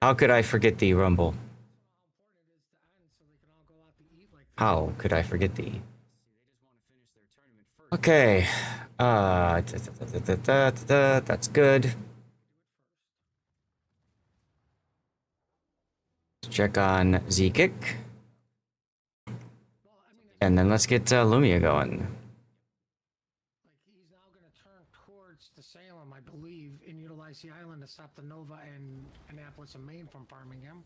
How could I forget thee, Rumble? How could I forget thee? Okay. That's good. Check on Z-Kick. And then let's get Lumia going. He's now going to turn towards the Salem, I believe, and utilize the island to stop the Nova and Annapolis and Maine from farming him.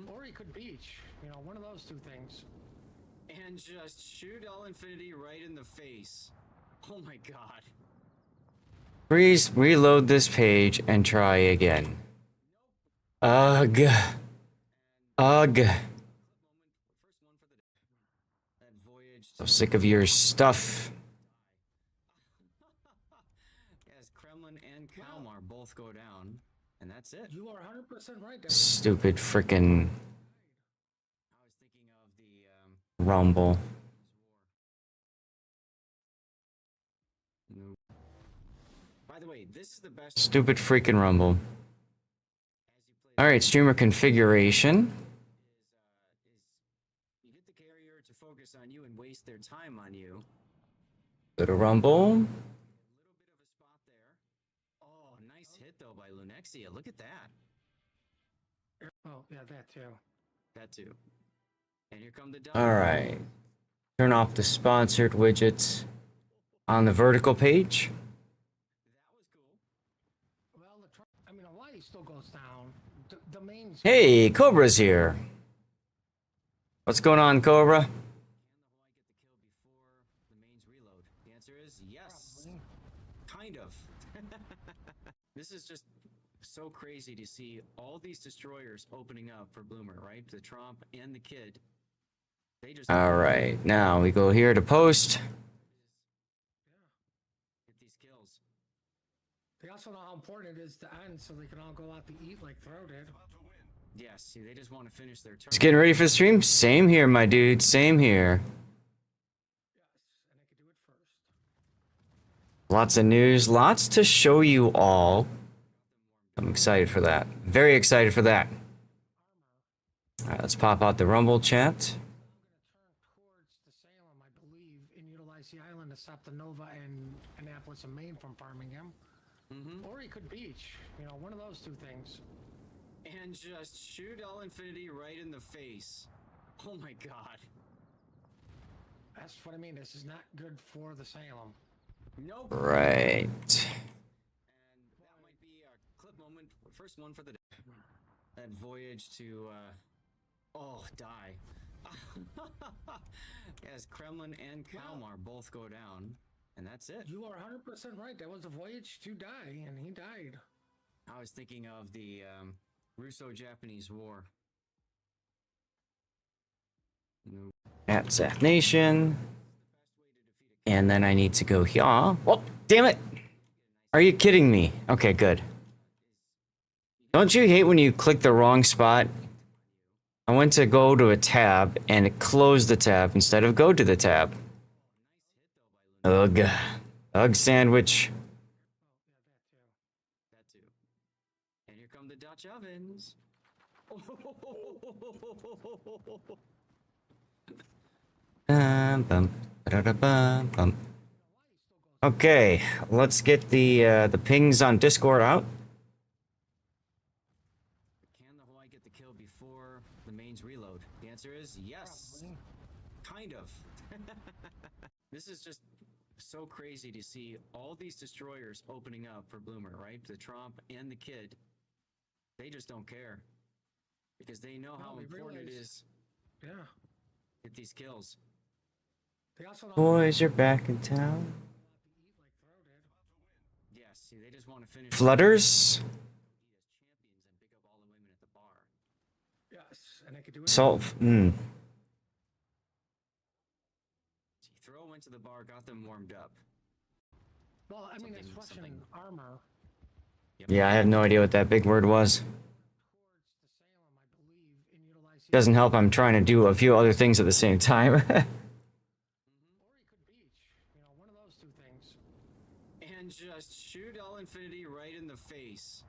Or he could beach, you know, one of those two things. And just shoot all infinity right in the face. Oh my god. Please reload this page and try again. Ugh. Ugh. So sick of your stuff. Yes, Kremlin and Kalmar both go down, and that's it. You are 100% right. Stupid frickin' I was thinking of the Rumble. By the way, this is the best. Stupid freaking Rumble. Alright, streamer configuration. You get the carrier to focus on you and waste their time on you. Go to Rumble. A little bit of a spot there. Oh, nice hit though by Lunexia. Look at that. Oh, yeah, that too. That too. And here come the Alright. Turn off the sponsored widgets on the vertical page. That was cool. Well, I mean, Hawaii still goes down. The main. Hey, Cobra's here. What's going on, Cobra? Can the Hawaii get the kill before the mains reload? The answer is yes. Kind of. This is just so crazy to see all these destroyers opening up for Bloomer, right? The Trump and the Kid. They just Alright, now we go here to post. get these kills. They also know how important it is to end so they can all go out to eat like Throw did. Yes, see, they just want to finish their turn. Just getting ready for the stream? Same here, my dude. Same here. Yes, and they could do it first. Lots of news, lots to show you all. I'm excited for that. Very excited for that. Alright, let's pop out the Rumble chat. Turn towards the Salem, I believe, and utilize the island to stop the Nova and Annapolis and Maine from farming him. Or he could beach, you know, one of those two things. And just shoot all infinity right in the face. Oh my god. That's what I mean. This is not good for the Salem. Nope. Right. And that might be a clip moment. First one for the day. That voyage to, die. Yes, Kremlin and Kalmar both go down, and that's it. You are 100% right. That was a voyage to die, and he died. I was thinking of the Russo-Japanese War. Nope. At Zaf Nation. And then I need to go here. Oh, damn it. Are you kidding me? Okay, good. Don't you hate when you click the wrong spot? I went to go to a tab and it closed the tab instead of go to the tab. Ugh. Ugh sandwich. That too. And here come the Dutch ovens. Bum, ba-da-da-bum, bum. Okay, let's get the pings on Discord out. Can the Hawaii get the kill before the mains reload? The answer is yes. Kind of. This is just so crazy to see all these destroyers opening up for Bloomer, right? The Trump and the Kid. They just don't care. Because they know how important it is Yeah. to get these kills. They also know Boys are back in town. Yes, see, they just want to finish Flutters. as champions and pick up all the women at the bar. Yes, and they could do it. Salt. See, Throw went to the bar, got them warmed up. Well, I mean, it's Something- questioning armor. Yeah, I have no idea what that big word was. Towards the Salem, I believe, and utilize the Doesn't help I'm trying to do a few other things at the same time. Or he could beach, you know, one of those two things. And just shoot all infinity right in the face.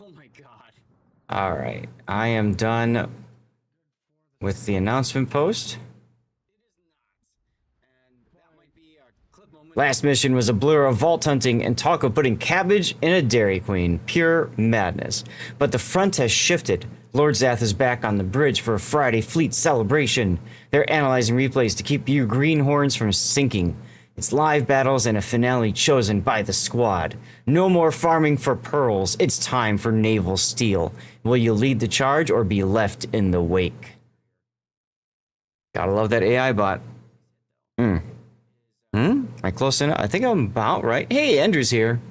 Oh my god. All right, I am done with the announcement post. Last mission was a blur of vault hunting and talk of putting cabbage in a Dairy Queen. Pure madness. But the front has shifted. Lord Zath is back on the bridge for a Friday fleet celebration. They're analyzing replays to keep you greenhorns from sinking. It's live battles and a finale chosen by the squad. No more farming for pearls. It's time for naval steel. Will you lead the charge or be left in the wake? Gotta love that AI bot. Am I close enough? I think I'm about right. Hey, Andrew's here.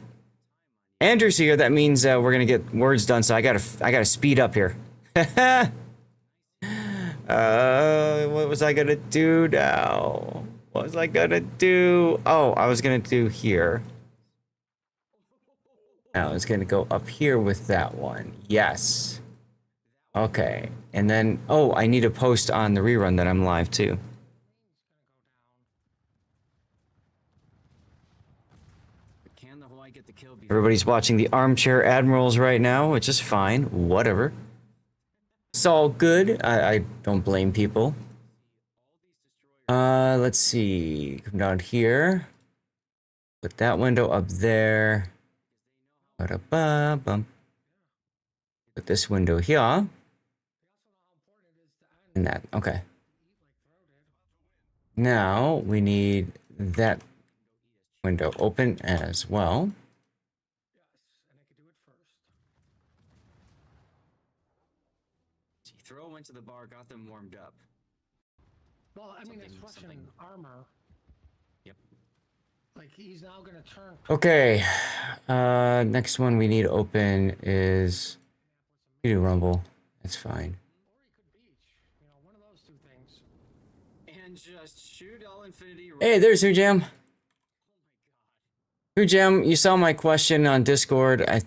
Andrew's here. That means we're gonna get words done. So I gotta speed up here. What was I gonna do now? What was I gonna do? Oh, I was gonna do here. I was gonna go up here with that one. Yes. Okay. And then, oh, I need to post on the rerun that I'm live too. Everybody's watching the Armchair Admirals right now, which is fine. Whatever. It's all good. I don't blame people. Let's see. Come down here. Put that window up there. Ba-da-ba-bum. Put this window here. And that. Okay. Now we need that window open as well. Throw went to the bar, got them warmed up. Well, I mean, it's Russian armor. Yep. Like, he's now gonna turn. Okay. Next one we need to open is we do Rumble. That's fine. Or he could beach. You know, one of those two things. And just shoot all infinity. Hey, there's Hujam. Hujam, you saw my question on Discord. I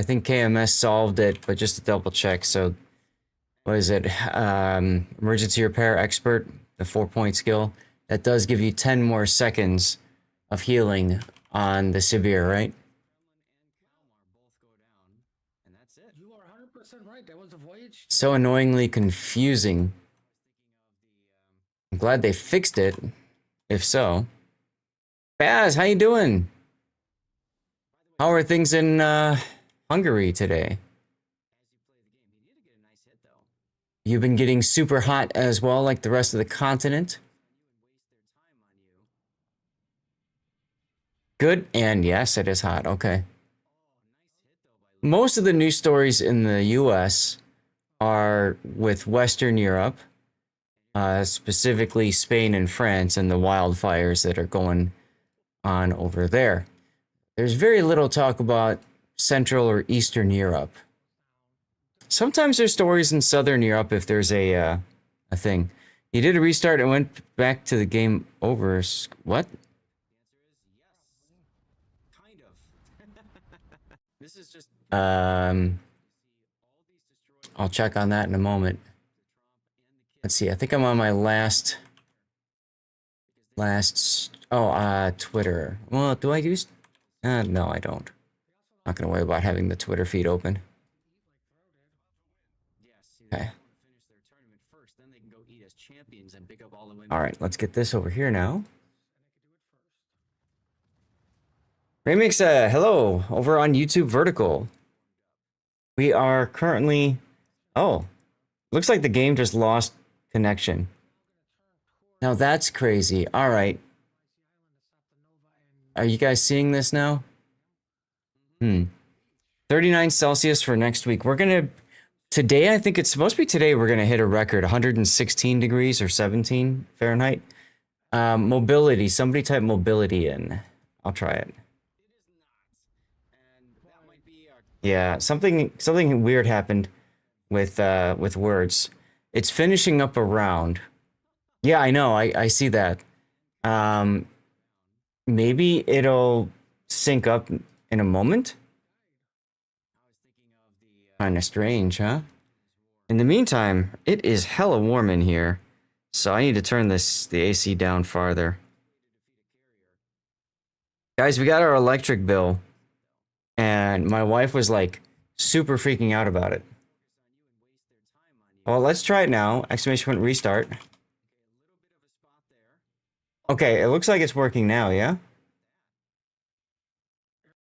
think KMS solved it, but just to double check. So, what is it? Emergency repair expert, the 4-point skill. That does give you 10 more seconds of healing on the severe, right? And that's it. You are 100% right. That was a voyage. So annoyingly confusing. I'm glad they fixed it. If so. Baz, how you doing? How are things in Hungary today? You've been getting super hot as well, like the rest of the continent. Good, and yes, it is hot. Okay. Most of the news stories in the U.S. are with Western Europe, specifically Spain and France, and the wildfires that are going on over there. There's very little talk about Central or Eastern Europe. Sometimes there's stories in Southern Europe if there's a thing. You did a restart and went back to the game over. What? Kind of. This is just. I'll check on that in a moment. Let's see. I think I'm on my last. Twitter. Well, do I use? No, I don't. Not gonna worry about having the Twitter feed open. Okay. All right, let's get this over here now. Remix, hello, over on YouTube Vertical. We are currently... Oh, looks like the game just lost connection. Now that's crazy. All right. Are you guys seeing this now? 39 Celsius for next week. We're gonna... Today, I think it's supposed to be today, we're gonna hit a record, 116 degrees or 17 Fahrenheit. Mobility, somebody type mobility in. I'll try it. Yeah, something weird happened with words. It's finishing up a round. Yeah, I know, I see that. Maybe it'll sync up in a moment? Kinda strange, huh? In the meantime, it is hella warm in here, so I need to turn the AC down farther. Guys, we got our electric bill, and my wife was like super freaking out about it. Well, let's try it now. Exclamation point restart. Okay, it looks like it's working now, yeah?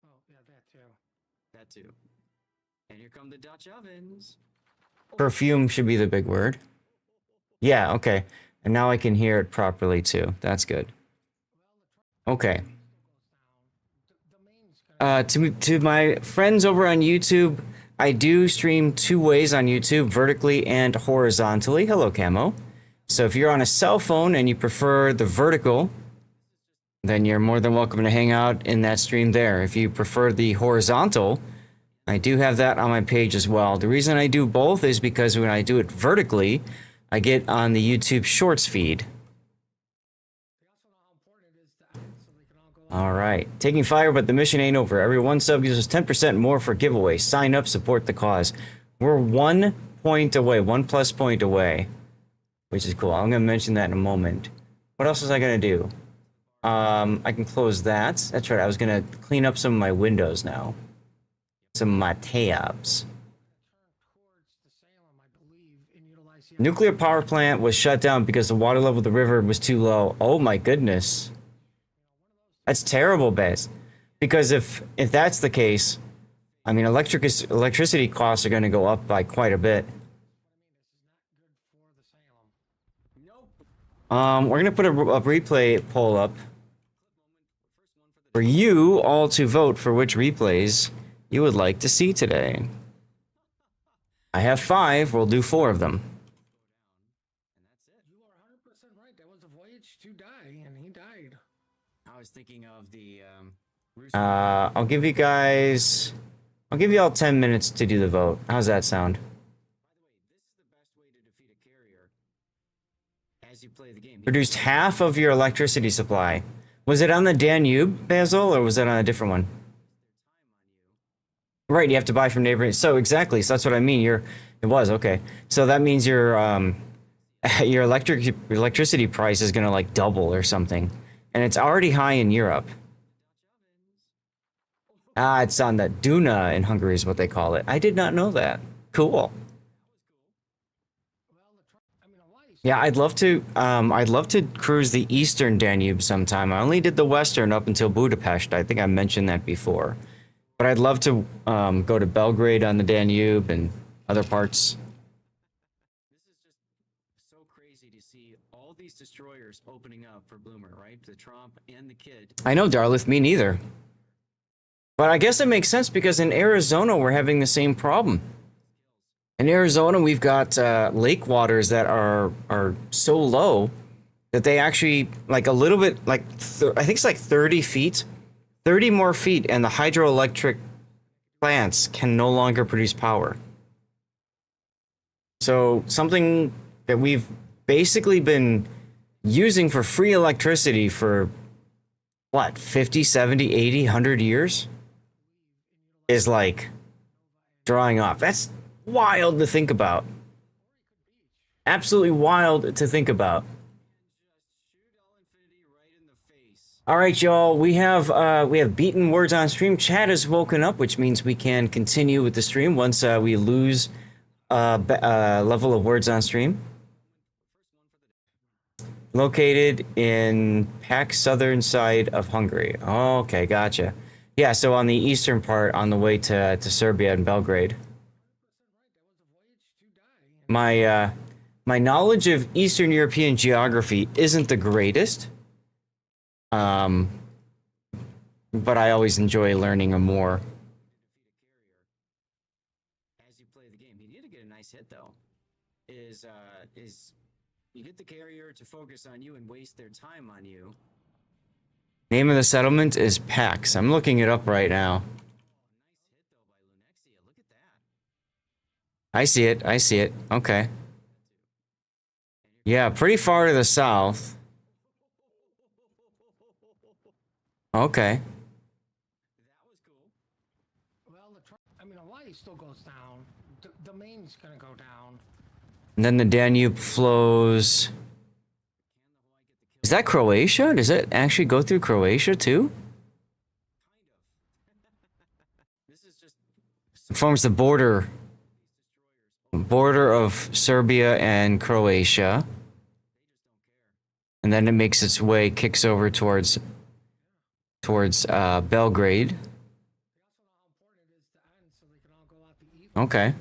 Oh, yeah, that too. That too. And here come the Dutch ovens. Perfume should be the big word. Yeah, okay. And now I can hear it properly too. That's good. Okay. To my friends over on YouTube, I do stream 2 ways on YouTube, vertically and horizontally. Hello, Camo. So if you're on a cell phone and you prefer the vertical, then you're more than welcome to hang out in that stream there. If you prefer the horizontal, I do have that on my page as well. The reason I do both is because when I do it vertically, I get on the YouTube Shorts feed. All right, taking fire, but the mission ain't over. Every 1 sub gives us 10% more for giveaway. Sign up, support the cause. We're 1 point away, 1+ point away, which is cool. I'm gonna mention that in a moment. What else was I gonna do? I can close that. That's right. I was gonna clean up some of my windows now. Some of my tabs. Nuclear power plant was shut down because the water level of the river was too low. Oh my goodness. That's terrible, Bez. Because if that's the case, I mean, electricity costs are going to go up by quite a bit. We're going to put a replay poll up for you all to vote for which replays you would like to see today. I have 5. We'll do 4 of them. You are 100% right. That was a voyage to die, and he died. I was thinking of the I'll give you all 10 minutes to do the vote. How's that sound? as you play the game. Produced half of your electricity supply. Was it on the Danube, Basil, or was it on a different one? Right, you have to buy from neighboring. So exactly, so that's what I mean. It was okay. So that means your electricity price is gonna like double or something, and it's already high in Europe. Ah, it's on the Duna in Hungary is what they call it. I did not know that. Cool. Yeah, I'd love to cruise the Eastern Danube sometime. I only did the Western up until Budapest. I think I mentioned that before. But I'd love to go to Belgrade on the Danube and other parts. This is just so crazy to see all these destroyers opening up for Bloomer, right? The Trump and the Kid. I know, Darlith, me neither. But I guess it makes sense because in Arizona, we're having the same problem. In Arizona, we've got lake waters that are so low that they actually, like a little bit, like, I think it's like 30 feet. 30 more feet and the hydroelectric plants can no longer produce power. So something that we've basically been using for free electricity for, what, 50, 70, 80, 100 years? Is like drawing off. That's wild to think about. Absolutely wild to think about. All right, y'all. We have beaten words on stream. Chat has woken up, which means we can continue with the stream once we lose level of words on stream. Located in Pack southern side of Hungary. Okay, gotcha. Yeah, so on the eastern part, on the way to Serbia and Belgrade. My knowledge of Eastern European geography isn't the greatest. But I always enjoy learning more. As you play the game, you need to get a nice hit though. Is you get the carrier to focus on you and waste their time on you. Name of the settlement is Pax. I'm looking it up right now. I see it. I see it. Okay. Yeah, pretty far to the south. Okay. Well, I mean, Hawaii still goes down. The main's gonna go down. And then the Danube flows. Is that Croatia? Does it actually go through Croatia too? It forms the border border of Serbia and Croatia. And then it makes its way, kicks over towards Belgrade. Okay.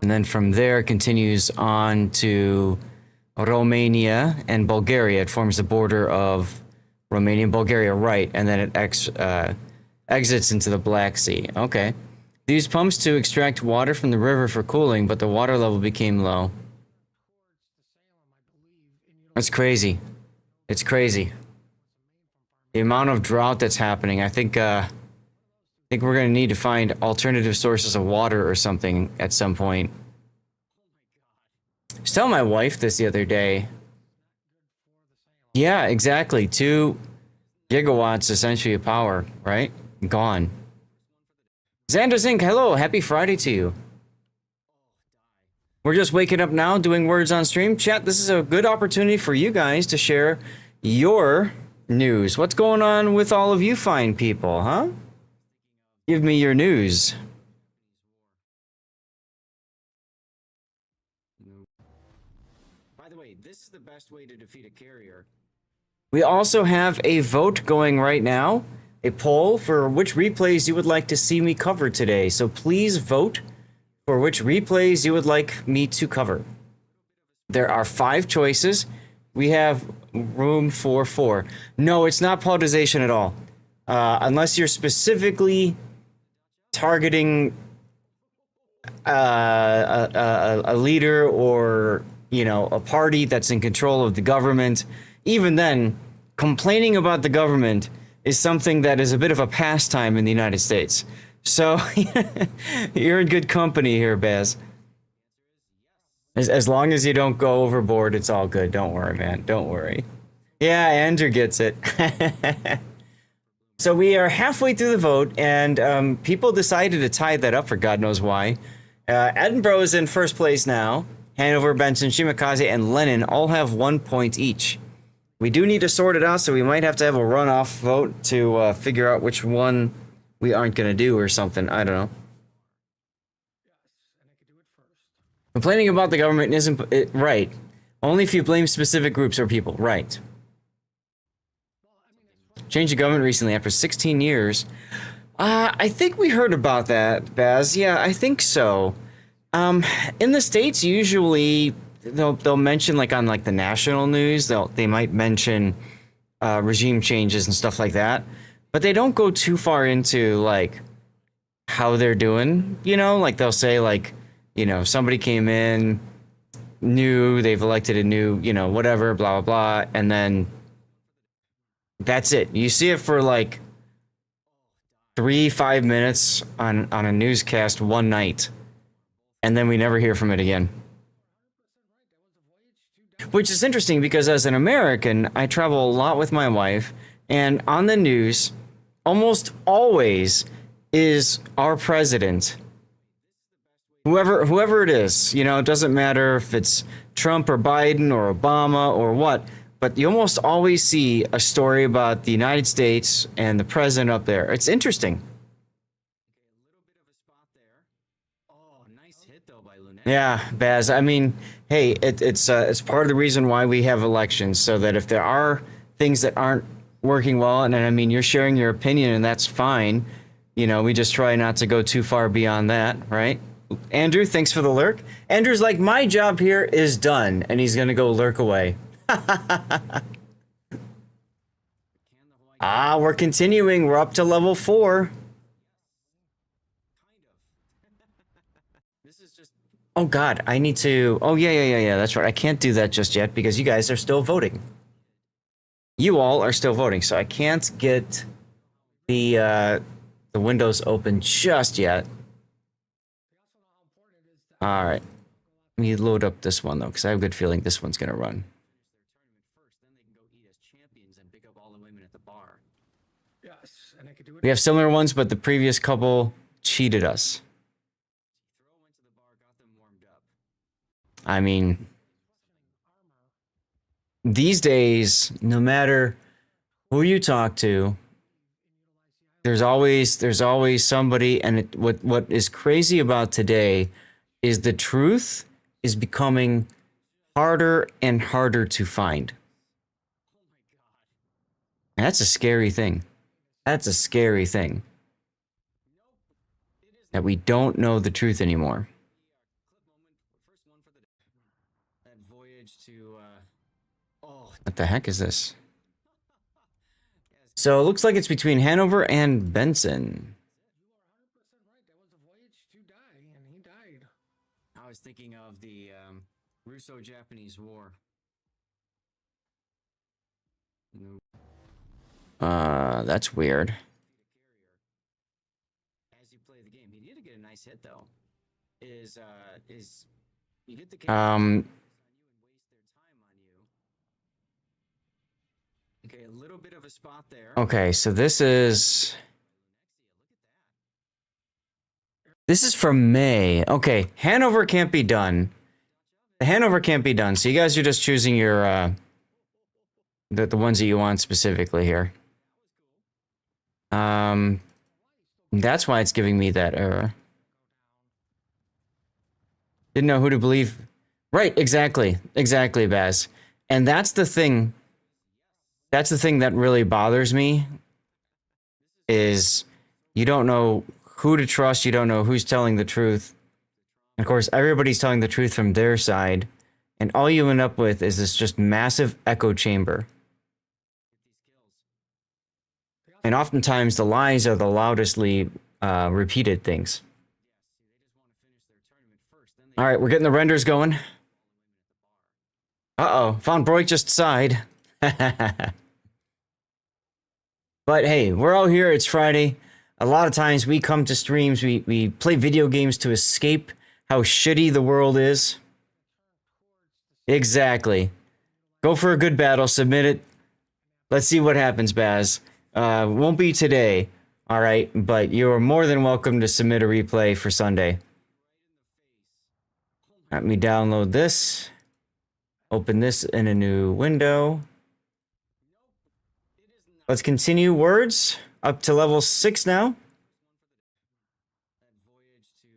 And then from there it continues on to Romania and Bulgaria. It forms the border of Romania and Bulgaria, right? And then it exits into the Black Sea. Okay. They used pumps to extract water from the river for cooling, but the water level became low. That's crazy. It's crazy. The amount of drought that's happening. I think we're gonna need to find alternative sources of water or something at some point. I was telling my wife this the other day. Yeah, exactly. 2 gigawatts essentially of power, right? Gone. Xander Zink, hello. Happy Friday to you. We're just waking up now, doing words on stream. Chat, this is a good opportunity for you guys to share your news. What's going on with all of you fine people, huh? Give me your news. By the way, this is the best way to defeat a carrier. We also have a vote going right now, a poll for which replays you would like to see me cover today. So please vote for which replays you would like me to cover. There are 5 choices. We have room for 4. No, it's not politicization at all. Unless you're specifically targeting a leader or, you know, a party that's in control of the government. Even then, complaining about the government is something that is a bit of a pastime in the United States. So you're in good company here, Baz. As long as you don't go overboard, it's all good. Don't worry, man. Don't worry. Yeah, Andrew gets it. So we are halfway through the vote, and people decided to tie that up for God knows why. Edinburgh is in first place now. Hanover, Benson, Shimakaze, and Lennon all have 1 point each. We do need to sort it out, so we might have to have a runoff vote to figure out which one we aren't going to do or something. I don't know. Complaining about the government isn't right. Only if you blame specific groups or people. Right. Changed the government recently after 16 years. I think we heard about that, Baz. Yeah, I think so. In the States, usually they'll mention, like, on like the national news, they might mention regime changes and stuff like that, but they don't go too far into like how they're doing, you know, like they'll say, like, you know, somebody came in new, they've elected a new, you know, whatever, blah blah blah, and then that's it. You see it for like 3-5 minutes on a newscast one night, and then we never hear from it again. Which is interesting because as an American, I travel a lot with my wife, and on the news, almost always is our president. Whoever it is, you know, it doesn't matter if it's Trump or Biden or Obama or what, but you almost always see a story about the United States and the president up there. It's interesting. Yeah, Baz. I mean, hey, it's part of the reason why we have elections, so that if there are things that aren't working well, and I mean, you're sharing your opinion, and that's fine. You know, we just try not to go too far beyond that, right? Andrew, thanks for the lurk. Andrew's like, my job here is done, and he's gonna go lurk away. We're continuing. We're up to level 4. Oh God, I need to. Oh yeah. That's right. I can't do that just yet because you guys are still voting. You all are still voting, so I can't get the windows open just yet. All right. Let me load up this one though, because I have a good feeling this one's gonna run. We have similar ones, but the previous couple cheated us. I mean, these days, no matter who you talk to, There's always somebody, and what is crazy about today is the truth is becoming harder and harder to find. And that's a scary thing. That's a scary thing. That we don't know the truth anymore. That voyage to, oh, What the heck is this? So it looks like it's between Hanover and Benson. That was a voyage to die, and he died. I was thinking of the Russo-Japanese War. No. That's weird. As you play the game, he did get a nice hit though. Is you hit the camera Okay, a little bit of a spot there. Okay, so this is from May. Okay, Hanover can't be done. The Hanover can't be done. So you guys are just choosing your the ones that you want specifically here. That's why it's giving me that error. Didn't know who to believe. Right, exactly. Exactly, Baz. And that's the thing. That's the thing that really bothers me. Is you don't know who to trust, you don't know who's telling the truth. And of course, everybody's telling the truth from their side. And all you end up with is this just massive echo chamber. And oftentimes the lies are the loudestly repeated things. All right, we're getting the renders going. Uh-oh, Von Broik just sighed. But hey, we're all here. It's Friday. A lot of times we come to streams, we play video games to escape how shitty the world is. Exactly. Go for a good battle, submit it. Let's see what happens, Baz. Won't be today, all right, but you're more than welcome to submit a replay for Sunday. Let me download this. Open this in a new window. Let's continue words up to level 6 now. That voyage to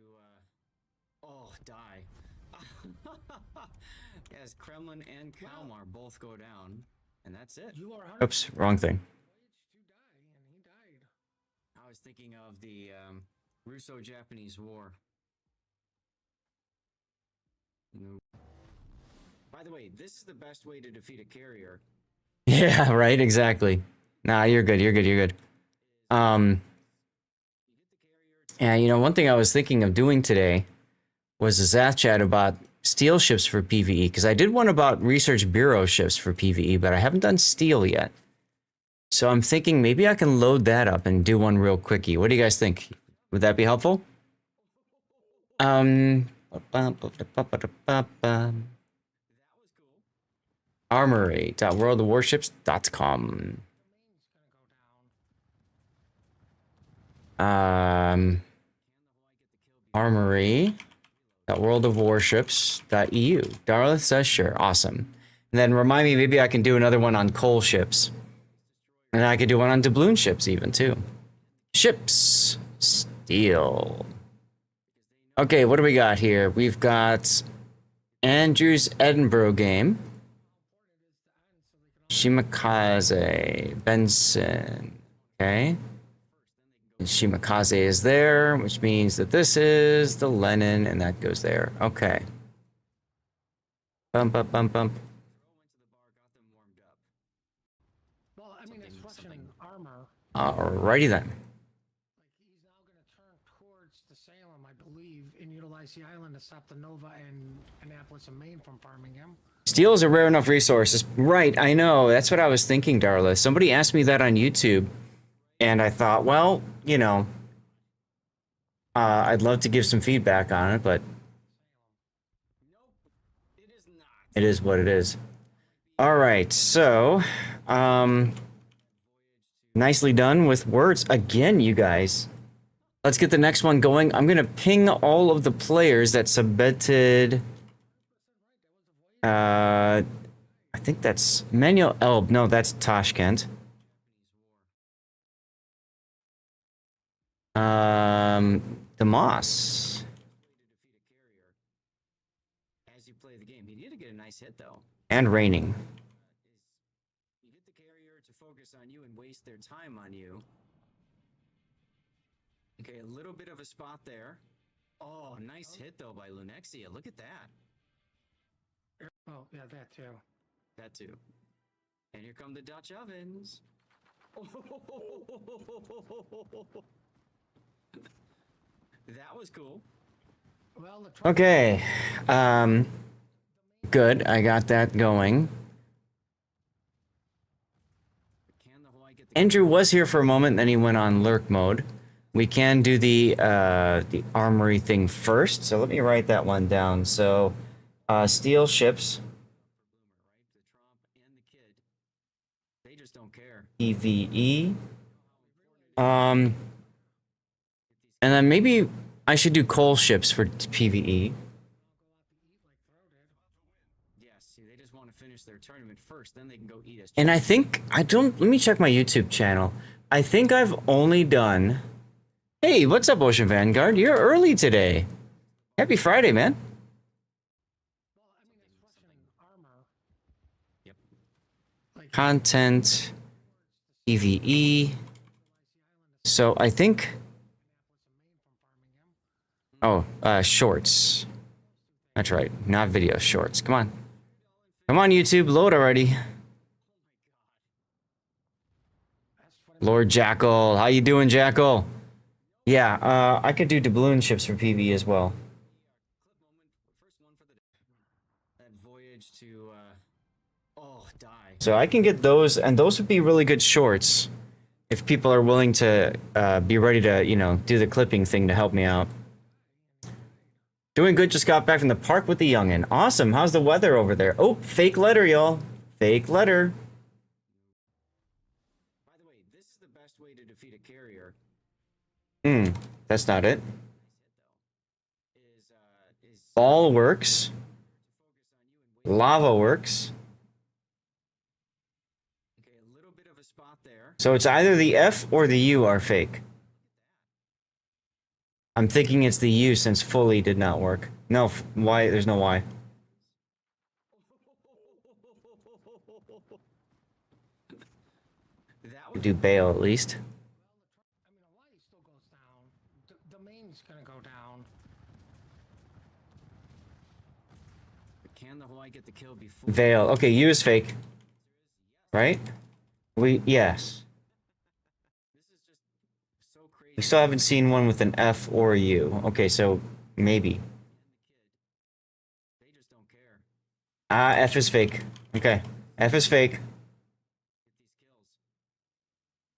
die. Yes, Kremlin and Kalmar both go down, and that's it. You are Oops, wrong thing. voyage to die, and he died. I was thinking of the Russo-Japanese War. No. By the way, this is the best way to defeat a carrier. Yeah, right, exactly. Nah, you're good, you're good, you're good. Yeah, you know, one thing I was thinking of doing today was a Zath chat about steel ships for PvE, because I did one about Research Bureau ships for PvE, but I haven't done steel yet. So I'm thinking maybe I can load that up and do one real quickie. What do you guys think? Would that be helpful? Armory.worldofwarships.com. Armory.worldofwarships.eu. Darla says sure. Awesome. And then remind me, maybe I can do another one on coal ships. And I could do one on doubloon ships even too. Ships. Steel. Okay, what do we got here? We've got Andrew's Edinburgh game. Shimakaze. Benson. Okay. And Shimakaze is there, which means that this is the Lenin, and that goes there. Okay. Bump, bump, bump, bump. Well, I mean, it's Russian armor. Alrighty then. Like, he's now going to turn towards the Salem, I believe, and utilize the island to stop the Nova and Annapolis and Maine from farming him. Steel is a rare enough resource. Right, I know. That's what I was thinking, Darla. Somebody asked me that on YouTube, and I thought, well, you know, I'd love to give some feedback on it, but it is what it is. All right, so, nicely done with words again, you guys. Let's get the next one going. I'm gonna ping all of the players that submitted. I think that's Manuel Elb. No, that's Tashkent. The moss. As you play the game, he did get a nice hit though. And raining. You get the carrier to focus on you and waste their time on you. Okay, a little bit of a spot there. Oh, nice hit though by Lunexia. Look at that. Oh, yeah, that too. That too. And here come the Dutch ovens. That was cool. Well, the Okay. Good. I got that going. Can the Hawaii get the Andrew was here for a moment, then he went on lurk mode. We can do the armory thing first, so let me write that one down. So, steel ships, the Trump and the kid? They just don't care. PVE. And then maybe I should do coal ships for PVE. Yes, see, they just want to finish their tournament first, then they can go eat us. And I think let me check my YouTube channel. I think I've only done. Hey, what's up, Ocean Vanguard? You're early today. Happy Friday, man. Well, I mean, it's questioning armor. Yep. Like, Content, PVE. So I think. Oh, shorts. That's right, not video, shorts. Come on. Come on, YouTube, load already. Lord Jackal, how you doing, Jackal? Yeah, I could do doubloon ships for PvE as well. First one for the that voyage to die. So I can get those, and those would be really good shorts if people are willing to be ready to, do the clipping thing to help me out. Doing good, just got back from the park with the youngin'. Awesome, how's the weather over there? Oh, fake letter, y'all. Fake letter. By the way, this is the best way to defeat a carrier. That's not it. Is Ball works. Lava works. okay, a little bit of a spot there. So it's either the F or the U are fake. I'm thinking it's the U since fully did not work. No, Y, there's no Y. That was Do bail at least. I mean, Hawaii still goes down. The main's gonna go down. can the Hawaii get the kill before Veil. Okay, U is fake. Right? Yes. This is just so crazy. We still haven't seen one with an F or a U. Okay, so maybe. They just don't care. F is fake. Okay. F is fake. Get these kills.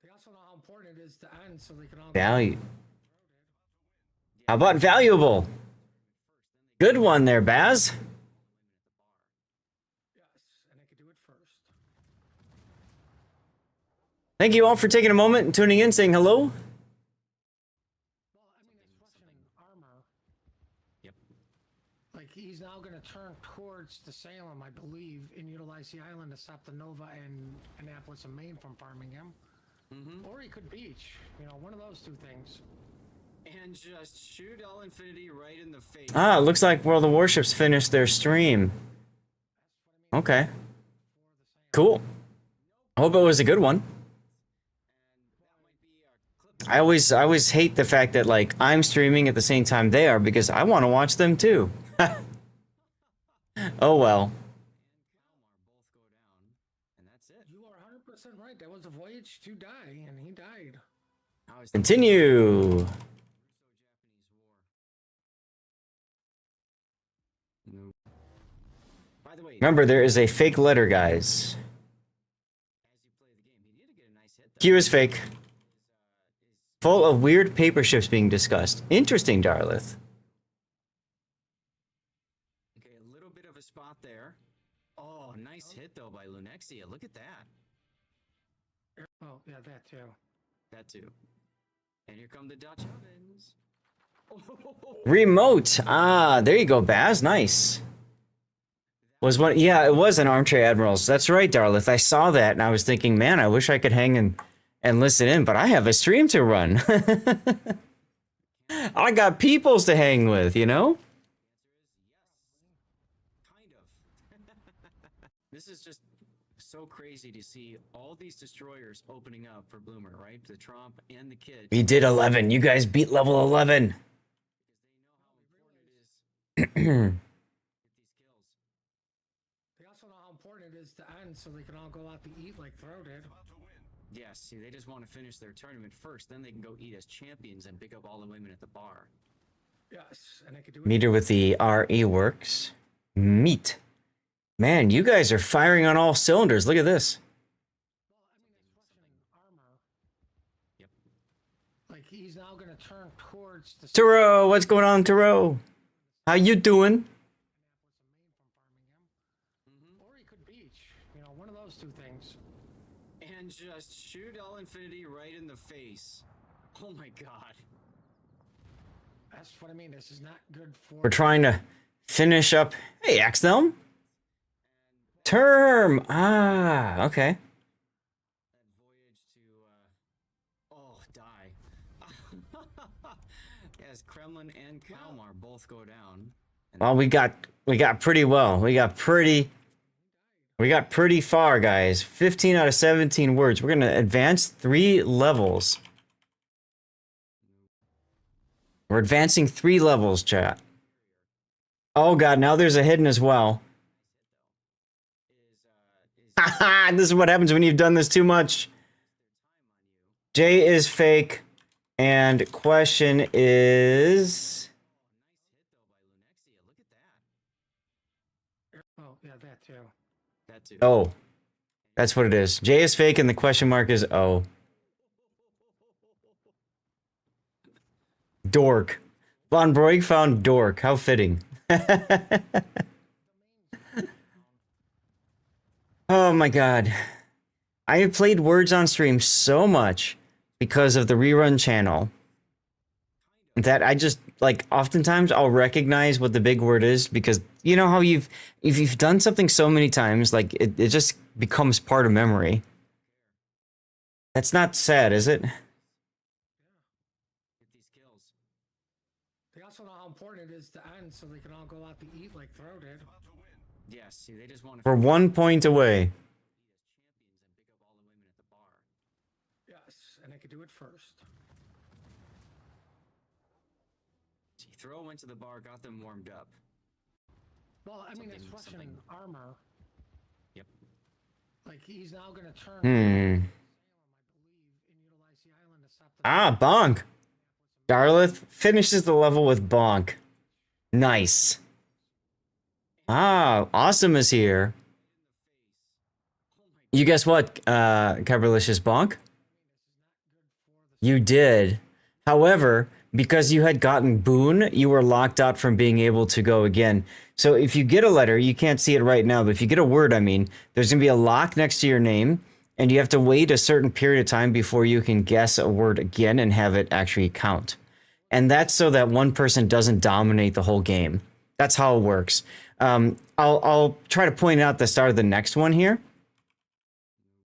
They also know how important it is to end, so they can all Value. How about valuable? Good one there, Baz. Yes, and I could do it first. Thank you all for taking a moment and tuning in, saying hello. Well, I mean, it's questioning armor. Yep. Like, he's now going to turn towards the Salem, I believe, and utilize the island to stop the Nova and Annapolis and Maine from farming him. Or he could beach. One of those two things. And just shoot all infinity right in the face. It looks like World of Warships finished their stream. Okay. Cool. I hope it was a good one. I always hate the fact that, like, I'm streaming at the same time they are because I want to watch them too. Oh well. And that's it. You are 100% right. That was a voyage to die, and he died. How is Continue. No. By the way, Remember, there is a fake letter, guys. as you play the game, he did get a nice hit. Q is fake. Full of weird paper ships being discussed. Interesting, Darlith. Okay, a little bit of a spot there. Oh, nice hit though by Lunexia. Look at that. Oh, yeah, that too. That too. And here come the Dutch ovens. Remote. There you go, Baz. Nice. Was one? Yeah, it was an Armchair Admirals. That's right, Darlith. I saw that and I was thinking, man, I wish I could hang and listen in, but I have a stream to run. I got peoples to hang with, you know? Kind of. This is just so crazy to see all these destroyers opening up for Bloomer, right? The Trump and the Kid. We did 11. You guys beat level 11. They know how important it is to get these kills. They also know how important it is to end so they can all go out to eat like Throw did. Yes, see, they just want to finish their tournament first, then they can go eat as champions and pick up all the women at the bar. Yes, and they could do it. Meter with the RE works. Meat. Man, you guys are firing on all cylinders. Look at this. Armor. Yep. Like he's now gonna turn towards the Turo, what's going on, Turo? How you doing? or he could beach. You know, one of those two things. And just shoot all infinity right in the face. Oh my god. That's what I mean. This is not good for. We're trying to finish up. Hey, Axthelm. Term. Ah, okay. That voyage to, die. Yes, Kremlin and Kalmar both go down. And Well, we got pretty well. We got pretty far, guys. 15 out of 17 words. We're gonna advance 3 levels. We're advancing 3 levels, chat. Oh god, now there's a hidden as well. Haha, this is what happens when you've done this too much. J is fake, and question is... Oh yeah, that too. that too. Oh. That's what it is. J is fake, and the question mark is O. Dork. Von Broig found dork. How fitting. Oh my god. I have played words on stream so much because of the rerun channel that I just, like, oftentimes I'll recognize what the big word is because you know how if you've done something so many times, like, it just becomes part of memory. That's not sad, is it? Get these kills. They also know how important it is to end so they can all go out to eat like Throw did. Yes, see, they just want to We're 1 point away. champions and pick up all the women at the bar. Yes, and they could do it first. See, Throw went to the bar, got them warmed up. Well, I mean, it's Something- Russian armor. Yep. Like he's now gonna turn. Hmm. And utilize the island to stop the. Ah, bonk. Darlith finishes the level with bonk. Nice. Ah, awesome is here. You guess what, Cabralicious Bonk? You did. However, because you had gotten Boon, you were locked out from being able to go again. So if you get a letter, you can't see it right now, but if you get a word, I mean, there's going to be a lock next to your name, and you have to wait a certain period of time before you can guess a word again and have it actually count. And that's so that one person doesn't dominate the whole game. That's how it works. I'll try to point out the start of the next one here.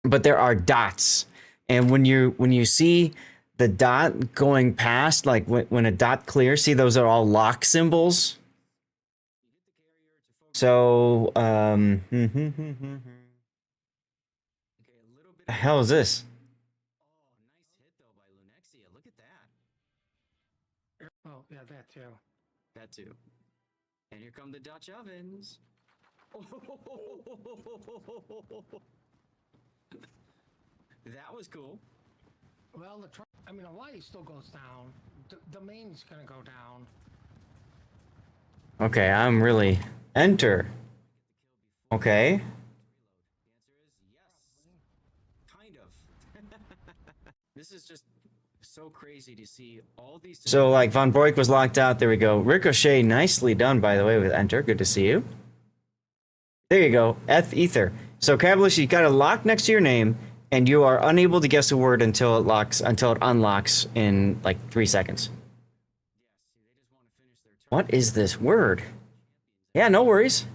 But there are dots. And when you see the dot going past, like when a dot clears, see those are all lock symbols. So, Okay, a little bit the hell is this? Oh, nice hit though by Lunexia. Look at that. Oh yeah, that too. That too. And here come the Dutch ovens. That was cool. Well, I mean, Hawaii still goes down. The main's gonna go down. Okay, I'm really enter. Okay. The answer is yes. Kind of. This is just so crazy to see all these. So like Von Broik was locked out. There we go. Ricochet, nicely done by the way with enter. Good to see you. There you go. Ether. So Cablish, you got a lock next to your name, and you are unable to guess a word until it unlocks in like 3 seconds. What is this word? Yeah, no worries.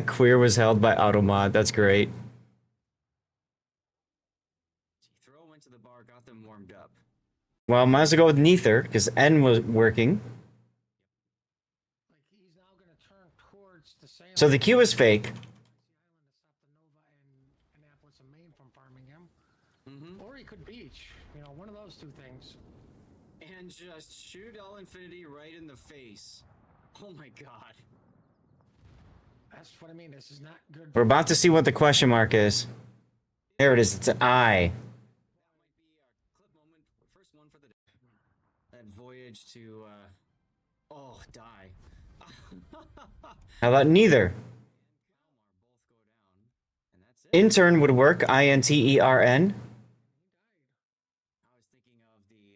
Queer was held by Automod. That's great. Throw Well, might as well go with neither, because N was working. Like he's now gonna turn towards the Salem. So the Q is fake. Island to stop the Nova and Annapolis and Maine from farming him. Or he could beach. You know, one of those two things. And just shoot all infinity right in the face. Oh my god. That's what I mean. This is not good. We're about to see what the question mark is. There it is. It's an I. Clip moment, first one for the day. That voyage to, oh, die. How about neither? And that's it. Intern would work. INTERN. I was thinking of the,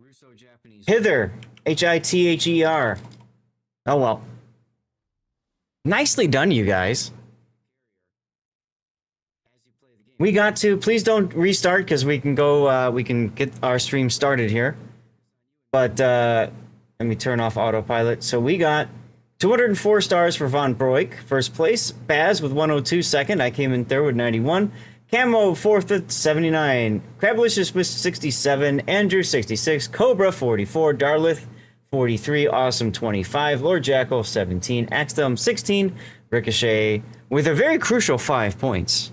Russo-Japanese. Hither. HITHER. Oh well. Nicely done, you guys. As you play the game. We got to. Please don't restart because we can go. We can get our stream started here. But let me turn off autopilot. So we got 204 stars for Von Broik, first place. Baz with 102 second. I came in third with 91. Camo fourth with 79. Crablicious with 67. Andrew 66. Cobra 44. Darlith 43. Awesome 25. Lord Jackal 17. Axdom 16. Ricochet with a very crucial 5 points.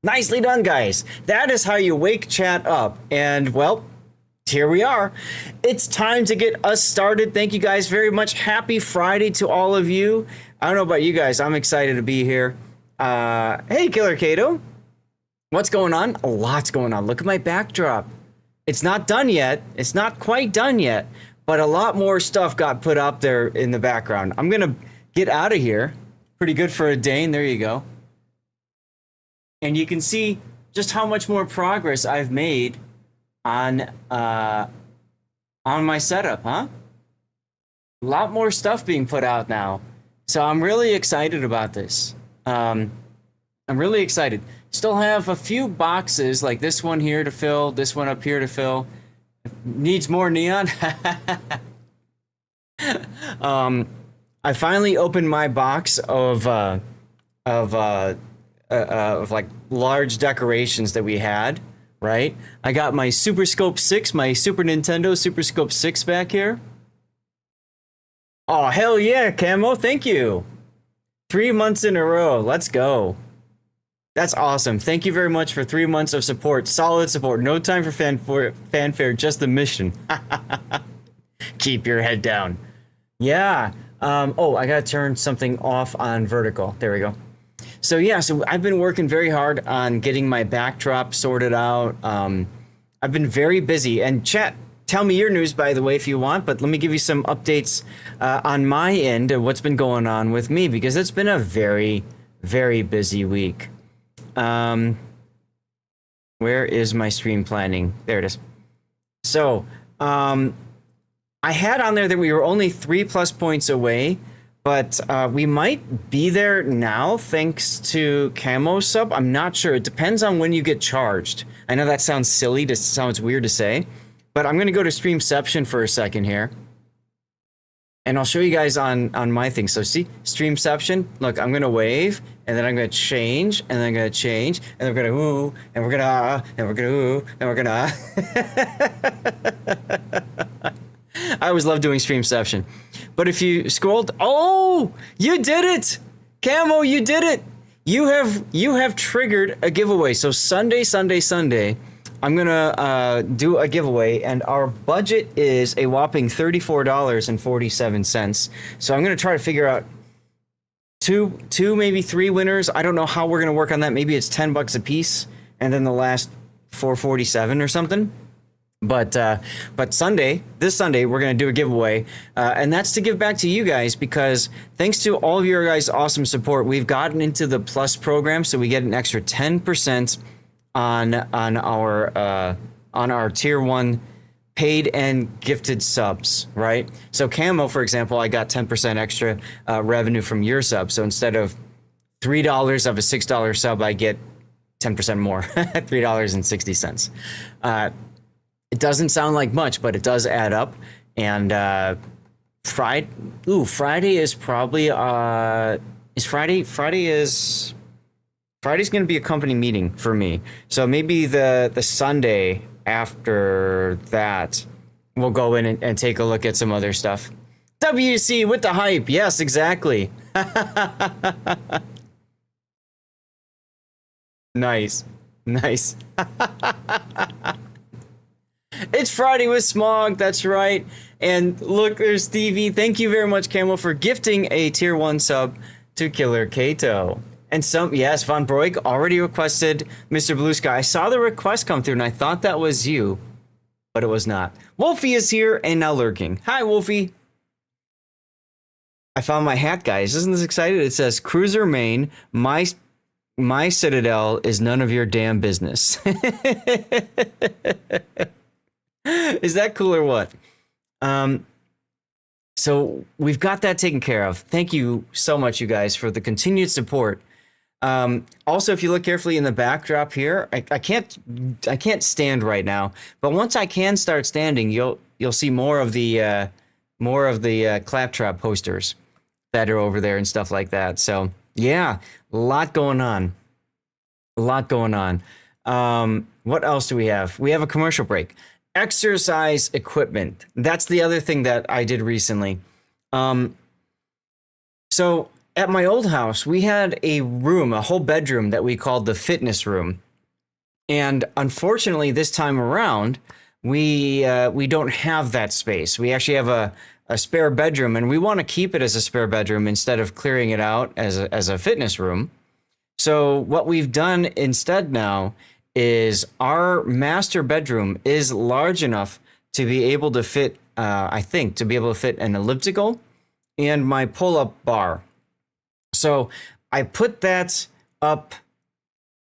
Nicely done, guys. That is how you wake chat up. And, well, here we are. It's time to get us started. Thank you guys very much. Happy Friday to all of you. I don't know about you guys. I'm excited to be here. Hey, Killer Kato. What's going on? A lot's going on. Look at my backdrop. It's not done yet. It's not quite done yet. But a lot more stuff got put up there in the background. I'm going to get out of here. Pretty good for a day. And there you go. And you can see just how much more progress I've made on my setup, huh? A lot more stuff being put out now. So I'm really excited about this. I'm really excited. Still have a few boxes like this one here to fill, this one up here to fill. Needs more neon. I finally opened my box of like large decorations that we had, right? I got my Super Scope 6, my Super Nintendo Super Scope 6 back here. Oh, hell yeah, Camo, thank you. 3 months in a row, let's go. That's awesome. Thank you very much for 3 months of support. Solid support. No time for fanfare, just the mission. Keep your head down. Yeah. Oh, I gotta turn something off on vertical. There we go. So yeah, so I've been working very hard on getting my backdrop sorted out. I've been very busy. And chat, tell me your news, by the way, if you want. But let me give you some updates on my end of what's been going on with me, because it's been a very, very busy week. Where is my stream planning? There it is. So, I had on there that we were only 3+ points away, but we might be there now thanks to Camo Sub. I'm not sure. It depends on when you get charged. I know that sounds silly, sounds weird to say, but I'm going to go to Streamception for a second here. And I'll show you guys on my thing. So see, Streamception, look, I'm going to wave, and then I'm going to change, and then I'm going to change, and then we're going to ooh, and we're going to and we're going to ooh, and we're going to I always love doing Streamception. But if you scrolled, oh, you did it! Camo, you did it! You have triggered a giveaway. So Sunday, I'm gonna do a giveaway, and our budget is a whopping $34.47. So I'm gonna try to figure out two, maybe 3 winners. I don't know how we're gonna work on that. Maybe it's $10 a piece, and then the last $4.47 or something. But this Sunday, we're gonna do a giveaway, and that's to give back to you guys, because thanks to all of your guys' awesome support, we've gotten into the Plus program, so we get an extra 10% on our tier 1 paid and gifted subs, right? So Camo, for example, I got 10% extra revenue from your sub. So instead of $3 of a $6 sub, I get 10% more, $3.60. It doesn't sound like much, but it does add up. And Friday is probably Friday's going to be a company meeting for me. So maybe the Sunday after that, we'll go in and take a look at some other stuff. WC with the hype. Yes, exactly. Nice. Nice. It's Friday with Smog, that's right. And look, there's Stevie. Thank you very much, Camo, for gifting a tier 1 sub to Killer Kato. And yes, Von Broik already requested Mr. Blue Sky. I saw the request come through and I thought that was you, but it was not. Wolfie is here and now lurking. Hi, Wolfie. I found my hat, guys. Isn't this exciting? It says, Cruiser Main, my citadel is none of your damn business. Is that cool or what? So we've got that taken care of. Thank you so much, you guys, for the continued support. Also, if you look carefully in the backdrop here, I can't stand right now, but once I can start standing, you'll see more of the claptrap posters that are over there and stuff like that. So yeah, a lot going on. What else do we have? We have a commercial break. Exercise equipment. That's the other thing that I did recently. So at my old house, we had a room, a whole bedroom that we called the fitness room. And unfortunately, this time around, we don't have that space. We actually have a spare bedroom, and we want to keep it as a spare bedroom instead of clearing it out as a fitness room. So what we've done instead now is our master bedroom is large enough to be able to fit, I think, to be able to fit an elliptical and my pull-up bar. So I put that up.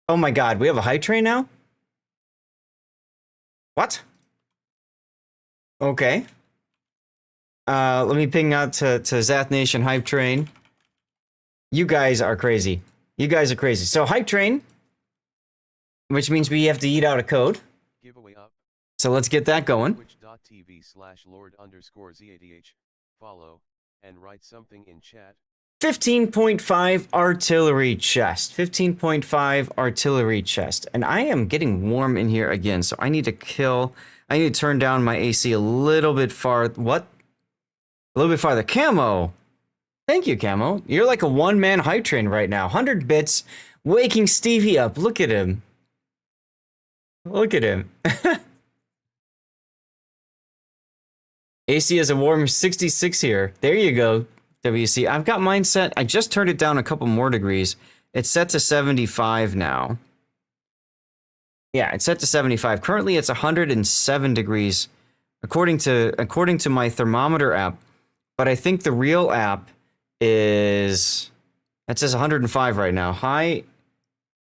Oh my God, we have a hype train now? What? Okay. Let me ping out to Zath Nation Hype Train. You guys are crazy. You guys are crazy. So Hype Train, which means we have to eat out a code. Giveaway up. So let's get that going. Twitch.tv/Lord_ZADH. Follow and write something in chat. 15.5 artillery chest. 15.5 artillery chest. And I am getting warm in here again, so I need to turn down my AC a little bit far. What? A little bit farther. Camo. Thank you, Camo. You're like a one-man hype train right now. 100 bits, waking Stevie up. Look at him. Look at him. AC is a warm 66 here. There you go, WC. I've got mine set. I just turned it down a couple more degrees. It's set to 75 now. Yeah, it's set to 75. Currently, it's 107 degrees, according to my thermometer app. But I think the real app is, it says 105 right now. High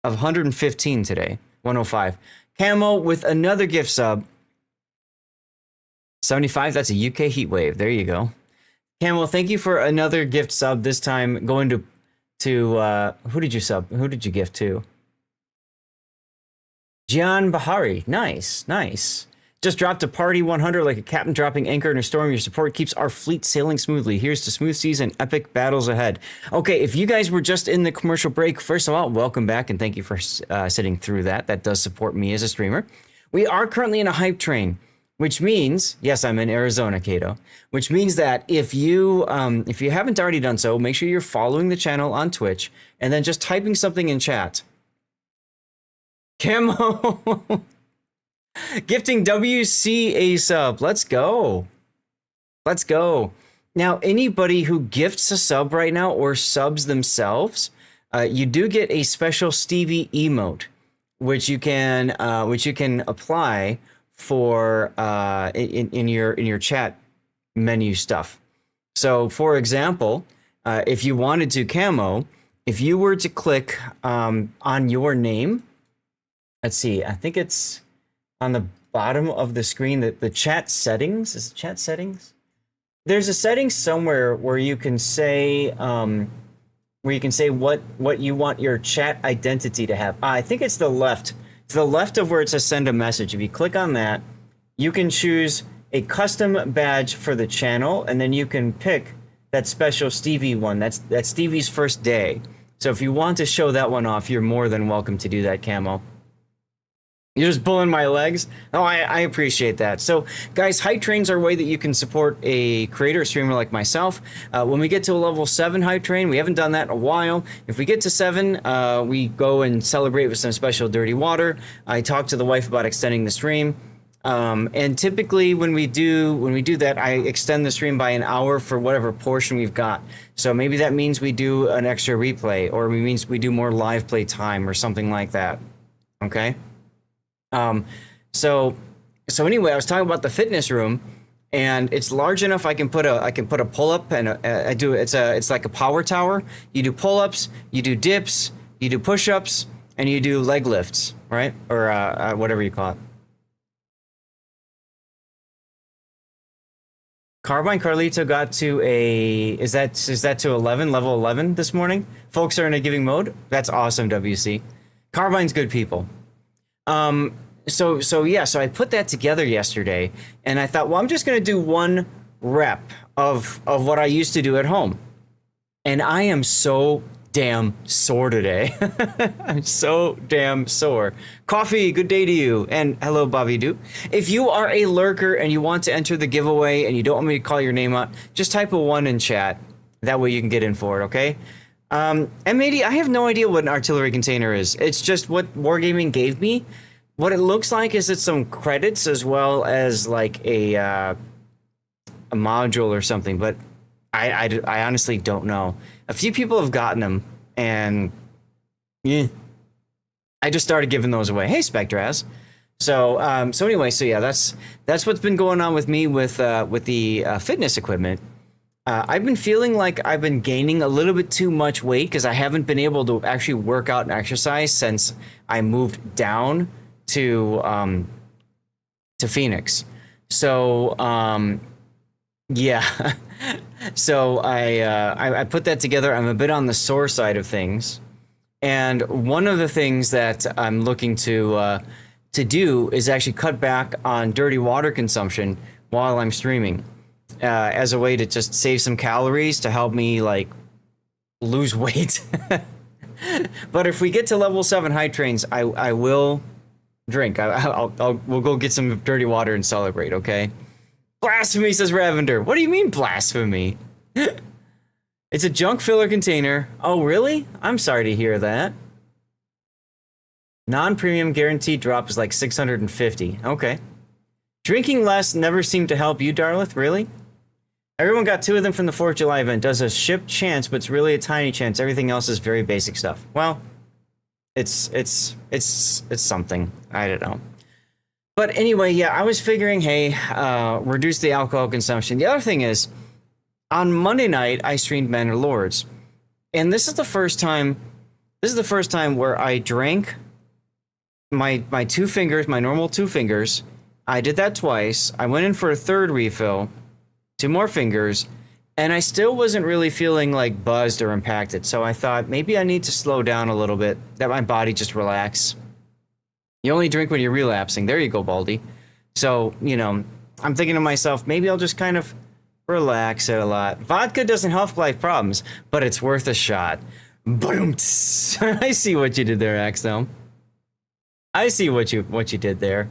of 115 today. 105. Camo with another gift sub. 75, that's a UK heat wave. There you go. Camo, thank you for another gift sub. This time going to who did you sub? Who did you gift to? Gian Bahari. Nice, nice. Just dropped a party 100 like a captain dropping anchor in a storm. Your support keeps our fleet sailing smoothly. Here's to smooth seas and epic battles ahead. Okay, if you guys were just in the commercial break, first of all, welcome back and thank you for sitting through that. That does support me as a streamer. We are currently in a hype train, which means, yes, I'm in Arizona, Kato, which means that if you haven't already done so, make sure you're following the channel on Twitch and then just typing something in chat. Camo. Gifting WC a sub. Let's go. Let's go. Now, anybody who gifts a sub right now or subs themselves, you do get a special Stevie emote, which you can apply for in your chat menu stuff. So, for example, if you wanted to, Camo, if you were to click on your name, let's see, I think it's on the bottom of the screen, the chat settings. Is it chat settings? There's a setting somewhere where you can say what you want your chat identity to have. I think it's the left. To the left of where it says send a message. If you click on that, you can choose a custom badge for the channel, and then you can pick that special Stevie one. That's Stevie's first day. So if you want to show that one off, you're more than welcome to do that, Camo. You're just pulling my legs. Oh, I appreciate that. So, guys, hype trains are a way that you can support a creator, streamer like myself. When we get to a level 7 hype train, we haven't done that in a while. If we get to 7, we go and celebrate with some special dirty water. I talked to the wife about extending the stream. And typically when we do that, I extend the stream by an hour for whatever portion we've got. So maybe that means we do an extra replay, or it means we do more live play time or something like that. Okay? So anyway, I was talking about the fitness room, and it's large enough I can put a pull-up, and it's like a power tower. You do pull-ups, you do dips, you do push-ups, and you do leg lifts, right? Or whatever you call it. Carbine Carlito got to is that to 11, level 11 this morning? Folks are in a giving mode. That's awesome, WC. Carbine's good people. So I put that together yesterday, and I thought, well, I'm just going to do one rep of what I used to do at home. And I am so damn sore today. I'm so damn sore. Coffee, good day to you. And hello, Bobby Doo. If you are a lurker and you want to enter the giveaway and you don't want me to call your name out, just type a 1 in chat. That way you can get in for it, okay? And maybe I have no idea what an artillery container is. It's just what Wargaming gave me. What it looks like is it's some credits as well as like a module or something, but I honestly don't know. A few people have gotten them, and yeah, I just started giving those away. Hey, Spectraz. So anyway, yeah, that's what's been going on with me with the fitness equipment. I've been feeling like I've been gaining a little bit too much weight because I haven't been able to actually work out and exercise since I moved down to Phoenix. So yeah. So I put that together. I'm a bit on the sore side of things, and one of the things that I'm looking to do is actually cut back on dirty water consumption while I'm streaming, as a way to just save some calories to help me like lose weight. But if we get to level 7 high trains, I will drink. We'll go get some dirty water and celebrate. Okay. Blasphemy, says Ravender. What do you mean blasphemy? It's a junk filler container. Oh, really? I'm sorry to hear that. Non-premium guaranteed drop is like 650. Okay. Drinking less never seemed to help you, Darlith. Really? Everyone got 2 of them from the 4th of July event. Does a ship chance, but it's really a tiny chance. Everything else is very basic stuff. Well, it's something. I don't know. But anyway, yeah, I was figuring, hey, reduce the alcohol consumption. The other thing is, on Monday night, I streamed Mandalords. And this is the first time where I drank my 2 fingers, my normal 2 fingers. I did that twice. I went in for a 3rd refill, 2 more fingers, and I still wasn't really feeling like buzzed or impacted. So I thought maybe I need to slow down a little bit, let my body just relax. You only drink when you're relapsing. There you go, Baldy. So, you know, I'm thinking to myself, maybe I'll just kind of relax it a lot. Vodka doesn't help life problems, but it's worth a shot. Boom. I see what you did there, Axel. I see what you did there.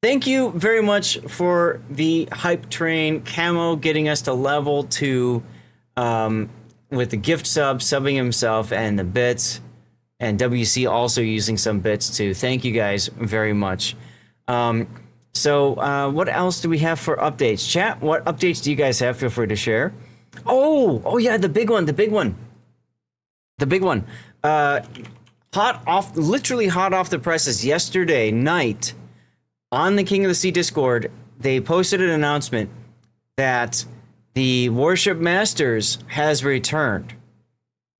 Thank you very much for the hype train camo getting us to level 2 with the gift subbing himself and the bits. And WC also using some bits too. Thank you guys very much. So what else do we have for updates? Chat, what updates do you guys have? Feel free to share. Oh yeah, the big one. Literally hot off the presses yesterday night on the King of the Sea Discord, they posted an announcement that the Warship Masters has returned.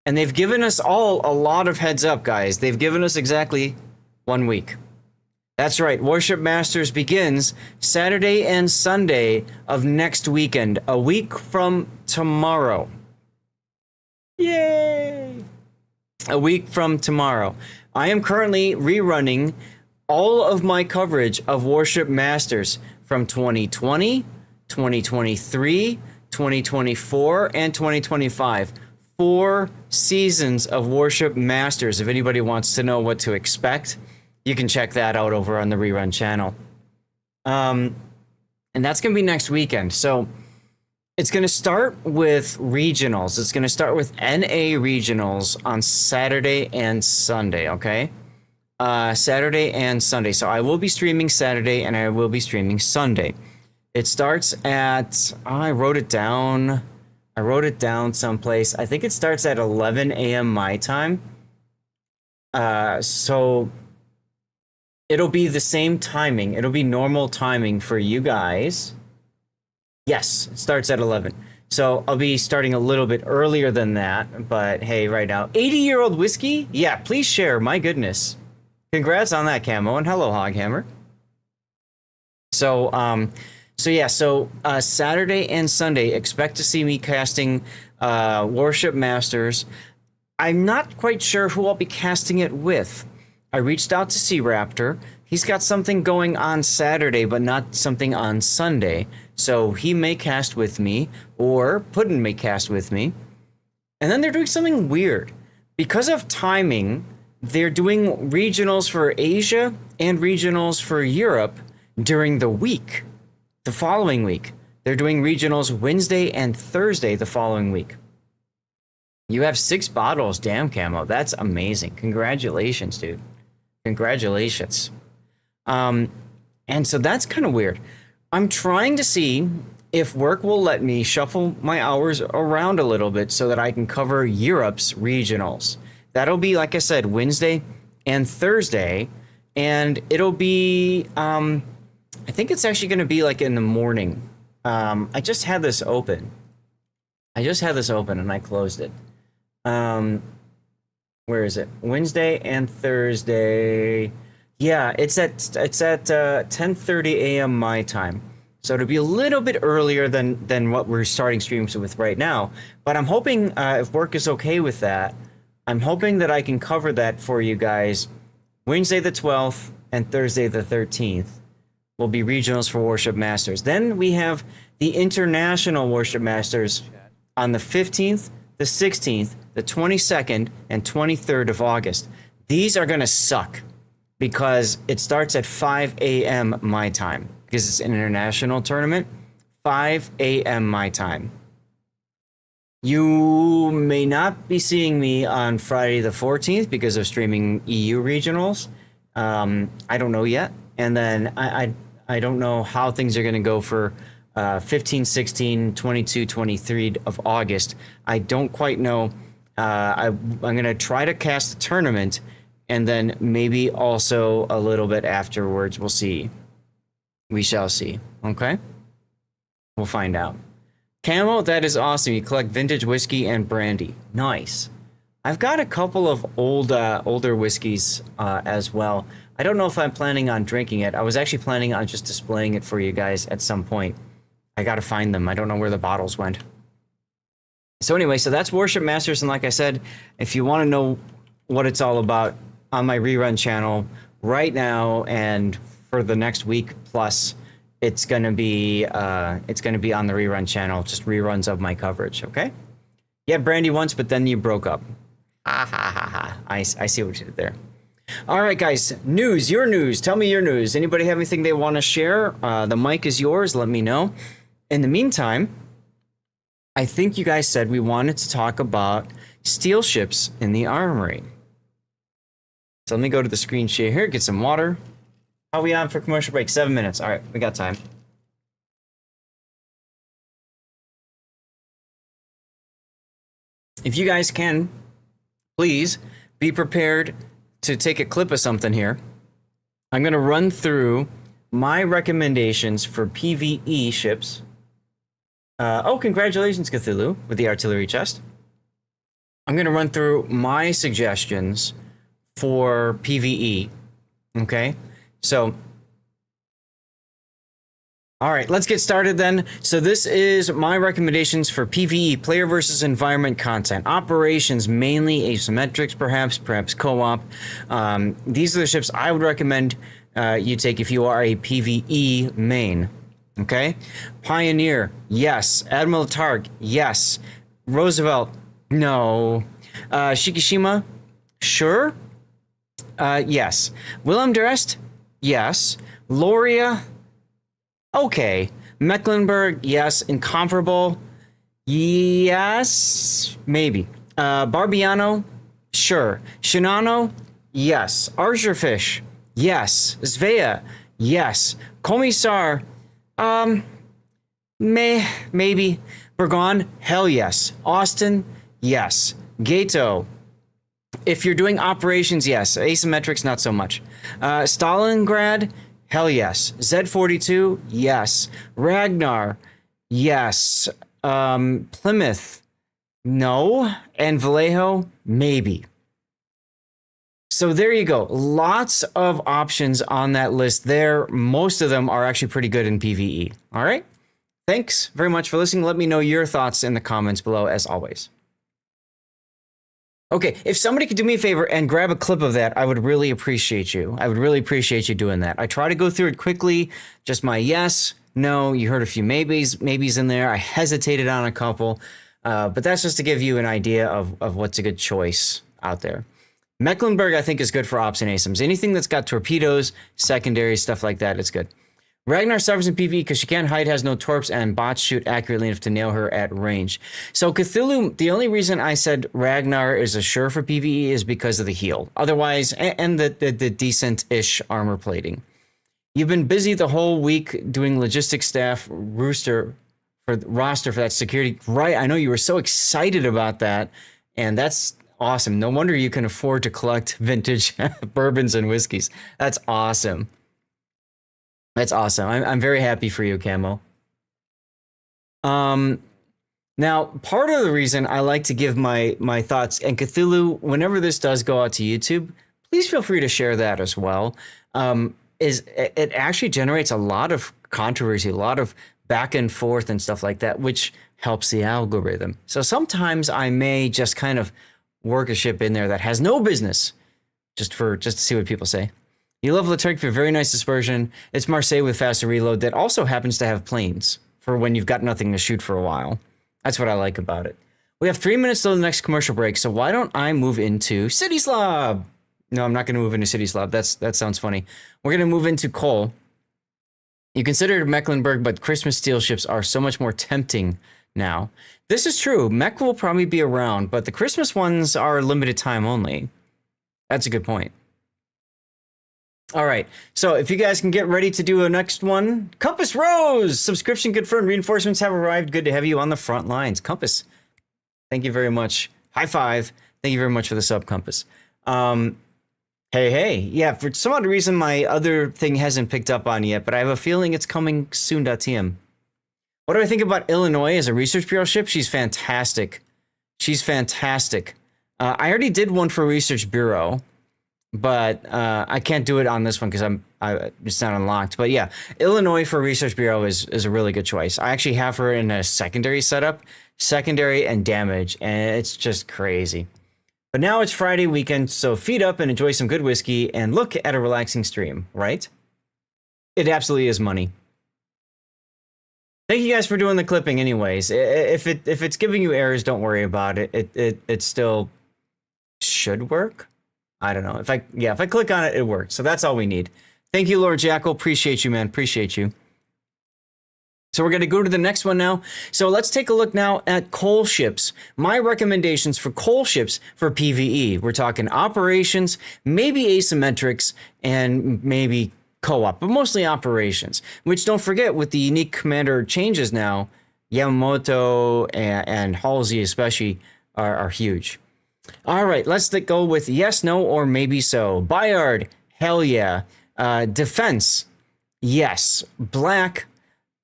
And they've given us all a lot of heads up, guys. They've given us exactly 1 week. That's right. Warship Masters begins Saturday and Sunday of next weekend, a week from tomorrow. Yay! A week from tomorrow. I am currently rerunning all of my coverage of Warship Masters from 2020, 2023, 2024, and 2025. 4 seasons of Warship Masters. If anybody wants to know what to expect, you can check that out over on the rerun channel. And that's going to be next weekend. So it's going to start with regionals. It's going to start with NA regionals on Saturday and Sunday, okay? Saturday and Sunday. So I will be streaming Saturday and I will be streaming Sunday. It starts at, I wrote it down someplace. I think it starts at 11 a.m. my time. So it'll be the same timing. It'll be normal timing for you guys. Yes, it starts at 11. So I'll be starting a little bit earlier than that, but hey, right now, 80-year-old whiskey? Yeah, please share, my goodness. Congrats on that, Camo, and hello, Hoghammer. So, Saturday and Sunday, expect to see me casting Warship Masters. I'm not quite sure who I'll be casting it with. I reached out to Sea Raptor. He's got something going on Saturday, but not something on Sunday. So he may cast with me, or Puddin may cast with me. And then they're doing something weird. Because of timing, they're doing regionals for Asia and regionals for Europe during the week. The following week. They're doing regionals Wednesday and Thursday the following week. You have 6 bottles, damn, Camo. That's amazing. Congratulations, dude. Congratulations. And so that's kind of weird. I'm trying to see if work will let me shuffle my hours around a little bit so that I can cover Europe's regionals. That'll be, like I said, Wednesday and Thursday. And it'll be, I think it's actually going to be like in the morning. I just had this open. And I closed it. Where is it? Wednesday and Thursday. Yeah, it's at 10:30 a.m. my time. So it'll be a little bit earlier than what we're starting streams with right now. But I'm hoping, if work is okay with that, I'm hoping that I can cover that for you guys. Wednesday the 12th and Thursday the 13th will be regionals for Warship Masters. Then we have the International Warship Masters on the 15th, the 16th, the 22nd, and 23rd of August. These are going to suck because it starts at 5 a.m. my time because it's an international tournament. 5 a.m. my time. You may not be seeing me on Friday the 14th because of streaming EU regionals. I don't know yet. And then I don't know how things are going to go for 15, 16, 22, 23 of August. I don't quite know. I'm going to try to cast the tournament and then maybe also a little bit afterwards. We'll see. We shall see. Okay? We'll find out. Camo, that is awesome. You collect vintage whiskey and brandy. Nice. I've got a couple of older whiskeys as well. I don't know if I'm planning on drinking it. I was actually planning on just displaying it for you guys at some point. I gotta find them. I don't know where the bottles went. So anyway, so that's Warship Masters, and like I said, if you want to know what it's all about on my rerun channel right now and for the next week plus, it's gonna be on the rerun channel, just reruns of my coverage. Okay? You had brandy once, but then you broke up. Ha ha ha ha. I see what you did there. All right, guys. News. Your news. Tell me your news. Anybody have anything they want to share? The mic is yours. Let me know. In the meantime, I think you guys said we wanted to talk about steel ships in the armory. So let me go to the screen share here, get some water. How are we on for commercial break? 7 minutes. All right, we got time. If you guys can, please be prepared to take a clip of something here. I'm going to run through my recommendations for PvE ships. Oh, congratulations, Cthulhu, with the artillery chest. I'm going to run through my suggestions for PvE. Okay? So, all right, let's get started then. So this is my recommendations for PvE, player versus environment content. Operations, mainly asymmetrics, perhaps co-op. These are the ships I would recommend you take if you are a PvE main. Okay? Pioneer, yes. Admiral Targ, yes. Roosevelt, no. Shikishima, sure. Yes. Willem de Rest? Yes. Loria? Okay. Mecklenburg? Yes. Incomparable? Yes. Maybe. Barbiano? Sure. Shinano? Yes. Archerfish? Yes. Svea? Yes. Commissar? Maybe. Burgon? Hell yes. Austin? Yes. Gato? If you're doing operations, yes. Asymmetrics, not so much. Stalingrad? Hell yes. Z42? Yes. Ragnar? Yes. Plymouth? No. And Vallejo? Maybe. So there you go. Lots of options on that list there. Most of them are actually pretty good in PvE. All right? Thanks very much for listening. Let me know your thoughts in the comments below, as always. Okay, if somebody could do me a favor and grab a clip of that, I would really appreciate you. I would really appreciate you doing that. I try to go through it quickly, just my yes, no, you heard a few maybes in there. I hesitated on a couple, but that's just to give you an idea of what's a good choice out there. Mecklenburg, I think, is good for ops and ASIMs. Anything that's got torpedoes, secondaries, stuff like that, it's good. Ragnar suffers in PvE because she can't hide, has no torps, and bots shoot accurately enough to nail her at range. So Cthulhu, the only reason I said Ragnar is a sure for PvE is because of the heal. Otherwise, and the decent-ish armor plating. You've been busy the whole week doing logistics staff roster for that security. Right, I know you were so excited about that, and that's awesome. No wonder you can afford to collect vintage bourbons and whiskeys. That's awesome. That's awesome. I'm very happy for you, Camo. Now, part of the reason I like to give my thoughts, and Cthulhu, whenever this does go out to YouTube, please feel free to share that as well, is it actually generates a lot of controversy, a lot of back and forth and stuff like that, which helps the algorithm. So sometimes I may just kind of work a ship in there that has no business, just to see what people say. You love Laturk for very nice dispersion. It's Marseille with faster reload that also happens to have planes for when you've got nothing to shoot for a while. That's what I like about it. We have 3 minutes till the next commercial break, so why don't I move into City Slob? No, I'm not going to move into City Slob. That sounds funny. We're going to move into coal. You considered Mecklenburg, but Christmas steel ships are so much more tempting now. This is true. Mech will probably be around, but the Christmas ones are limited time only. That's a good point. All right, so if you guys can get ready to do a next one. Compass Rose, subscription confirmed. Reinforcements have arrived. Good to have you on the front lines. Compass, thank you very much. High five. Thank you very much for the sub, Compass. Hey. Yeah, for some odd reason, my other thing hasn't picked up on yet, but I have a feeling it's coming soon. TM. What do I think about Illinois as a research bureau ship? She's fantastic. She's fantastic. I already did one for research bureau, but I can't do it on this one because it's not unlocked. But yeah, Illinois for Research Bureau is a really good choice. I actually have her in a secondary setup, secondary and damage, and it's just crazy. But now it's Friday weekend, so feed up and enjoy some good whiskey and look at a relaxing stream, right? It absolutely is money. Thank you guys for doing the clipping anyways. If it's giving you errors, don't worry about it. It still should work. I don't know. If I click on it, it works. So that's all we need. Thank you, Lord Jackal. Appreciate you, man. Appreciate you. So we're going to go to the next one now. So let's take a look now at coal ships. My recommendations for coal ships for PvE. We're talking operations, maybe asymmetrics, and maybe co-op, but mostly operations. Which, don't forget, with the unique commander changes now, Yamamoto and Halsey especially are huge. All right, let's go with yes, no, or maybe so. Bayard, hell yeah. Defense, yes. Black,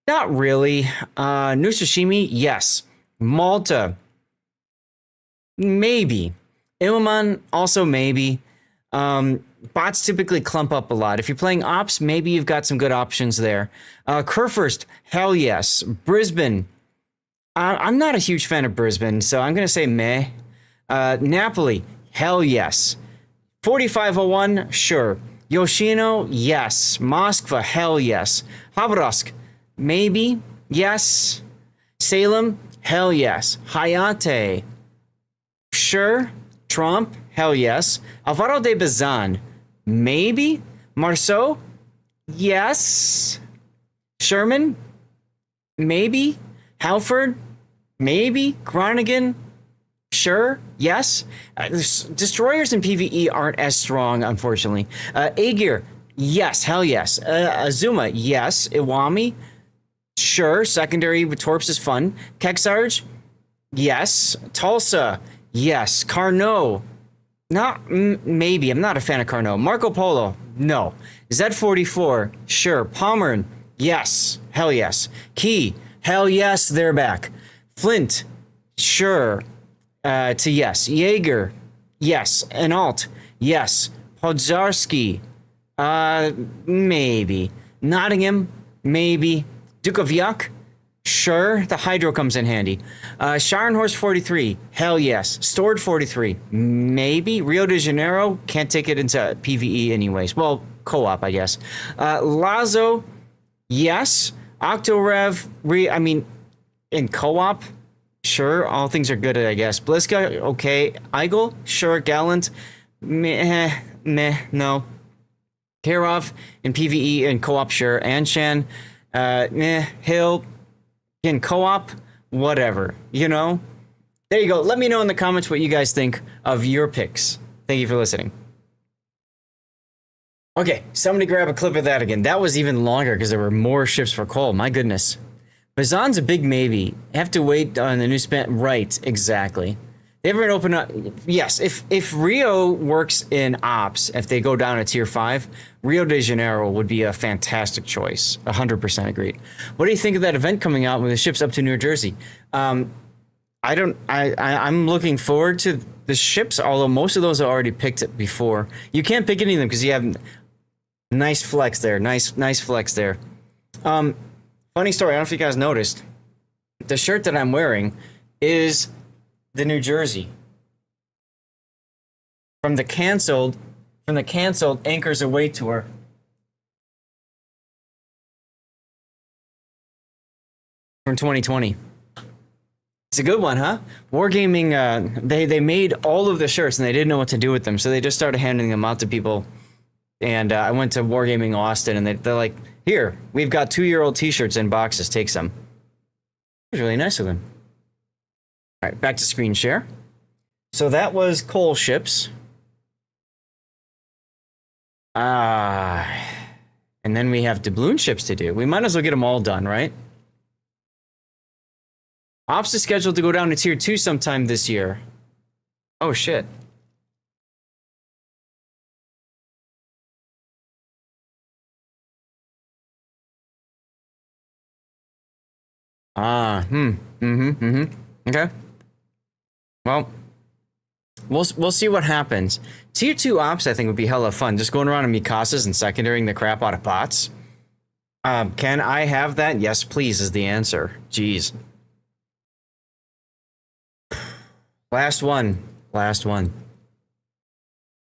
not really. Nusashimi, yes. Malta, maybe. Illiman, also maybe. Bots typically clump up a lot. If you're playing ops, maybe you've got some good options there. Kurfürst, hell yes. Brisbane, I'm not a huge fan of Brisbane, so I'm going to say meh. Napoli, hell yes. 4501, sure. Yoshino, yes. Moskva, hell yes. Khabarovsk, maybe, yes. Salem, hell yes. Hayate, sure. Trump, hell yes. Alvaro de Bazan, maybe. Marceau, yes. Sherman, maybe. Halford, maybe. Groningen, sure, yes. Destroyers in PvE aren't as strong, unfortunately. Aegir, yes, hell yes. Azuma, yes. Iwami, sure. Secondary with Torps is fun. Keksarge, yes. Tulsa, yes. Carnot, not maybe. I'm not a fan of Carnot. Marco Polo, no. Z44, sure. Pommern, yes. Hell yes. Key, hell yes, they're back. Flint, sure. To yes. Jaeger, yes. Enalt, yes. Podzarski, maybe. Nottingham, maybe. Duke of Yuck, sure. The Hydro comes in handy. Scharnhorst 43, hell yes. Stored 43, maybe. Rio de Janeiro, can't take it into PvE anyways. Well, co-op, I guess. Lazo, yes. Octorev, in co-op, sure. All things are good, I guess. Bliska, okay. Eigel, sure. Gallant, meh, no. Karov in PvE and co-op, sure. Anshan, Hill in co-op, whatever. You know? There you go. Let me know in the comments what you guys think of your picks. Thank you for listening. Okay, somebody grab a clip of that again. That was even longer because there were more ships for Cole. My goodness. Bazan's a big maybe. Have to wait on the new span. Right, exactly. They haven't opened up. Yes, if Rio works in ops, if they go down to tier 5, Rio de Janeiro would be a fantastic choice. 100% agreed. What do you think of that event coming out with the ships up to New Jersey? I'm looking forward to the ships, although most of those are already picked before. You can't pick any of them because you have nice flex there. Nice flex there. Funny story, I don't know if you guys noticed. The shirt that I'm wearing is the New Jersey. From the canceled Anchors Away tour. From 2020. It's a good one, huh? Wargaming, they made all of the shirts and they didn't know what to do with them, so they just started handing them out to people. And I went to Wargaming Austin, and they're like, here, we've got 2-year-old t-shirts in boxes, take some. It was really nice of them. All right, back to screen share. So that was coal ships. And then we have doubloon ships to do. We might as well get them all done, right? Ops is scheduled to go down to tier 2 sometime this year. Oh, shit. Okay. Well, we'll see what happens. Tier 2 ops, I think, would be hella fun. Just going around in Mikasas and secondarying the crap out of bots. Can I have that? Yes, please, is the answer. Jeez. Last one.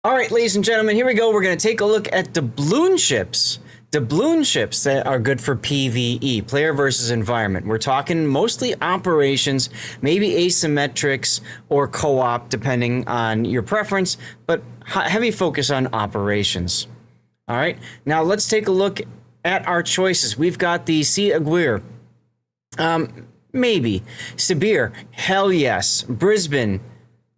All right, ladies and gentlemen, here we go. We're going to take a look at doubloon ships. Doubloon ships that are good for PvE, player versus environment. We're talking mostly operations, maybe asymmetrics or co-op, depending on your preference, but heavy focus on operations. All right, now let's take a look at our choices. We've got the Sea Aguirre. Maybe. Sibir, hell yes. Brisbane,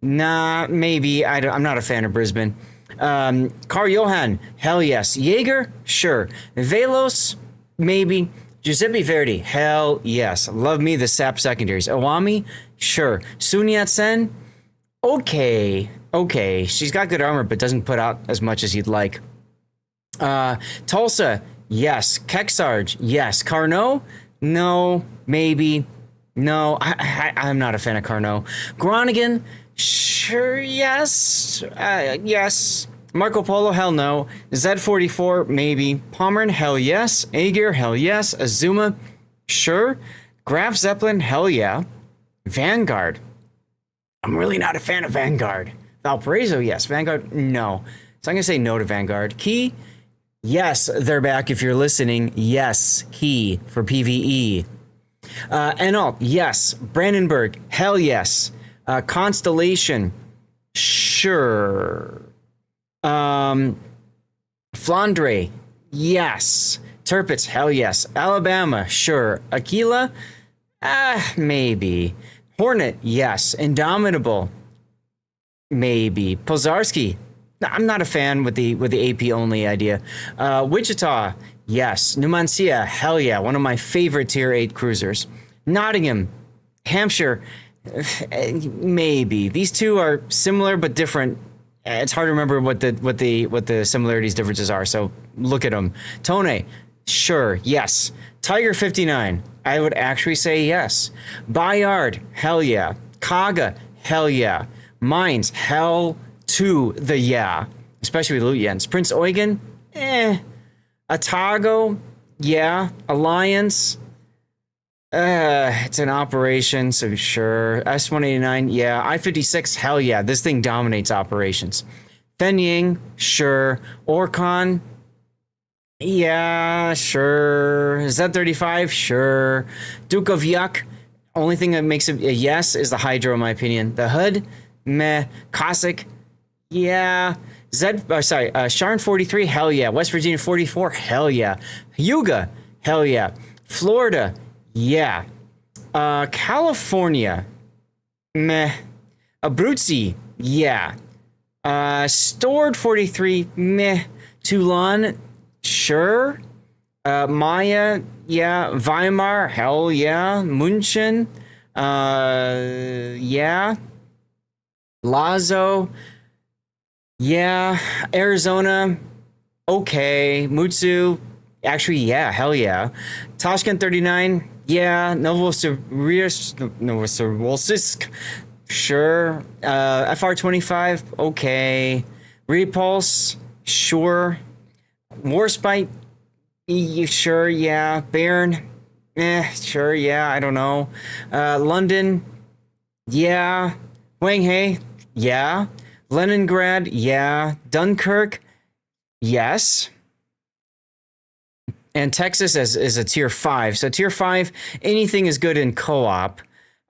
nah, maybe. I'm not a fan of Brisbane. Carl Johan, hell yes. Jaeger, sure. Velos, maybe. Giuseppe Verdi, hell yes. Love me the sap secondaries. Awami, sure. Sun Yat-sen, okay. She's got good armor, but doesn't put out as much as you'd like. Tulsa, yes. Keksarge, yes. Carnot, no, maybe. No, I'm not a fan of Carnot. Groningen, sure, yes. Yes. Marco Polo, hell no. Z44, maybe. Pommern, hell yes. Aegir, hell yes. Azuma, sure. Graf Zeppelin, hell yeah. Vanguard, I'm really not a fan of Vanguard. Valparaiso, yes. Vanguard, no. So I'm going to say no to Vanguard. Key, yes, they're back if you're listening. Yes, Key for PvE. Enalt, yes. Brandenburg, hell yes. Constellation, sure. Flandre, yes. Tirpitz, hell yes. Alabama, sure. Aquila, maybe. Hornet, yes. Indomitable, maybe. Pozarski, I'm not a fan with the AP only idea. Wichita, yes. Numancia, hell yeah. One of my favorite tier 8 cruisers. Nottingham, Hampshire, maybe. These two are similar but different. It's hard to remember what the similarities differences are. So look at them. Tone, sure, yes. Tiger 59, I would actually say yes. Bayard, hell yeah. Kaga, hell yeah. Mines, hell to the yeah. Especially with Lutjens. Prince Eugen, Atago, yeah. Alliance, it's an operation, so sure. S-189, yeah. I-56, hell yeah. This thing dominates operations. Fenying, sure. Orcon, yeah, sure. Z-35, sure. Duke of Yuck, only thing that makes it a yes is the Hydro, in my opinion. The Hood, meh. Cossack, yeah. Sharn 43, hell yeah. West Virginia 44, hell yeah. Hyuga, hell yeah. Florida, yeah. California, meh. Abruzzi, yeah. Stored 43, meh. Toulon, sure. Maya, yeah. Weimar, hell yeah. München, yeah. Lazo, yeah. Arizona, okay. Mutsu, actually, yeah, hell yeah. Tashkent 39, yeah. Novosibirsk, sure. FR25, okay. Repulse, sure. Warspite, sure, yeah. Bairn, sure, yeah, I don't know. London, yeah. Wanghae, yeah. Leningrad, yeah. Dunkirk, yes. And Texas is a tier 5. So tier 5, anything is good in co-op.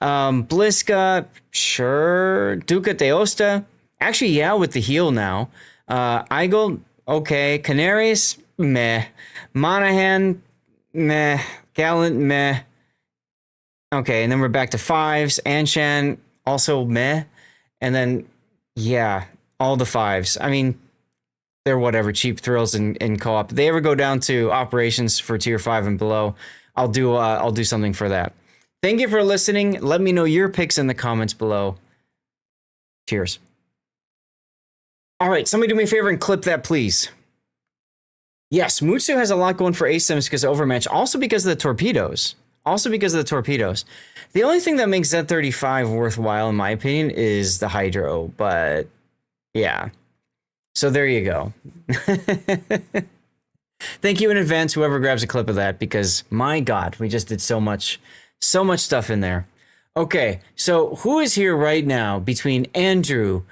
Bliska, sure. Duca de Osta, actually, yeah, with the heal now. Eigel, okay. Canaries, meh. Monahan, meh. Gallant, meh. Okay, and then we're back to 5s. Anshan, also meh. And then, yeah, all the 5s. I mean, they're whatever, cheap thrills in co-op. If they ever go down to operations for tier 5 and below, I'll do something for that. Thank you for listening. Let me know your picks in the comments below. Cheers. All right, somebody do me a favor and clip that, please. Yes, Mutsu has a lot going for ASIMs because of Overmatch, also because of the torpedoes. The only thing that makes Z35 worthwhile, in my opinion, is the Hydro, but yeah. So there you go. Thank you in advance, whoever grabs a clip of that, because my God, we just did so much stuff in there. Okay, so who is here right now between Andrew,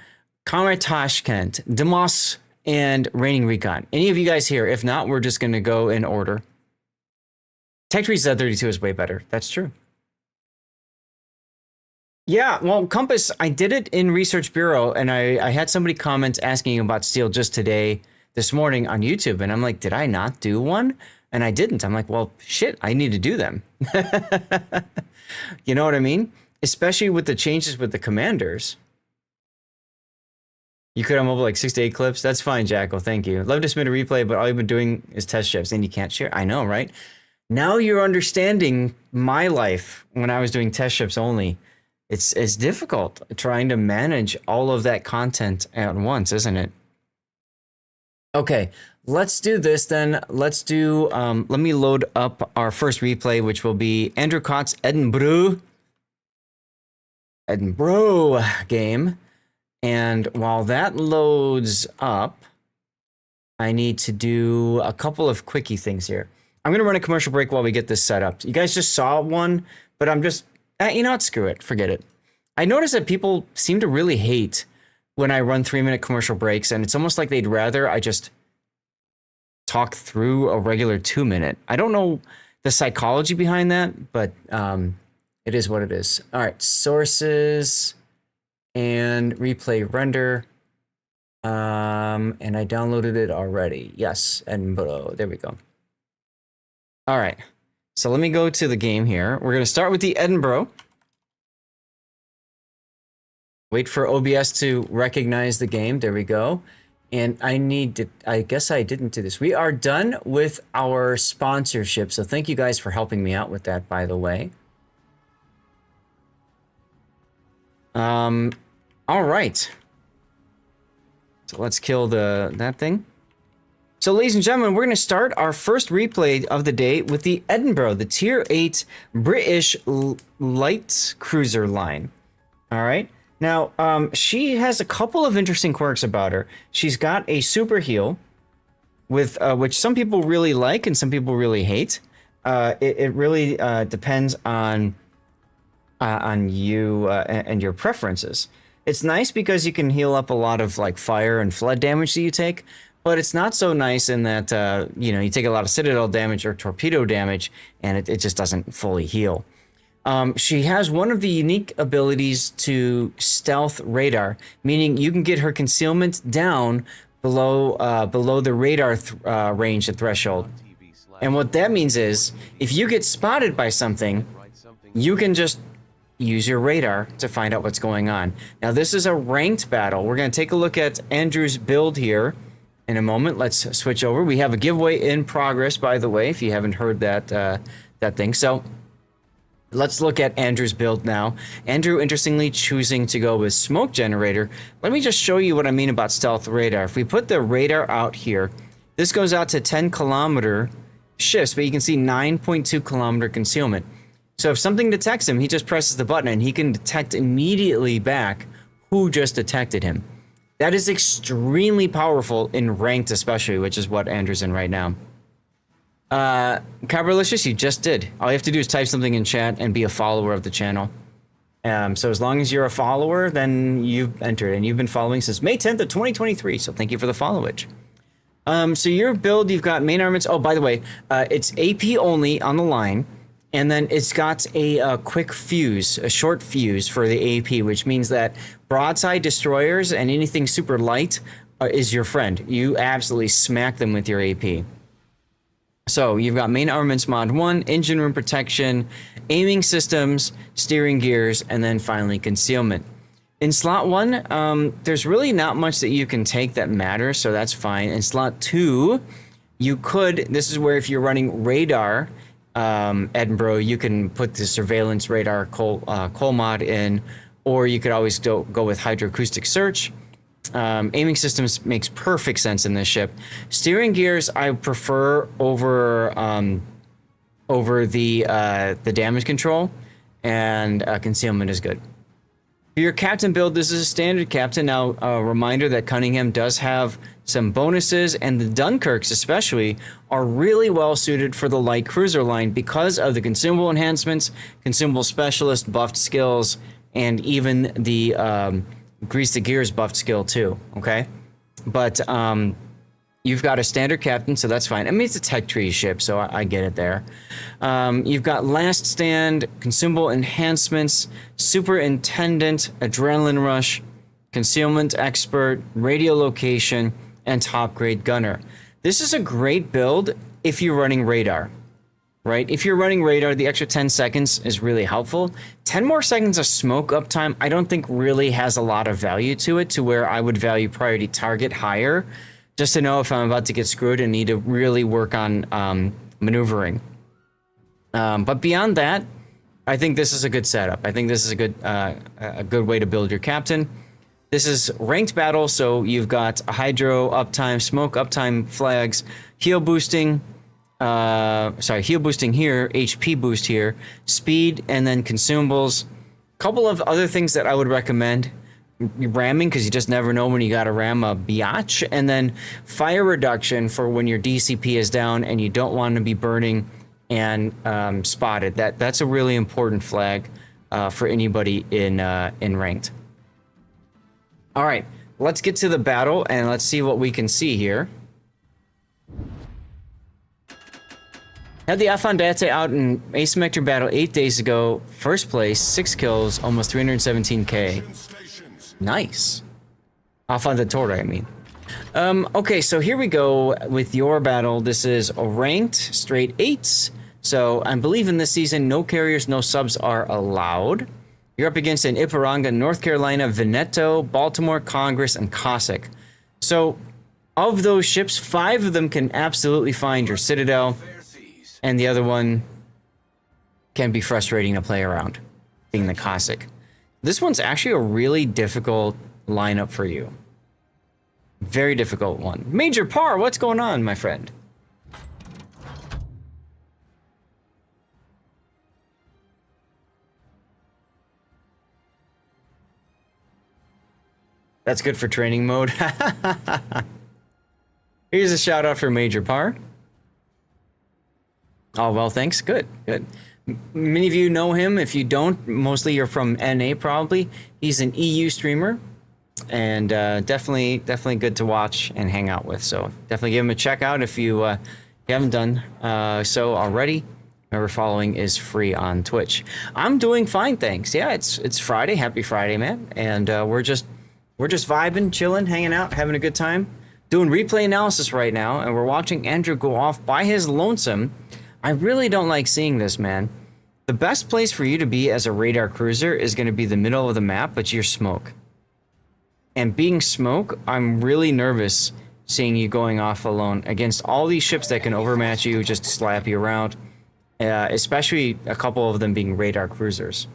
Comrade Tashkent, Demos, and Reigning Recon? Any of you guys here? If not, we're just going to go in order. Tech Tree Z32 is way better. That's true. Yeah, well, Compass, I did it in Research Bureau, and I had somebody comment asking about steel just this morning on YouTube, and I'm like, did I not do one? And I didn't. I'm like, well, shit, I need to do them. You know what I mean? Especially with the changes with the commanders. You could have over like 6 to 8 clips. That's fine, Jackal. Thank you. Love to submit a replay, but all you've been doing is test ships, and you can't share. I know, right? Now you're understanding my life when I was doing test ships only. It's difficult trying to manage all of that content at once, isn't it? Okay, let's do this then. Let me load up our first replay, which will be Andrew Cott's Edinburgh game. And while that loads up, I need to do a couple of quickie things here. I'm going to run a commercial break while we get this set up. You guys just saw one, but I'm just, you know what, screw it, forget it. I noticed that people seem to really hate when I run 3-minute commercial breaks, and it's almost like they'd rather I just talk through a regular 2-minute. I don't know the psychology behind that, but it is what it is. All right, sources and replay render. And I downloaded it already. Yes, Edinburgh. There we go. All right. So let me go to the game here. We're going to start with the Edinburgh. Wait for OBS to recognize the game. There we go. And I guess I didn't do this. We are done with our sponsorship. So thank you guys for helping me out with that, by the way. All right. So let's kill that thing. So ladies and gentlemen, we're going to start our first replay of the day with the Edinburgh, the Tier 8 British light cruiser line. All right. Now, she has a couple of interesting quirks about her. She's got a super heal, with which some people really like and some people really hate. It really depends on you and your preferences. It's nice because you can heal up a lot of like fire and flood damage that you take, but it's not so nice in that you take a lot of citadel damage or torpedo damage, and it just doesn't fully heal. She has one of the unique abilities to stealth radar, meaning you can get her concealment down below the radar range and threshold. And what that means is, if you get spotted by something, you can just use your radar to find out what's going on. Now, this is a ranked battle. We're going to take a look at Andrew's build here in a moment. Let's switch over. We have a giveaway in progress, by the way, if you haven't heard that thing. So let's look at Andrew's build now. Andrew, interestingly, choosing to go with smoke generator. Let me just show you what I mean about stealth radar. If we put the radar out here, this goes out to 10-kilometer shifts, but you can see 9.2-kilometer concealment. So if something detects him, he just presses the button and he can detect immediately back who just detected him. That is extremely powerful in ranked especially, which is what Andrew's in right now. Cabralicious, you just did. All you have to do is type something in chat and be a follower of the channel. So as long as you're a follower, then you've entered, and you've been following since May 10th of 2023. So thank you for the followage. So your build, you've got main armaments. Oh, by the way, it's AP only on the line. And then it's got a quick fuse, a short fuse for the AP, which means that broadside destroyers and anything super light is your friend. You absolutely smack them with your AP. So you've got main armaments mod 1, engine room protection, aiming systems, steering gears, and then finally concealment. In slot 1, there's really not much that you can take that matters, so that's fine. In slot 2, you could, this is where if you're running radar, Edinburgh, you can put the surveillance radar coal mod in, or you could always go with hydroacoustic search. Aiming systems makes perfect sense in this ship. Steering gears I prefer over the damage control, and concealment is good. For your captain build, this is a standard captain. Now, a reminder that Cunningham does have some bonuses, and the Dunkirks especially are really well suited for the light cruiser line because of the consumable enhancements, consumable specialist buffed skills, and even the grease the gears buffed skill too, okay? But you've got a standard captain, so that's fine. I mean, it's a tech tree ship, so I get it there. You've got last stand, consumable enhancements, superintendent, adrenaline rush, concealment expert, radio location, and top grade gunner. This is a great build if you're running radar, right? If you're running radar, the extra 10 seconds is really helpful. 10 more seconds of smoke uptime, I don't think really has a lot of value to it, to where I would value priority target higher, just to know if I'm about to get screwed and need to really work on maneuvering. But beyond that, I think this is a good setup. I think this is a good way to build your captain. This is ranked battle, so you've got a hydro uptime, smoke uptime flags, heal boosting, heal boosting here, HP boost here, speed, and then consumables. Couple of other things that I would recommend: ramming, because you just never know when you got to ram a biatch, and then fire reduction for when your DCP is down and you don't want to be burning and spotted. That's a really important flag for anybody in ranked. All right, let's get to the battle and let's see what we can see here. Had the Affondate out in asymmetric battle 8 days ago. First place, 6 kills, almost 317k. Nice. Off on the Torah, I mean. Okay, so here we go with your battle. This is a ranked straight 8s. So I believe in this season, no carriers, no subs are allowed. You're up against an Ipiranga, North Carolina, Veneto, Baltimore, Congress, and Cossack. So of those ships, 5 of them can absolutely find your Citadel, and the other one can be frustrating to play around, being the Cossack. This one's actually a really difficult lineup for you. Very difficult one. Major Par, what's going on, my friend? That's good for training mode. Here's a shout out for Major Par. Oh, well, thanks. Good, good. Many of you know him. If you don't, mostly you're from NA probably. He's an EU streamer, and definitely good to watch and hang out with. So definitely give him a check out if you haven't done so already. Remember, following is free on Twitch. I'm doing fine, thanks. Yeah, it's Friday. Happy Friday, man. And we're just vibing, chilling, hanging out, having a good time. Doing replay analysis right now, and we're watching Andrew go off by his lonesome. I really don't like seeing this, man. The best place for you to be as a radar cruiser is going to be the middle of the map, but you're smoke. And being smoke, I'm really nervous seeing you going off alone against all these ships that can overmatch you, just slap you around. Especially a couple of them being radar cruisers.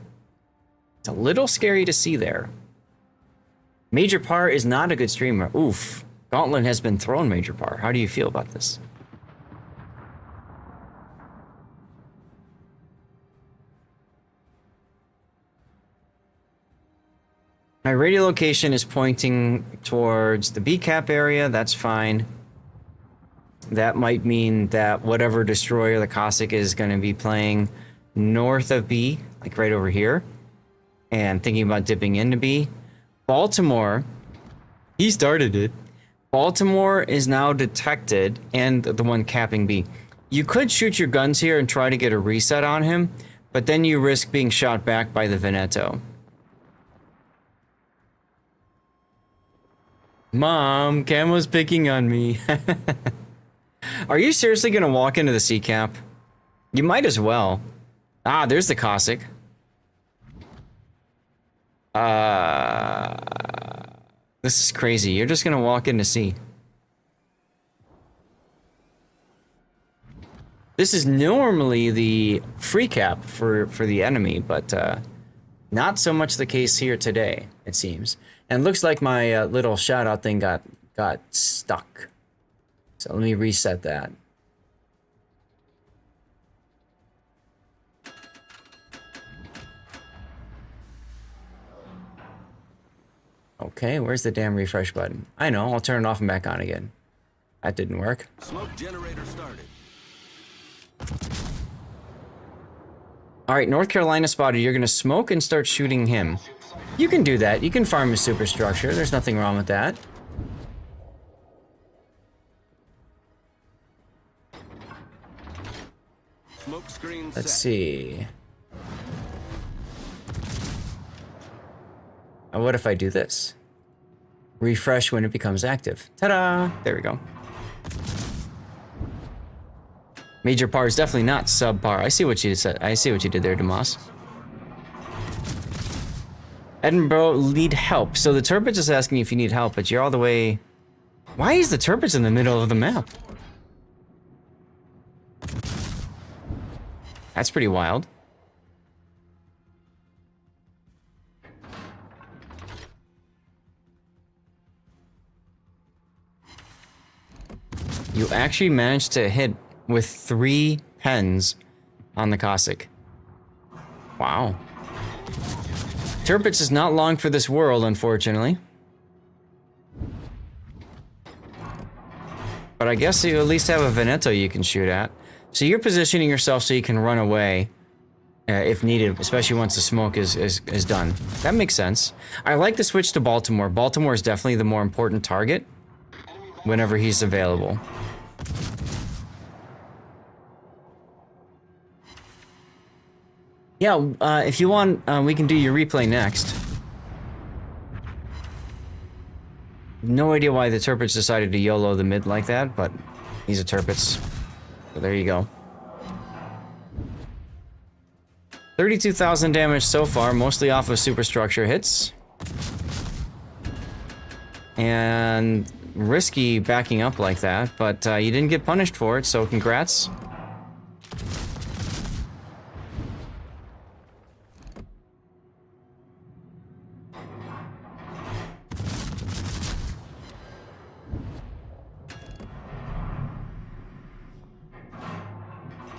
It's a little scary to see there. Major Par is not a good streamer. Oof. Gauntlet has been thrown, Major Par. How do you feel about this? My radio location is pointing towards the B cap area. That's fine. That might mean that whatever destroyer the Cossack is going to be playing north of B, like right over here, and thinking about dipping into B. Baltimore, he started it. Baltimore is now detected, and the one capping B. You could shoot your guns here and try to get a reset on him, but then you risk being shot back by the Veneto. Mom, Camo's picking on me. Are you seriously gonna walk into the C cap? You might as well. Ah, there's the Cossack. This is crazy. You're just gonna walk into C. This is normally the free cap for the enemy, but not so much the case here today, it seems. And looks like my little shout out thing got stuck. So let me reset that. Okay, where's the damn refresh button? I know, I'll turn it off and back on again. That didn't work. Smoke generator started. Alright, North Carolina spotted. You're gonna smoke and start shooting him. You can do that. You can farm a superstructure. There's nothing wrong with that. Smoke screen Let's set. see. What if I do this? Refresh when it becomes active. Ta-da! There we go. Major Par is definitely not subpar. I see what you said. I see what you did there, Demas. Edinburgh need help. So the Turpitz is asking if you need help, but you're all the way... Why is the Turpitz in the middle of the map? That's pretty wild. You actually managed to hit with 3 pens on the Cossack. Wow. Turpitz is not long for this world, unfortunately. But I guess you at least have a Veneto you can shoot at. So you're positioning yourself so you can run away if needed, especially once the smoke is done. That makes sense. I like the switch to Baltimore. Baltimore is definitely the more important target whenever he's available. Yeah, if you want, we can do your replay next. No idea why the Turpitz decided to YOLO the mid like that, but he's a Turpitz. So there you go. 32,000 damage so far, mostly off of superstructure hits. And risky backing up like that, but you didn't get punished for it, so congrats.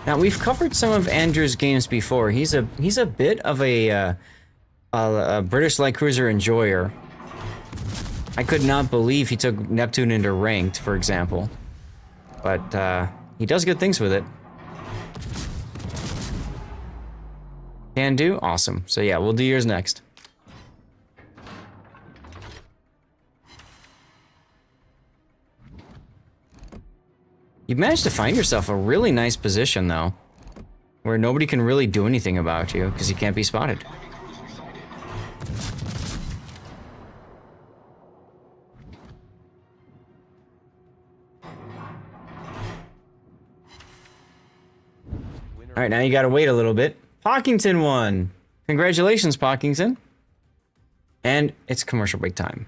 Now we've covered some of Andrew's games before. He's a bit of a British light cruiser enjoyer. I could not believe he took Neptune into ranked, for example. But he does good things with it. Can do? Awesome. So yeah, we'll do yours next. You managed to find yourself a really nice position, though. Where nobody can really do anything about you, because you can't be spotted. Alright, now you gotta wait a little bit. Pockington won! Congratulations, Pockington. And it's commercial break time.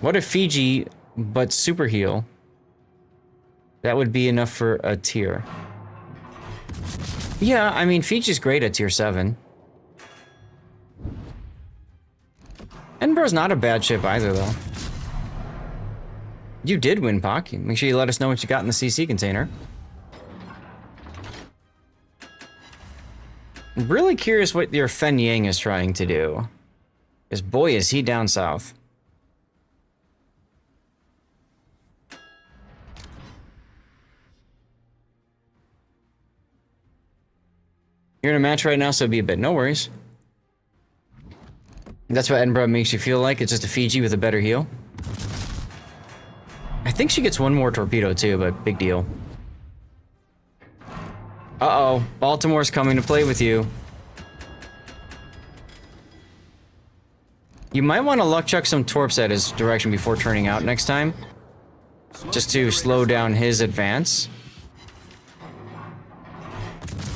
What if Fiji, but super heal? That would be enough for a tier. Yeah, I mean, Fiji's great at tier 7. Edinburgh's not a bad ship either, though. You did win, Pock. Make sure you let us know what you got in the CC container. I'm really curious what your Fen Yang is trying to do. Because boy, is he down south. You're in a match right now, so be a bit. No worries. That's what Edinburgh makes you feel like. It's just a Fiji with a better heal. I think she gets one more torpedo too, but big deal. Uh-oh. Baltimore's coming to play with you. You might want to luck chuck some torps at his direction before turning out next time. Just to slow down his advance.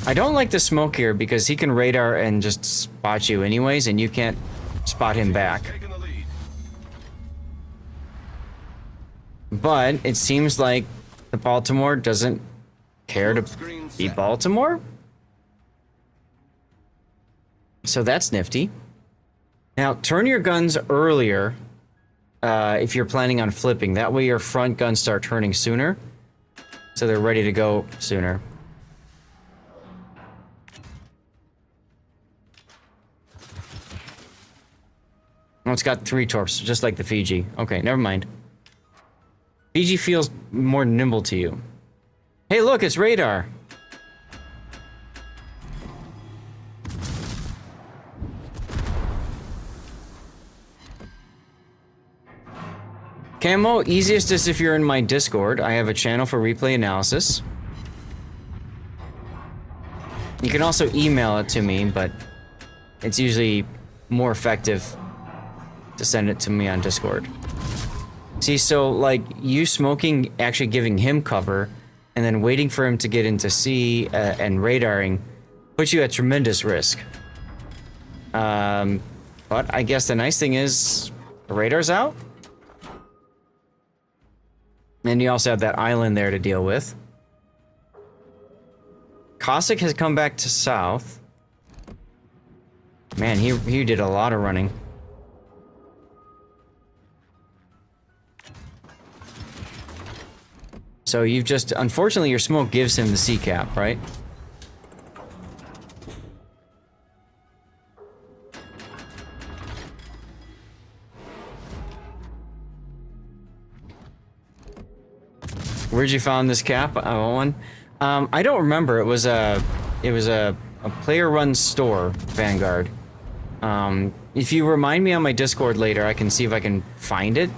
I don't like the smoke here because he can radar and just spot you anyways, and you can't spot him back. But it seems like the Baltimore doesn't care to beat Baltimore. So that's nifty. Now, turn your guns earlier if you're planning on flipping. That way your front guns start turning sooner. So they're ready to go sooner. Oh, it's got 3 torps, just like the Fiji. Okay, never mind. Fiji feels more nimble to you. Hey, look, it's radar. Camo, easiest is if you're in my Discord. I have a channel for replay analysis. You can also email it to me, but it's usually more effective to send it to me on Discord. See, so, like, you smoking, actually giving him cover, and then waiting for him to get into C and radaring, puts you at tremendous risk. But I guess the nice thing is, the radar's out. And you also have that island there to deal with. Cossack has come back to south. Man, he did a lot of running. So you've just, unfortunately your smoke gives him the C cap, right? Where'd you find this cap? One? I don't remember. It was a player-run store, Vanguard. If you remind me on my Discord later, I can see if I can find it.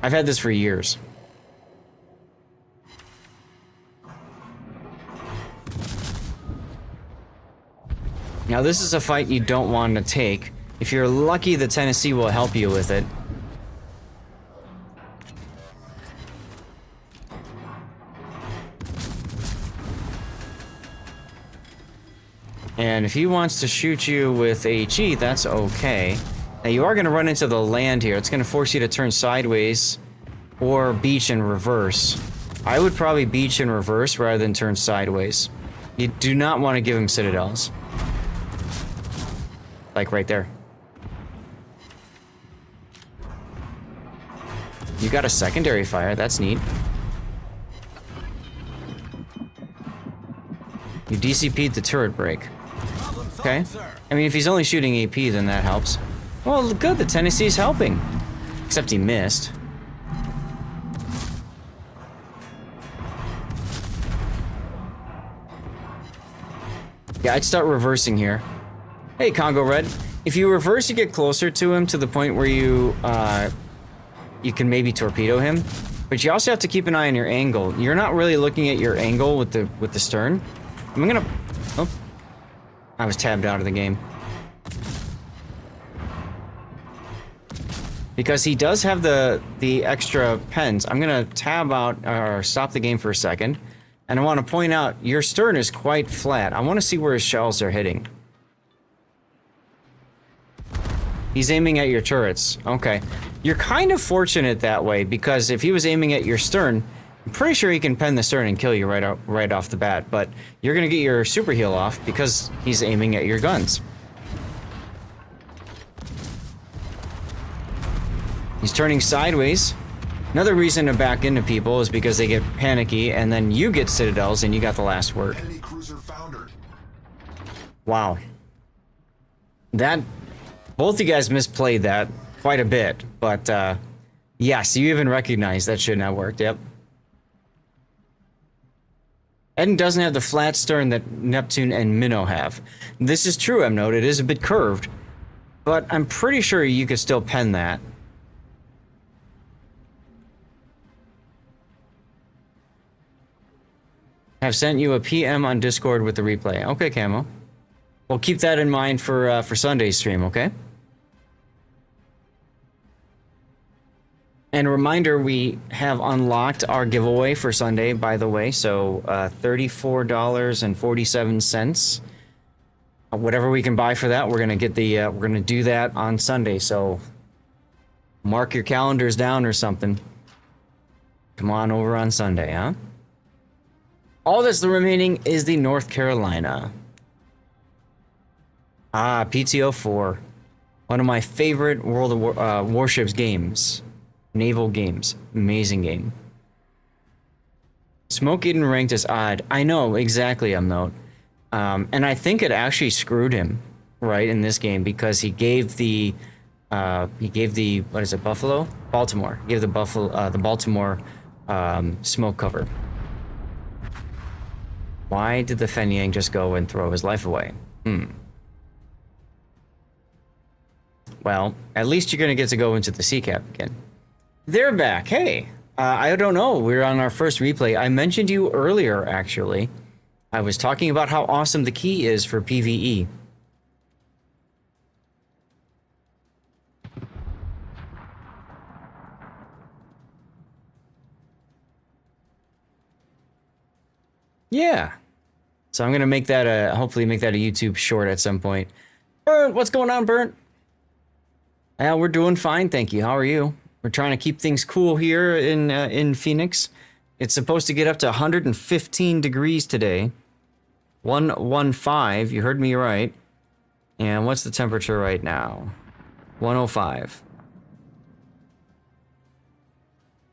I've had this for years. Now this is a fight you don't want to take, If you're lucky, the Tennessee will help you with it. And if he wants to shoot you with HE, that's okay. Now you are going to run into the land here. It's going to force you to turn sideways or beach in reverse. I would probably beach in reverse rather than turn sideways. You do not want to give him citadels. Like right there. You got a secondary fire, that's neat. You DCP'd the turret break. Okay. I mean, if he's only shooting AP, then that helps. Well, good, the Tennessee's helping. Except he missed. Yeah, I'd start reversing here. Hey, Congo Red. If you reverse, you get closer to him to the point where you can maybe torpedo him. But you also have to keep an eye on your angle. You're not really looking at your angle with the stern. I'm gonna... Oh. I was tabbed out of the game. Because he does have the extra pens. I'm gonna tab out, or stop the game for a second. And I want to point out, your stern is quite flat. I want to see where his shells are hitting. He's aiming at your turrets. Okay. You're kind of fortunate that way, because if he was aiming at your stern, I'm pretty sure he can pen the stern and kill you right off the bat, but you're gonna get your super heal off because he's aiming at your guns. He's turning sideways. Another reason to back into people is because they get panicky, and then you get citadels and you got the last word. Enemy cruiser foundered. Wow. Both you guys misplayed that quite a bit, but yes, you even recognize that shouldn't have worked, yep. Eden doesn't have the flat stern that Neptune and Minnow have. This is true, M-Note, it is a bit curved, but I'm pretty sure you could still pen that. I've sent you a PM on Discord with the replay. Okay, Camo. We'll keep that in mind for Sunday's stream, okay? And a reminder, we have unlocked our giveaway for Sunday, by the way, so $34.47. Whatever we can buy for that, we're gonna get the we're gonna do that on Sunday. So mark your calendars down or something. Come on over on Sunday, huh? All that's remaining is the North Carolina. Ah, PTO 4, one of my favorite World of Warships games. Naval games. Amazing game. Smoke Eden ranked as odd. I know, exactly, M-Note. And I think it actually screwed him, right, in this game, because he gave the, what is it, Buffalo? Baltimore. He gave the Baltimore, smoke cover. Why did the Fenyang just go and throw his life away? Well, at least you're gonna get to go into the sea cap again. They're back. Hey, I don't know. We're on our first replay. I mentioned you earlier, actually. I was talking about how awesome the key is for PvE. Yeah. So I'm going to make that hopefully make that a YouTube short at some point. Burnt, what's going on, Burnt? Yeah, we're doing fine, thank you. How are you? We're trying to keep things cool here in Phoenix. It's supposed to get up to 115 degrees today. 115, you heard me right. And what's the temperature right now? 105.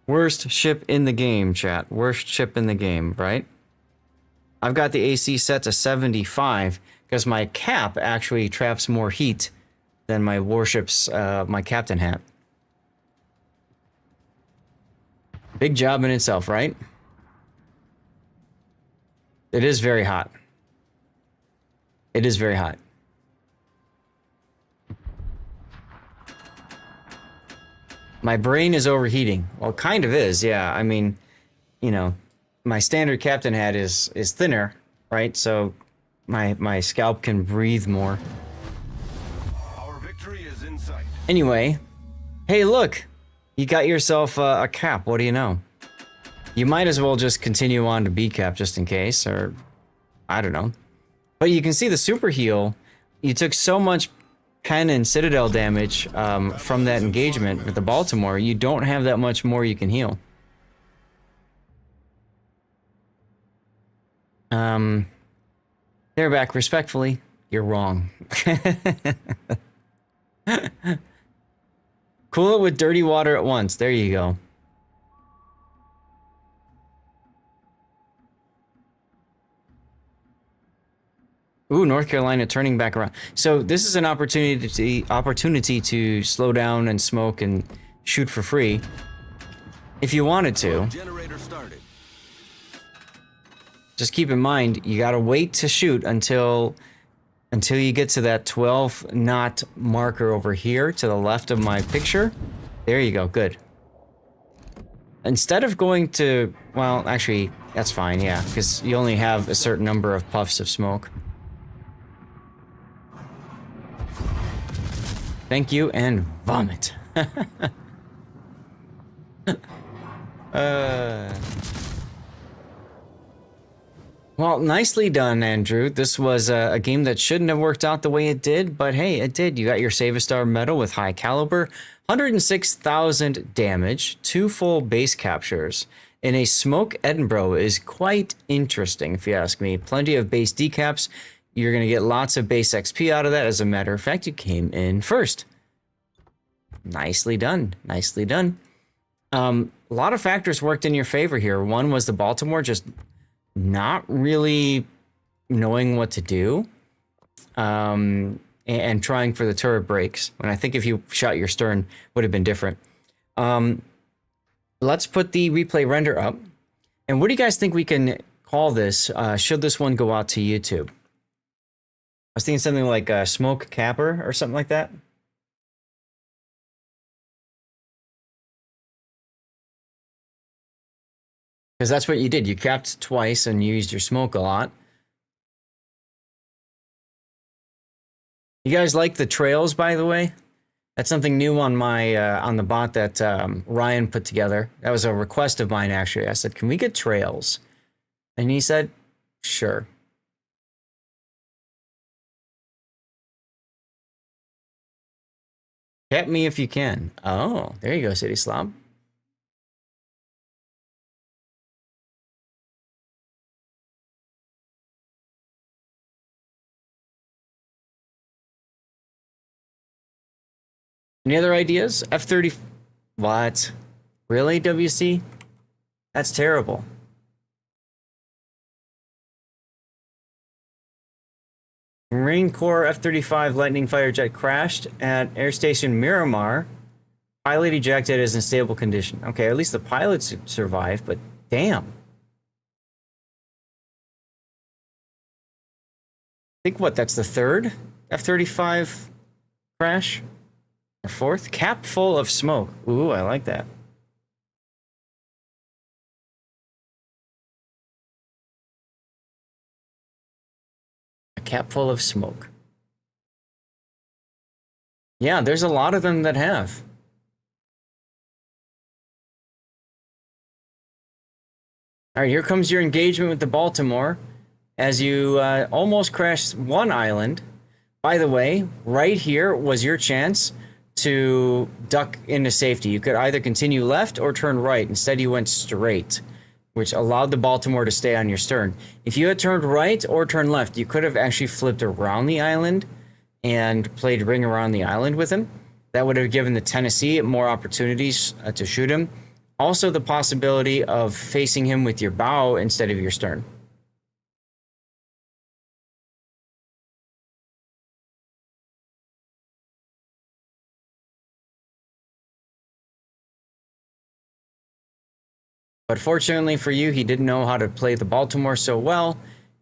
Worst ship in the game, chat. Worst ship in the game, right? I've got the AC set to 75 because my cap actually traps more heat than my warship's, my captain hat. Big job in itself, right? It is very hot. It is very hot. My brain is overheating. Well, kind of is, yeah. I mean, you know, my standard captain hat is thinner, right? So my scalp can breathe more. Victory is in sight. Anyway, hey, look, you got yourself a cap. What do you know? You might as well just continue on to B cap just in case, or I don't know. But you can see the super heal. You took so much pen and citadel damage from that engagement with the Baltimore. You don't have that much more you can heal. They're back respectfully. You're wrong. Cool it with dirty water at once. There you go. Ooh, North Carolina turning back around. So this is an opportunity to slow down and smoke and shoot for free, if you wanted to. Generator started. Just keep in mind, you gotta wait to shoot until you get to that 12 knot marker over here to the left of my picture. There you go, good. Instead of going to, well, actually, that's fine, yeah, because you only have a certain number of puffs of smoke. Thank you, and vomit. Well, nicely done, Andrew. This was a game that shouldn't have worked out the way it did, but hey, it did. You got your Save a Star medal with high caliber, 106,000 damage, 2 full base captures, and a Smoke Edinburgh is quite interesting, if you ask me. Plenty of base decaps. You're going to get lots of base XP out of that. As a matter of fact, you came in first. Nicely done. Nicely done. A lot of factors worked in your favor here. One was the Baltimore just not really knowing what to do, and trying for the turret breaks, when I think if you shot your stern would have been different. Let's put the replay render up. And what do you guys think we can call this, should this one go out to YouTube? I was thinking something like Smoke Capper or something like that. Because that's what you did. You capped twice and used your smoke a lot. You guys like the trails, by the way? That's something new on my on the bot that Ryan put together. That was a request of mine, actually. I said, can we get trails? And he said, sure. Cap me if you can. Oh, there you go, City Slob. Any other ideas? F-30... What? Really, WC? That's terrible. Marine Corps F-35 Lightning fighter jet crashed at Air Station Miramar. Pilot ejected as in stable condition. Okay, at least the pilots survived, but damn. I think what, that's the third F-35 crash? Or fourth? Cap full of smoke. Ooh, I like that. A cap full of smoke. Yeah, there's a lot of them that have. All right, here comes your engagement with the Baltimore as you almost crashed one island. By the way, right here was your chance to duck into safety. You could either continue left or turn right. Instead, you went straight, which allowed the Baltimore to stay on your stern. If you had turned right or turned left, you could have actually flipped around the island and played ring around the island with him. That would have given the Tennessee more opportunities to shoot him. Also, the possibility of facing him with your bow instead of your stern. But fortunately for you, he didn't know how to play the Baltimore so well,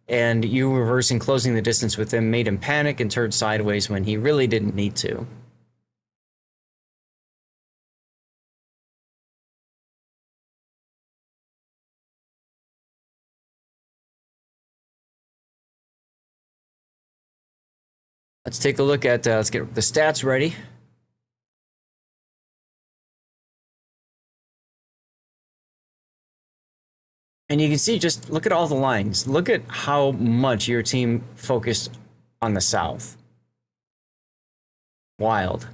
and you reversing closing the distance with him made him panic and turn sideways when he really didn't need to. Let's take a look at, let's get the stats ready. And you can see, just look at all the lines. Look at how much your team focused on the south. Wild.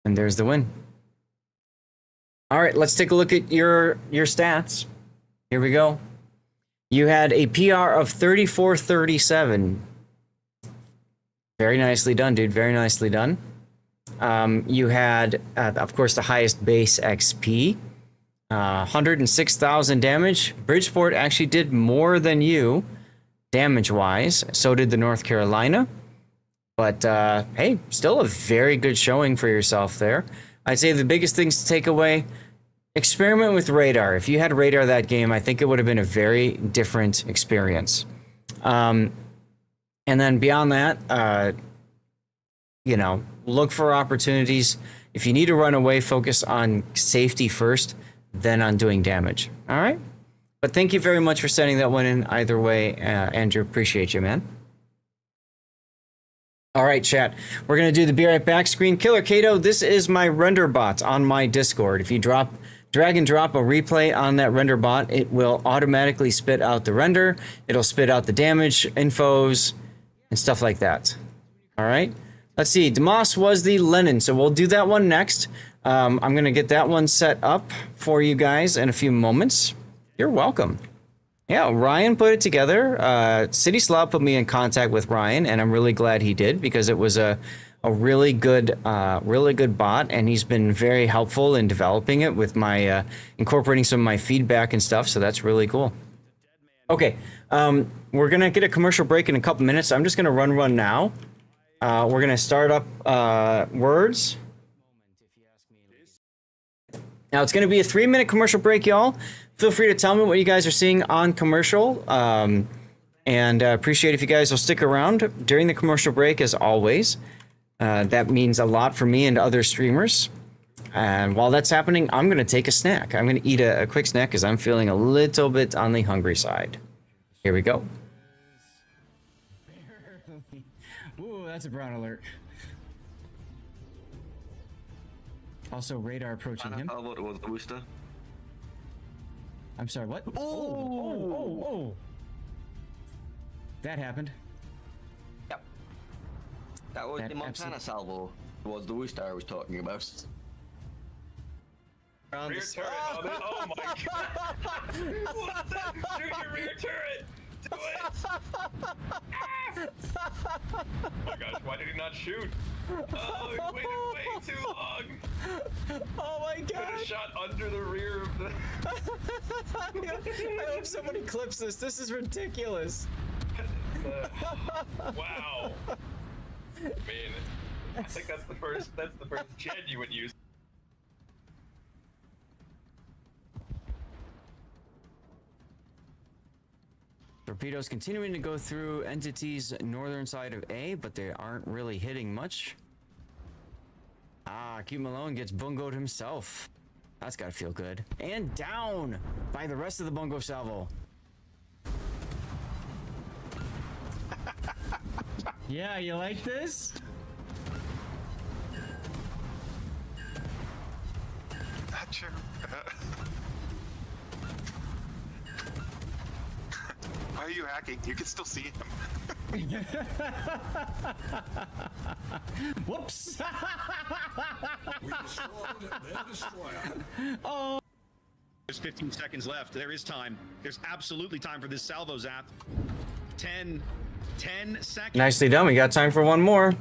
And there's the win. All right, let's take a look at your stats. Here we go. You had a PR of 34-37. Very nicely done, dude. Very nicely done. You had, of course, the highest base XP. 106,000 damage. Bridgeport actually did more than you, damage-wise. So did the North Carolina. But, hey, still a very good showing for yourself there. I'd say the biggest things to take away, experiment with radar. If you had radar that game, I think it would have been a very different experience. And then beyond that, you know, look for opportunities. If you need to run away, focus on safety first, then on doing damage. All right? But thank you very much for sending that one in either way, Andrew. Appreciate you, man. All right, chat. We're going to do the Be Right Back screen. Killer Kato, this is my render bot on my Discord. If you drag and drop a replay on that render bot, it will automatically spit out the render. It'll spit out the damage infos and stuff like that. All right? Let's see. Demas was the Lenin, so we'll do that one next. I'm going to get that one set up for you guys in a few moments. You're welcome. Yeah, Ryan put it together. City Slot put me in contact with Ryan, and I'm really glad he did because it was a really good bot, and he's been very helpful in developing it with my incorporating some of my feedback and stuff. So that's really cool. Okay, we're gonna get a commercial break in a couple minutes. I'm just gonna run now. We're gonna start up words. Now it's gonna be a 3-minute commercial break, y'all. Feel free to tell me what you guys are seeing on commercial, and appreciate if you guys will stick around during the commercial break as always. That means a lot for me and other streamers. And while that's happening, I'm going to take a snack. I'm going to eat a quick snack because I'm feeling a little bit on the hungry side. Here we go. Ooh, that's a brown alert. Also, radar approaching him. What was the booster? I'm sorry, what? Oh! That happened. Yep. That was That the Montana salvo. Was the Worcester I was talking about. Rear turret. Oh my god! What's that? Shoot your rear turret! Do it! Oh my gosh, why did he not shoot? Oh, he waited way too long! Oh my Could have god! shot under the rear of the... I hope somebody clips this. This is ridiculous. Wow. I mean, I think that's the first genuine use. Torpedoes continuing to go through entities northern side of A, but they aren't really hitting much. Ah, Q Malone gets bungoed himself. That's gotta feel good. And down by the rest of the bungo salvo. Yeah, you like this? Not true. Why are you hacking? You can still see him. Whoops! Oh. There's 15 seconds left. There is time. There's absolutely time for this salvo zap. 10 seconds. Nicely done. We got time for one more.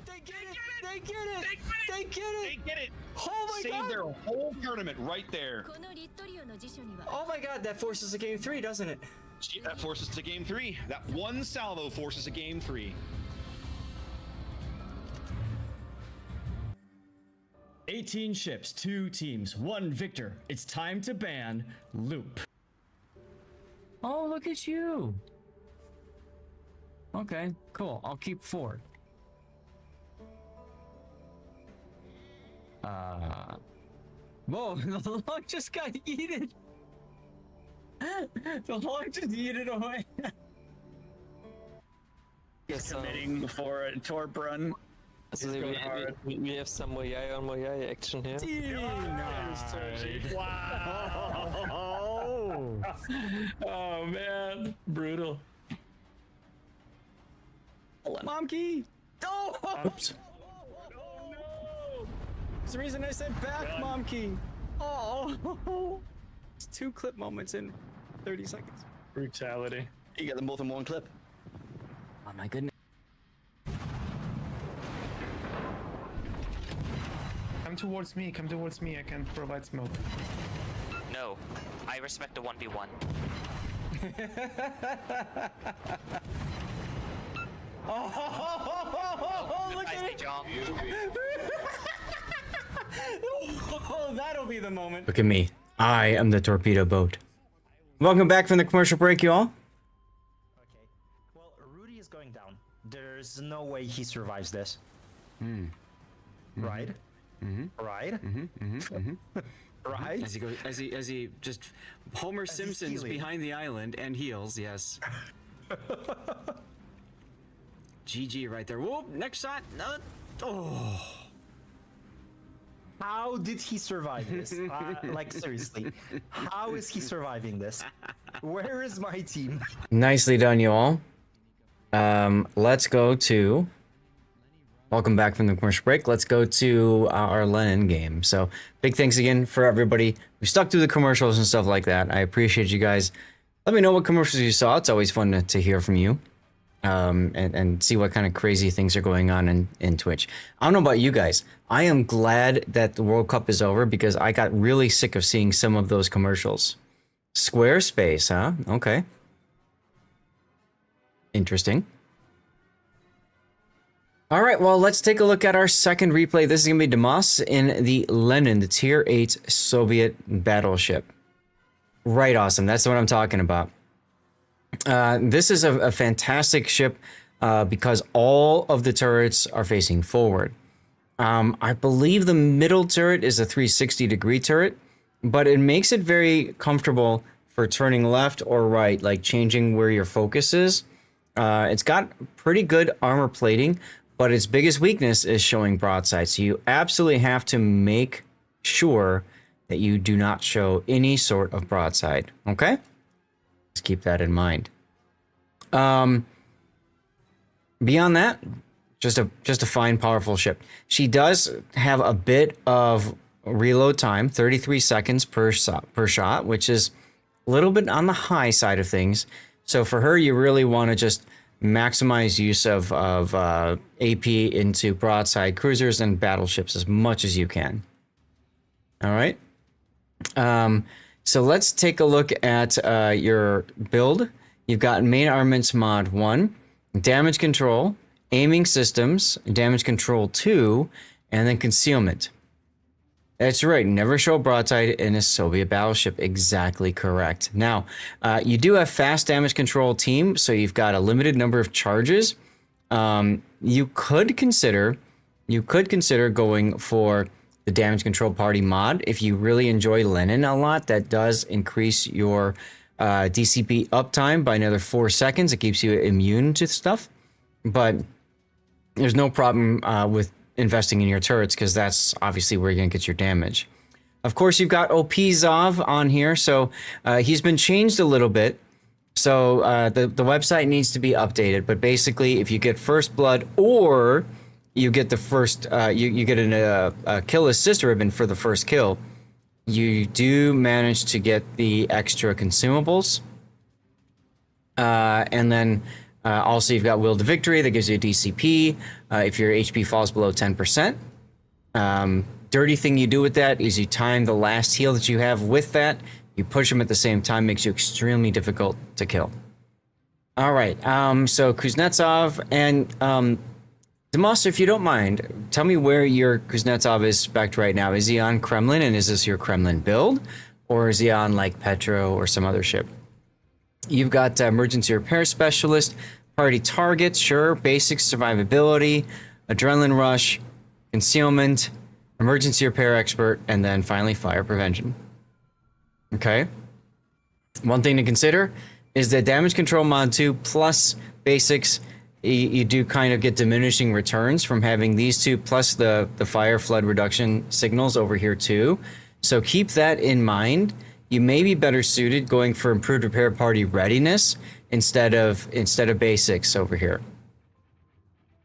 They get it. Oh my Save god! their whole tournament right there. Oh my god, that forces a game 3, doesn't it? That forces to game 3. That one salvo forces a game 3. "18 ships, 2 teams, 1 victor. It's time to ban Loop." Oh, look at you. Okay, cool. I'll keep 4. Whoa, the log just got eaten. The log just eaten away. Yes, Committing for a torp run. so going hard. we have some Moyai on Moyai action here. Wow. Oh man, brutal. Momkey! Oh! Oops. That's the reason I said back, Momkey. Oh! It's 2 clip moments in 30 seconds. Brutality. You get them both in one clip. Oh my goodness. Come towards me, I can provide smoke. No, I respect a 1v1. Oh, look Nice, at it! John. Oh, that'll be the moment. Look at me. I am the torpedo boat. Welcome back from the commercial break, you all. Okay. Well, Rudy is going down. There's no way he survives this. Right? Right? Right? As he goes, as he just Homer he's Simpsons healing. behind the island and heals. Yes. GG right there. Whoop! Next shot. No. Oh. How did he survive this? Like, seriously. How is he surviving this? Where is my team? Nicely done, you all. Let's go to... Welcome back from the commercial break. Let's go to our Lenin game. So, big thanks again for everybody who stuck through the commercials and stuff like that. I appreciate you guys. Let me know what commercials you saw. It's always fun to hear from you. And see what kind of crazy things are going on in Twitch. I don't know about you guys. I am glad that the World Cup is over because I got really sick of seeing some of those commercials. Squarespace, huh? Okay. Interesting. All right, well, let's take a look at our second replay. This is going to be Damas in the Lenin, the Tier 8 Soviet battleship. Right, awesome. That's what I'm talking about. This is a fantastic ship because all of the turrets are facing forward. I believe the middle turret is a 360-degree turret, but it makes it very comfortable for turning left or right, like changing where your focus is. It's got pretty good armor plating, but its biggest weakness is showing broadside. So you absolutely have to make sure that you do not show any sort of broadside. Okay? Let's keep that in mind. Beyond that, just a fine, powerful ship. She does have a bit of reload time, 33 seconds per shot, which is a little bit on the high side of things. So for her, you really want to just maximize use of AP into broadside cruisers and battleships as much as you can. All right. So let's take a look at your build. You've got main armaments mod 1, damage control, aiming systems, damage control 2, and then concealment. That's right, never show broadside in a Soviet battleship. Exactly correct. Now, you do have fast damage control team, so you've got a limited number of charges. You could consider going for the damage control party mod if you really enjoy Lenin a lot. That does increase your DCP uptime by another 4 seconds. It keeps you immune to stuff, but there's no problem with investing in your turrets because that's obviously where you're gonna get your damage. Of course, you've got OP Zav on here, so he's been changed a little bit. So the website needs to be updated, but basically, if you get first blood or you get the first, you get a kill assist ribbon for the first kill, you do manage to get the extra consumables. And then also you've got Will to Victory that gives you a DCP if your HP falls below 10%. Dirty thing you do with that is you time the last heal that you have with that. You push them at the same time, makes you extremely difficult to kill. All right, so Kuznetsov and Damas, if you don't mind, tell me where your Kuznetsov is spec'd right now. Is he on Kremlin, and is this your Kremlin build? Or is he on, like, Petro or some other ship? You've got Emergency Repair Specialist, Party Target, sure, Basic Survivability, Adrenaline Rush, Concealment, emergency repair expert, and then finally fire prevention. Okay. One thing to consider is that damage control mod 2 plus basics, you do kind of get diminishing returns from having these two plus the fire flood reduction signals over here too. So keep that in mind. You may be better suited going for improved repair party readiness instead of basics over here.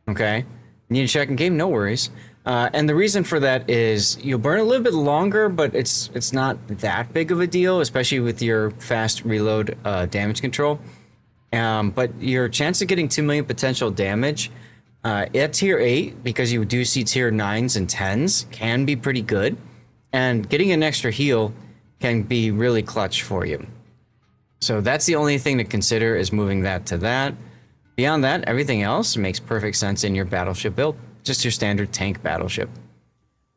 Okay. Need a check in game? No worries. And the reason for that is you'll burn a little bit longer, but it's not that big of a deal, especially with your fast reload damage control. But your chance of getting 2 million potential damage at tier 8, because you do see tier 9s and 10s, can be pretty good. And getting an extra heal can be really clutch for you. So that's the only thing to consider, is moving that to that. Beyond that, everything else makes perfect sense in your battleship build. Just your standard tank battleship.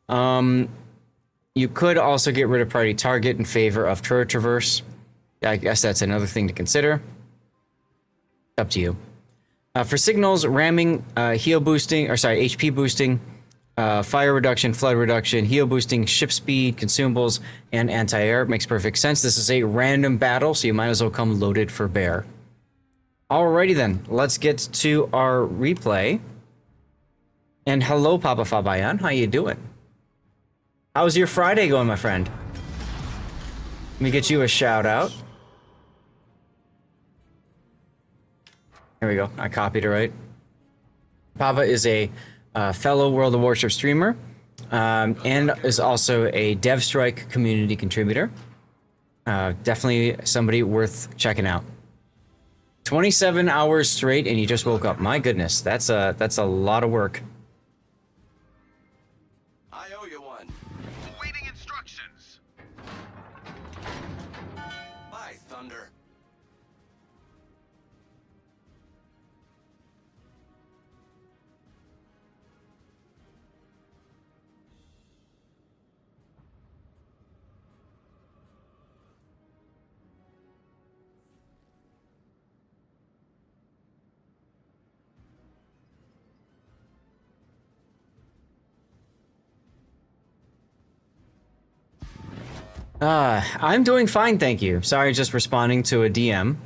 You could also get rid of priority target in favor of turret traverse. I guess that's another thing to consider. Up to you. For signals, ramming, heal boosting, or sorry, HP boosting, fire reduction, flood reduction, heal boosting, ship speed, consumables, and anti-air makes perfect sense. This is a random battle, so you might as well come loaded for bear. Alrighty then, let's get to our replay. And hello, Papa Fabayan. How you doing? How's your Friday going, my friend? Let me get you a shout out. Here we go. I copied it right. Papa is a fellow World of Warships streamer and is also a DevStrike community contributor. Definitely somebody worth checking out. 27 hours straight and you just woke up. My goodness, that's a lot of work. I owe you one. Awaiting instructions. By thunder. I'm doing fine, thank you. Sorry, just responding to a DM.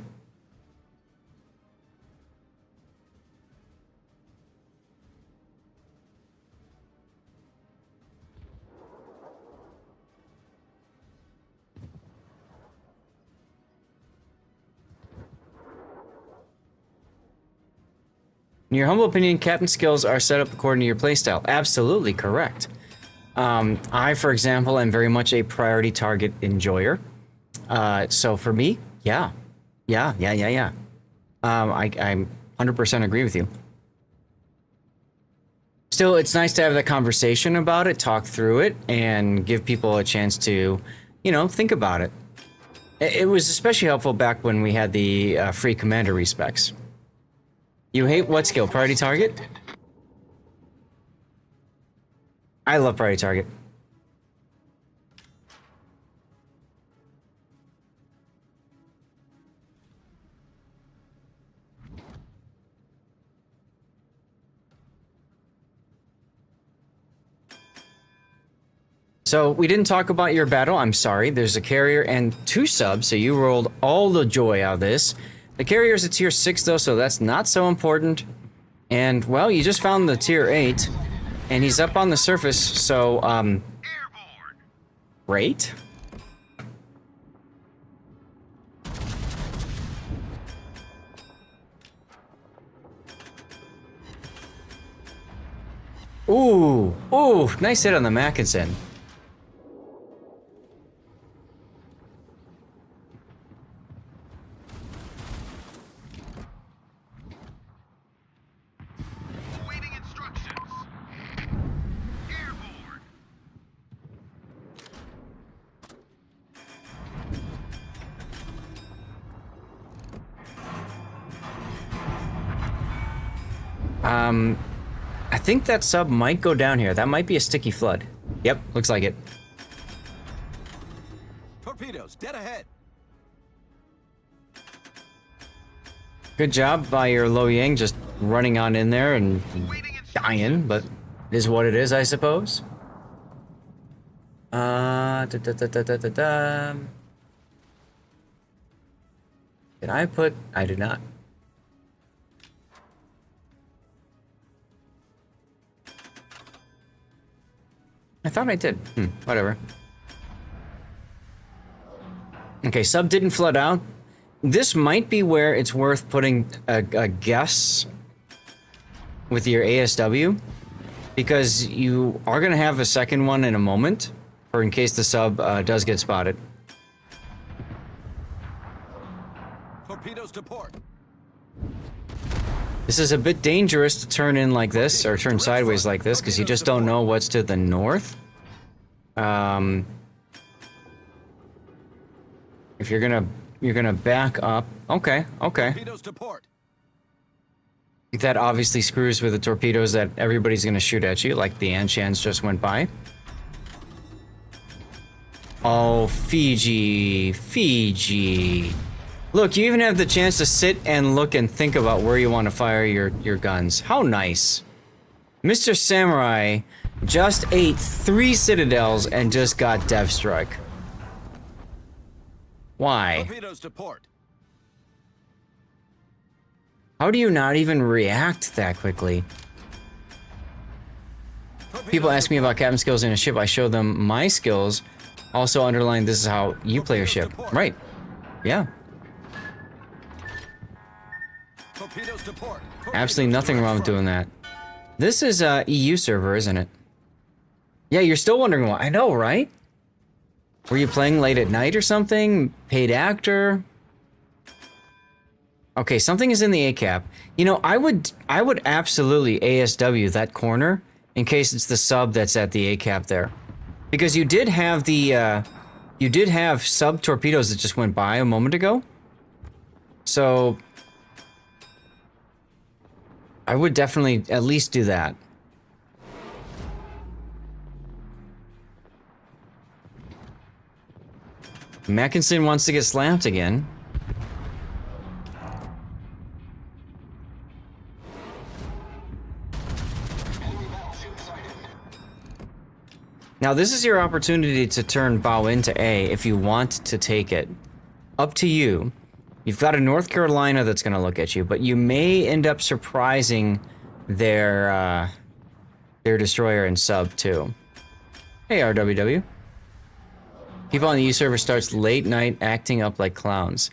In your humble opinion, captain skills are set up according to your playstyle. Absolutely correct. I, for example, am very much a priority target enjoyer. So for me, yeah. I 100% agree with you. Still, it's nice to have that conversation about it, talk through it, and give people a chance to, you know, think about it. It was especially helpful back when we had the free commander respecs. You hate what skill? Priority target? I love priority target. So we didn't talk about your battle. I'm sorry. There's a carrier and 2 subs, so you rolled all the joy out of this. The carrier's a tier 6 though, so that's not so important. And well, you just found the tier 8. And he's up on the surface, so, great. Ooh, nice hit on the Mackinson. I think that sub might go down here. That might be a sticky flood. Yep, looks like it. Torpedoes, dead ahead. Good job by your Lo Yang just running on in there and dying, but it is what it is, I suppose. Did I put? I did not. I thought I did. Whatever. Okay, sub didn't flood out. This might be where it's worth putting a guess with your ASW, because you are going to have a second one in a moment, or in case the sub does get spotted. Torpedoes to port. This is a bit dangerous to turn in like this, or turn sideways like this, because you just don't know what's to the north. If you're gonna back up. Okay. Torpedoes to port. That obviously screws with the torpedoes that everybody's gonna shoot at you, like the Anshans just went by. Oh, Fiji. Look, you even have the chance to sit and look and think about where you want to fire your guns. How nice. Mr. Samurai just ate 3 citadels and just got Death Strike. Why? Torpedoes to port. How do you not even react that quickly? People ask me about captain skills in a ship. I show them my skills. Also underline this is how you play your ship. Right. Yeah. Torpedoes to port. Absolutely nothing wrong with doing that. This is a EU server, isn't it? Yeah, you're still wondering why. I know, right? Were you playing late at night or something? Paid actor? Okay, something is in the ACAP. You know, I would absolutely ASW that corner in case it's the sub that's at the ACAP there. Because you did have the you did have sub torpedoes that just went by a moment ago. So I would definitely at least do that. Mackinson wants to get slapped again. Now this is your opportunity to turn bow into A if you want to take it. Up to you. You've got a North Carolina that's going to look at you, but you may end up surprising their destroyer and sub too. Hey RWW. People on the U server starts late night acting up like clowns.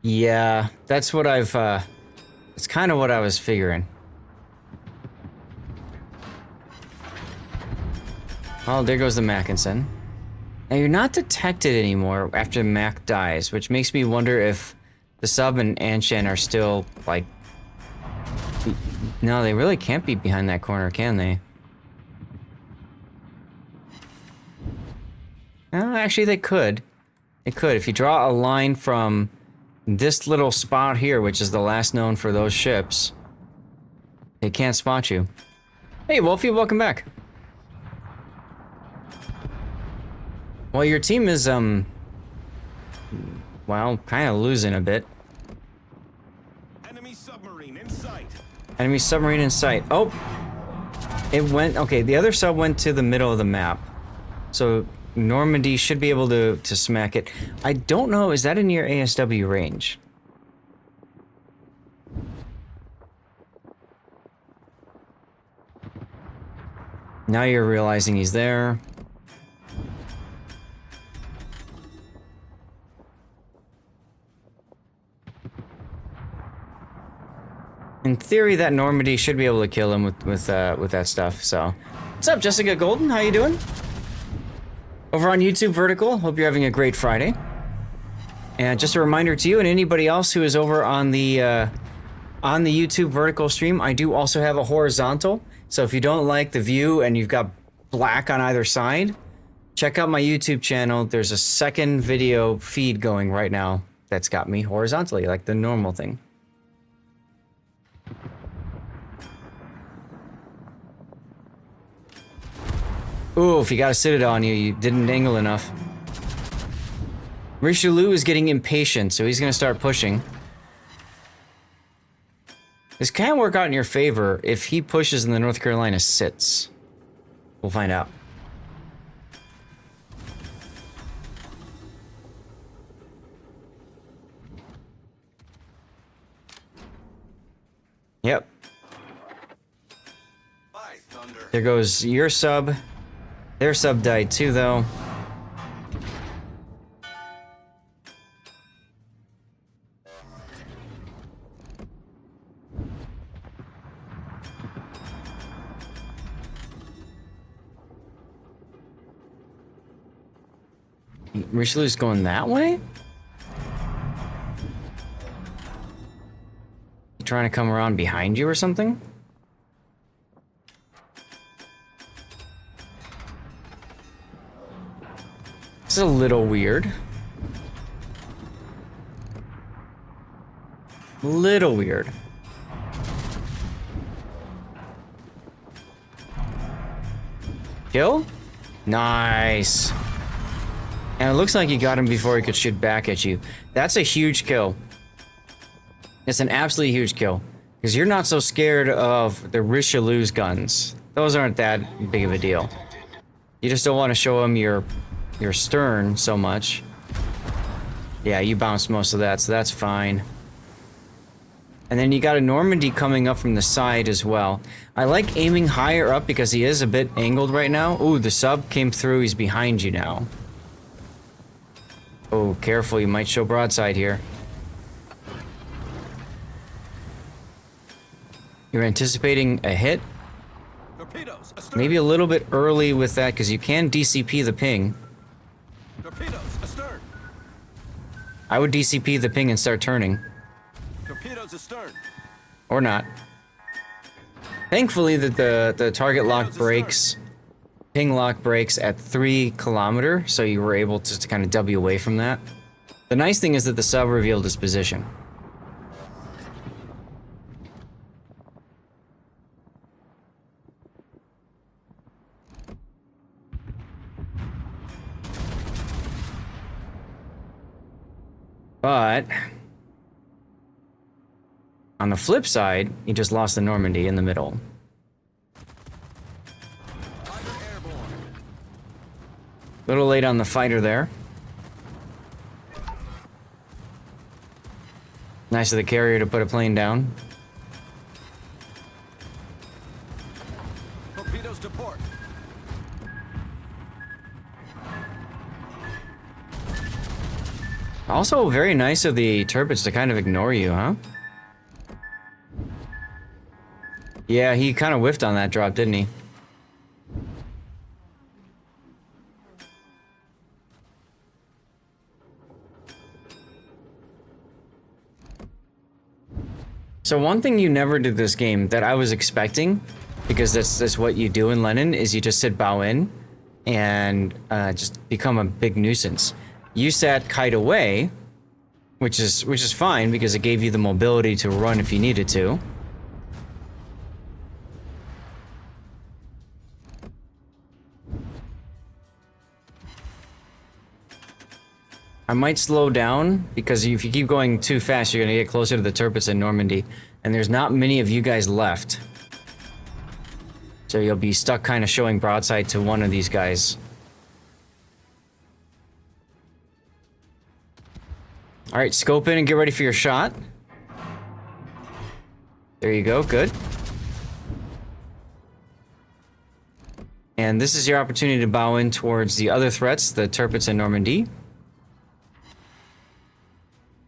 Yeah, that's what I've it's kind of what I was figuring. Oh, there goes the Mackinson. Now you're not detected anymore after Mac dies, which makes me wonder if the sub and Anshan are still, like... No, they really can't be behind that corner, can they? No, actually they could. They could. If you draw a line from this little spot here, which is the last known for those ships, they can't spot you. Hey, Wolfie, welcome back. Well, your team is, well, kind of losing a bit. Enemy submarine in sight. Enemy submarine in sight. Oh! It went, okay, the other sub went to the middle of the map. So, Normandy should be able to smack it. I don't know, is that in your ASW range? Now you're realizing he's there. In theory, that Normandy should be able to kill him with that stuff. So, what's up, Jessica Golden? How you doing? Over on YouTube Vertical. Hope you're having a great Friday. And just a reminder to you and anybody else who is over on the YouTube Vertical stream, I do also have a horizontal. So if you don't like the view and you've got black on either side, check out my YouTube channel. There's a second video feed going right now that's got me horizontally, like the normal thing. Ooh, if you got a citadel on you, you didn't angle enough. Richelieu is getting impatient, so he's gonna start pushing. This can work out in your favor if he pushes and the North Carolina sits. We'll find out. There goes your sub. Their sub died too, though. Richelieu's going that way? Trying to come around behind you or something? This is a little weird. Little weird. Kill? Nice. And it looks like you got him before he could shoot back at you. That's a huge kill. It's an absolutely huge kill. Because you're not so scared of the Richelieu's guns. Those aren't that big of a deal. You just don't want to show him your stern so much. Yeah, you bounced most of that, so that's fine. And then you got a Normandy coming up from the side as well. I like aiming higher up because he is a bit angled right now. Ooh, the sub came through. He's behind you now. Oh, careful. You might show broadside here. You're anticipating a hit? Torpedoes, astern. Maybe a little bit early with that because you can DCP the ping. Torpedoes, astern. I would DCP the ping and start turning. Torpedoes, astern. Or not. Thankfully that the target lock breaks, ping lock breaks at 3 kilometer, so you were able to kind of W away from that. The nice thing is that the sub revealed his position. But on the flip side, he just lost the Normandy in the middle. Little late on the fighter there. Nice of the carrier to put a plane down. Torpedoes to port. Also very nice of the Tirpitz to kind of ignore you, huh? Yeah, he kind of whiffed on that drop, didn't he? So one thing you never did this game that I was expecting, because that's what you do in Lenin, is you just sit bow in and just become a big nuisance. You sat kite away, which is fine because it gave you the mobility to run if you needed to. I might slow down because if you keep going too fast, you're gonna get closer to the Tirpitz and Normandy, and there's not many of you guys left. So you'll be stuck kind of showing broadside to one of these guys. All right, scope in and get ready for your shot. There you go, good. And this is your opportunity to bow in towards the other threats, the Tirpitz and Normandy.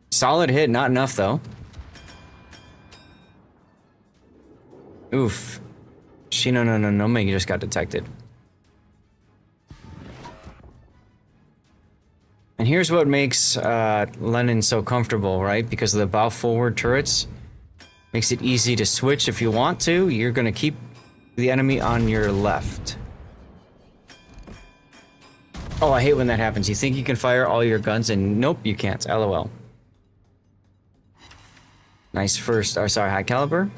Solid hit, not enough though. Oof. No, you just got detected. And here's what makes Lenin so comfortable, right? Because of the bow forward turrets. Makes it easy to switch if you want to. You're gonna keep the enemy on your left. Oh, I hate when that happens. You think you can fire all your guns and nope, you can't. LOL. Nice first, or sorry, high caliber.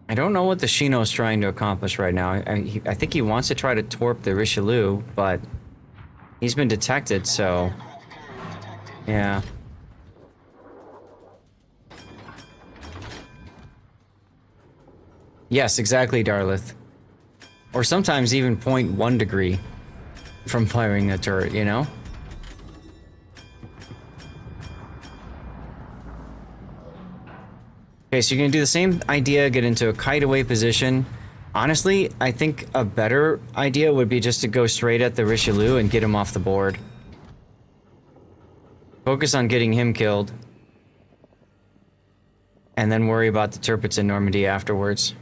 I don't know what the Shino's trying to accomplish right now. I think he wants to try to torp the Richelieu, but he's been detected, so yeah. Yes, exactly, Darlith. Or sometimes even 0.1 degree from firing a turret, you know? Okay, so you're gonna do the same idea, get into a kite away position. Honestly, I think a better idea would be just to go straight at the Richelieu and get him off the board. Focus on getting him killed. And then worry about the Tirpitz in Normandy afterwards.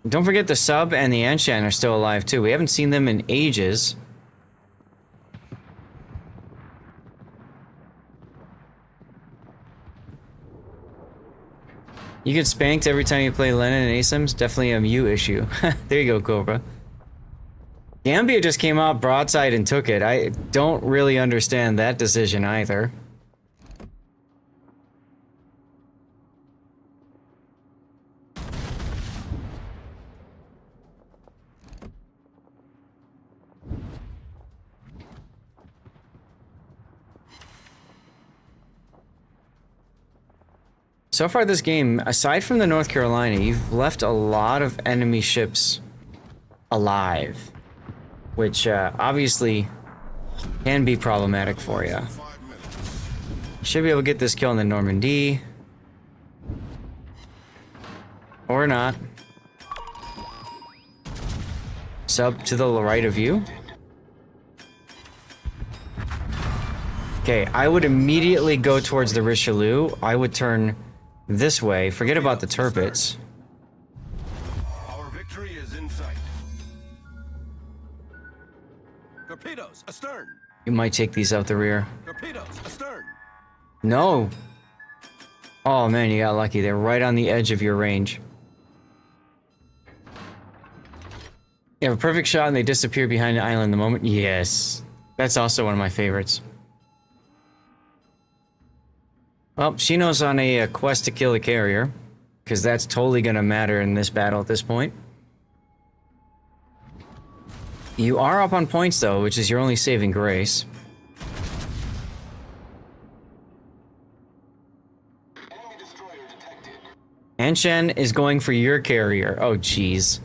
Don't forget the sub and the Anshan are still alive too. We haven't seen them in ages. You get spanked every time you play Lenin and ASIMs? Definitely a Mew issue. There you go, Cobra. Gambia just came out broadside and took it. I don't really understand that decision either. So far this game, aside from the North Carolina, you've left a lot of enemy ships alive, which obviously can be problematic for you. Should be able to get this kill in the Normandy. Or not. Sub to the right of you. Okay, I would immediately go towards the Richelieu. I would turn this way. Forget about the Tirpitz. Our victory is in sight. Torpedoes astern. You might take these out the rear. Torpedoes astern. No. Oh man, you got lucky. They're right on the edge of your range. You have a perfect shot and they disappear behind the island the moment. Yes. That's also one of my favorites. Well, Shino's on a quest to kill the carrier, because that's totally going to matter in this battle at this point. You are up on points, though, which is your only saving grace. Anshan is going for your carrier. Oh, jeez.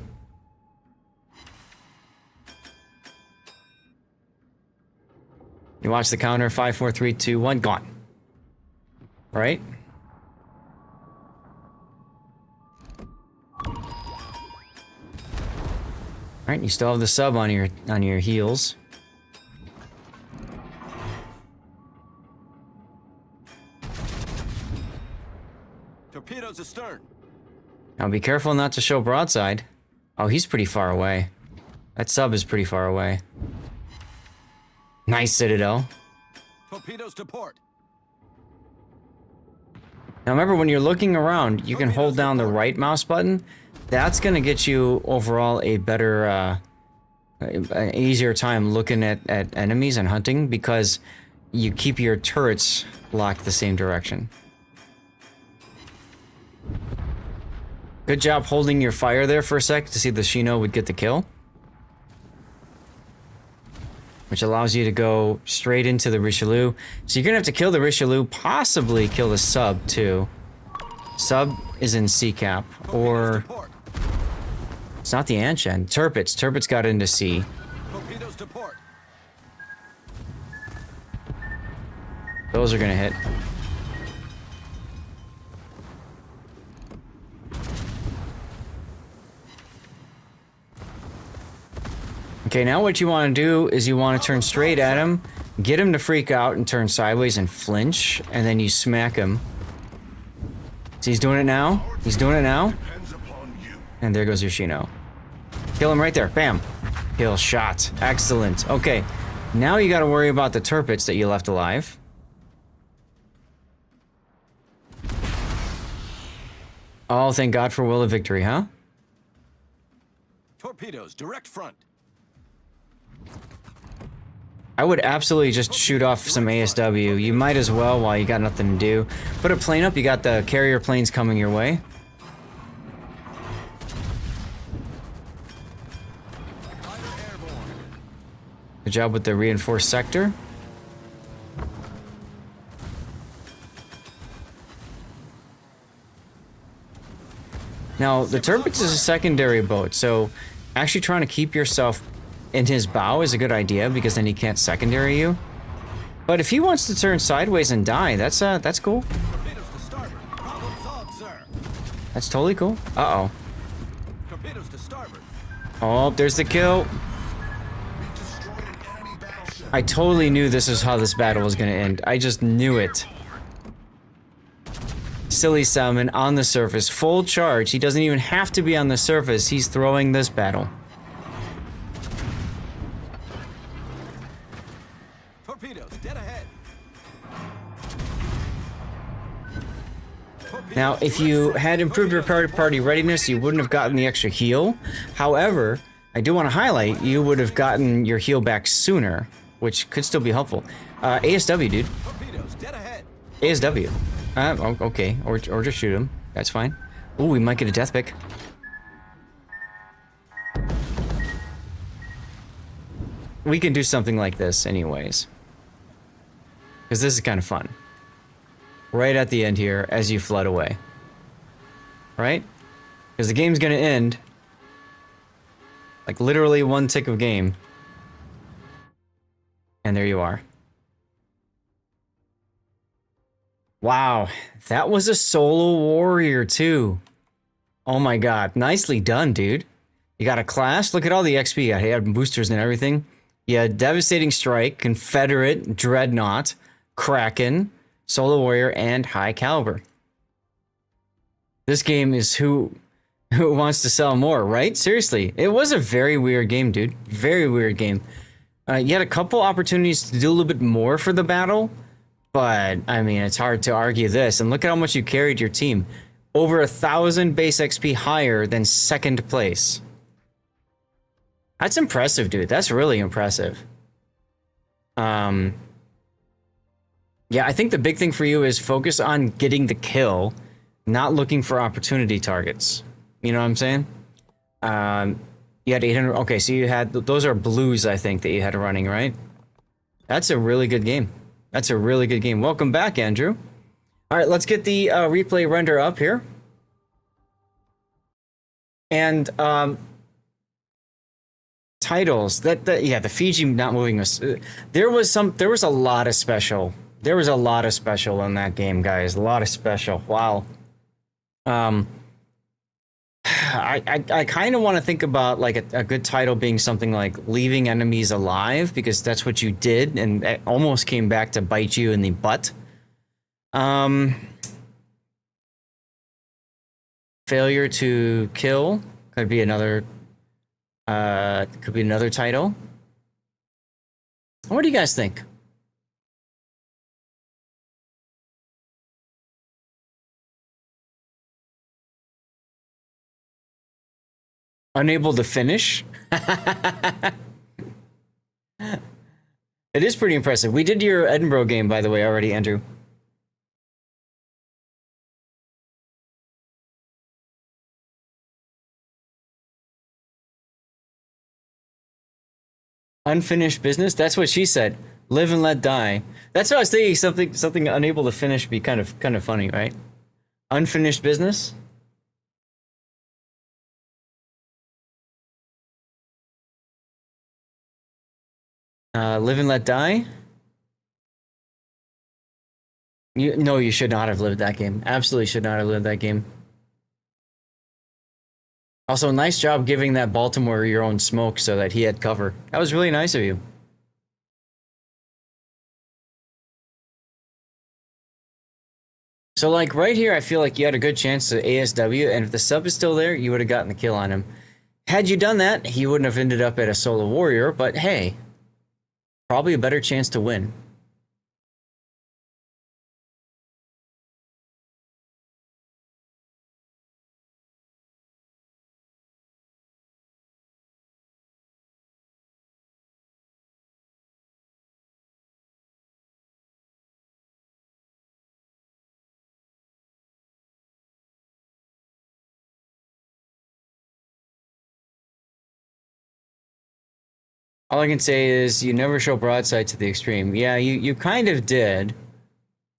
You watch the counter. 5, 4, 3, 2, 1. Gone. Right? Alright, you still have the sub on your heels. Torpedoes astern. Now be careful not to show broadside. Oh, he's pretty far away. That sub is pretty far away. Nice Citadel. Torpedoes to port. Now remember, when you're looking around, you can hold down the right mouse button. That's gonna get you overall a better, an easier time looking at enemies and hunting, because you keep your turrets locked the same direction. Good job holding your fire there for a sec to see if the Shino would get the kill. Which allows you to go straight into the Richelieu. So you're gonna have to kill the Richelieu, possibly kill the sub too. Sub is in C cap, or it's not the Anshan. Tirpitz. Tirpitz got into C. Torpedoes to port. Those are gonna hit. Okay, now what you want to do is you want to turn straight at him, get him to freak out and turn sideways and flinch, and then you smack him. See, he's doing it now. He's doing it now. And there goes your Shino. Kill him right there. Bam. Kill shot. Excellent. Okay, now you got to worry about the Tirpitz that you left alive. Oh, thank God for Will of Victory, huh? Torpedoes direct front. I would absolutely just shoot off some ASW. You might as well while you got nothing to do. Put a plane up, you got the carrier planes coming your way. Good job with the reinforced sector. Now, the Tirpitz is a secondary boat, so actually trying to keep yourself in his bow is a good idea because then he can't secondary you. But if he wants to turn sideways and die, that's cool. That's totally cool. Uh-oh. Oh, there's the kill. I totally knew this is how this battle was gonna end. I just knew it. Silly Salmon on the surface, full charge. He doesn't even have to be on the surface. He's throwing this battle. Torpedoes, dead ahead. Now, if you had improved your party readiness, you wouldn't have gotten the extra heal. However, I do want to highlight, you would have gotten your heal back sooner, which could still be helpful. ASW, dude. Torpedoes, dead ahead. ASW. Okay, or just shoot him. That's fine. Ooh, we might get a death pick. We can do something like this anyways. Because this is kind of fun. Right at the end here, as you flood away. Right? Because the game's gonna end. Like literally one tick of game. And there you are. Wow, that was a solo warrior too. Oh my god, nicely done, dude. You got a class, look at all the XP you got. You had boosters and everything. You had Devastating Strike, Confederate, Dreadnought, Kraken, Solo Warrior, and High Caliber. This game is who wants to sell more, right? Seriously, it was a very weird game, dude. Very weird game. You had a couple opportunities to do a little bit more for the battle, but I mean, it's hard to argue this. And look at how much you carried your team. Over 1,000 base XP higher than second place. That's impressive, dude. That's really impressive. Yeah, I think the big thing for you is focus on getting the kill, not looking for opportunity targets. You know what I'm saying? You had 800. Okay, so you had those are blues, I think, that you had running, right? That's a really good game. That's a really good game. Welcome back, Andrew. All right, let's get the replay render up here. And titles yeah, the Fiji not moving us. There was a lot of special. There was a lot of special in that game, guys. A lot of special. Wow. I kind of want to think about like a good title being something like Leaving Enemies Alive, because that's what you did, and it almost came back to bite you in the butt. Failure to Kill could be another title. What do you guys think? Unable to finish? It is pretty impressive. We did your Edinburgh game, by the way, already, Andrew. Unfinished business? That's what she said. Live and let die. That's what I was thinking. Something unable to finish be kind of funny, right? Unfinished business? Live and let die? No, you should not have lived that game. Absolutely should not have lived that game. Also, nice job giving that Baltimore your own smoke so that he had cover. That was really nice of you. So, like, right here, I feel like you had a good chance to ASW, and if the sub is still there, you would have gotten the kill on him. Had you done that, he wouldn't have ended up at a solo warrior, but hey, probably a better chance to win. All I can say is you never show broadside to the extreme. Yeah, you kind of did.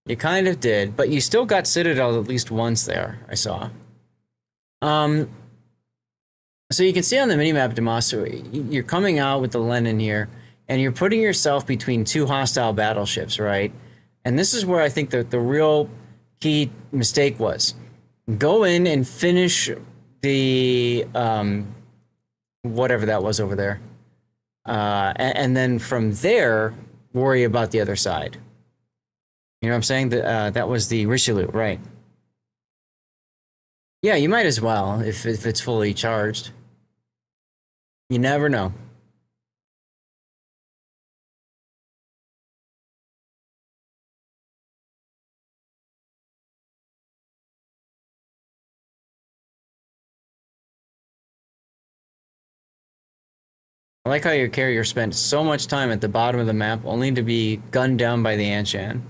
You kind of did, but you still got Citadel at least once there, I saw. So you can see on the minimap, Demas, you're coming out with the Lenin here, and you're putting yourself between two hostile battleships, right? And this is where I think the real key mistake was. Go in and finish the, whatever that was over there. And then from there, worry about the other side. You know what I'm saying? That was the Richelieu, right? Yeah, you might as well, if it's fully charged. You never know. I like how your carrier spent so much time at the bottom of the map only to be gunned down by the Anshan.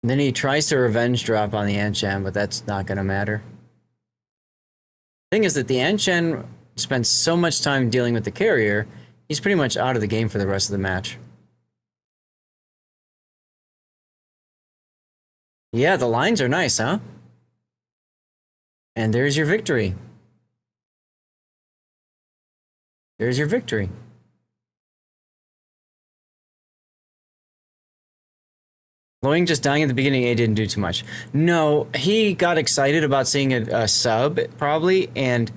And then he tries to revenge drop on the Anshan, but that's not going to matter. Thing is that the Anshan spent so much time dealing with the carrier, he's pretty much out of the game for the rest of the match. Yeah, the lines are nice, huh? And there's your victory. There's your victory. Loing just dying at the beginning, it didn't do too much. No, he got excited about seeing a sub, probably, and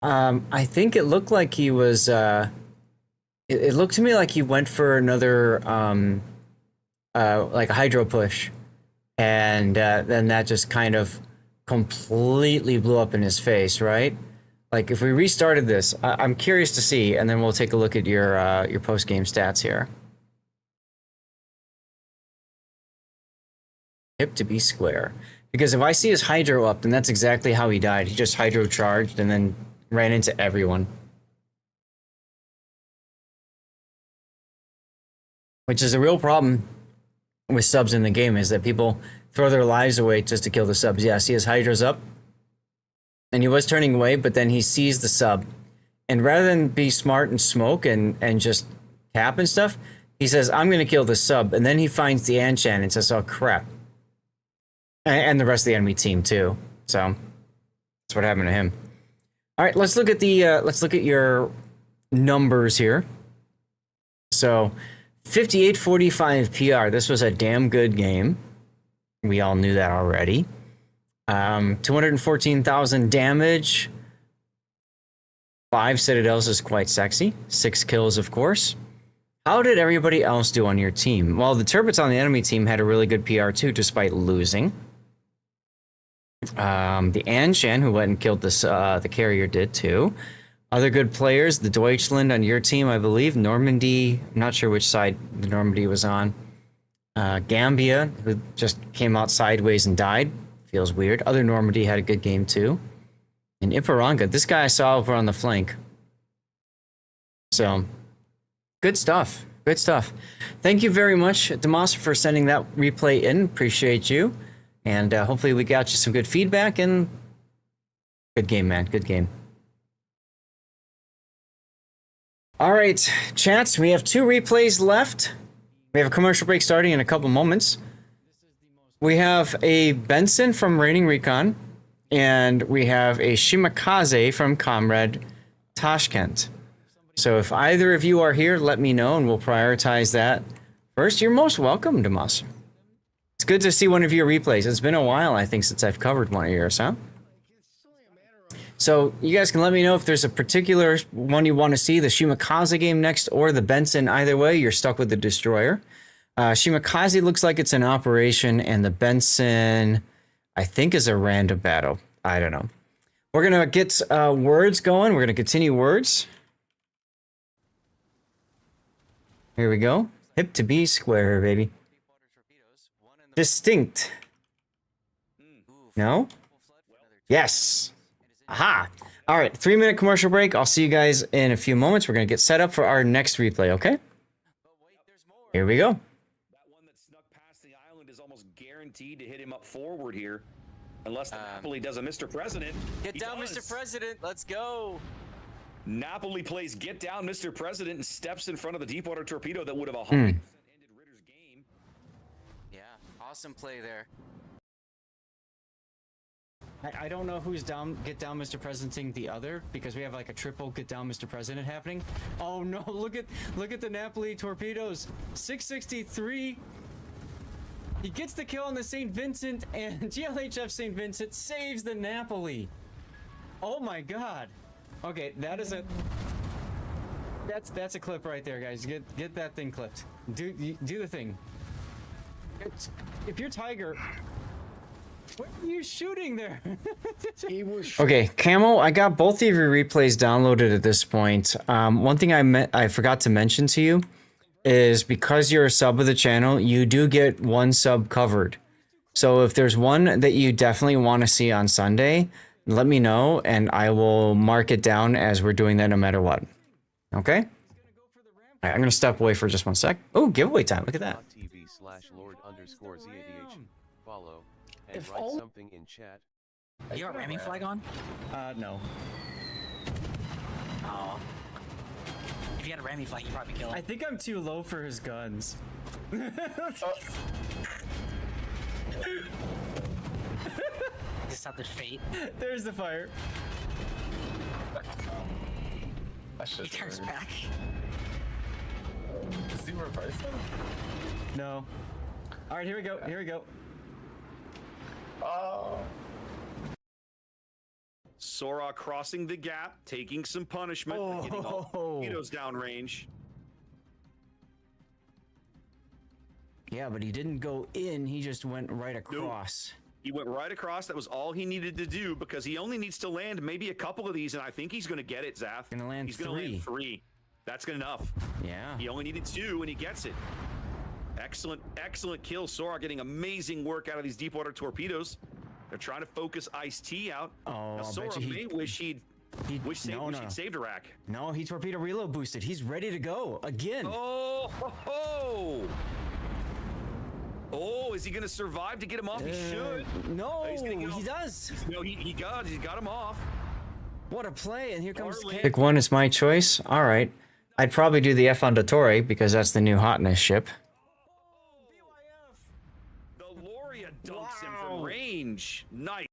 I think it looked like he was, it looked to me like he went for another, like a hydro push. And then that just kind of completely blew up in his face, right? Like, if we restarted this, I'm curious to see, and then we'll take a look at your post-game stats here. Hip to be square. Because if I see his hydro up, then that's exactly how he died. He just hydro charged and then ran into everyone. Which is a real problem with subs in the game, is that people throw their lives away just to kill the subs. Yeah, see his hydro's up. And he was turning away, but then he sees the sub. And rather than be smart and smoke and just tap and stuff, he says, I'm going to kill the sub. And then he finds the Anshan and says, oh, crap. And the rest of the enemy team, too. So, that's what happened to him. All right, let's look at your numbers here. So, 58-45 PR. This was a damn good game. We all knew that already. 214,000 damage. 5 citadels is quite sexy. 6 kills, of course. How did everybody else do on your team? Well, the Turbits on the enemy team had a really good PR too, despite losing. The Anshan, who went and killed the carrier, did too. Other good players, the Deutschland on your team, I believe. Normandy, I'm not sure which side the Normandy was on. Gambia, who just came out sideways and died. Feels weird. Other Normandy had a good game too. And Iparanga, this guy I saw over on the flank. So, good stuff. Good stuff. Thank you very much, Demas, for sending that replay in. Appreciate you. And hopefully we got you some good feedback. And good game, man. Good game. All right, chats, we have 2 replays left. We have a commercial break starting in a couple moments. We have a Benson from Raiding Recon, and we have a Shimakaze from Comrade Tashkent. So if either of you are here, let me know, and we'll prioritize that. First, you're most welcome, Demas. It's good to see one of your replays. It's been a while, I think, since I've covered one of yours, huh? So you guys can let me know if there's a particular one you want to see, the Shimakaze game next or the Benson. Either way, you're stuck with the Destroyer. Shimakaze looks like it's an operation, and the Benson, I think, is a random battle. I don't know. We're going to get words going. We're going to continue words. Here we go. Hip to be square, baby. Distinct. No? Yes. Aha! All right, 3-minute commercial break. I'll see you guys in a few moments. We're going to get set up for our next replay, okay? Here we go. That one that snuck past the island is almost guaranteed to hit him up forward here. Unless the Napoli does a Mr. President. Get down, Mr. President. Let's go. Napoli plays get down, Mr. President, and steps in front of the Deepwater torpedo that would have 100% ended Ritter's game. Yeah, awesome play there. I don't know who's down, get down, Mr. Presidenting the other, because we have like a triple get down, Mr. President happening. Oh no! Look at the Napoli torpedoes. 663. He gets the kill on the St. Vincent, and GLHF St. Vincent saves the Napoli. Oh my God. Okay, that is a. That's a clip right there, guys. Get that thing clipped. Do the thing. If you're Tiger. What are you shooting there? Okay, Camo, I got both of your replays downloaded at this point. One thing I forgot to mention to you is because you're a sub of the channel, you do get one sub covered. So if there's one that you definitely want to see on Sunday, let me know and I will mark it down as we're doing that no matter what. Okay? All right, I'm going to step away for just one sec. Oh, giveaway time. Look at that. TV/Lord_ZADH. Follow. And If write all- something in chat. Are you a ramming flag on? No. Oh. If you had a ramming flag, you'd probably kill him. I think I'm too low for his guns. Just something fate. There's the fire. He turns back. Is he reversing? No. All right, here we go. Here we go. Oh. Sora crossing the gap, taking some punishment, for getting all torpedoes downrange. Yeah, but he didn't go in. He just went right across. He went right across. That was all he needed to do because he only needs to land maybe a couple of these, and I think he's going to get it, Zath. Gonna land He's going to land 3. That's good enough. Yeah. He only needed 2, and he gets it. Excellent, excellent kill. Sora getting amazing work out of these deepwater torpedoes. They're trying to focus Ice-T out. Oh, now, I'll Sora bet you may wish he'd saved Iraq. No, he torpedo reload boosted. He's ready to go again. Oh, ho, ho. Oh, is he going to survive to get him off? He should. No, He's gonna get he off. does. No, he got him off. What a play! And here comes. Marlin. Pick one is my choice. All right, I'd probably do the F on Dottore because that's the new hotness ship. The Loria dunks him from range. Nice.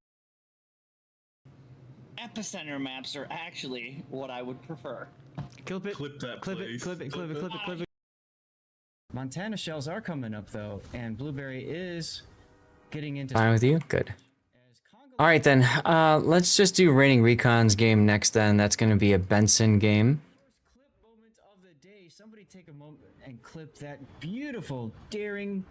Epicenter maps are actually what I would prefer. Clip it. Clip that, Clip it. please. Clip it. Clip it. Clip it. Clip it. Montana shells are coming up though, and Blueberry is getting into. Fine with you? Good. All right then. Let's just do Raining Recon's game next. Then that's going to be a Benson game. Clip moment of the day. Somebody take a moment and clip that beautiful, daring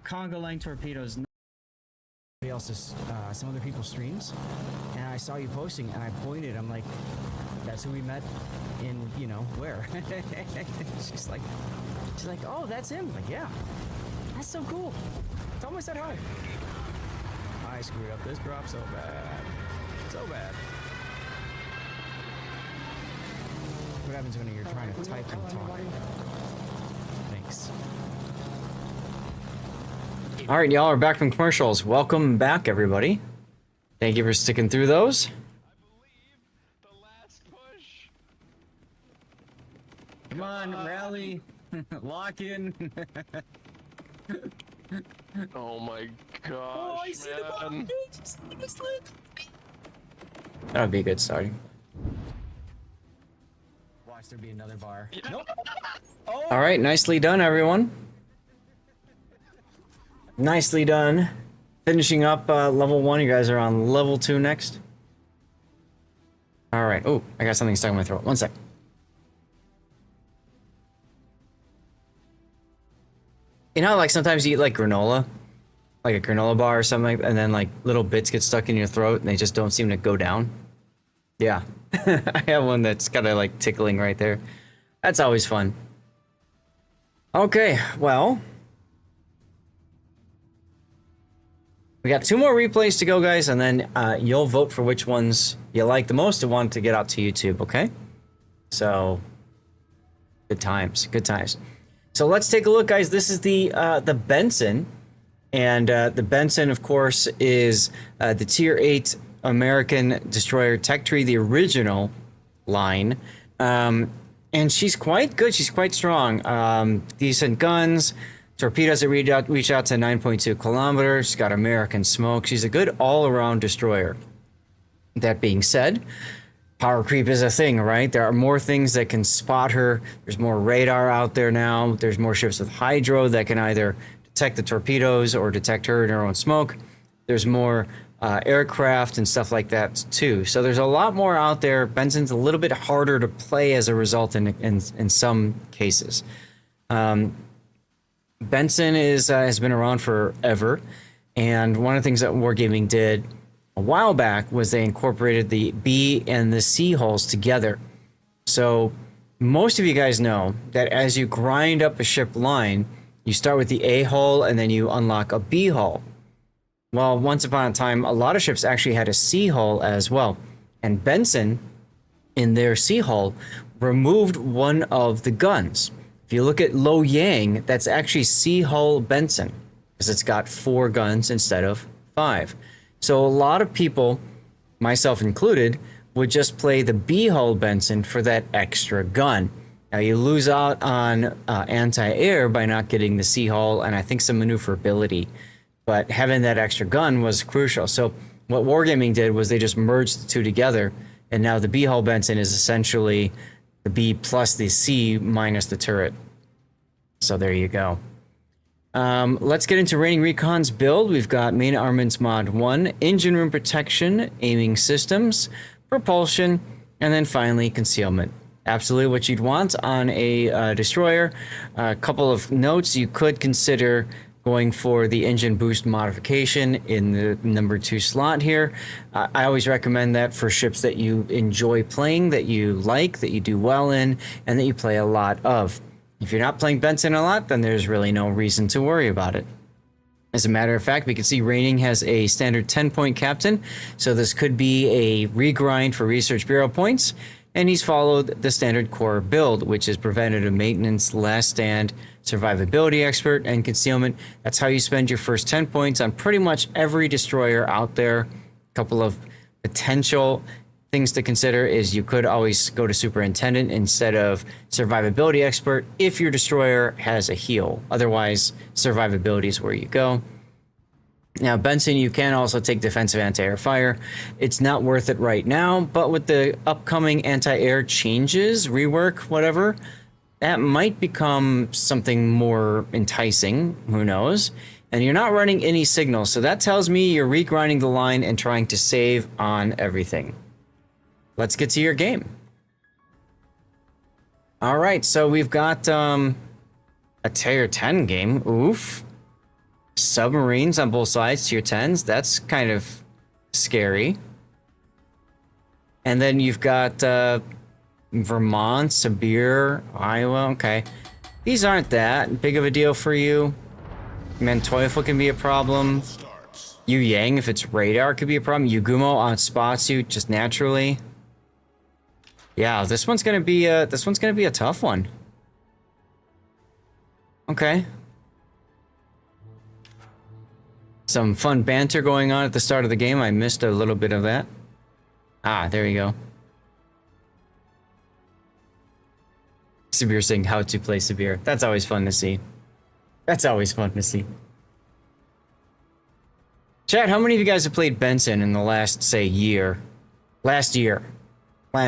conga line torpedoes. Somebody else's, some other people's streams, and I saw you posting, and I pointed. I'm like, that's who we met in, you know, where? she's like, oh, that's him. I'm like, yeah, that's so cool. Tell him I said hi. I screwed up this drop so bad, so bad. What happens when you're trying to type and talk? Thanks. All right, y'all are back from commercials. Welcome back, everybody. Thank you for sticking through those. Come on, rally, lock in. Oh my gosh, Oh, I see the ball. man. That would be a good starting. Watch there be another bar. Nope. Oh. All right, nicely done, everyone. Nicely done. Finishing up level 1. You guys are on level 2 next. All right. Oh, I got something stuck in my throat. One sec. You know how, like, sometimes you eat like granola, like a granola bar or something, and then like little bits get stuck in your throat and they just don't seem to go down? Yeah. I have one that's kind of like tickling right there. That's always fun. Okay, well, we got 2 more replays to go, guys, and then you'll vote for which ones you like the most and want to get out to YouTube, okay? So, good times, good times. So let's take a look, guys. This is the Benson, and the Benson, of course, is the Tier 8 American destroyer tech tree, the original line. And she's quite good. She's quite strong. Decent guns, torpedoes that reach out to 9.2 kilometers. She's got American smoke. She's a good all-around destroyer. That being said, power creep is a thing, right? There are more things that can spot her. There's more radar out there now. There's more ships with hydro that can either detect the torpedoes or detect her in her own smoke. There's more aircraft and stuff like that too. So there's a lot more out there. Benson's a little bit harder to play as a result in some cases. Benson has been around forever, and one of the things that Wargaming did a while back was they incorporated the B and the C hulls together. So most of you guys know that as you grind up a ship line, you start with the A hull and then you unlock a B hull. Well, once upon a time, a lot of ships actually had a C hull as well. And Benson, in their C hull, removed one of the guns. If you look at Lo Yang, that's actually C hull Benson, because it's got 4 guns instead of 5. So a lot of people, myself included, would just play the B hull Benson for that extra gun. Now you lose out on anti-air by not getting the C hull and I think some maneuverability. But having that extra gun was crucial. So what Wargaming did was they just merged the two together, and now the B hull Benson is essentially the B plus the C minus the turret. So there you go. Let's get into Raining Recon's build. We've got main armaments mod 1, engine room protection, aiming systems, propulsion, and then finally concealment. Absolutely what you'd want on a destroyer. A couple of notes: you could consider going for the engine boost modification in the number 2 slot here. I always recommend that for ships that you enjoy playing, that you like, that you do well in, and that you play a lot of. If you're not playing Benson a lot, then there's really no reason to worry about it. As a matter of fact, we can see Raining has a standard 10-point captain, so this could be a regrind for Research Bureau points, and he's followed the standard core build, which is preventative maintenance, last stand, survivability expert, and concealment. That's how you spend your first 10 points on pretty much every destroyer out there. A couple of potential things to consider is you could always go to superintendent instead of survivability expert if your destroyer has a heal. Otherwise, survivability is where you go. Now, Benson, you can also take defensive anti-air fire. It's not worth it right now, but with the upcoming anti-air changes, rework, whatever, that might become something more enticing. Who knows? And you're not running any signals, so that tells me you're regrinding the line and trying to save on everything. Let's get to your game. All right, so we've got a tier 10 game. Oof. Submarines on both sides, tier 10s. That's kind of scary. And then you've got Vermont, Sibir, Iowa. Okay. These aren't that big of a deal for you. Mantoyful can be a problem. Yu Yang, if it's radar, could be a problem. Yugumo outspots you just naturally. Yeah, this one's gonna be a tough one. Okay. Some fun banter going on at the start of the game. I missed a little bit of that. Ah, there you go. Sabir saying how to play Sabir. That's always fun to see. That's always fun to see. Chat, how many of you guys have played Benson in the last, say, year? Last year. How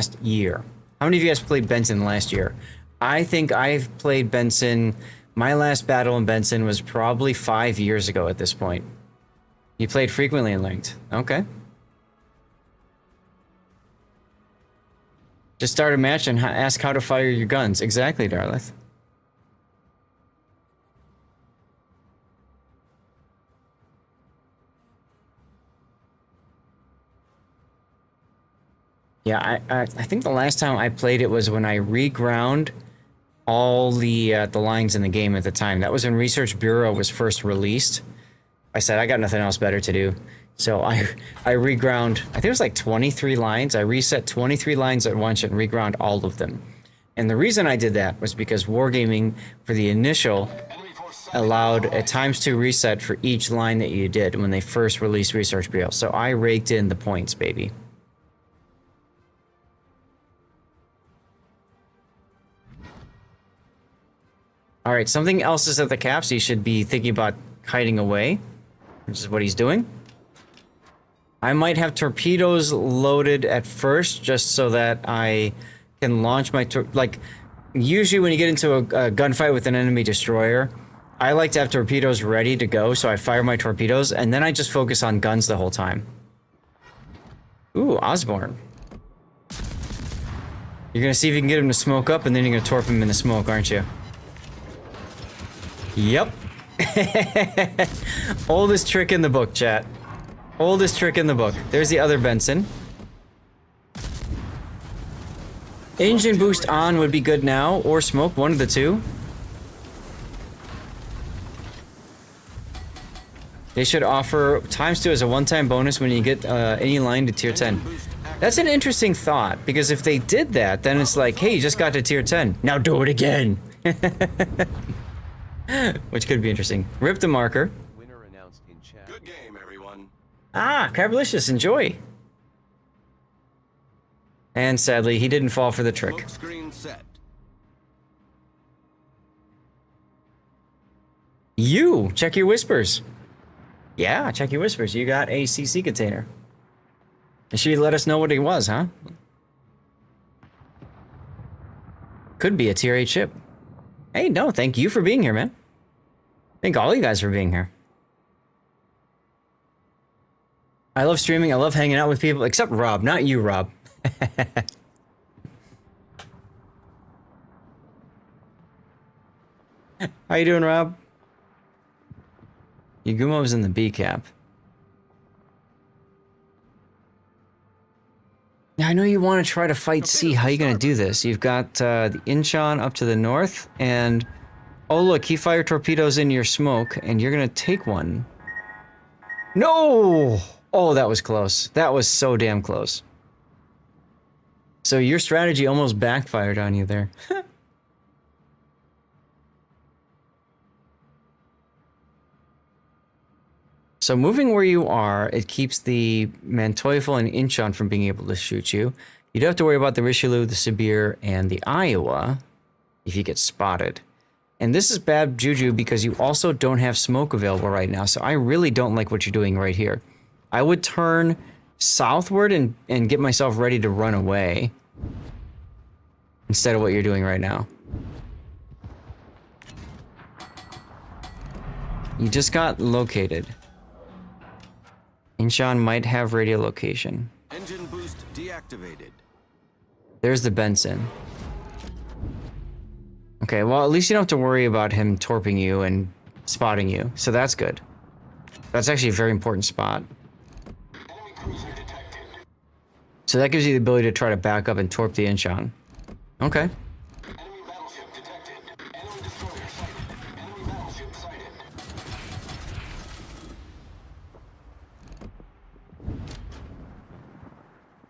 many of you guys played Benson last year? I think I've played Benson. My last battle in Benson was probably 5 years ago at this point. You played frequently in Linked. Okay. Just start a match and ask how to fire your guns. Exactly, Darlith. Yeah, I think the last time I played it was when I reground all the lines in the game at the time. That was when Research Bureau was first released. I said, I got nothing else better to do. So I reground, I think it was like 23 lines. I reset 23 lines at once and reground all of them. And the reason I did that was because Wargaming, for the initial, allowed a ×2 reset for each line that you did when they first released Research Bureau. So I raked in the points, baby. All right, something else is at the cap, so you should be thinking about hiding away, which is what he's doing. I might have torpedoes loaded at first, just so that I can launch my like. Usually, when you get into a gunfight with an enemy destroyer, I like to have torpedoes ready to go, so I fire my torpedoes, and then I just focus on guns the whole time. Ooh, Osborne. You're gonna see if you can get him to smoke up, and then you're gonna torp him in the smoke, aren't you? Yep. Oldest trick in the book, chat. Oldest trick in the book. There's the other Benson. Engine boost on would be good now, or smoke, one of the two. They should offer ×2 as a one-time bonus when you get any line to tier 10. That's an interesting thought, because if they did that, then it's like, hey, you just got to tier 10. Now do it again. Which could be interesting. Rip the marker. Winner announced in chat. Good game, everyone. Ah, Carbolicious, enjoy. And sadly, he didn't fall for the trick. Smoke screen set. You, check your whispers. Yeah, check your whispers. You got a CC container. And she let us know what it was, huh? Could be a tier 8 ship. Hey, no, thank you for being here, man. Thank all you guys for being here. I love streaming. I love hanging out with people, except Rob. Not you, Rob. How you doing, Rob? Yagumo's in the B cap. Now, I know you want to try to fight C. How are you going to do this? You've got the Incheon up to the north, and... Oh, look, he fired torpedoes in your smoke, and you're going to take one. No! Oh, that was close. That was so damn close. So your strategy almost backfired on you there. So moving where you are, it keeps the Manteuffel and Incheon from being able to shoot you. You don't have to worry about the Richelieu, the Sibir, and the Iowa if you get spotted. And this is bad juju because you also don't have smoke available right now, so I really don't like what you're doing right here. I would turn southward and get myself ready to run away instead of what you're doing right now. You just got located. Incheon might have radio location. Engine boost deactivated. There's the Benson. Okay, well, at least you don't have to worry about him torping you and spotting you, so that's good. That's actually a very important spot. So that gives you the ability to try to back up and torp the Incheon. Okay.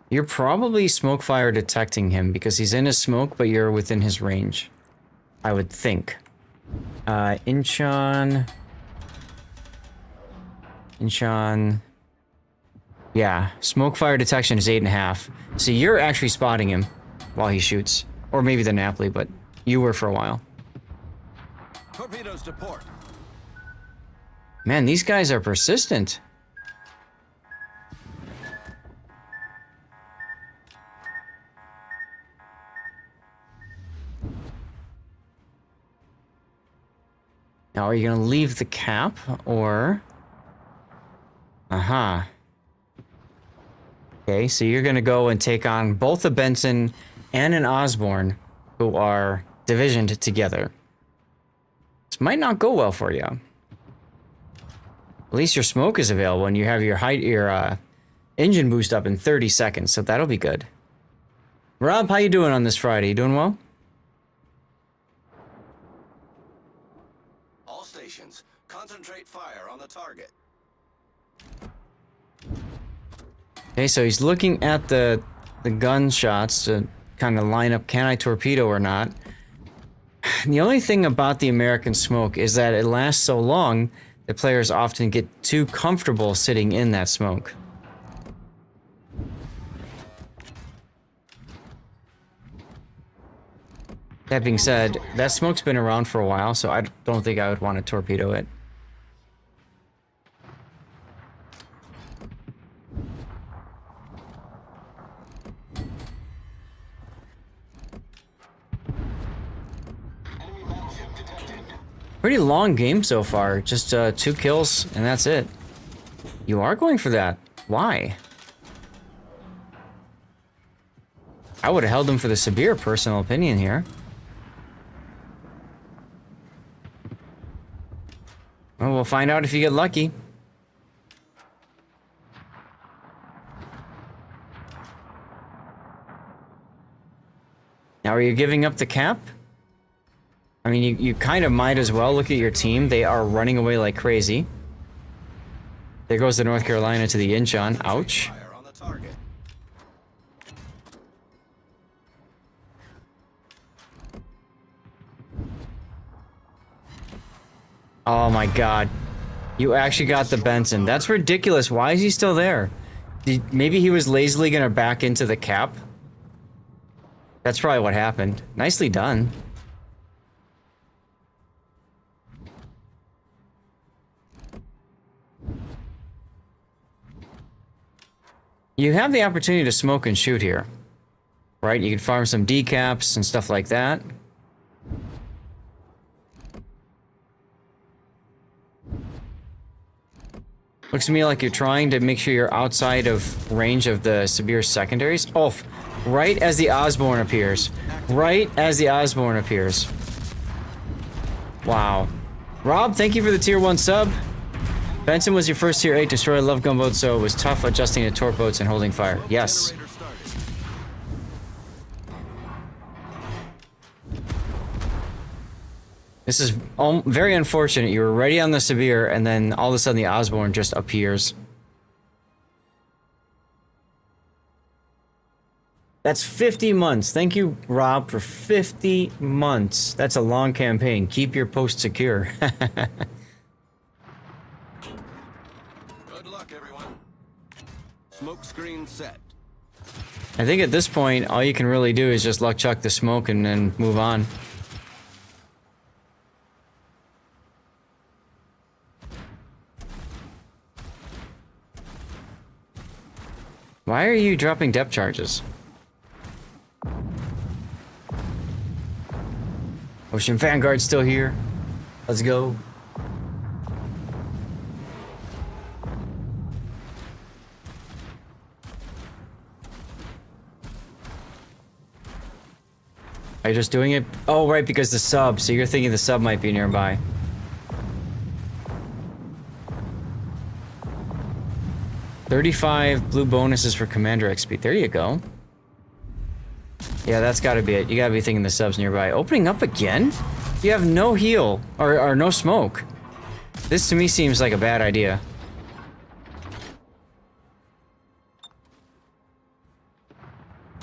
You're probably smoke fire detecting him because he's in his smoke, but you're within his range. I would think. Incheon. Yeah, smoke fire detection is 8.5. So you're actually spotting him while he shoots. Or maybe the Napoli, but you were for a while. Torpedoes to port. Man, these guys are persistent. Now, are you going to leave the cap, or... Aha. Okay, so you're going to go and take on both a Benson and an Osborne, who are divisioned together. This might not go well for you. At least your smoke is available, and you have your engine boost up in 30 seconds, so that'll be good. Rob, how you doing on this Friday? You doing well? All stations, concentrate fire on the target. Okay, so he's looking at the gunshots to kind of line up, can I torpedo or not? The only thing about the American smoke is that it lasts so long that players often get too comfortable sitting in that smoke. That being said, that smoke's been around for a while, so I don't think I would want to torpedo it. Pretty long game so far. Just 2 kills, and that's it. You are going for that. Why? I would have held him for the severe personal opinion here. Well, we'll find out if you get lucky. Now, are you giving up the cap? I mean, you kind of might as well. Look at your team. They are running away like crazy. There goes the North Carolina to the Incheon. Ouch. Oh my god. You actually got the Benson. That's ridiculous. Why is he still there? Maybe he was lazily gonna back into the cap? That's probably what happened. Nicely done. You have the opportunity to smoke and shoot here. Right? You can farm some decaps and stuff like that. Looks to me like you're trying to make sure you're outside of range of the severe secondaries. Oh, right as the Osborne appears. Right as the Osborne appears. Wow. Rob, thank you for the tier 1 sub. Benson was your first tier 8 destroyer. I love gunboats, so it was tough adjusting to torp boats and holding fire. Yes. This is very unfortunate. You were ready on the severe, and then all of a sudden the Osborne just appears. That's 50 months. Thank you, Rob, for 50 months. That's a long campaign. Keep your post secure. Good luck, everyone. Smoke screen set. I think at this point, all you can really do is just luck chuck the smoke and then move on. Why are you dropping depth charges? Ocean Vanguard's still here. Let's go. Are you just doing it? Oh, right, because the sub. So you're thinking the sub might be nearby. $35 blue bonuses for Commander XP. There you go. Yeah, that's gotta be it. You gotta be thinking the sub's nearby. Opening up again? You have no heal. Or no smoke. This to me seems like a bad idea.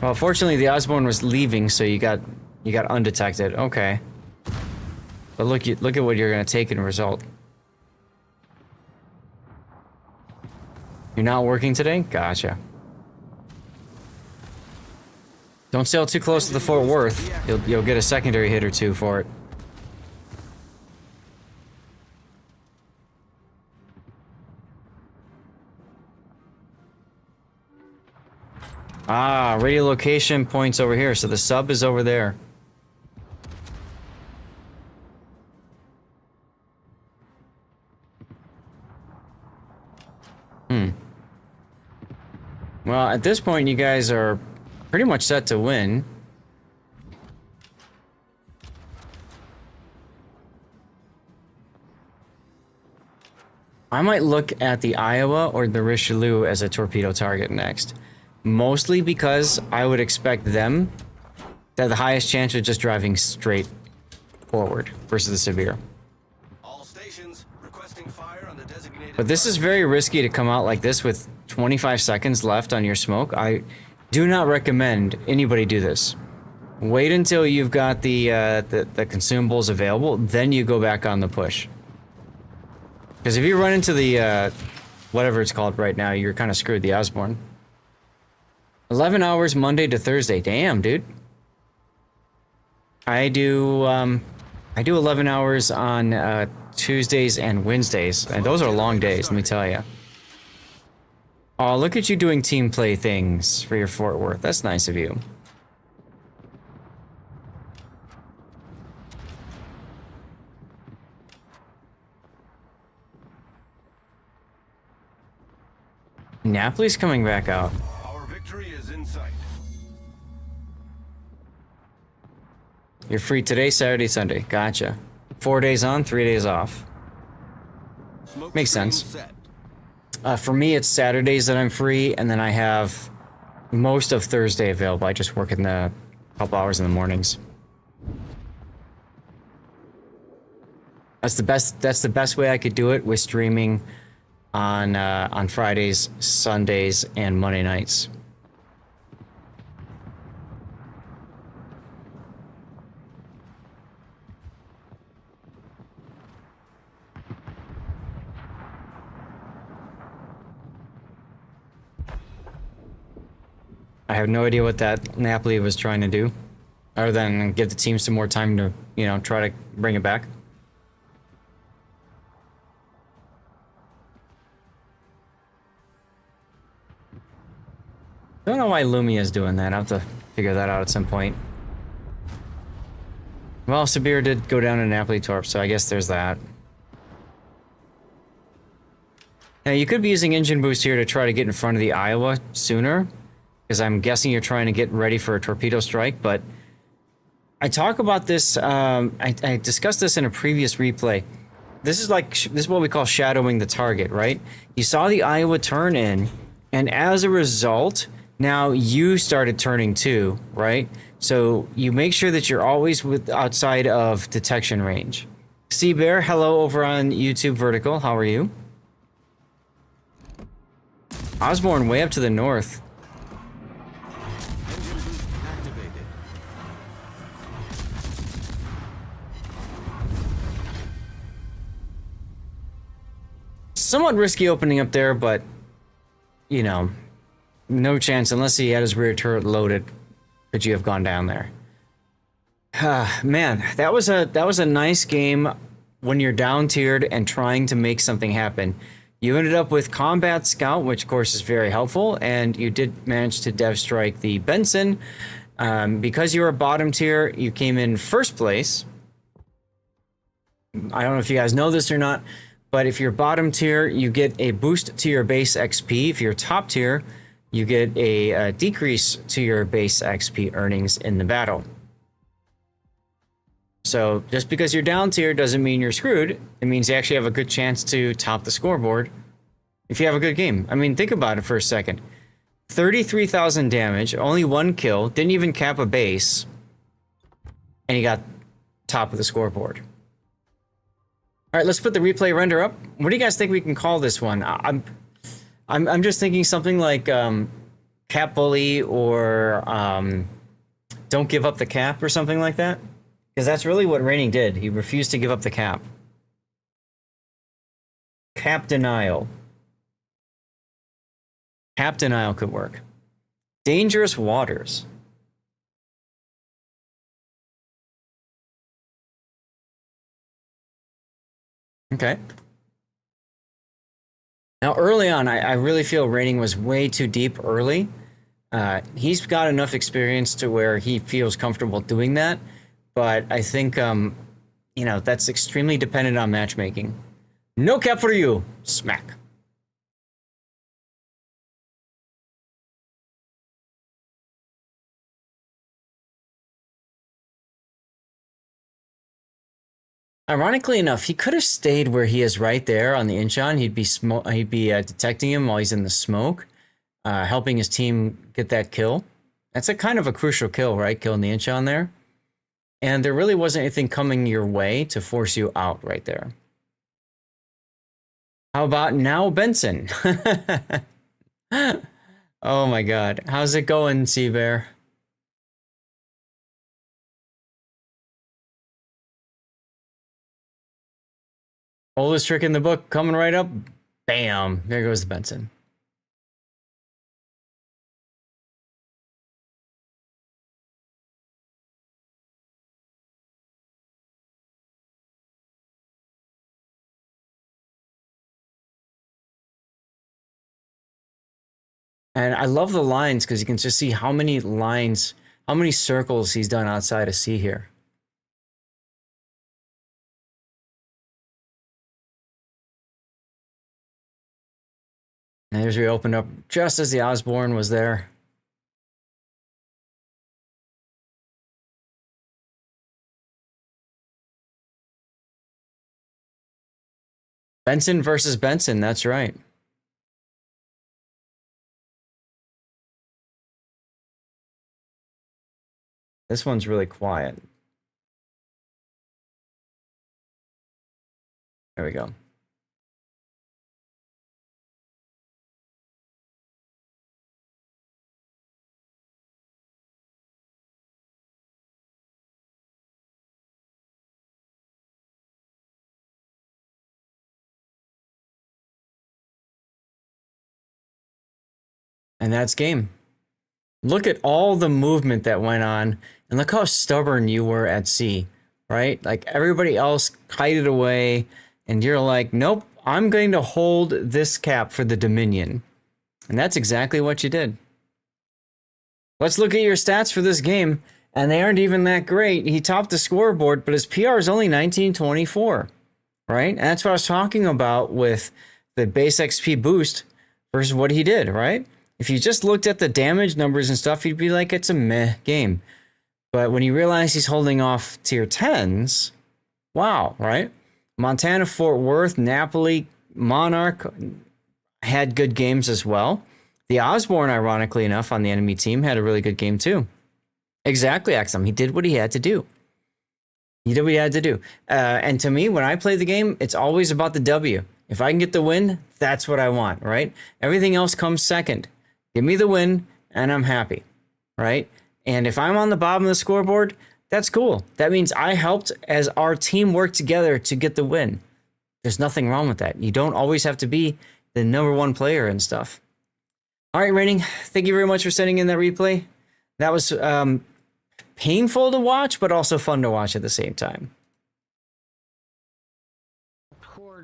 Well, fortunately the Osborne was leaving, so you got undetected. Okay. But look at what you're gonna take in result. You're not working today? Gotcha. Don't sail too close to the Fort Worth. You'll get a secondary hit or two for it. Ah, radio location points over here, so the sub is over there. Well, at this point, you guys are pretty much set to win. I might look at the Iowa or the Richelieu as a torpedo target next. Mostly because I would expect them to have the highest chance of just driving straight forward versus the Severe. All stations requesting fire on the designated. But this is very risky to come out like this with 25 seconds left on your smoke. I do not recommend anybody do this. Wait until you've got the consumables available, then you go back on the push. Because if you run into the whatever it's called right now, you're kind of screwed. The Osborne. 11 hours Monday to Thursday. Damn, dude. I do 11 hours on Tuesdays and Wednesdays, and those are long days, let me tell you. Oh, look at you doing team play things for your Fort Worth. That's nice of you. Napoli's coming back out. Our victory is in sight. You're free today, Saturday, Sunday. Gotcha. 4 days on, 3 days off. Makes sense. For me, it's Saturdays that I'm free, and then I have most of Thursday available. I just work in the couple hours in the mornings. That's the best way I could do it, with streaming on Fridays, Sundays, and Monday nights. I have no idea what that Napoli was trying to do, other than give the team some more time to, you know, try to bring it back. I don't know why Lumia's doing that. I'll have to figure that out at some point. Well, Sabir did go down to Napoli Torp, so I guess there's that. Now, you could be using engine boost here to try to get in front of the Iowa sooner, because I'm guessing you're trying to get ready for a torpedo strike, but I talk about this, I discussed this in a previous replay. This is what we call shadowing the target, right? You saw the Iowa turn in, and as a result, now you started turning too, right? So you make sure that you're always outside of detection range. Seabear, hello over on YouTube Vertical, how are you? Osborne way up to the north. Somewhat risky opening up there, but, you know, no chance unless he had his rear turret loaded could you have gone down there. Man, that was a nice game when you're down tiered and trying to make something happen. You ended up with Combat Scout, which of course is very helpful, and you did manage to dev strike the Benson. Because you were bottom tier, you came in first place. I don't know if you guys know this or not, but if you're bottom tier, you get a boost to your base XP. If you're top tier, you get a decrease to your base XP earnings in the battle. So just because you're down tier doesn't mean you're screwed. It means you actually have a good chance to top the scoreboard if you have a good game. I mean, think about it for a second. 33,000 damage, only 1 kill, didn't even cap a base, and you got top of the scoreboard. All right, let's put the replay render up. What do you guys think we can call this one? I'm just thinking something like Cap Bully or Don't Give Up the Cap or something like that. Because that's really what Raining did. He refused to give up the cap. Cap denial. Cap denial could work. Dangerous waters. Okay. Now, early on, I really feel Raining was way too deep early. He's got enough experience to where he feels comfortable doing that. But I think, you know, that's extremely dependent on matchmaking. No cap for you. Smack. Ironically enough, he could have stayed where he is right there on the Incheon. He'd be detecting him while he's in the smoke, helping his team get that kill. That's a kind of a crucial kill, right? Killing the Incheon there. And there really wasn't anything coming your way to force you out right there. How about now, Benson? Oh my God. How's it going, Seabear? Oldest trick in the book coming right up. Bam. There goes the Benson. And I love the lines because you can just see how many lines, how many circles he's done outside of C here. And there's we opened up just as the Osborne was there. Benson versus Benson, that's right. This one's really quiet. There we go. And that's game. Look at all the movement that went on, and look how stubborn you were at C, right? Like everybody else kited away, and you're like, nope, I'm going to hold this cap for the Dominion. And that's exactly what you did. Let's look at your stats for this game, and they aren't even that great. He topped the scoreboard, but his PR is only 1924, right? And that's what I was talking about with the base XP boost versus what he did, right? If you just looked at the damage numbers and stuff, you'd be like, it's a meh game. But when you realize he's holding off tier 10s, wow, right? Montana, Fort Worth, Napoli, Monarch had good games as well. The Osborne, ironically enough, on the enemy team had a really good game too. Exactly, Axum. He did what he had to do. He did what he had to do. And to me, when I play the game, it's always about the W. If I can get the win, that's what I want, right? Everything else comes second. Give me the win, and I'm happy, right? And if I'm on the bottom of the scoreboard, that's cool. That means I helped as our team worked together to get the win. There's nothing wrong with that. You don't always have to be the #1 player and stuff. All right, Raining, thank you very much for sending in that replay. That was painful to watch, but also fun to watch at the same time.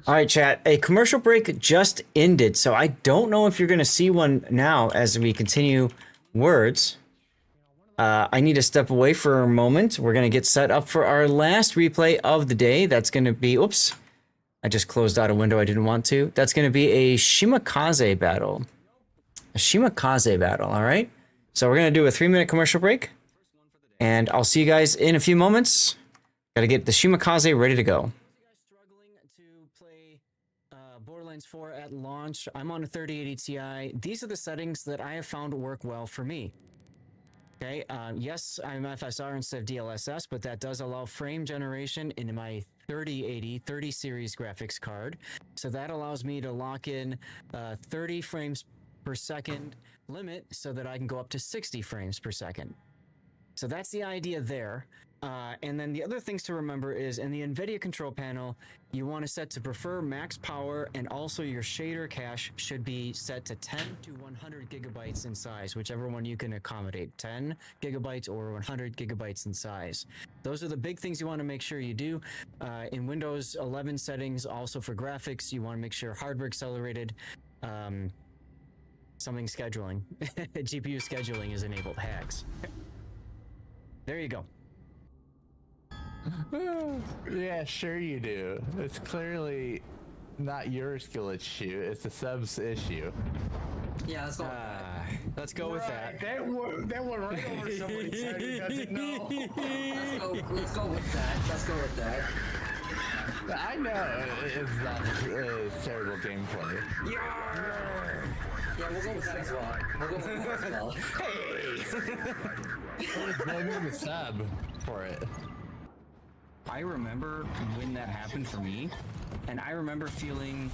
All right, chat. A commercial break just ended, so I don't know if you're going to see one now as we continue words. I need to step away for a moment. We're going to get set up for our last replay of the day. That's going to be, oops, I just closed out a window I didn't want to. That's going to be a Shimakaze battle. A Shimakaze battle, all right? So we're going to do a 3-minute commercial break, and I'll see you guys in a few moments. Got to get the Shimakaze ready to go. Borderlands 4 at launch. I'm on a 3080 Ti. These are the settings that I have found work well for me. Okay, yes, I'm FSR instead of DLSS, but that does allow frame generation in my 30 series graphics card. So that allows me to lock in 30 frames per second limit so that I can go up to 60 frames per second. So that's the idea there. And then the other things to remember is in the NVIDIA control panel, you want to set to prefer max power, and also your shader cache should be set to 10 to 100 gigabytes in size, whichever one you can accommodate, 10 gigabytes or 100 gigabytes in size. Those are the big things you want to make sure you do. In Windows 11 settings, also for graphics, you want to make sure hardware accelerated, something scheduling, GPU scheduling is enabled, hacks. There you go. Yeah, sure you do. It's clearly not your skill issue, it's the sub's issue. Yeah, let's go. Let's go with that. That went right over somebody's head who doesn't know. Let's go with that. Let's go with that. I know it's not a terrible gameplay. Yeah, we'll go with that as well. We'll go with that as well. Hey! Blame the sub for it. I remember when that happened for me, and I remember feeling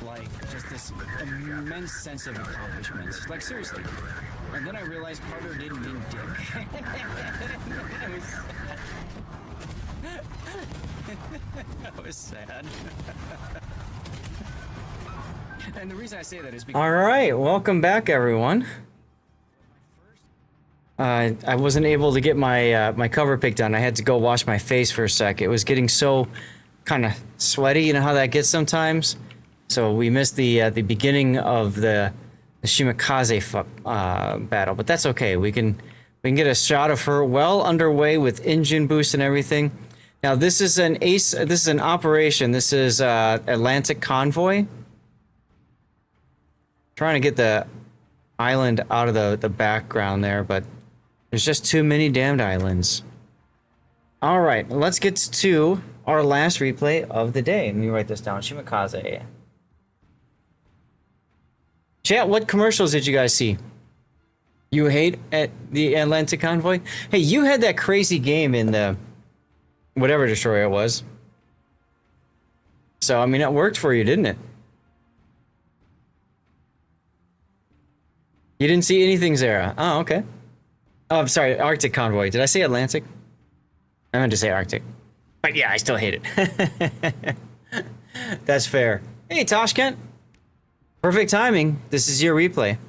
like just this immense sense of accomplishment. Like, seriously. And then I realized partner didn't mean dick. That was sad. And the reason I say that is because... All right, welcome back, everyone. I wasn't able to get my my cover pick done. I had to go wash my face for a sec. It was getting so kind of sweaty. You know how that gets sometimes. So we missed the beginning of the the Shimakaze battle, but that's okay. We can get a shot of her well underway with engine boost and everything. Now this is an ace. This is an operation. This is Atlantic Convoy. Trying to get the island out of the background there, but there's just too many damned islands. All right, let's get to our last replay of the day. Let me write this down. Shimakaze. Chat, what commercials did you guys see? You hate at the Atlantic Convoy? Hey, you had that crazy game in the whatever destroyer it was. So, I mean, it worked for you, didn't it? You didn't see anything, Zara. Oh, okay. Oh, I'm sorry, Arctic Convoy. Did I say Atlantic? I meant to say Arctic. But yeah, I still hate it. That's fair. Hey, Toshkent. Perfect timing. This is your replay.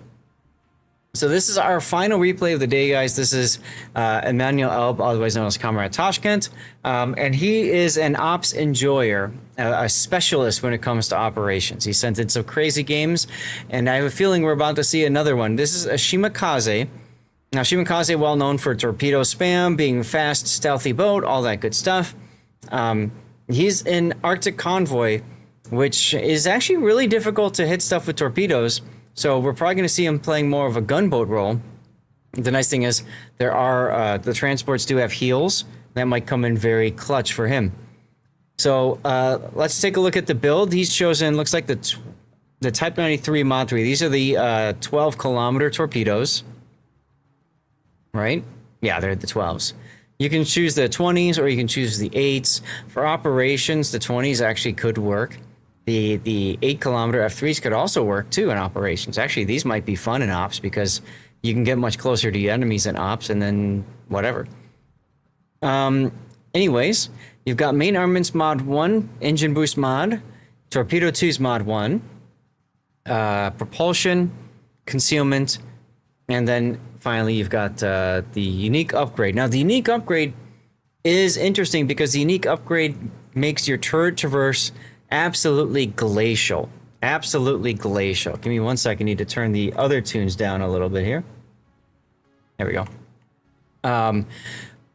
So this is our final replay of the day, guys. This is Emmanuel Elb, otherwise known as Comrade Toshkent. And he is an ops enjoyer, a specialist when it comes to operations. He sent in some crazy games, and I have a feeling we're about to see another one. This is a Shimakaze. Now, Shimakaze, well known for torpedo spam, being a fast, stealthy boat, all that good stuff. He's an Arctic Convoy, which is actually really difficult to hit stuff with torpedoes. So we're probably going to see him playing more of a gunboat role. The nice thing is there are the transports do have heels that might come in very clutch for him. So let's take a look at the build. He's chosen, looks like the Type 93 Mod 3. These are the 12-kilometer torpedoes, right? Yeah, they're the 12s. You can choose the 20s or you can choose the 8s. For operations, the 20s actually could work. The 8-kilometer F3s could also work too in operations. Actually, these might be fun in ops because you can get much closer to your enemies in ops and then whatever. Anyways, you've got main armaments mod 1, engine boost mod, torpedo 2's mod 1, propulsion, concealment, and then finally you've got the unique upgrade. Now the unique upgrade is interesting because the unique upgrade makes your turret traverse absolutely glacial. Absolutely glacial. Give me 1 second. I need to turn the other tunes down a little bit here. There we go.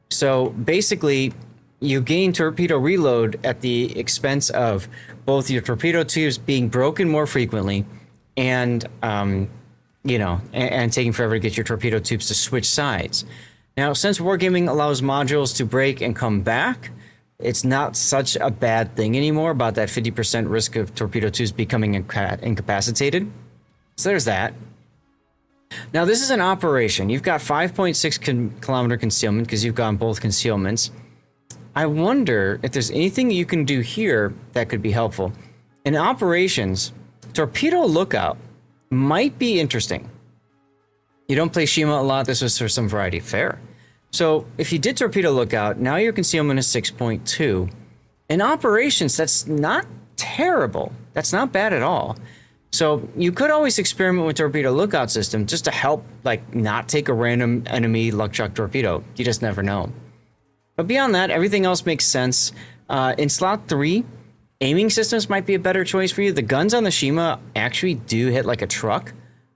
So basically, you gain torpedo reload at the expense of both your torpedo tubes being broken more frequently and, you know, and taking forever to get your torpedo tubes to switch sides. Now, since Wargaming allows modules to break and come back, it's not such a bad thing anymore about that 50% risk of torpedo tubes becoming incapacitated. So there's that. Now this is an operation. You've got 5.6 kilometer concealment because you've gone both concealments. I wonder if there's anything you can do here that could be helpful. In operations, torpedo lookout might be interesting. You don't play Shima a lot. This was for some variety. Fair. So if you did torpedo lookout, now your concealment is 6.2. In operations, that's not terrible. That's not bad at all. So you could always experiment with torpedo lookout system just to help, like, not take a random enemy luck chuck torpedo. You just never know. But beyond that, everything else makes sense. In slot 3, aiming systems might be a better choice for you. The guns on the Shima actually do hit like a truck.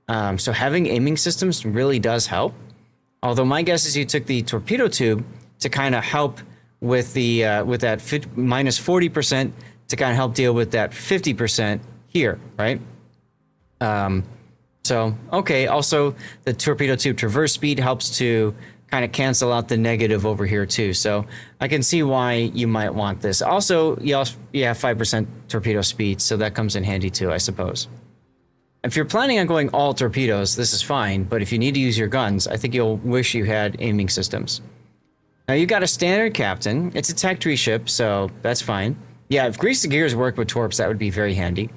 So having aiming systems really does help. Although my guess is you took the torpedo tube to kind of help with the with that minus 40% to kind of help deal with that 50% here, right? So, okay, also the torpedo tube traverse speed helps to kind of cancel out the negative over here too. So I can see why you might want this. Also, you have 5% torpedo speed, so that comes in handy too, I suppose. If you're planning on going all torpedoes, this is fine, but if you need to use your guns, I think you'll wish you had aiming systems. Now, you got a standard captain. It's a Tech 3 ship, so that's fine. Yeah, if Grease the Gears worked with torps, that would be very handy.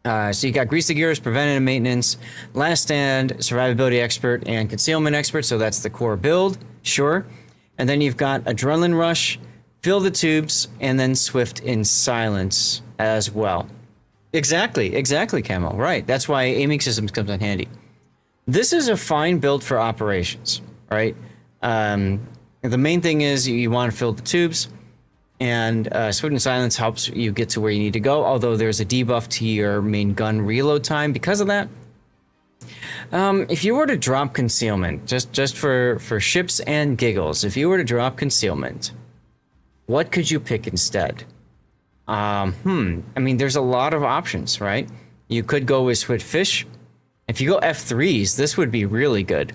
So you got Grease the Gears, Preventative Maintenance, Last Stand, Survivability Expert, and Concealment Expert, so that's the core build, sure. And then you've got Adrenaline Rush, Fill the Tubes, and then Swift in Silence as well. Exactly, Camo, right. That's why aiming systems comes in handy. This is a fine build for operations, right? The main thing is you want to fill the tubes, and Swift and Silence helps you get to where you need to go, although there's a debuff to your main gun reload time because of that. If you were to drop concealment, just for ships and giggles, if you were to drop concealment, what could you pick instead? I mean, there's a lot of options, right? You could go with Swiftfish. If you go F3s, this would be really good,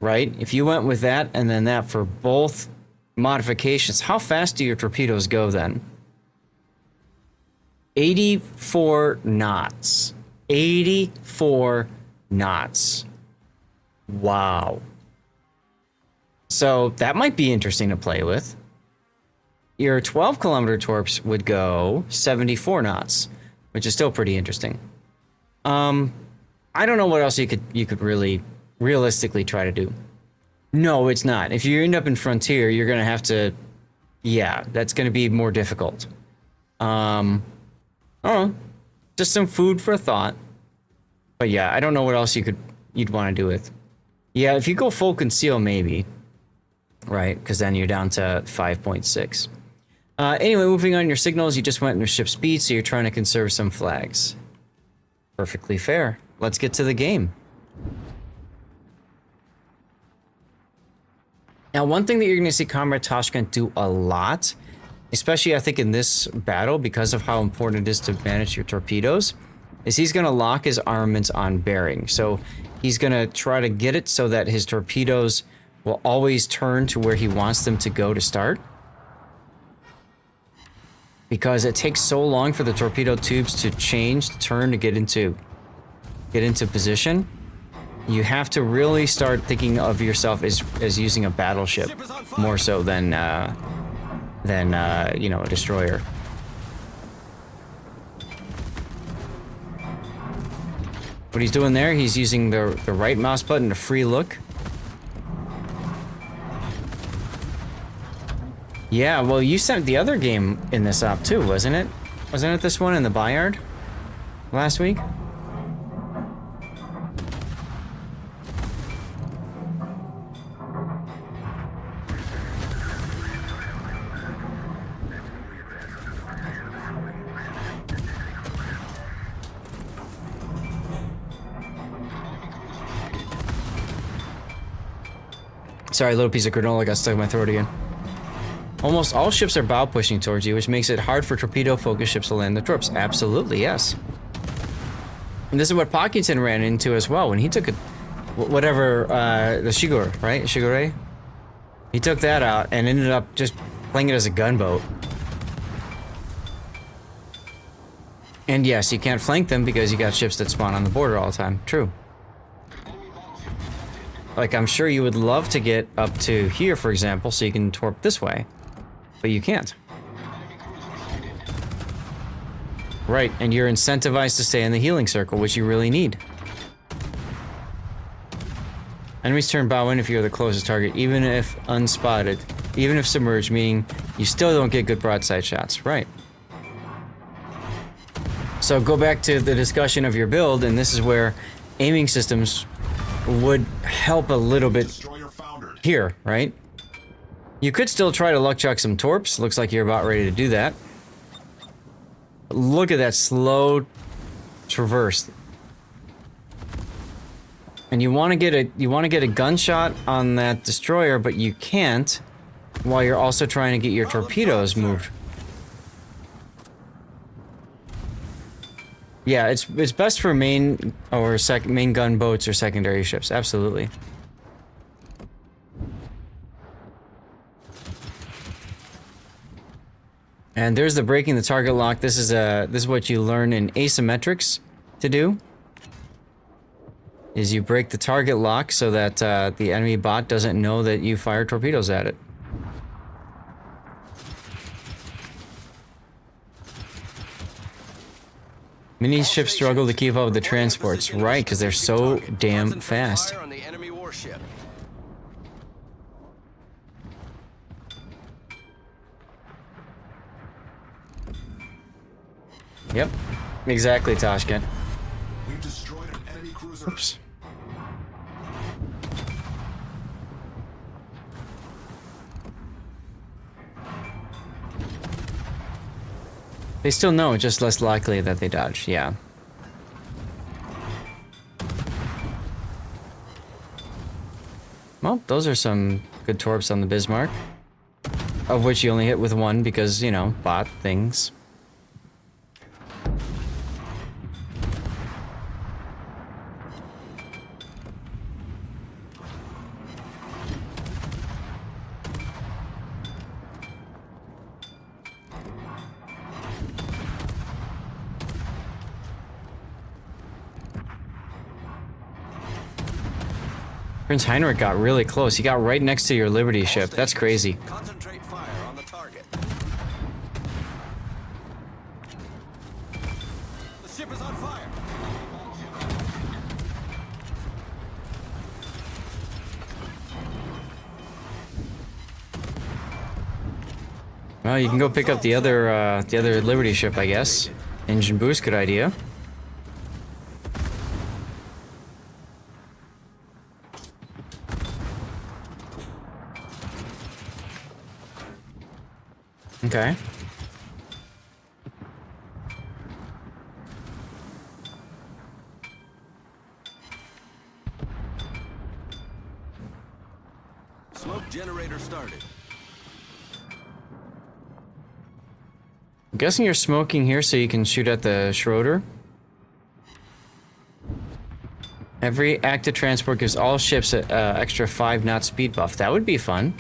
right? If you went with that and then that for both modifications, how fast do your torpedoes go then? 84 knots. 84 knots. Wow. So that might be interesting to play with. Your 12-kilometer torps would go 74 knots, which is still pretty interesting. I don't know what else you could really realistically try to do. No, it's not. If you end up in Frontier, you're gonna have to, yeah, that's gonna be more difficult. I don't know, just some food for thought. But yeah, I don't know what else you'd want to do with. Yeah, if you go full conceal, maybe, right? Because then you're down to 5.6. Anyway, moving on your signals, you just went into ship speed, so you're trying to conserve some flags. Perfectly fair. Let's get to the game. Now, one thing that you're going to see Comrade Tashkent do a lot, especially I think in this battle, because of how important it is to manage your torpedoes, is he's going to lock his armaments on bearing. So he's going to try to get it so that his torpedoes will always turn to where he wants them to go to start. Because it takes so long for the torpedo tubes to change, to turn, to get into position. You have to really start thinking of yourself as using a battleship more so than you know, a destroyer. What he's doing there, he's using the right mouse button to free look. Yeah, well, you sent the other game in this op too, wasn't it? Wasn't it this one in the Bayard last week? Sorry, a little piece of granola got stuck in my throat again. Almost all ships are bow pushing towards you, which makes it hard for torpedo-focused ships to land the torps. Absolutely, yes. And this is what Parkinson ran into as well when he took whatever, the Shigure, right? Shigure? He took that out and ended up just playing it as a gunboat. And yes, you can't flank them because you got ships that spawn on the border all the time. True. Like, I'm sure you would love to get up to here, for example, so you can torp this way. But you can't. Right, and you're incentivized to stay in the healing circle, which you really need. Enemies turn bow in if you're the closest target, even if unspotted. Even if submerged, meaning you still don't get good broadside shots. Right. So go back to the discussion of your build, and this is where aiming systems would help a little bit here, right? You could still try to luck chuck some torps. Looks like you're about ready to do that. Look at that slow traverse. And you want to get a gunshot on that destroyer, but you can't while you're also trying to get your torpedoes moved. Yeah, it's best for main gunboats or secondary ships. Absolutely. And there's the breaking the target lock. This is what you learn in asymmetrics to do. Is you break the target lock so that the enemy bot doesn't know that you fire torpedoes at it. Many ships struggle to keep up with the transports, right? Because they're so damn fast. Yep, exactly, Tashkent. We've destroyed an enemy cruiser. Oops. They still know, it's just less likely that they dodge, yeah. Well, those are some good torps on the Bismarck. Of which you only hit with one because, you know, bot things. Prince Heinrich got really close. He got right next to your Liberty ship. That's crazy. Concentrate fire on the target. The ship is on fire. Well, you can go pick up the other Liberty ship, I guess. Engine boost, good idea. Okay. Smoke generator started. I'm guessing you're smoking here so you can shoot at the Schroeder. Every active transport gives all ships an extra 5-knot speed buff. That would be fun.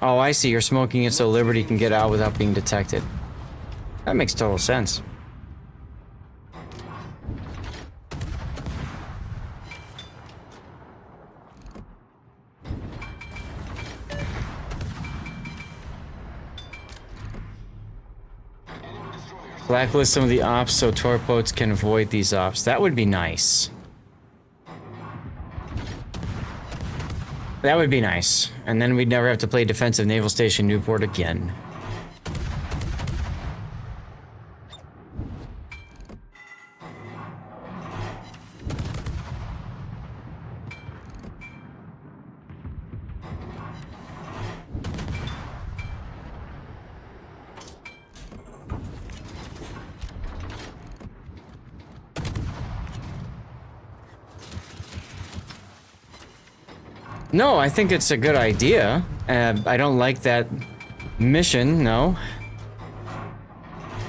Oh, I see. You're smoking it so Liberty can get out without being detected. That makes total sense. Blacklist some of the ops so torp boats can avoid these ops. That would be nice. That would be nice. And then we'd never have to play Defensive Naval Station Newport again. No, I think it's a good idea. I don't like that mission, no.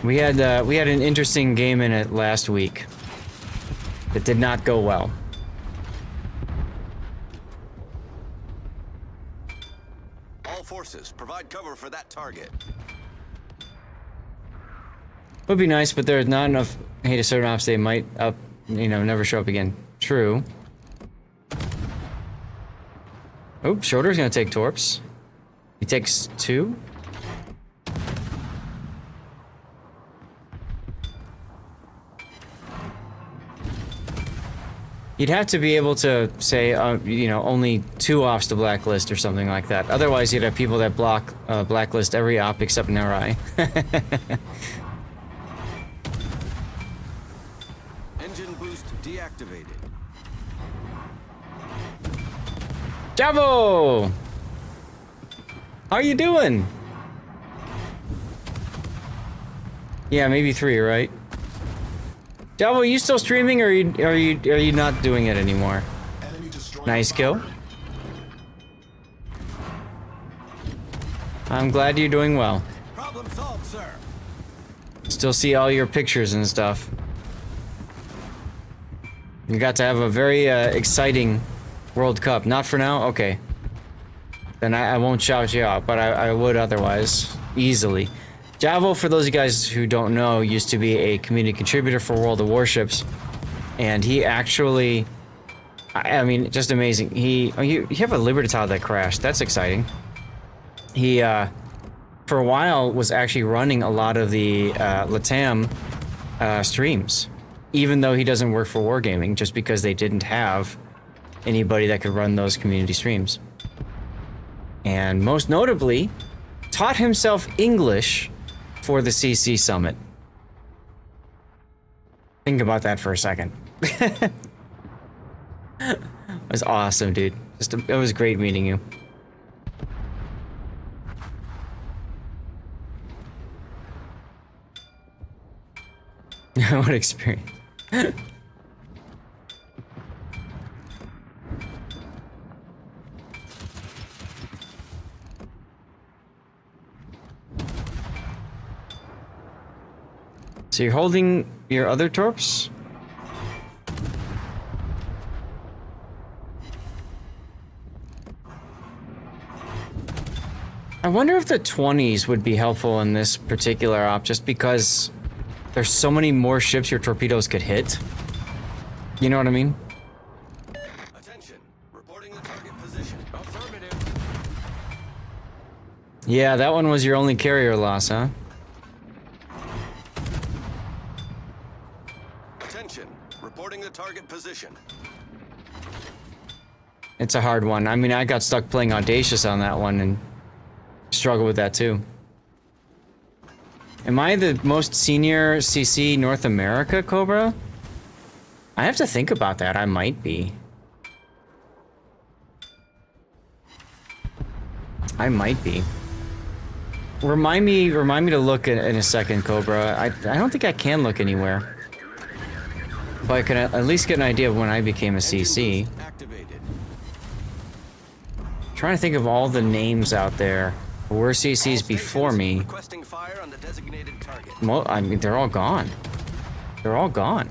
We had an interesting game in it last week. It did not go well. All forces, provide cover for that target. Would be nice, but there's not enough hate to certain ops they might never show up again. True. Oh, Schroeder's gonna take torps. He takes 2. You'd have to be able to say, only 2 ops to blacklist or something like that. Otherwise, you'd have people that blacklist every op except an RI. Engine boost deactivated. Javo! How you doing? Yeah, maybe 3, right? Javo, are you still streaming or are you not doing it anymore? Nice kill. I'm glad you're doing well. Problem solved, sir. Still see all your pictures and stuff. You got to have a very exciting World Cup. Not for now? Okay. Then I won't shout you out, but I would otherwise. Easily. Javo, for those of you guys who don't know, used to be a community contributor for World of Warships. And he actually... I mean, just amazing. You have a Libertad that crashed. That's exciting. He, for a while, was actually running a lot of the LATAM streams. Even though he doesn't work for Wargaming, just because they didn't have anybody that could run those community streams. And most notably, taught himself English for the CC Summit. Think about that for a second. It was awesome, dude. It was great meeting you. What experience. So you're holding your other torps? I wonder if the 20s would be helpful in this particular op, just because there's so many more ships your torpedoes could hit. You know what I mean? Attention. Reporting the target position. Affirmative. Yeah, that one was your only carrier loss, huh? Attention. Reporting the target position. It's a hard one. I mean, I got stuck playing Audacious on that one and struggle with that too. Am I the most senior CC North America, Cobra? I have to think about that. I might be. I might be. Remind me to look in a second, Cobra. I don't think I can look anywhere. But I can at least get an idea of when I became a CC. Trying to think of all the names out there. Were CCs before me. Well, I mean, they're all gone. They're all gone.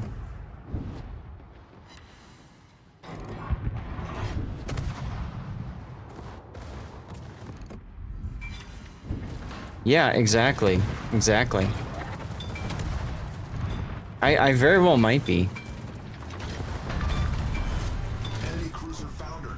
Yeah, exactly. Exactly. I very well might be. Enemy cruiser foundered.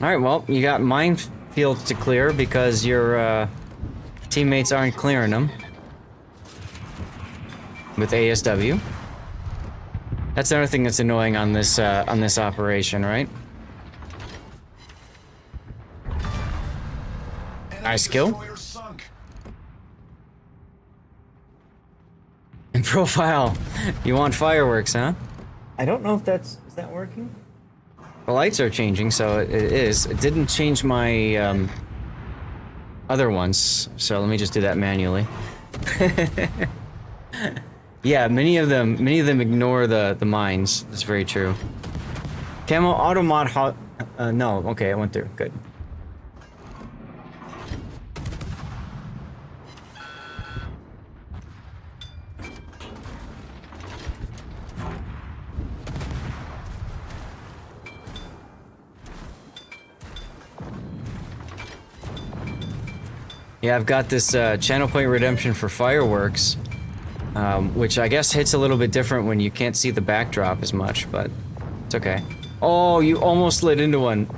Alright, well, you got minefields to clear because your teammates aren't clearing them. With ASW. That's another thing that's annoying on this operation, right? Nice kill. In profile, you want fireworks, huh? I don't know if is that working? The lights are changing, so it is. It didn't change my other ones, so let me just do that manually. Yeah, many of them ignore the mines. That's very true. Camo automod hot. No, okay, I went through. Good. Yeah, I've got this channel point redemption for fireworks. Which I guess hits a little bit different when you can't see the backdrop as much, but it's okay. Oh, you almost slid into one.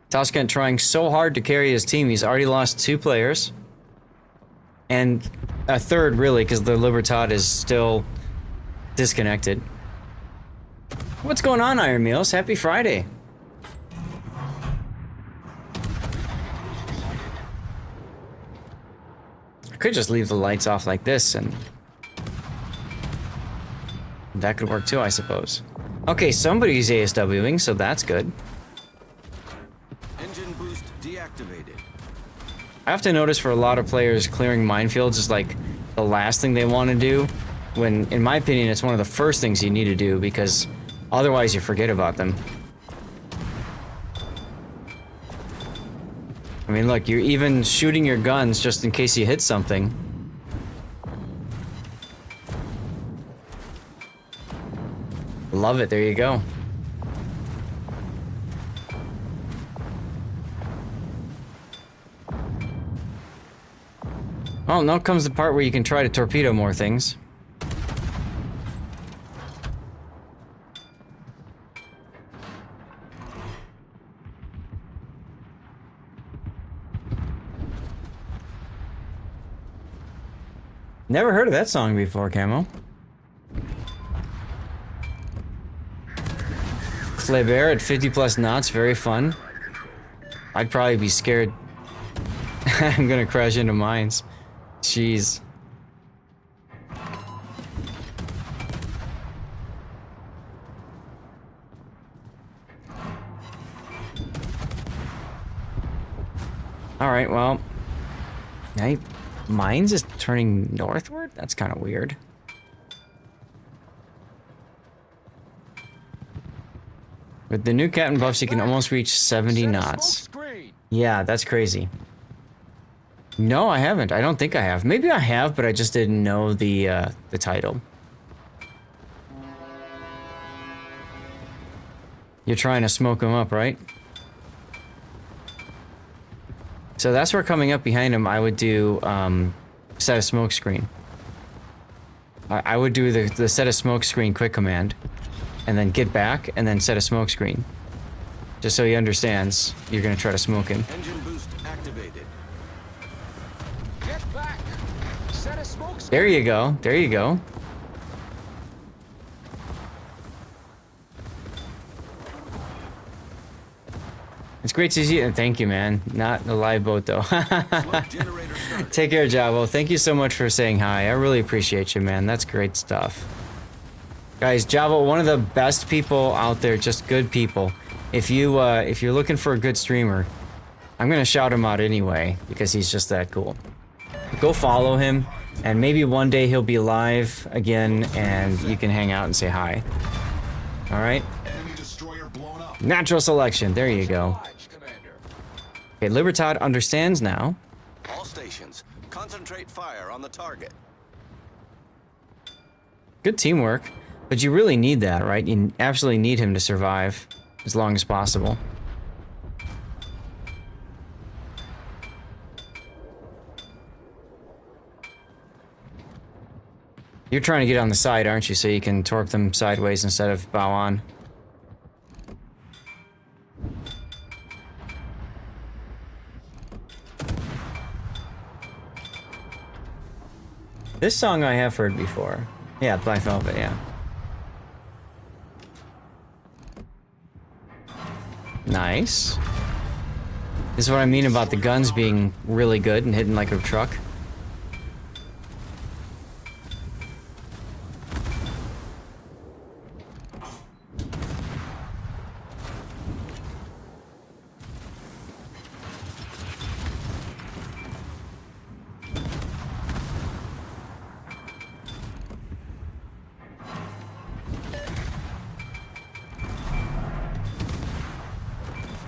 Toskent trying so hard to carry his team, he's already lost 2 players. And a third, really, because the Libertad is still disconnected. What's going on, Iron Meals? Happy Friday. I could just leave the lights off like this, and that could work too, I suppose. Okay, somebody's ASWing, so that's good. Engine boost deactivated. I have to notice for a lot of players, clearing minefields is like the last thing they want to do, when, in my opinion, it's one of the first things you need to do, because otherwise you forget about them. I mean, look, you're even shooting your guns just in case you hit something. Love it, there you go. Well, now comes the part where you can try to torpedo more things. Never heard of that song before, Camo. Kleber at 50 plus knots, very fun. I'd probably be scared. I'm gonna crash into mines. Jeez. Alright, well. Mines is turning northward? That's kind of weird. With the new captain buffs, you can almost reach 70 knots. Yeah, that's crazy. No, I haven't. I don't think I have. Maybe I have, but I just didn't know the title. You're trying to smoke him up, right? So that's where coming up behind him, I would do set a smoke screen. I would do the set a smoke screen quick command, and then get back, and then set a smoke screen. Just so he understands you're gonna try to smoke him. Engine boost activated. Get back. Set a smoke screen. There you go. There you go. It's great to see you. Thank you, man. Not a live boat, though. Take care, Javo. Thank you so much for saying hi. I really appreciate you, man. That's great stuff. Guys, Javo, one of the best people out there, just good people. If you're looking for a good streamer, I'm gonna shout him out anyway because he's just that cool. Go follow him, and maybe one day he'll be live again, and you can hang out and say hi. All right. Natural selection. There you go. Okay, Libertad understands now. All stations, concentrate fire on the target. Good teamwork, but you really need that, right? You absolutely need him to survive as long as possible. You're trying to get on the side, aren't you? So you can torque them sideways instead of bow on. This song I have heard before. Yeah, Black Velvet, yeah. Nice. This is what I mean about the guns being really good and hitting like a truck.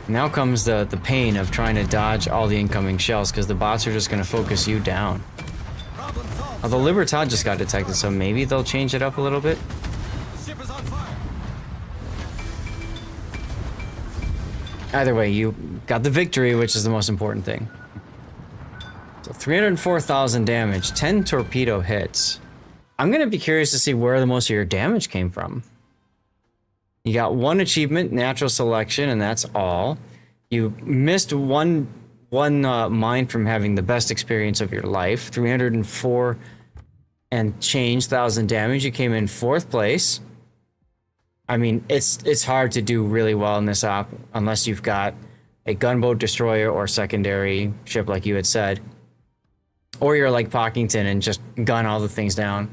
Now comes the pain of trying to dodge all the incoming shells because the bots are just going to focus you down. Although Libertad just got detected, so maybe they'll change it up a little bit. Either way, you got the victory, which is the most important thing. So 304,000 damage, 10 torpedo hits. I'm going to be curious to see where the most of your damage came from. You got one achievement, natural selection, and that's all. You missed one mine from having the best experience of your life. 304 and change thousand damage. You came in 4th place. I mean, it's hard to do really well in this op unless you've got a gunboat destroyer or secondary ship like you had said. Or you're like Pockington and just gun all the things down.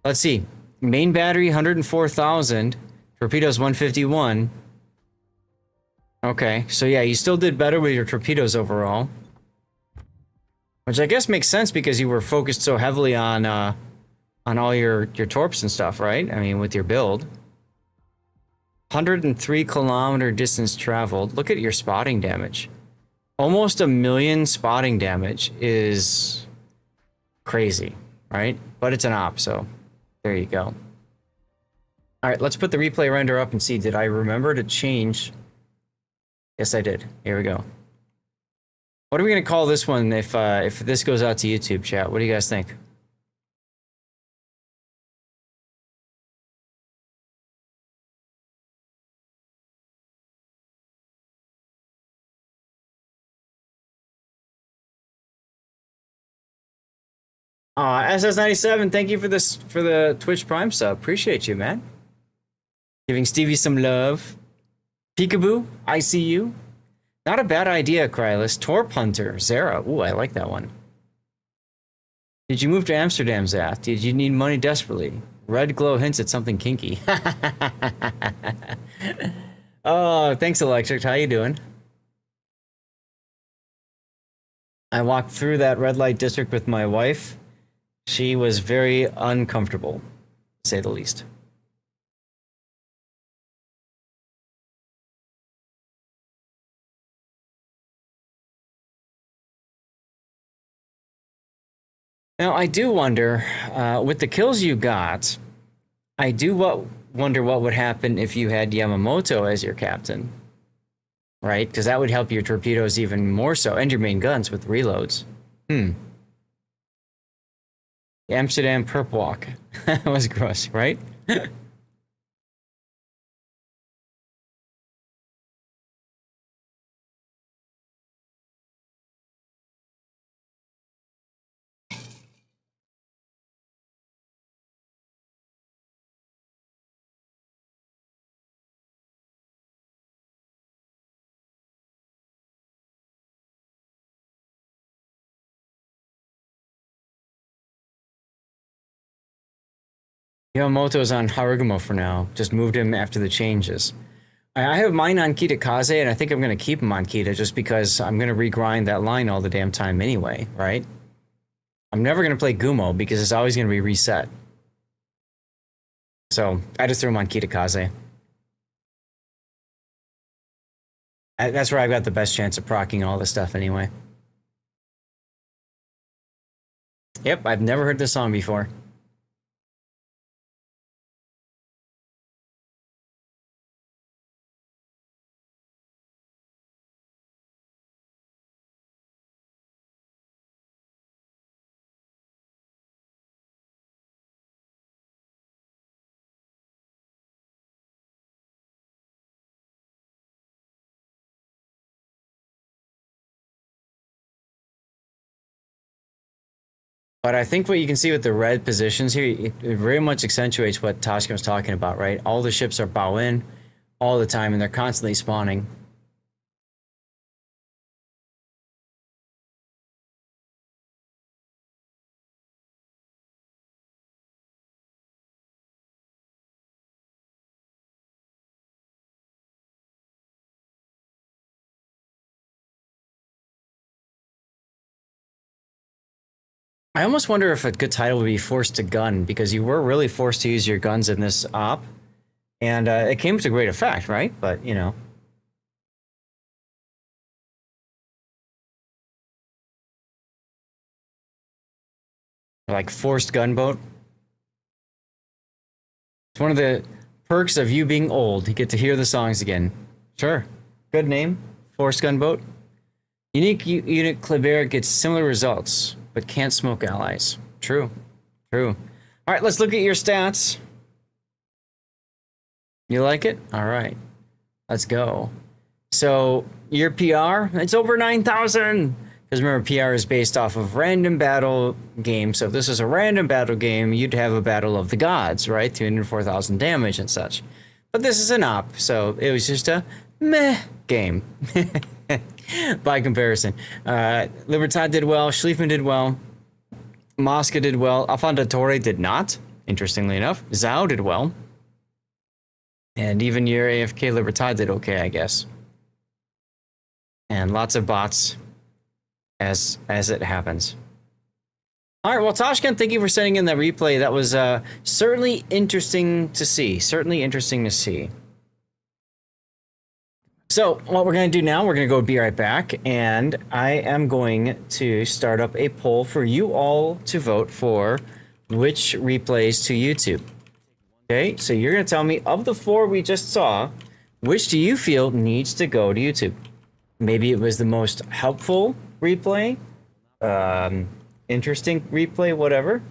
Let's see. Main battery, 104,000. Torpedoes 151. Okay, so yeah, you still did better with your torpedoes overall. Which I guess makes sense because you were focused so heavily on all your torps and stuff, right? I mean, with your build. 103 kilometer distance traveled. Look at your spotting damage. Almost 1 million spotting damage is crazy, right? But it's an op, so there you go. All right, let's put the replay render up and see. Did I remember to change? Yes, I did. Here we go. What are we gonna call this one if this goes out to YouTube, chat? What do you guys think? SS97, thank you for this for the Twitch Prime sub. Appreciate you, man. Giving Stevie some love. Peekaboo, I see you. Not a bad idea, Krylus. Torp Hunter, Zara. Ooh, I like that one. Did you move to Amsterdam, Zath? Did you need money desperately? Red glow hints at something kinky. Oh, thanks, Electric. How you doing? I walked through that red light district with my wife. She was very uncomfortable, to say the least. Now, I do wonder, with the kills you got, I do wonder what would happen if you had Yamamoto as your captain. Right? Because that would help your torpedoes even more so, and your main guns with reloads. Amsterdam perp walk. That was gross, right? Yamamoto's on Harugamo for now. Just moved him after the changes. I have mine on Kitakaze, and I think I'm going to keep him on Kita just because I'm going to regrind that line all the damn time anyway, right? I'm never going to play Gumo because it's always going to be reset. So I just threw him on Kitakaze. That's where I've got the best chance of proccing all this stuff anyway. Yep, I've never heard this song before. But I think what you can see with the red positions here, it very much accentuates what Toshka was talking about, right? All the ships are bow in all the time, and they're constantly spawning. I almost wonder if a good title would be Forced to Gun, because you were really forced to use your guns in this op. And it came to great effect, right? But, you know. Like Forced Gunboat. It's one of the perks of you being old. You get to hear the songs again. Sure. Good name. Forced Gunboat. Unique unit Kleber gets similar results, but can't smoke allies. True. True. All right, let's look at your stats. You like it? All right. Let's go. So, your PR, it's over 9,000. Because remember, PR is based off of random battle game. So if this is a random battle game, you'd have a battle of the gods, right? 204,000 damage and such. But this is an op, so it was just a meh game. By comparison. Libertad did well, Schlieffen did well, Mosca did well, Afondatore did not, interestingly enough. Zhao did well. And even your AFK Libertad did okay, I guess. And lots of bots as it happens. All right, well, Toshkan, thank you for sending in that replay. That was certainly interesting to see. Certainly interesting to see. So what we're going to do now, we're going to go be right back, and I am going to start up a poll for you all to vote for which replays to YouTube. Okay, so you're going to tell me, of the 4 we just saw, which do you feel needs to go to YouTube? Maybe it was the most helpful replay, interesting replay, whatever.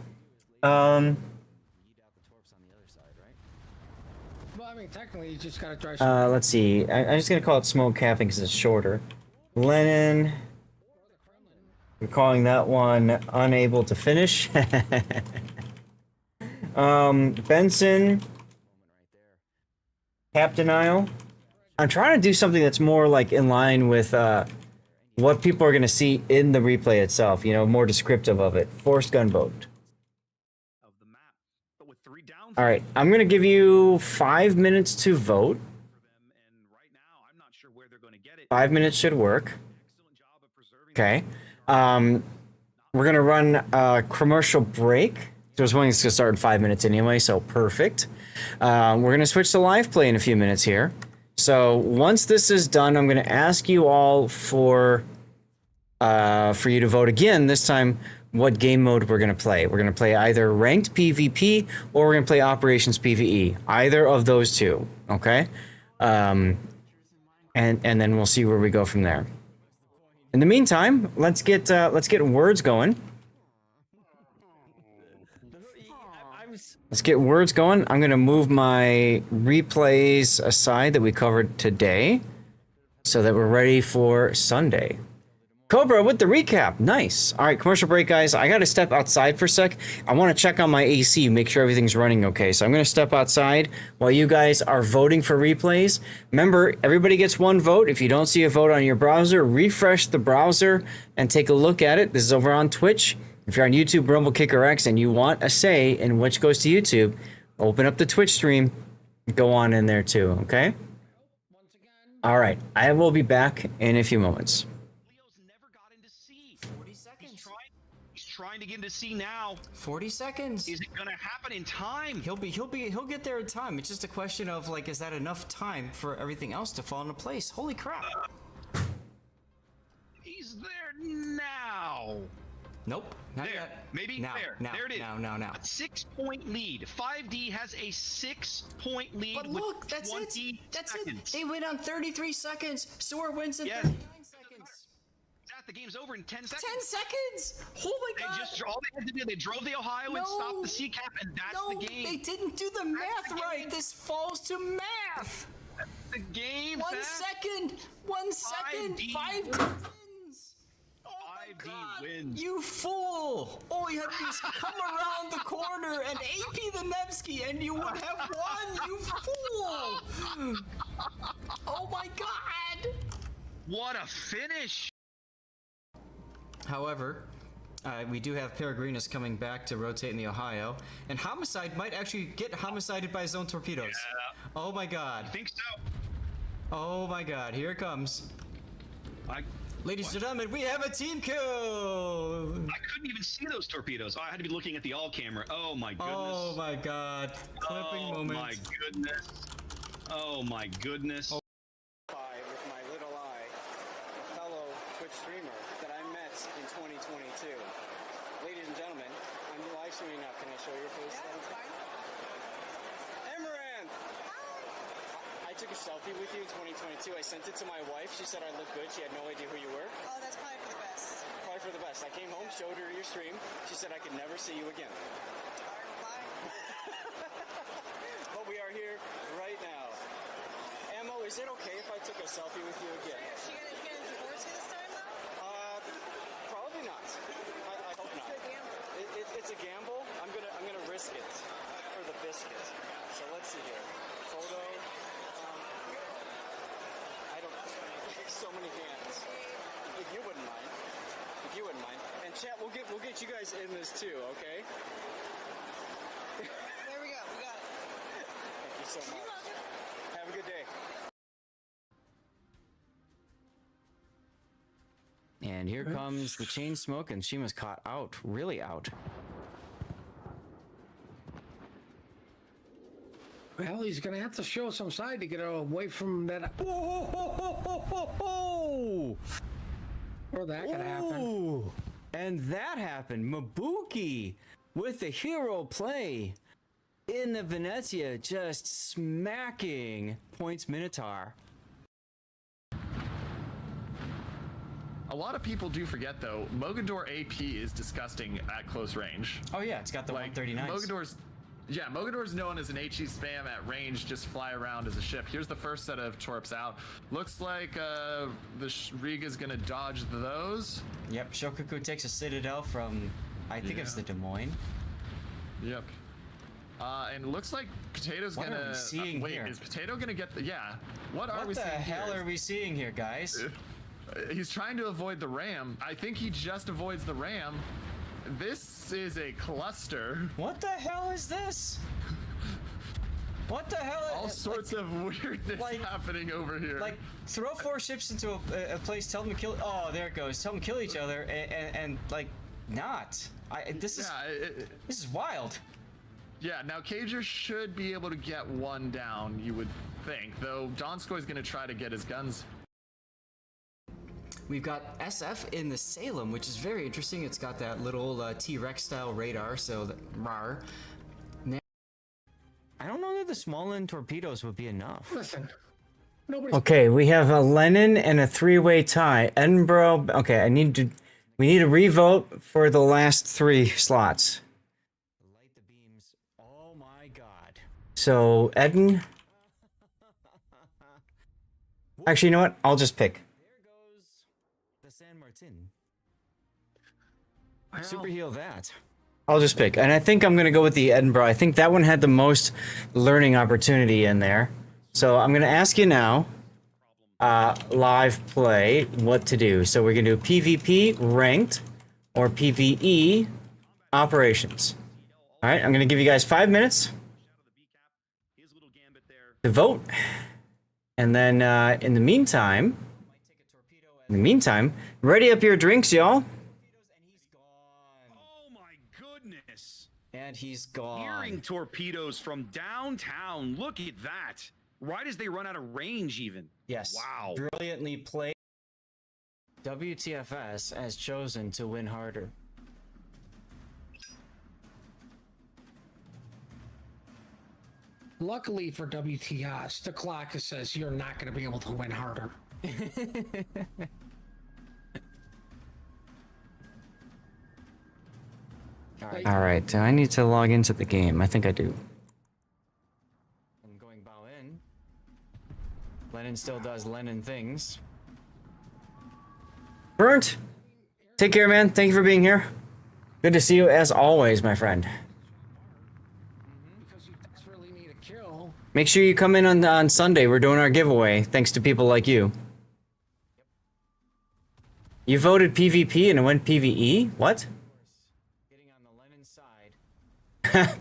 Technically, you just gotta try. Let's see. I'm just gonna call it smoke capping because it's shorter. Lenin. We're calling that one unable to finish. Benson. Captain Isle. I'm trying to do something that's more like in line with what people are gonna see in the replay itself. You know, more descriptive of it. Forced Gunboat. All right, I'm going to give you 5 minutes to vote. 5 minutes should work. Okay. We're going to run a commercial break. So I was wanting to start in 5 minutes anyway, so perfect. We're going to switch to live play in a few minutes here. So once this is done, I'm going to ask you all for you to vote again, this time what game mode we're going to play. We're going to play either ranked PvP or we're going to play operations PvE. Either of those two, okay? And then we'll see where we go from there. In the meantime, let's get words going. Let's get words going. I'm going to move my replays aside that we covered today so that we're ready for Sunday. Cobra with the recap. Nice. All right, commercial break, guys. I got to step outside for a sec. I want to check on my AC, make sure everything's running okay. So I'm going to step outside while you guys are voting for replays. Remember, everybody gets one vote. If you don't see a vote on your browser, refresh the browser and take a look at it. This is over on Twitch. If you're on YouTube, Rumble, Kicker X, and you want a say in which goes to YouTube, open up the Twitch stream. Go on in there too, okay? All right, I will be back in a few moments. He's trying to get into C now. 40 seconds. Is it gonna happen in time? He'll get there in time. It's just a question of like, is that enough time for everything else to fall into place? Holy crap. He's there now. Nope, not there. yet. Maybe now, there. Now, there it is. Now. A 6-point lead. 5D has a 6-point lead. But look, with that's 20 it. That's seconds. it. They win on 33 seconds. Soar wins in Yes. 39 seconds. The game's over in 10 seconds. 10 seconds? Oh my god. All they had to do, they drove the Ohio and stopped the C cap, and that's the game. They didn't do the math right. This falls to math. That's the game. 1 second. 1 second. 5 wins. Oh my god. Wins. You fool. All you had to do is come around the corner and AP the Nevsky and you would have won, you fool. Oh my god. What a finish. However, we do have Peregrinus coming back to rotate in the Ohio, and Homicide might actually get homicided by zone torpedoes. Yeah. Oh my god. I think so. Oh my god, here it comes. Ladies and gentlemen, we have a team kill! I couldn't even see those torpedoes. Oh, I had to be looking at the all camera. Oh my goodness. Oh my god. Clipping moment. Oh my goodness. Oh my goodness. With my little eye, a fellow Twitch streamer that I met in 2022. Ladies and gentlemen, I'm live streaming now. Can I show your face? Yeah, that's fine. Amaranth! I took a selfie with you in 2022. I sent it to my wife. She said I looked good. She had no idea who you were. Oh, that's probably for the best. Probably for the best. I came home, showed her your stream. She said I could never see you again. But we are here right now. Ammo, is it okay if I took a selfie with you again? Is she gonna divorce you this time, though? Probably not. I hope not. It's a gamble. I'm gonna risk it for the biscuit. So let's see here. Photo. I don't. So many hands. If you wouldn't mind. If you wouldn't mind. And chat, we'll get you guys in this too. Okay. There we go. We got it. Thank you so much. Have a good day. And here comes the chain smoke, and she was caught out, really out. Well, he's gonna have to show some side to get away from that. Or that could happen. And that happened. Mabuki with the hero play in the Venezia, just smacking Points Minotaur. A lot of people do forget, though, Mogador AP is disgusting at close range. Oh yeah, it's got the 139s. Mogador's known as an HE spam at range, just fly around as a ship. Here's the first set of torps out. Looks like the Riga's gonna dodge those. Yep, Shokaku takes a Citadel from, I think it's the Des Moines. Yep. And it looks like Potato's What gonna... are we seeing wait, here? is Potato gonna get the... Yeah. What are we the seeing hell here? are we seeing here, guys? He's trying to avoid the ram. I think he just avoids the ram. This is a cluster. What the hell is this? What the hell? All sorts of weirdness happening over here. Like, throw 4 ships into a place, tell them to kill... Oh, there it goes. Tell them to kill each other, and like, not. This is wild. Yeah, now Cager should be able to get one down, you would think. Though Donskoy is going to try to get his guns. We've got SF in the Salem, which is very interesting. It's got that little T-Rex style radar, so that rar. I don't know that the small end torpedoes would be enough. Listen, nobody's. Okay, we have a Lennon and a three-way tie. Edinburgh. Okay, we need to revote for the last 3 slots. Light the beams. Oh my god. So Eden. Actually, you know what? I'll just pick. There goes the San Martin. Super heal that. I'll just pick, and I think I'm gonna go with the Edinburgh. I think that one had the most learning opportunity in there. So I'm gonna ask you now, live play, what to do. So we're gonna do PvP ranked or PvE operations. All right, I'm gonna give you guys 5 minutes to vote, and then in the meantime, ready up your drinks, y'all. And he's gone. Hearing torpedoes from downtown. Look at that. Right as they run out of range, even. Yes. Wow. Brilliantly played. WTFS has chosen to win harder. Luckily for WTS, the clock says you're not going to be able to win harder. All right, I need to log into the game. I think I do. I'm going bow in. Lennon still does Lennon things. Burnt! Take care, man. Thank you for being here. Good to see you as always, my friend. Because you desperately need a kill. Make sure you come in on Sunday. We're doing our giveaway, thanks to people like you. You voted PvP and it went PvE? What?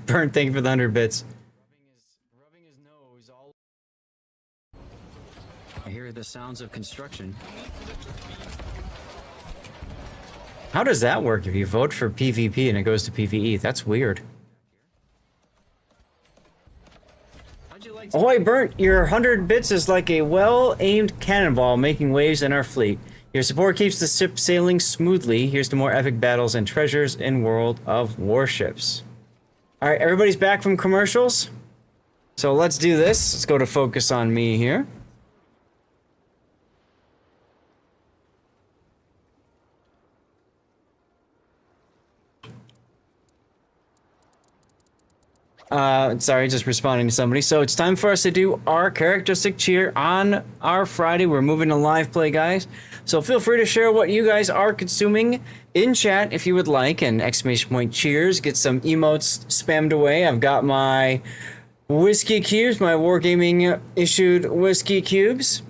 Burnt, thank you for the 100 bits. Rubbing his nose all. I hear the sounds of construction. How does that work if you vote for PvP and it goes to PvE? That's weird. Ahoy, Burnt! Your 100 bits is like a well-aimed cannonball making waves in our fleet. Your support keeps the ship sailing smoothly. Here's to more epic battles and treasures in World of Warships. Alright, everybody's back from commercials. So let's do this. Let's go to focus on me here. Sorry, just responding to somebody. So it's time for us to do our characteristic cheer on our Friday. We're moving to live play, guys. So feel free to share what you guys are consuming in chat if you would like. And exclamation point cheers. Get some emotes spammed away. I've got my whiskey cubes, my Wargaming issued whiskey cubes.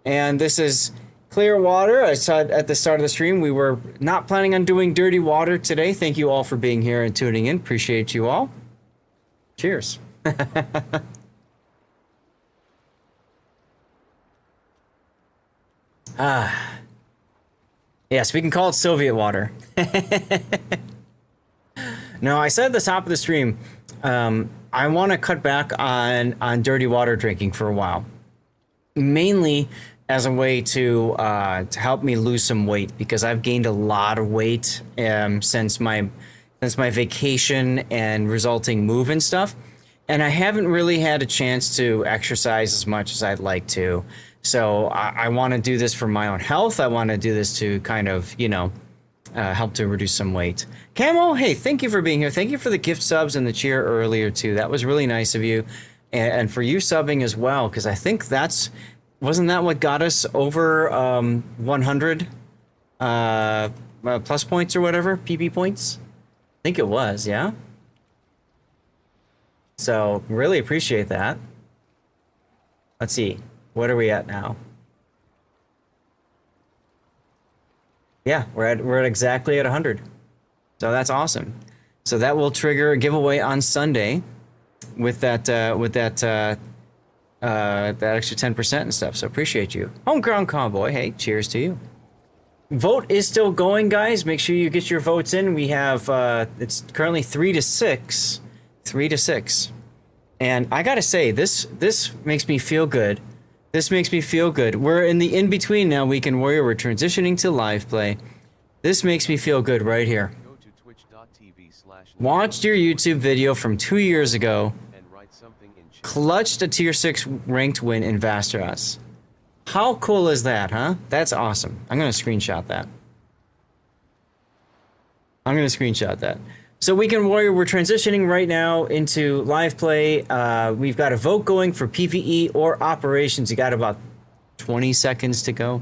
And this is clear water. I said at the start of the stream, we were not planning on doing dirty water today. Thank you all for being here and tuning in. Appreciate you all. Cheers. Yes, we can call it Soviet water. No, I said at the top of the stream, I want to cut back on dirty water drinking for a while. Mainly as a way to help me lose some weight, because I've gained a lot of weight since my vacation and resulting move and stuff. And I haven't really had a chance to exercise as much as I'd like to. So I want to do this for my own health. I want to do this to kind of, you know, help to reduce some weight. Camo, hey, thank you for being here. Thank you for the gift subs and the cheer earlier too. That was really nice of you. And for you subbing as well, because I think wasn't that what got us over 100 plus points or whatever, PP points? I think it was, yeah? So, really appreciate that. Let's see. What are we at now? Yeah, we're at exactly at 100. So that's awesome. So that will trigger a giveaway on Sunday with that extra 10% and stuff. So appreciate you. Homegrown Cowboy, hey, cheers to you. Vote is still going, guys. Make sure you get your votes in. We have it's currently 3 to 6. 3 to 6. And I gotta say, this makes me feel good This makes me feel good. We're in the in-between now, Weekend Warrior. We're transitioning to live play. This makes me feel good right here. Watched your YouTube video from 2 years ago. Clutched a tier 6 ranked win in Vasteras. How cool is that, huh? That's awesome. I'm going to screenshot that. So Weekend Warrior, we're transitioning right now into live play. We've got a vote going for PvE or operations. You got about 20 seconds to go.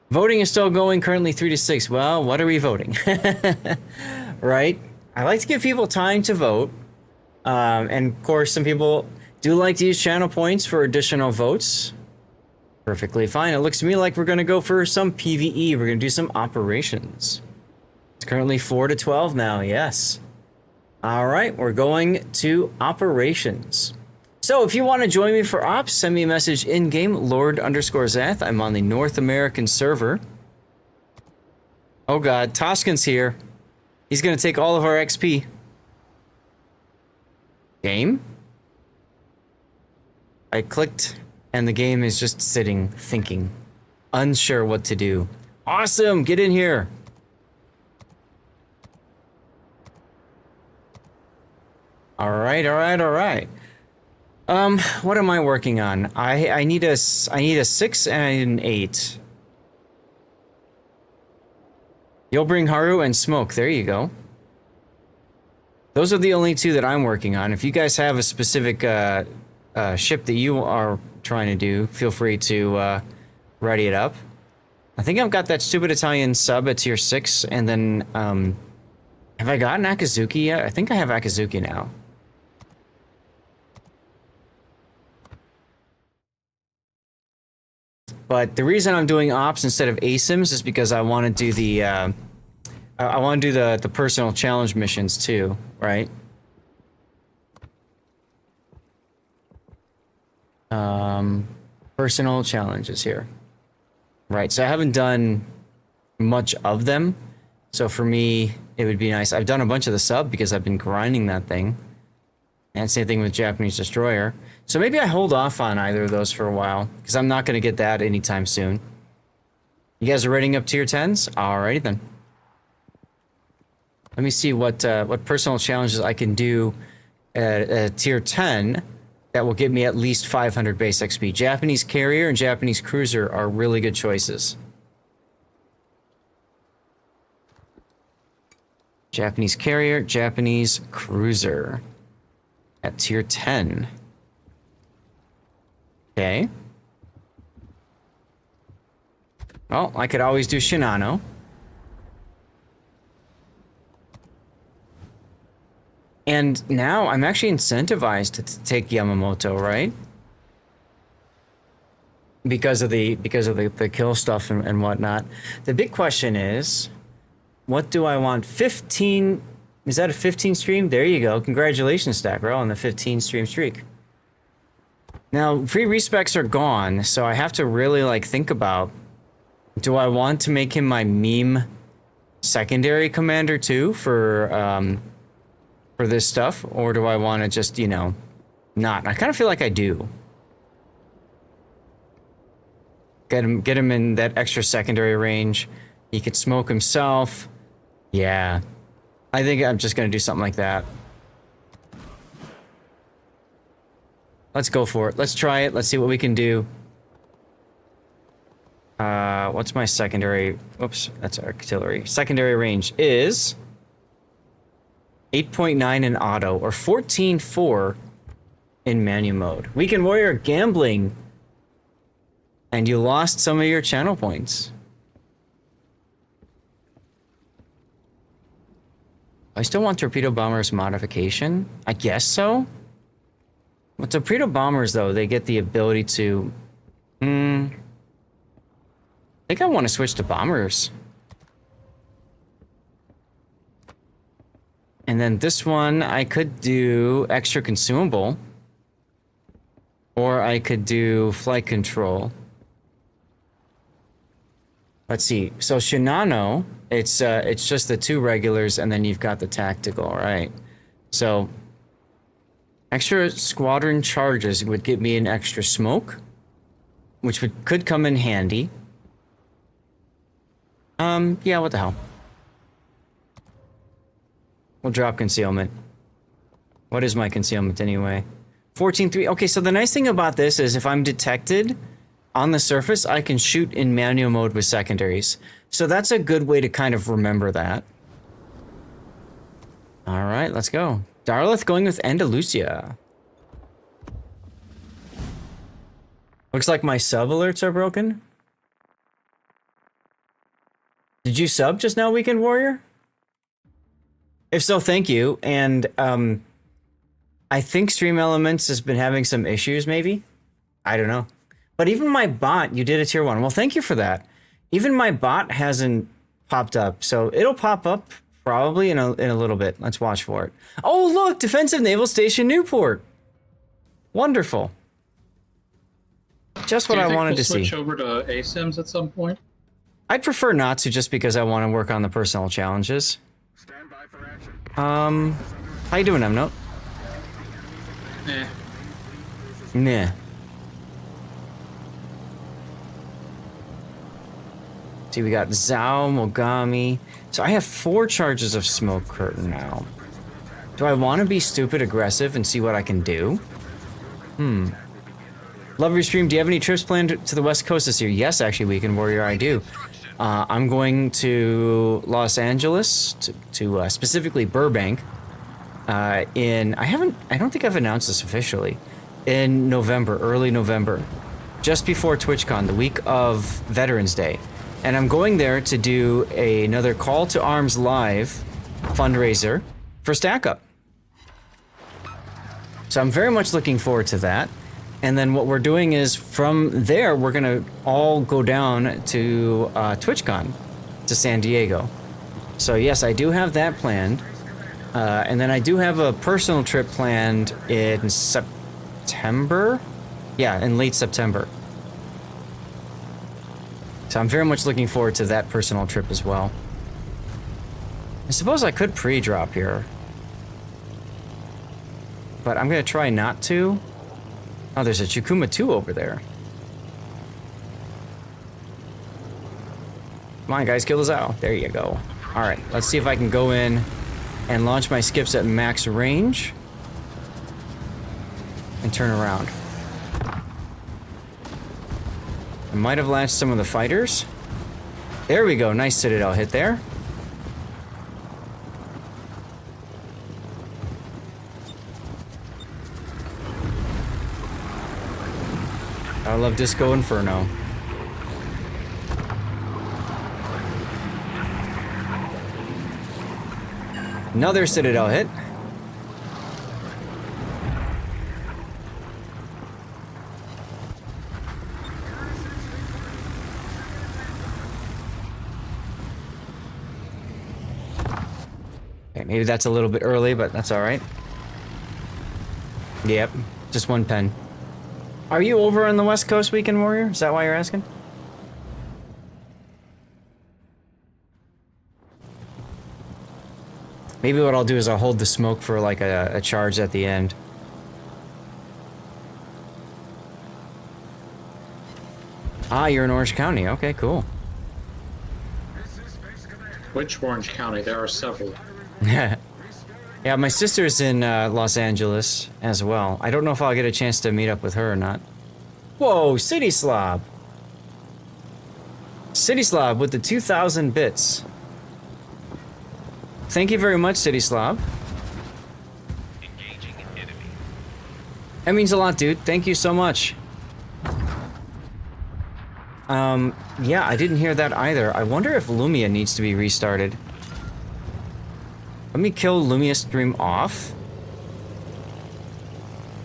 Voting is still going, currently 3 to 6. Well, what are we voting? Right? I like to give people time to vote. And of course, some people do like to use channel points for additional votes. Perfectly fine. It looks to me like we're going to go for some PvE. We're going to do some operations. It's currently 4 to 12 now, yes. All right, we're going to operations. So if you want to join me for ops, send me a message in-game, Lord_Zath. I'm on the North American server. Oh god, Toscan's here. He's going to take all of our XP. Game? I clicked, and the game is just sitting, thinking, unsure what to do. Awesome! Get in here! Alright. What am I working on? I need a 6 and an 8. You'll bring Haru and Smoke. There you go. Those are the only 2 that I'm working on. If you guys have a specific ship that you are trying to do, feel free to ready it up. I think I've got that stupid Italian sub at tier 6, and then have I gotten Akazuki yet? I think I have Akazuki now. But the reason I'm doing ops instead of ASIMs is because I want to do the the personal challenge missions too, right? Personal challenges here. Right, so I haven't done much of them. So for me, it would be nice. I've done a bunch of the sub because I've been grinding that thing. And same thing with Japanese Destroyer. So maybe I hold off on either of those for a while, because I'm not going to get that anytime soon. You guys are rating up tier 10s? Alrighty then. Let me see what personal challenges I can do at tier 10 that will get me at least 500 base XP. Japanese Carrier and Japanese Cruiser are really good choices. Japanese Carrier, Japanese Cruiser at tier 10. Okay. Well, I could always do Shinano. And now I'm actually incentivized to take Yamamoto, right? Because of the kill stuff and whatnot. The big question is, what do I want? 15, is that a 15 stream? There you go. Congratulations, Stackro, on the 15 stream streak. Now, free respecs are gone, so I have to really like think about, do I want to make him my meme secondary commander too for this stuff, or do I want to just, you know, not? I kind of feel like I do. Get him in that extra secondary range. He could smoke himself. Yeah. I think I'm just gonna do something like that. Let's go for it. Let's try it. Let's see what we can do. What's my secondary? Oops, that's artillery. Secondary range is 8.9 in auto, or 14.4 in manu mode. Weekend Warrior gambling. And you lost some of your channel points. I still want Torpedo Bomber's modification. I guess so. With Torpedo Bombers, though, they get the ability to... I think I want to switch to Bombers. And then this one, I could do extra consumable. Or I could do flight control. Let's see. So Shinano, it's just the 2 regulars, and then you've got the tactical, right? So Extra squadron charges would give me an extra smoke, which could come in handy. Yeah, what the hell. We'll drop concealment. What is my concealment anyway? 14.3. Okay, so the nice thing about this is if I'm detected on the surface, I can shoot in manual mode with secondaries. So that's a good way to kind of remember that. All right, let's go. Darlith going with Andalusia. Looks like my sub alerts are broken. Did you sub just now, Weekend Warrior? If so, thank you. And I think Stream Elements has been having some issues, maybe? I don't know. But even my bot, you did a tier 1. Well, thank you for that. Even my bot hasn't popped up, so it'll pop up probably in a little bit. Let's watch for it. Oh, look! Defensive Naval Station Newport! Wonderful. Just what I wanted to see. Switch over to ASIMs at some point? I'd prefer not to, just because I want to work on the personal challenges. How you doing, Emnote? Nah. See, we got Zao, Mogami. So I have 4 charges of smoke curtain now. Do I want to be stupid aggressive and see what I can do? Love your stream. Do you have any trips planned to the West Coast this year? Yes, actually, Weekend Warrior, I do. I'm going to Los Angeles, to specifically Burbank. I don't think I've announced this officially. In November, early November, just before TwitchCon, the week of Veterans Day. And I'm going there to do another Call to Arms Live fundraiser for Stack Up. So I'm very much looking forward to that. And then what we're doing is from there, we're going to all go down to TwitchCon, to San Diego. So yes, I do have that planned. And then I do have a personal trip planned in September? Yeah, in late September. So I'm very much looking forward to that personal trip as well. I suppose I could pre-drop here. But I'm going to try not to. Oh, there's a Chikuma 2 over there. Come on, guys, kill us out. There you go. All right, let's see if I can go in and launch my skips at max range. And turn around. I might have latched some of the fighters. There we go. Nice Citadel hit there. I love Disco Inferno. Another Citadel hit. Okay, maybe that's a little bit early, but that's all right. Yep, just one pen. Are you over on the West Coast, Weekend Warrior? Is that why you're asking? Maybe what I'll do is I'll hold the smoke for like a charge at the end. Ah, you're in Orange County. Okay, cool. Which Orange County? There are several. Yeah, my sister's in Los Angeles as well. I don't know if I'll get a chance to meet up with her or not. Whoa, City Slob! City Slob with the 2,000 bits. Thank you very much, City Slob. That means a lot, dude. Thank you so much. Yeah, I didn't hear that either. I wonder if Lumia needs to be restarted. Let me kill Lumia stream off.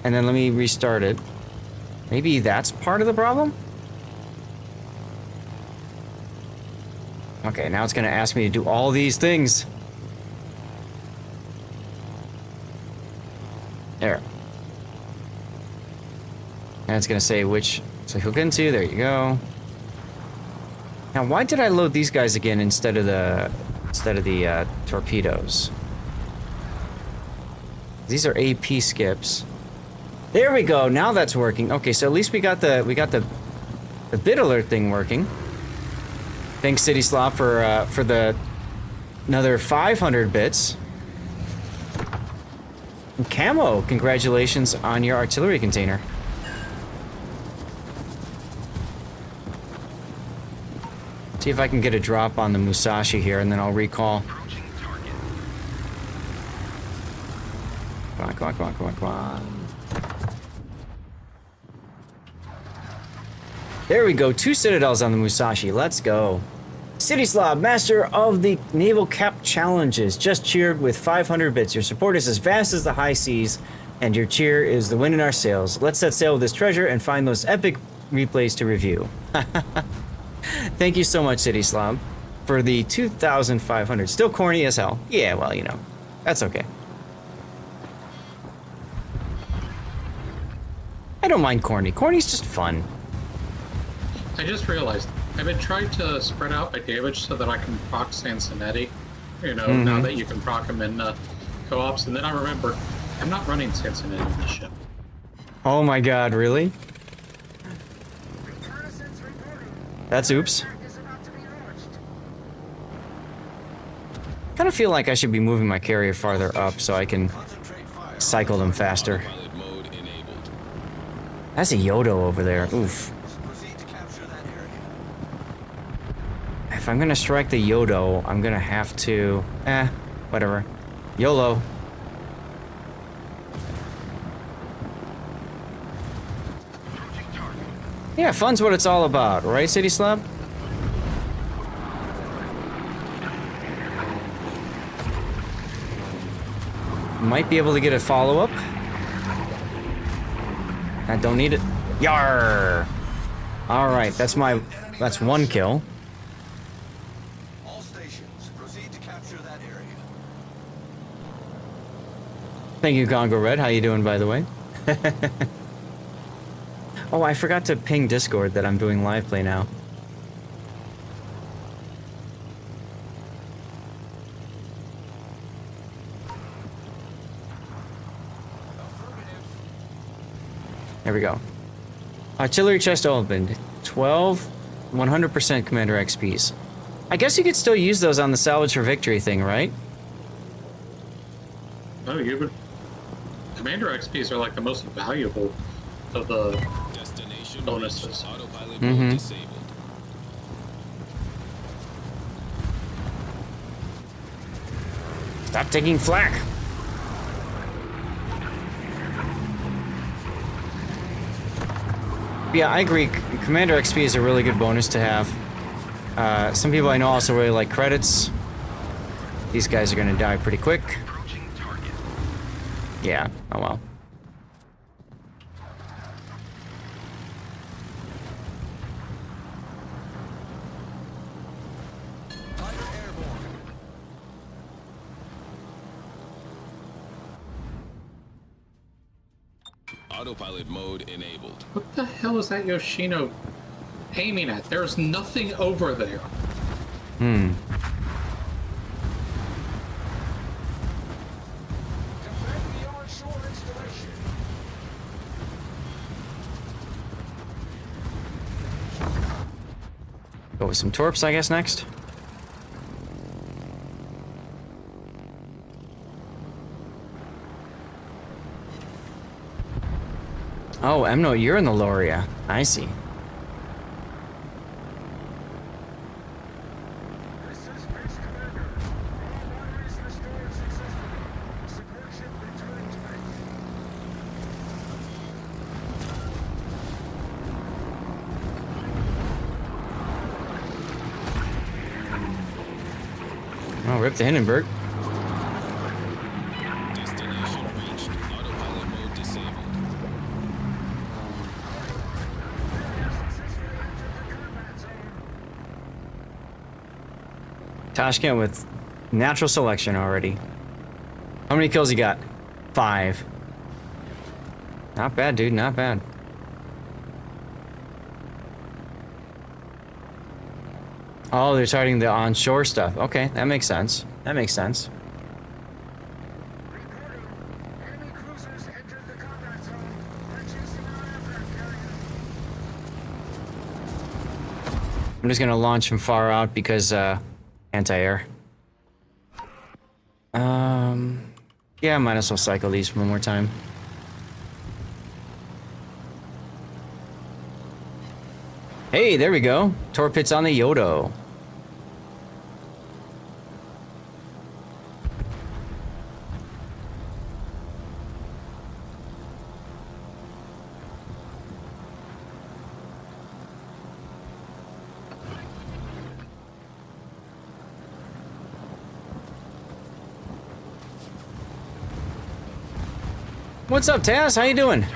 And then let me restart it. Maybe that's part of the problem? Okay, now it's gonna ask me to do all these things. There. And it's gonna say which to hook into. There you go. Now, why did I load these guys again instead of the torpedoes? These are AP skips. There we go. Now that's working. Okay, so at least we got the bit alert thing working. Thanks, City Slop, for the another 500 bits. And Camo, congratulations on your artillery container. See if I can get a drop on the Musashi here, and then I'll recall. Come on, come on, come on, come on, come on. There we go. 2 citadels on the Musashi. Let's go. City Slob, master of the naval cap challenges, just cheered with 500 bits. Your support is as vast as the high seas, and your cheer is the wind in our sails. Let's set sail with this treasure and find those epic replays to review. Thank you so much, City Slob, for the 2,500. Still corny as hell. Yeah, well, you know, that's okay. I don't mind corny. Corny's just fun. I just realized I've been trying to spread out my damage so that I can proc Sansonetti. You know, now that you can proc them in co-ops, and then I remember I'm not running Sansonetti on this ship. Oh my god, really? That's oops. Kind of feel like I should be moving my carrier farther up so I can cycle them faster. That's a Yodo over there. Oof. If I'm gonna strike the Yodo, I'm gonna have to... whatever. YOLO. Yeah, fun's what it's all about, right, City Slab? Might be able to get a follow-up. I don't need it. Yarr! Alright, that's 1 kill. Thank you, Congo Red. How you doing, by the way? Oh, I forgot to ping Discord that I'm doing live play now. There we go. Artillery chest opened. 12 100% Commander XPs. I guess you could still use those on the Salvage for Victory thing, right? No, you would. Commander XPs are like the most valuable of the bonuses. Mm-hmm. Stop taking flak. Yeah, I agree. Commander XP is a really good bonus to have. Some people I know also really like credits. These guys are gonna die pretty quick. Yeah, oh well. Autopilot mode enabled. What the hell is that Yoshino aiming at? There's nothing over there. Hmm. Go with some torps, I guess, next. Oh, Emno, you're in the Loria. I see. Oh, rip the Hindenburg. Destination reached. Autopilot mode disabled. Tashkent with natural selection already. How many kills you got? 5. Not bad, dude, not bad. Oh, they're targeting the onshore stuff. Okay, that makes sense. That makes sense. I'm just gonna launch from far out because anti-air. Yeah, might as well cycle these one more time. Hey, there we go. Torpits on the Yodo. What's up, Taz? How you doing?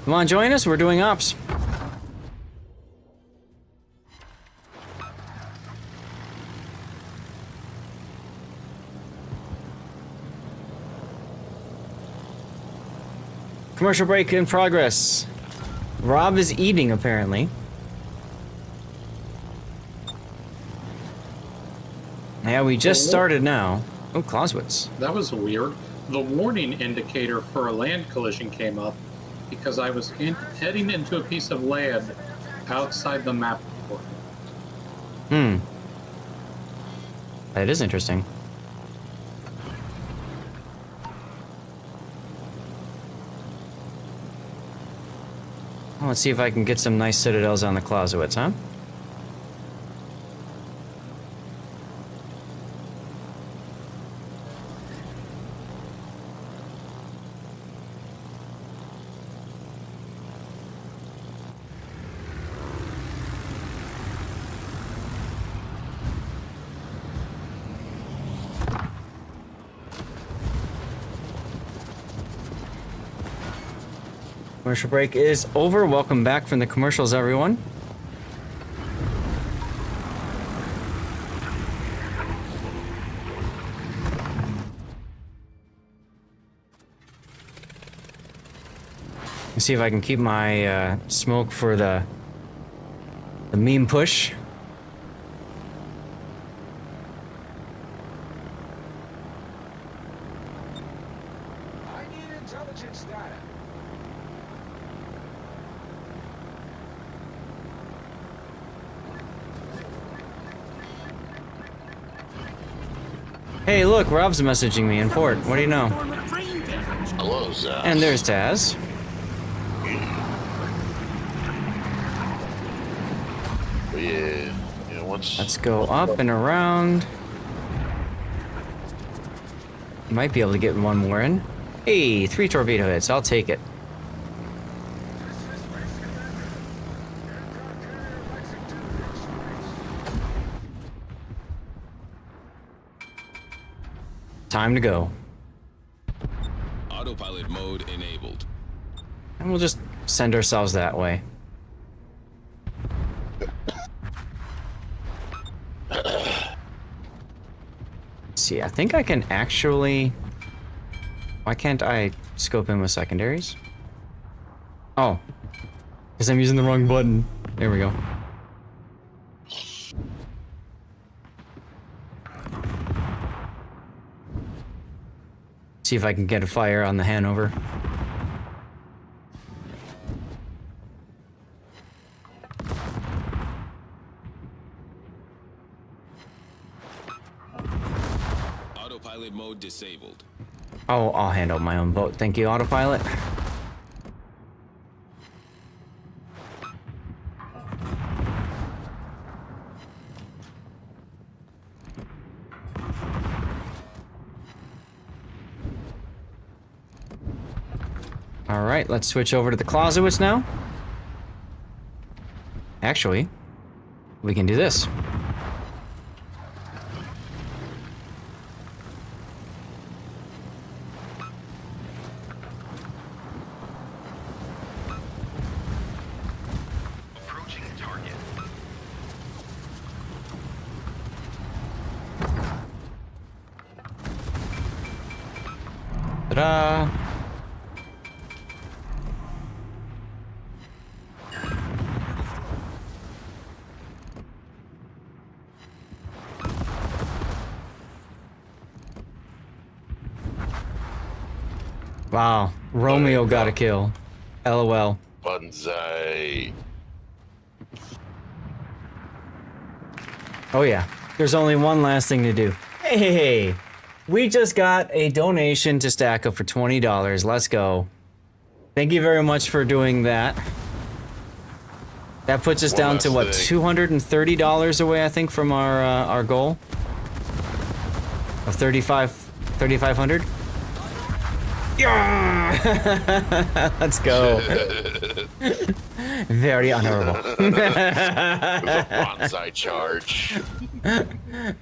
Come on, join us. We're doing ops. Commercial break in progress. Rob is eating, apparently. Yeah, we just started now. Oh, Clausewitz. That was weird. The warning indicator for a land collision came up because I was heading into a piece of land outside the map. Hmm. That is interesting. Well, let's see if I can get some nice citadels on the Clausewitz, huh? Commercial break is over. Welcome back from the commercials, everyone. Let's see if I can keep my smoke for the meme push. I need intelligence data. Hey, look, Rob's messaging me in port. What do you know? Hello, Zaz. And there's Taz. Yeah, let's go up and around. Might be able to get one more in. Hey, 3 torpedo hits. I'll take it. Time to go. Autopilot mode enabled. And we'll just send ourselves that way. Let's see, I think I can actually... Why can't I scope in with secondaries? Oh. Because I'm using the wrong button. There we go. See if I can get a fire on the Hanover. Autopilot mode disabled. Oh, I'll handle my own boat. Thank you, autopilot. All right, let's switch over to the Clausewitz now. Actually, we can do this. Approaching target. Ta-da! Wow, Romeo got a kill. LOL. Banzai. Oh yeah, there's only one last thing to do. Hey, we just got a donation to Stack Up for $20. Let's go. Thank you very much for doing that. That puts us down to what, $230 away, I think, from our goal of 3,500. Yeah! Let's go. Very honorable. With a bonsai charge.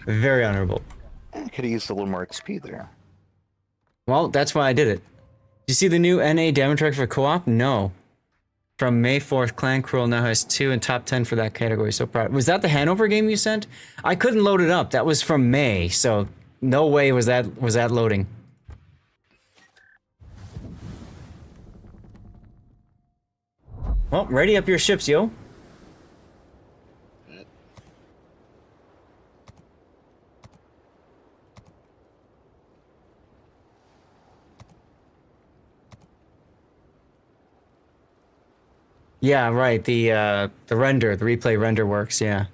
Very honorable. Could have used a little more XP there. Well, that's why I did it. Did you see the new NA demo track for co-op? No. From May 4th, Clan Cruel now has 2 in top 10 for that category. So proud. Was that the Hanover game you sent? I couldn't load it up. That was from May, so no way was that loading. Well, ready up your ships, yo. Yeah, right. The replay render works, yeah.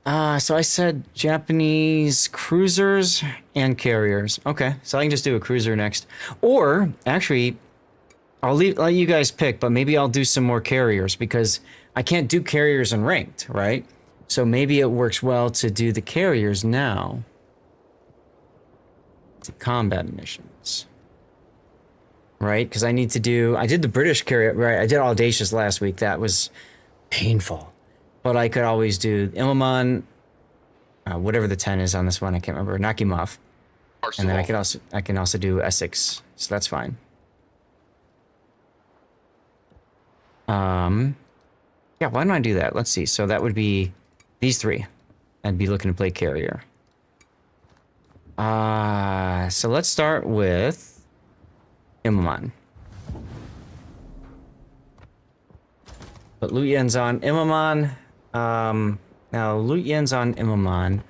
So I said Japanese cruisers and carriers. Okay, so I can just do a cruiser next. Or, actually, I'll let you guys pick, but maybe I'll do some more carriers because I can't do carriers in ranked, right? So maybe it works well to do the carriers now. To combat missions. Right? Because I need to do... I did the British carrier, right? I did Audacious last week. That was painful. But I could always do Illiman, whatever the 10 is on this one, I can't remember. Knock him off. And then I can also do Essex. So that's fine. Yeah, why don't I do that? Let's see. So that would be these 3. I'd be looking to play carrier. So let's start with Imamon. Put Lutyen's on Imamon. Now Lutyen's on Imamon.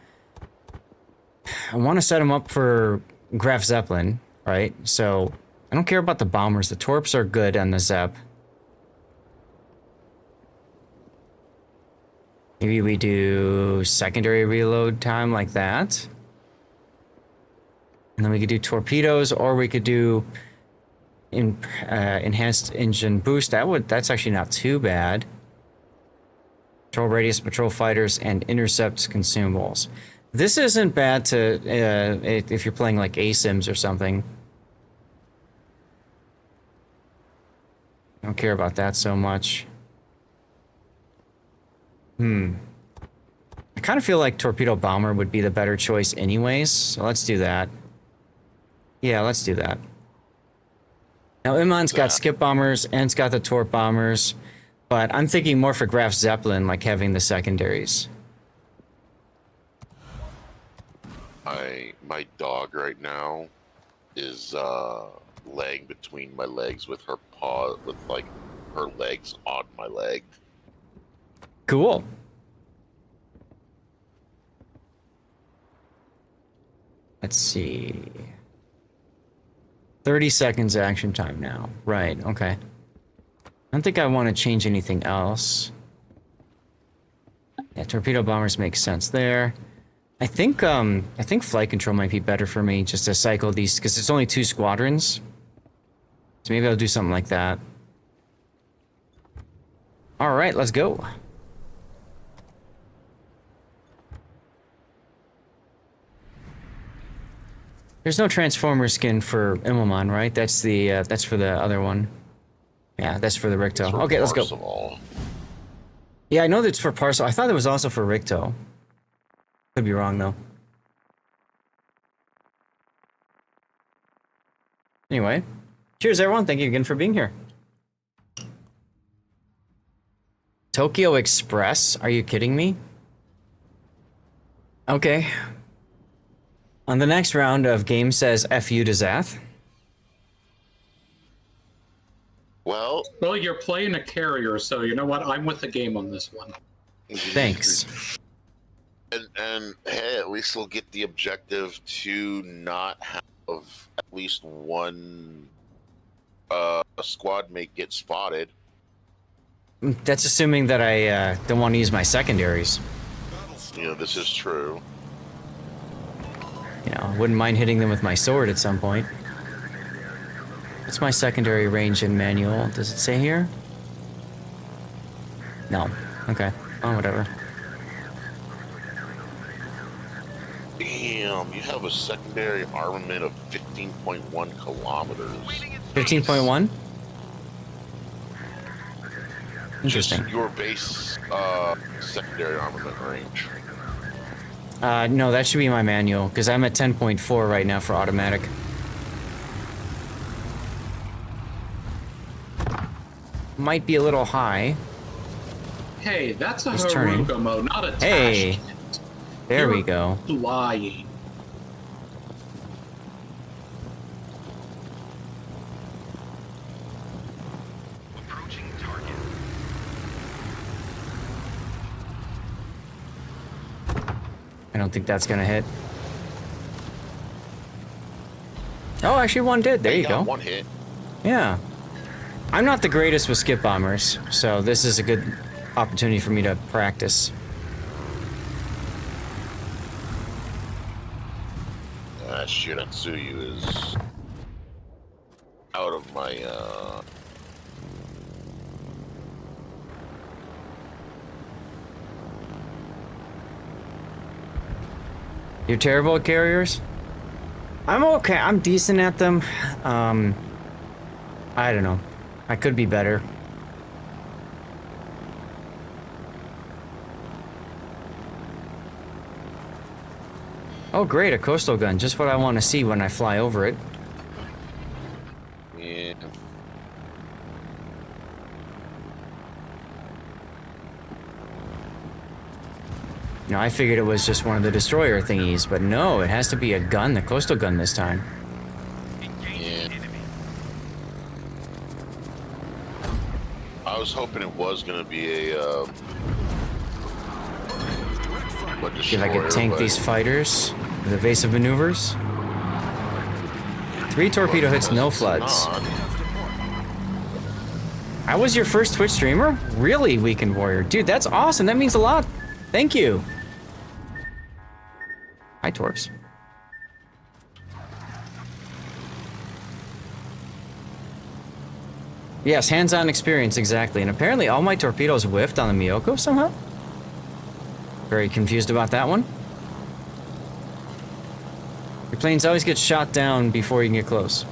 I want to set him up for Graf Zeppelin, right? So I don't care about the bombers. The torps are good on the Zepp. Maybe we do secondary reload time like that. And then we could do torpedoes, or we could do enhanced engine boost. That's actually not too bad. Patrol radius, patrol fighters, and intercepts consumables. This isn't bad to if you're playing like ASIMs or something. I don't care about that so much. I kind of feel like torpedo bomber would be the better choice anyways, so let's do that. Yeah, let's do that. Now, Imon's got skip bombers and it's got the torp bombers, but I'm thinking more for Graf Zeppelin, like having the secondaries. My dog right now is laying between my legs with her paw, with like her legs on my leg. Cool. Let's see. 30 seconds action time now. Right, okay. I don't think I want to change anything else. Yeah, torpedo bombers make sense there. I think flight control might be better for me just to cycle these, because it's only 2 squadrons. So maybe I'll do something like that. Alright, let's go. There's no Transformer skin for Imamon, right? That's the that's for the other one. Yeah, that's for the Ricto. Okay, let's go. Yeah, I know that's for Parcel. I thought it was also for Ricto. Could be wrong though. Anyway, cheers everyone. Thank you again for being here. Tokyo Express? Are you kidding me? Okay. On the next round of Game Says F you to Zath. Well, you're playing a carrier, so you know what? I'm with the game on this one. Thanks. And hey, at least we'll get the objective to not have at least one squad mate get spotted. That's assuming that I don't want to use my secondaries. You know, this is true. You know, I wouldn't mind hitting them with my sword at some point. What's my secondary range in manual? Does it say here? No. Okay. Oh, whatever. Damn, you have a secondary armament of 15.1 kilometers. 15.1? Interesting. Just your base secondary armament range. No, that should be my manual, because I'm at 10.4 right now for automatic. Might be a little high. Hey, that's a He's turning. Haruga mode, not a Hey! Tash. There You're we go. Lying. I don't think that's gonna hit. Oh, actually one did. There you go. One hit. Yeah. I'm not the greatest with skip bombers, so this is a good opportunity for me to practice. Shiratsuyu is out of my You're terrible at carriers? I'm okay. I'm decent at them. I don't know. I could be better. Oh great, a coastal gun. Just what I want to see when I fly over it. yeah. You know, I figured it was just one of the destroyer thingies, but no, it has to be a gun, the coastal gun this time. I was hoping it was gonna be a See if I could tank these fighters with evasive maneuvers. 3 torpedo hits, no floods. I was your first Twitch streamer? Really, Weekend Warrior? Dude, that's awesome. That means a lot. Thank you. Hi, Torps. Yes, hands-on experience, exactly. And apparently all my torpedoes whiffed on the Miyoko somehow. Very confused about that one. Your planes always get shot down before you can get close.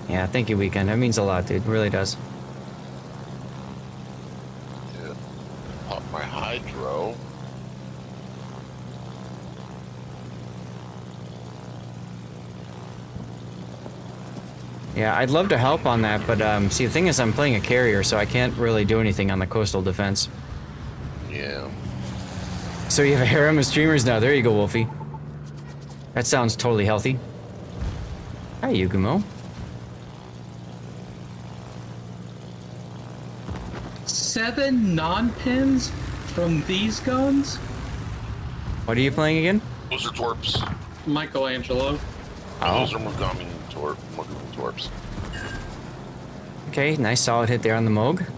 Yeah, thank you, Weekend. That means a lot, dude. It really does. Yeah. Pop my hydro. Yeah, I'd love to help on that, but see, the thing is I'm playing a carrier, so I can't really do anything on the coastal defense. Yeah. So you have a harem of streamers now. There you go, Wolfie. That sounds totally healthy. Hi, Yugumo. 7 non-pins from these guns? What are you playing again? Those are torps. Michelangelo. Oh. Those are Mogami torps. Okay, nice solid hit there on the Moog.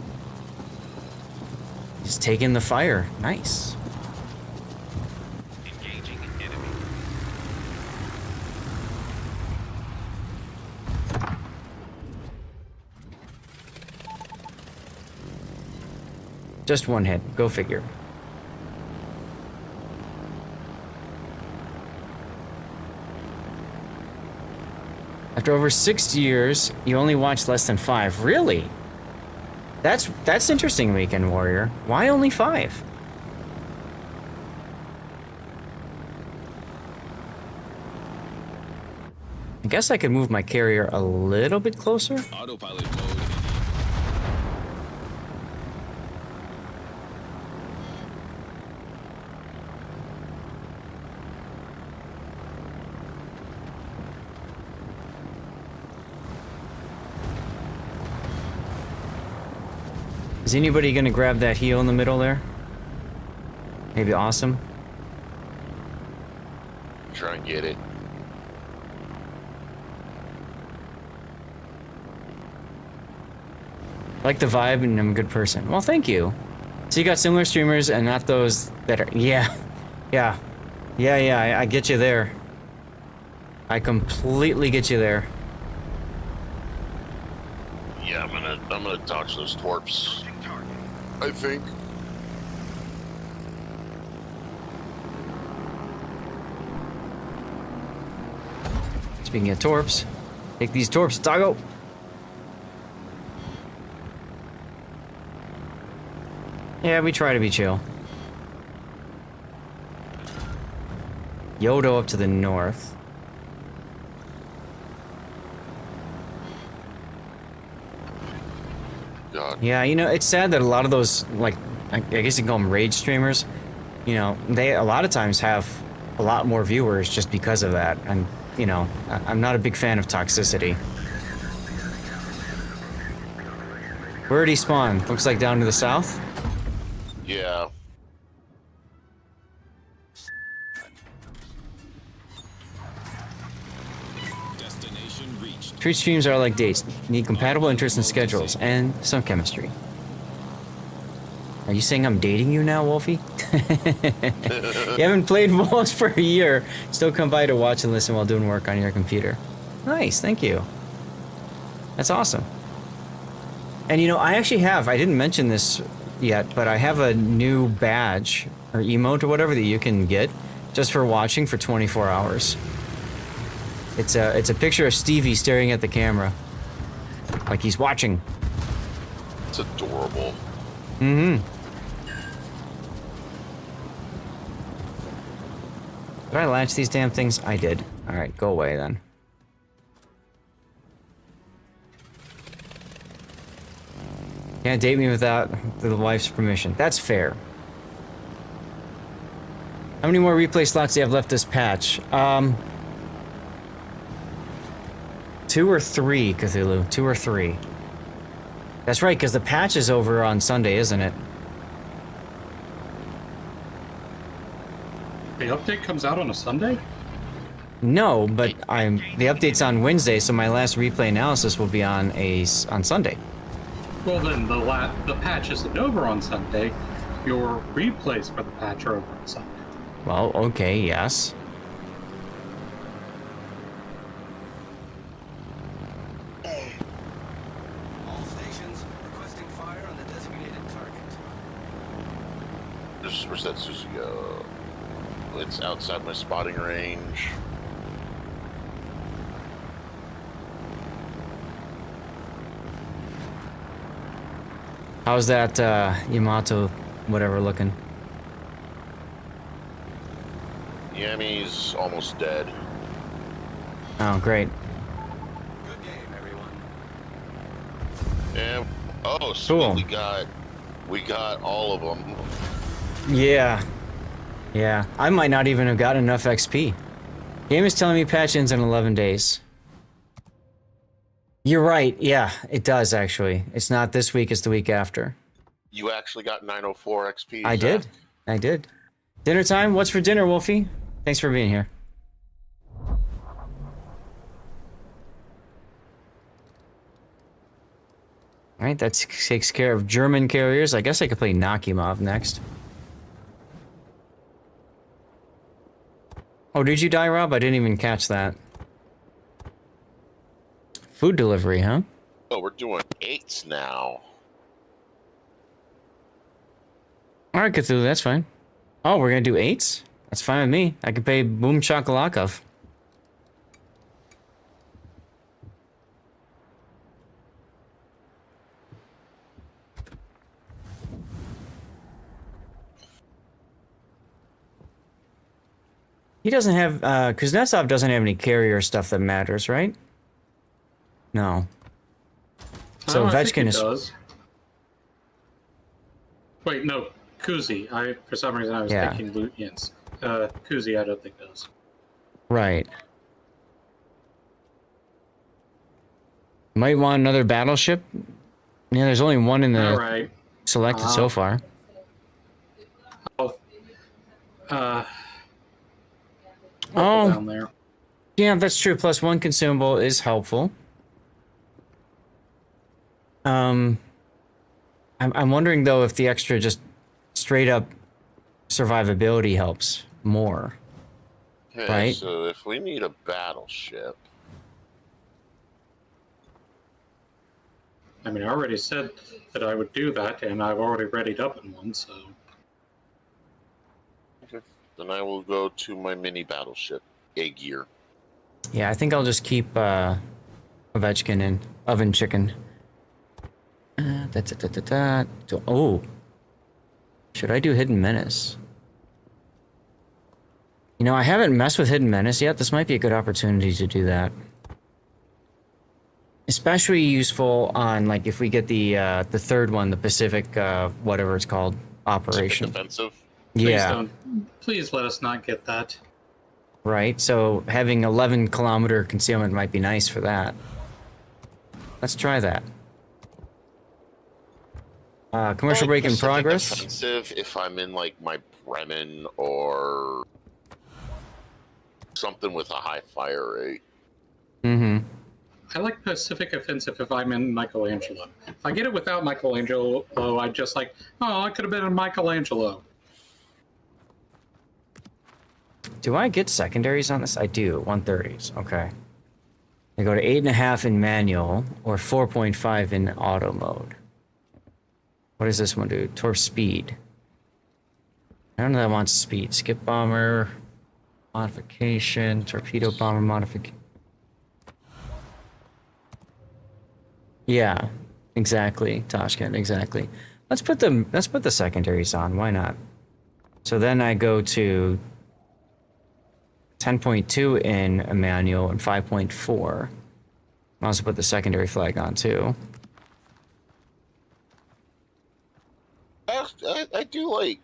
He's taking the fire. Nice. Engaging enemy. Just one hit. Go figure. After over 6 years, you only watched less than 5. Really? That's interesting, Weekend Warrior. Why only 5? I guess I could move my carrier a little bit closer. Autopilot mode. Is anybody gonna grab that heel in the middle there? Maybe Awesome? Try and get it. I like the vibe and I'm a good person. Well, thank you. So you got similar streamers and not those that are... Yeah. Yeah. Yeah, I get you there. I completely get you there. Yeah, I'm gonna dodge those torps. I think. Speaking of torps, take these torps, doggo. Yeah, we try to be chill. Yodo up to the north. God. Yeah, you know, it's sad that a lot of those, like, I guess you can call them rage streamers, you know, they a lot of times have a lot more viewers just because of that. And, you know, I'm not a big fan of toxicity. Where'd he spawn? Looks like down to the south? Yeah. Destination reached. Treat streams are like dates. Need compatible interests and schedules, and some chemistry. Are you saying I'm dating you now, Wolfie? You haven't played Wolves for a year. Still come by to watch and listen while doing work on your computer. Nice, thank you. That's awesome. And you know, I actually have, I didn't mention this yet, but I have a new badge, or emote or whatever, that you can get just for watching for 24 hours. It's a picture of Stevie staring at the camera. Like he's watching. It's adorable. Mm-hmm. Did I latch these damn things? I did. Alright, go away then. Can't date me without the wife's permission. That's fair. How many more replay slots do you have left this patch? 2 or 3, Cthulhu. 2 or 3. That's right, because the patch is over on Sunday, isn't it? The update comes out on a Sunday? No, but the update's on Wednesday, so my last replay analysis will be on Sunday. Well, then the patch isn't over on Sunday. Your replays for the patch are over on Sunday. Well, okay, yes. All stations requesting fire on the designated target. Where's that Susie go? It's outside my spotting range. How's that Yamato whatever looking? Yami's almost dead. Oh, great. Good game, everyone. And oh, sweet, Cool. we got all of them. Yeah. Yeah. I might not even have gotten enough XP. Game is telling me patch ends in 11 days. You're right. Yeah, it does actually. It's not this week, it's the week after. You actually got 904 XP. I did. I did. Dinner time? What's for dinner, Wolfie? Thanks for being here. Alright, that takes care of German carriers. I guess I could play Nakimov next. Oh, did you die, Rob? I didn't even catch that. Food delivery, huh? Oh, we're doing 8s now. Alright, Cthulhu, that's fine. Oh, we're gonna do 8s? That's fine with me. I could pay Boom Shakalakov. He doesn't have, Kuznetsov doesn't have any carrier stuff that matters, right? No. So I think Vetchkin he is... does. Wait, no. Kuzi. For some reason I was Yeah. thinking Lutjens. Kuzi I don't think does. Right. Might want another battleship? Yeah, there's only one in the Alright. selected so far. Oh, down there. yeah, that's true. Plus one consumable is helpful. I'm wondering though if the extra just straight up survivability helps more. Okay, right? so if we need a battleship, I mean, I already said that I would do that, and I've already readied up in one, so. okay, then I will go to my mini battleship, A gear. Yeah, I think I'll just keep Ovechkin and oven chicken. Oh, should I do Hidden Menace? You know, I haven't messed with Hidden Menace yet. This might be a good opportunity to do that. Especially useful on, like, if we get the third one, the Pacific, whatever it's called, operation. Pacific Defensive? Yeah. Please let us not get that. Right, so having 11-kilometer concealment might be nice for that. Let's try that. Commercial break in Pacific progress. Defensive if I'm in, like, my Bremen or something with a high fire rate. Mm-hmm. I like Pacific Offensive if I'm in Michelangelo. If I get it without Michelangelo, I just like, oh, I could have been in Michelangelo. Do I get secondaries on this? I do. 130s. Okay. I go to 8.5 in manual or 4.5 in auto mode. What does this one do? Torp speed. I don't know that I want speed. Skip bomber modification. Torpedo bomber modification. Yeah, exactly, Tashkent, exactly. Let's put the secondaries on. Why not? So then I go to 10.2 in a manual and 5.4. I'll also put the secondary flag on too. I do like.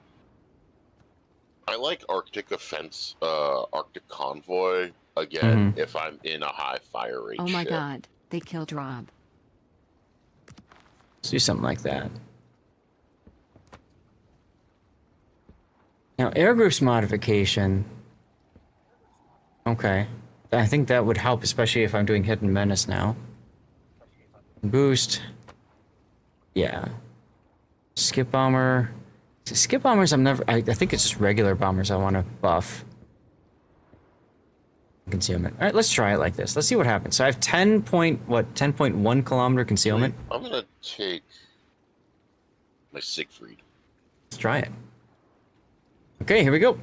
I like Arctic Offense, Arctic Convoy again if I'm in a high fire rate. Oh my ship. god, they killed Rob. Let's do something like that. Now, air groups modification. Okay. I think that would help, especially if I'm doing Hidden Menace now. Boost. Yeah. Skip bomber. Skip bombers, I think it's just regular bombers I want to buff. Concealment. All right, let's try it like this. Let's see what happens. So I have 10.1 kilometer concealment. I'm gonna take my Siegfried. Let's try it. Okay, here we go.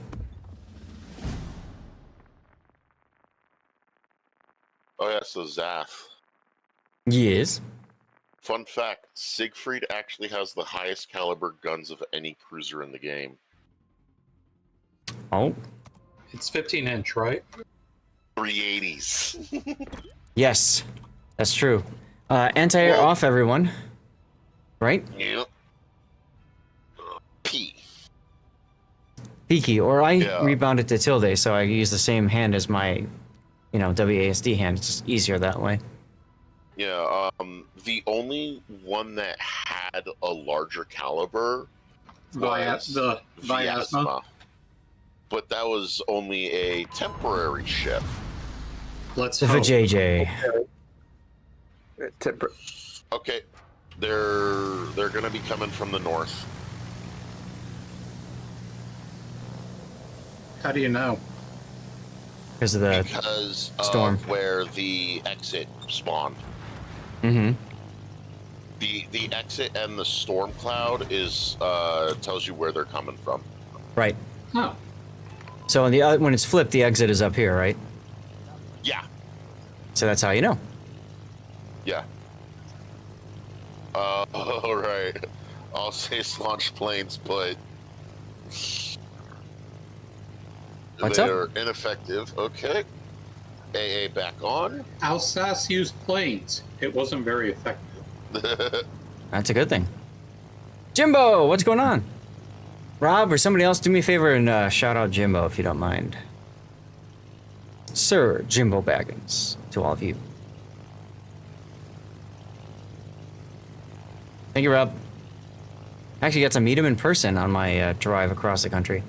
Oh yeah, so Zath. Yes. Fun fact, Siegfried actually has the highest caliber guns of any cruiser in the game. Oh. It's 15-inch, right? 380s. Yes, that's true. Anti-air off, everyone. Right? Yep. P. Peaky, or I rebounded to tilde, so I use the same hand as my, WASD hand. It's just easier that way. Yeah, the only one that had a larger caliber was the Vyazma. But that was only a temporary ship. Let's hope. JJ. Okay, they're gonna be coming from the north. How do you know? Because of the storm. Of where the exit spawned. Mm-hmm. The exit and the storm cloud is tells you where they're coming from. Right. Oh. So when it's flipped, the exit is up here, right? Yeah. So that's how you know. Yeah. All right. I'll say launch planes, but they're ineffective. Okay. AA back on. Alsace used planes. It wasn't very effective. That's a good thing. Jimbo, what's going on? Rob or somebody else, do me a favor and shout out Jimbo if you don't mind. Sir Jimbo Baggins, to all of you. Thank you, Rob. I actually got to meet him in person on my drive across the country.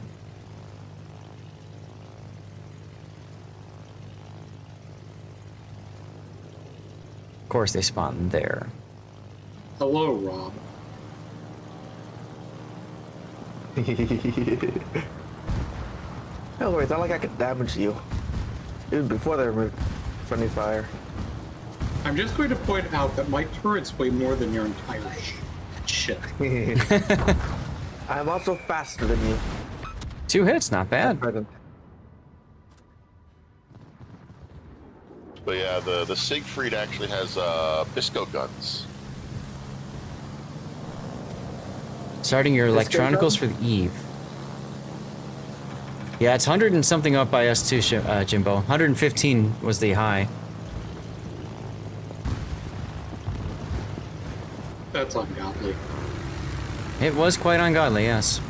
Of course, they spawned there. Hello, Rob. No worries, not like I could damage you. Even before they removed friendly fire. I'm just going to point out that my turrets weigh more than your entire ship. I'm also faster than you. 2 hits, not bad. But yeah, the Siegfried actually has Bisco guns. Starting your electronicals for the Eve. Yeah, it's 100 and something up by us too, Jimbo. 115 was the high. That's ungodly. It was quite ungodly, yes.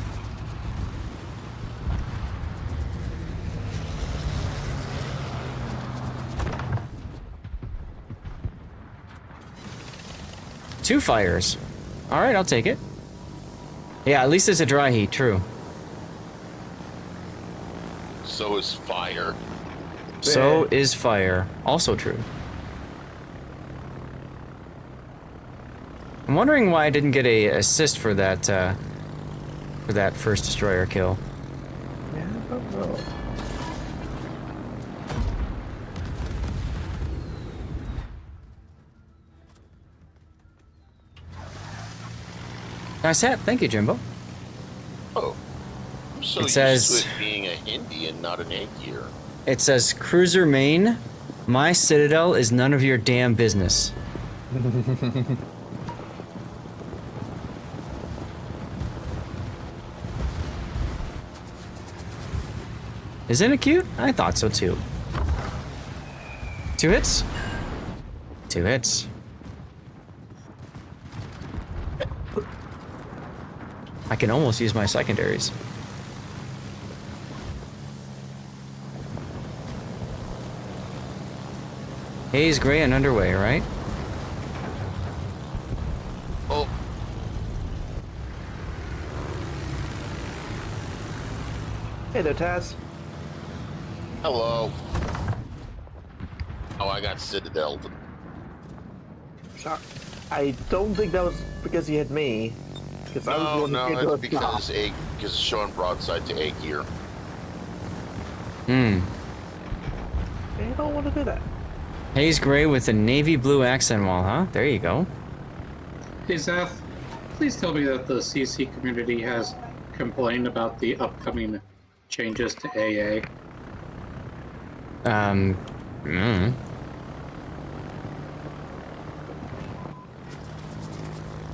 Two fires. Alright, I'll take it. Yeah, at least it's a dry heat, true. So is fire. So is fire. Also true. I'm wondering why I didn't get a assist for that first destroyer kill. Yeah, I don't know. Nice hat, thank you, Jimbo. Oh. I'm so It used says- to it being a Hindi and not an egg gear. It says, Cruiser Main, my Citadel is none of your damn business. Isn't it cute? I thought so too. 2 hits? 2 hits. I can almost use my secondaries. Haze, gray, and underway, right? Oh. Hey there, Taz. Hello. Oh, I got Citadel. Sorry. I don't think that was because he had me. Because I was the one who came to it's a because stop. it's showing broadside to egg gear. Hmm. You don't want to do that. Haze gray with a navy blue accent wall, huh? There you go. Hey, Zeth, please tell me that the CC community has complained about the upcoming changes to AA.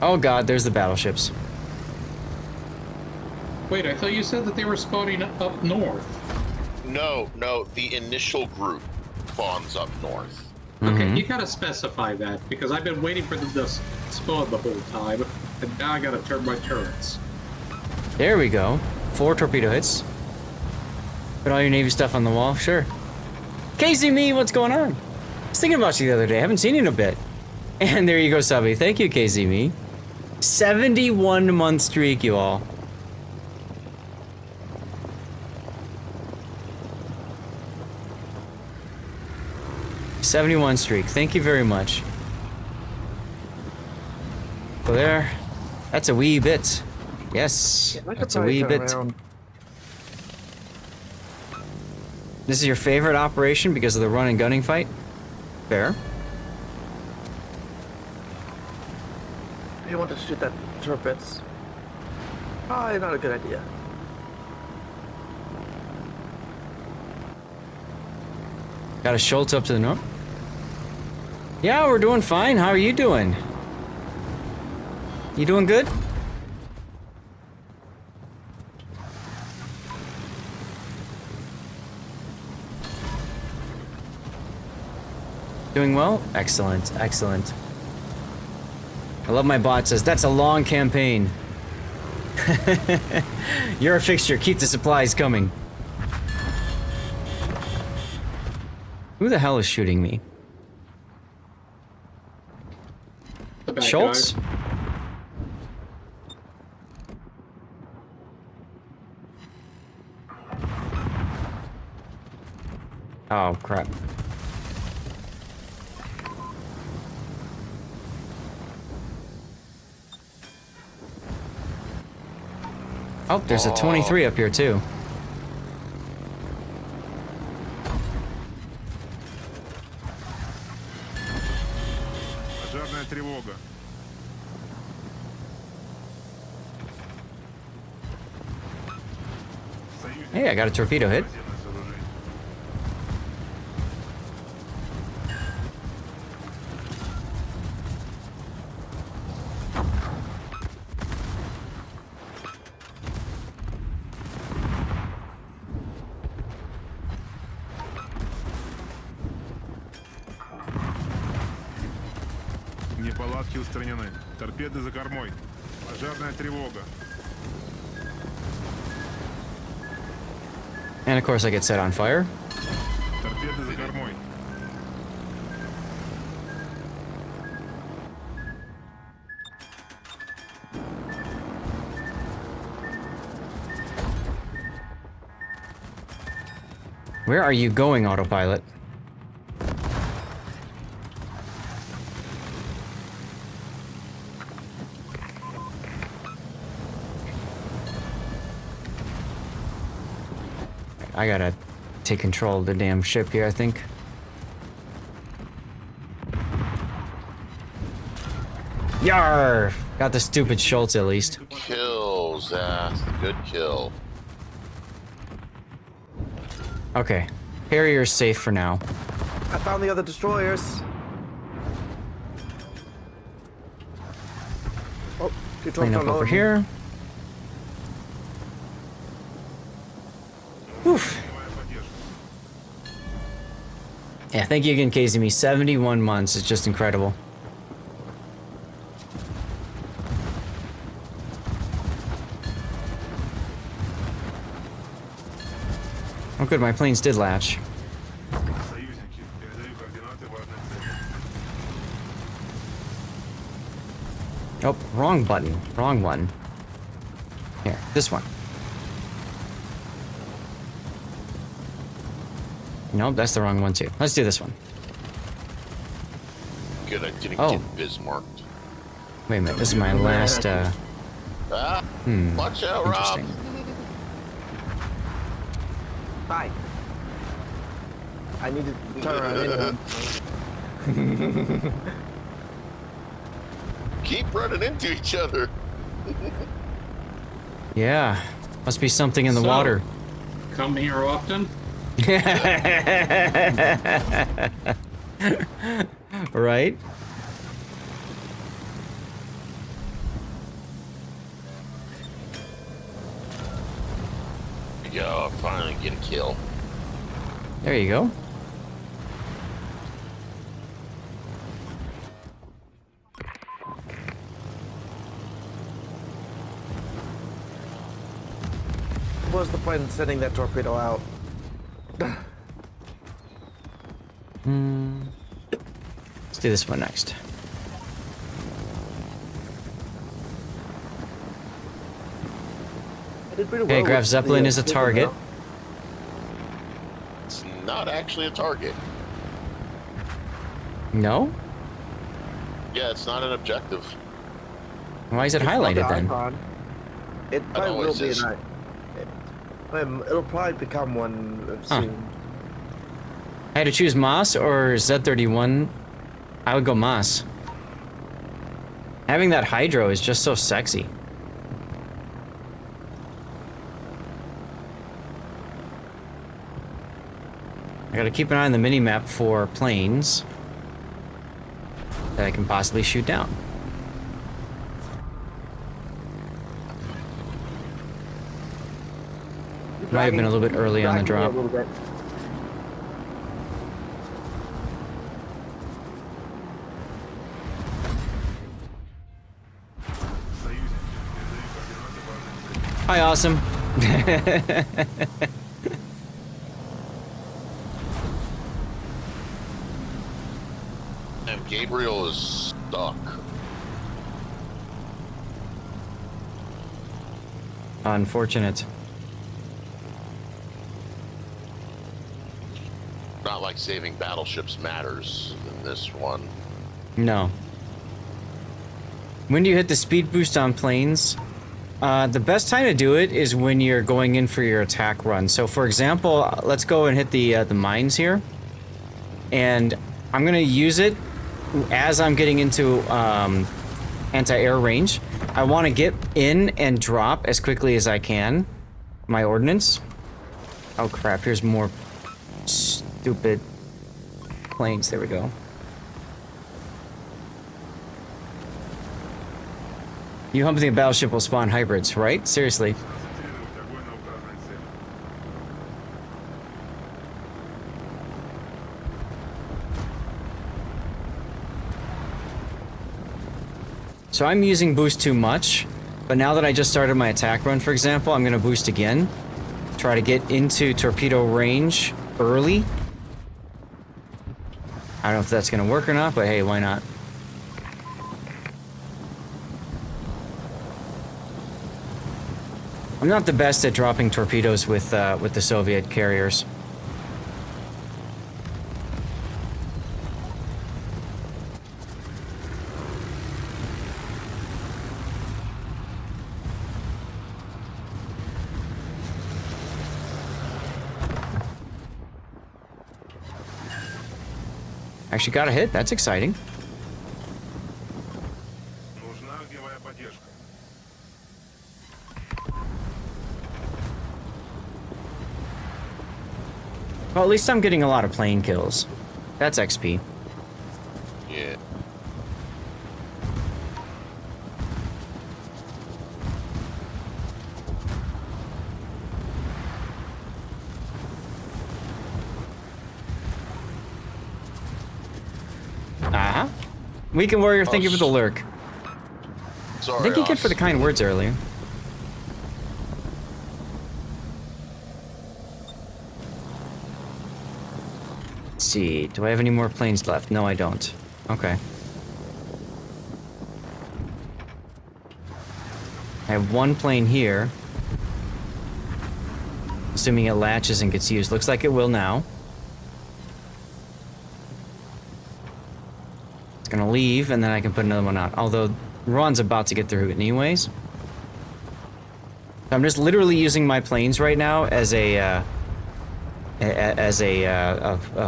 Oh god, there's the battleships. Wait, I thought you said that they were spawning up north. No, the initial group spawns up north. Okay, you gotta specify that, because I've been waiting for them to spawn the whole time, and now I gotta turn my turrets. There we go. 4 torpedo hits. Put all your Navy stuff on the wall, sure. Casey, me, what's going on? I was thinking about you the other day. I haven't seen you in a bit. And there you go, Subby. Thank you, Casey, me. 71-month streak, you all. '71 streak. Thank you very much. So there. That's a wee bit. Yes, Yeah, I could that's a probably wee turn bit. around. This is your favorite operation because of the run and gunning fight? Fair. You want to shoot that torpedoes? Probably not a good idea. Got a Schultz up to the north? Yeah, we're doing fine. How are you doing? You doing good? Doing well? Excellent, excellent. I love my bot says, that's a long campaign. You're a fixture, keep the supplies coming. Who the hell is shooting me? The bad Schultz? guy. Oh, crap. Oh, there's a 23 up here too. Пожарная тревога. Hey, I got a torpedo hit. Неполадки устранены. Торпеды за кормой. Пожарная тревога. And of course I get set on fire. Торпеды за кормой. Where are you going, autopilot? I gotta take control of the damn ship here, I think. Yar! Got the stupid Schultz at least. Kill, Zath. Good kill. Okay. Harrier's safe for now. I found the other destroyers. Oh, good Clean up over here. Oof. Yeah, thank you again, Casey. 71 months. It's just incredible. Oh, good. My planes did latch. Oh, wrong button. Wrong one. Here, this one. Nope, that's the wrong one too. Let's do this one. Good, I didn't Oh. get Bismarcked. Wait a minute, this is my last, Watch out, Rob! interesting. Hi. I need to turn around anyway. Keep running into each other. Yeah, must be something in the So, water. Come here often? Right? There you go, finally get a kill. There you go. What was the point in sending that torpedo out? Let's do this one next. I did pretty Okay, well Graf with Zeppelin the, is a movement, target. though. It's not actually a target. No? Yeah, it's not an objective. Why is it It's not highlighted the then? icon. It It probably will always be is. it'll probably become one Huh. soon. I had to choose Moss or Z31. I would go Moss. Having that Hydro is just so sexy. I gotta keep an eye on the mini-map for planes that I can possibly shoot down. Might have been a little bit early on the drop. Hi, awesome. And Gabriel is stuck. Unfortunate. Not like saving battleships matters in this one. No. When do you hit the speed boost on planes? The best time to do it is when you're going in for your attack run. So, for example, let's go and hit the mines here. And I'm going to use it as I'm getting into anti-air range. I want to get in and drop as quickly as I can my ordnance. Oh, crap. Here's more stupid planes. There we go. You humping a battleship will spawn hybrids, right? Seriously. So I'm using boost too much, but now that I just started my attack run, for example, I'm going to boost again. Try to get into torpedo range early. I don't know if that's going to work or not, but hey, why not? I'm not the best at dropping torpedoes with the Soviet carriers. Actually got a hit. That's exciting. Well, at least I'm getting a lot of plane kills. That's XP. Yeah. Uh-huh. Weekend Warrior, thank you for the lurk. Sorry, Thank you kid for the kind words earlier. Let's see, do I have any more planes left? No, I don't. Okay. I have one plane here. Assuming it latches and gets used. Looks like it will now. It's gonna leave, and then I can put another one out. Although, Ron's about to get through it anyways. I'm just literally using my planes right now as a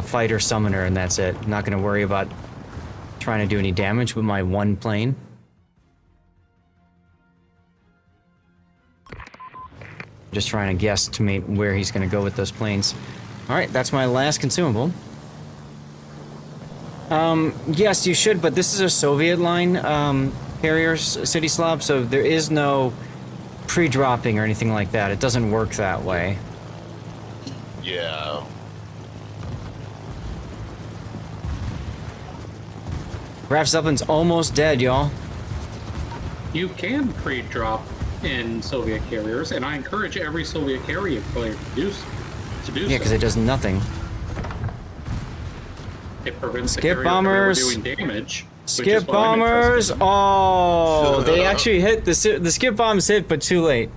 fighter summoner, and that's it. I'm not gonna worry about trying to do any damage with my one plane. Just trying to guesstimate where he's gonna go with those planes. Alright, that's my last consumable. Yes, you should, but this is a Soviet line, carrier city slob, so there is no pre-dropping or anything like that. It doesn't work that way. Yeah. Graf Zeppelin's almost dead, y'all. You can pre-drop in Soviet carriers, and I encourage every Soviet carrier player to do so. Yeah, because it does nothing. It prevents Skip the carrier bombers from doing damage. Skip bombers! Oh, they actually hit the skip bombs hit, but too late.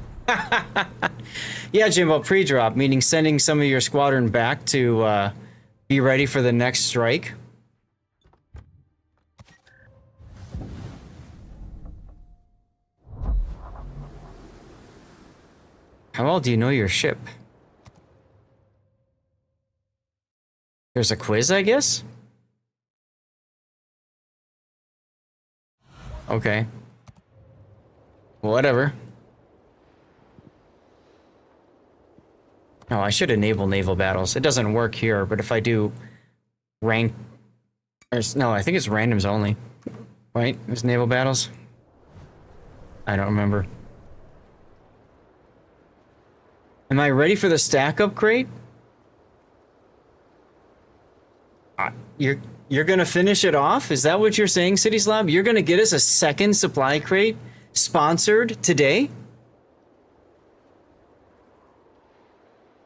Yeah, Jimbo, pre-drop, meaning sending some of your squadron back to be ready for the next strike. How well do you know your ship? There's a quiz, I guess? Okay. Whatever. No, I should enable naval battles. It doesn't work here, but if I do rank... No, I think it's randoms only. Right? There's naval battles? I don't remember. Am I ready for the stack-up crate? You're gonna finish it off? Is that what you're saying, City Slab? You're gonna get us a second supply crate sponsored today?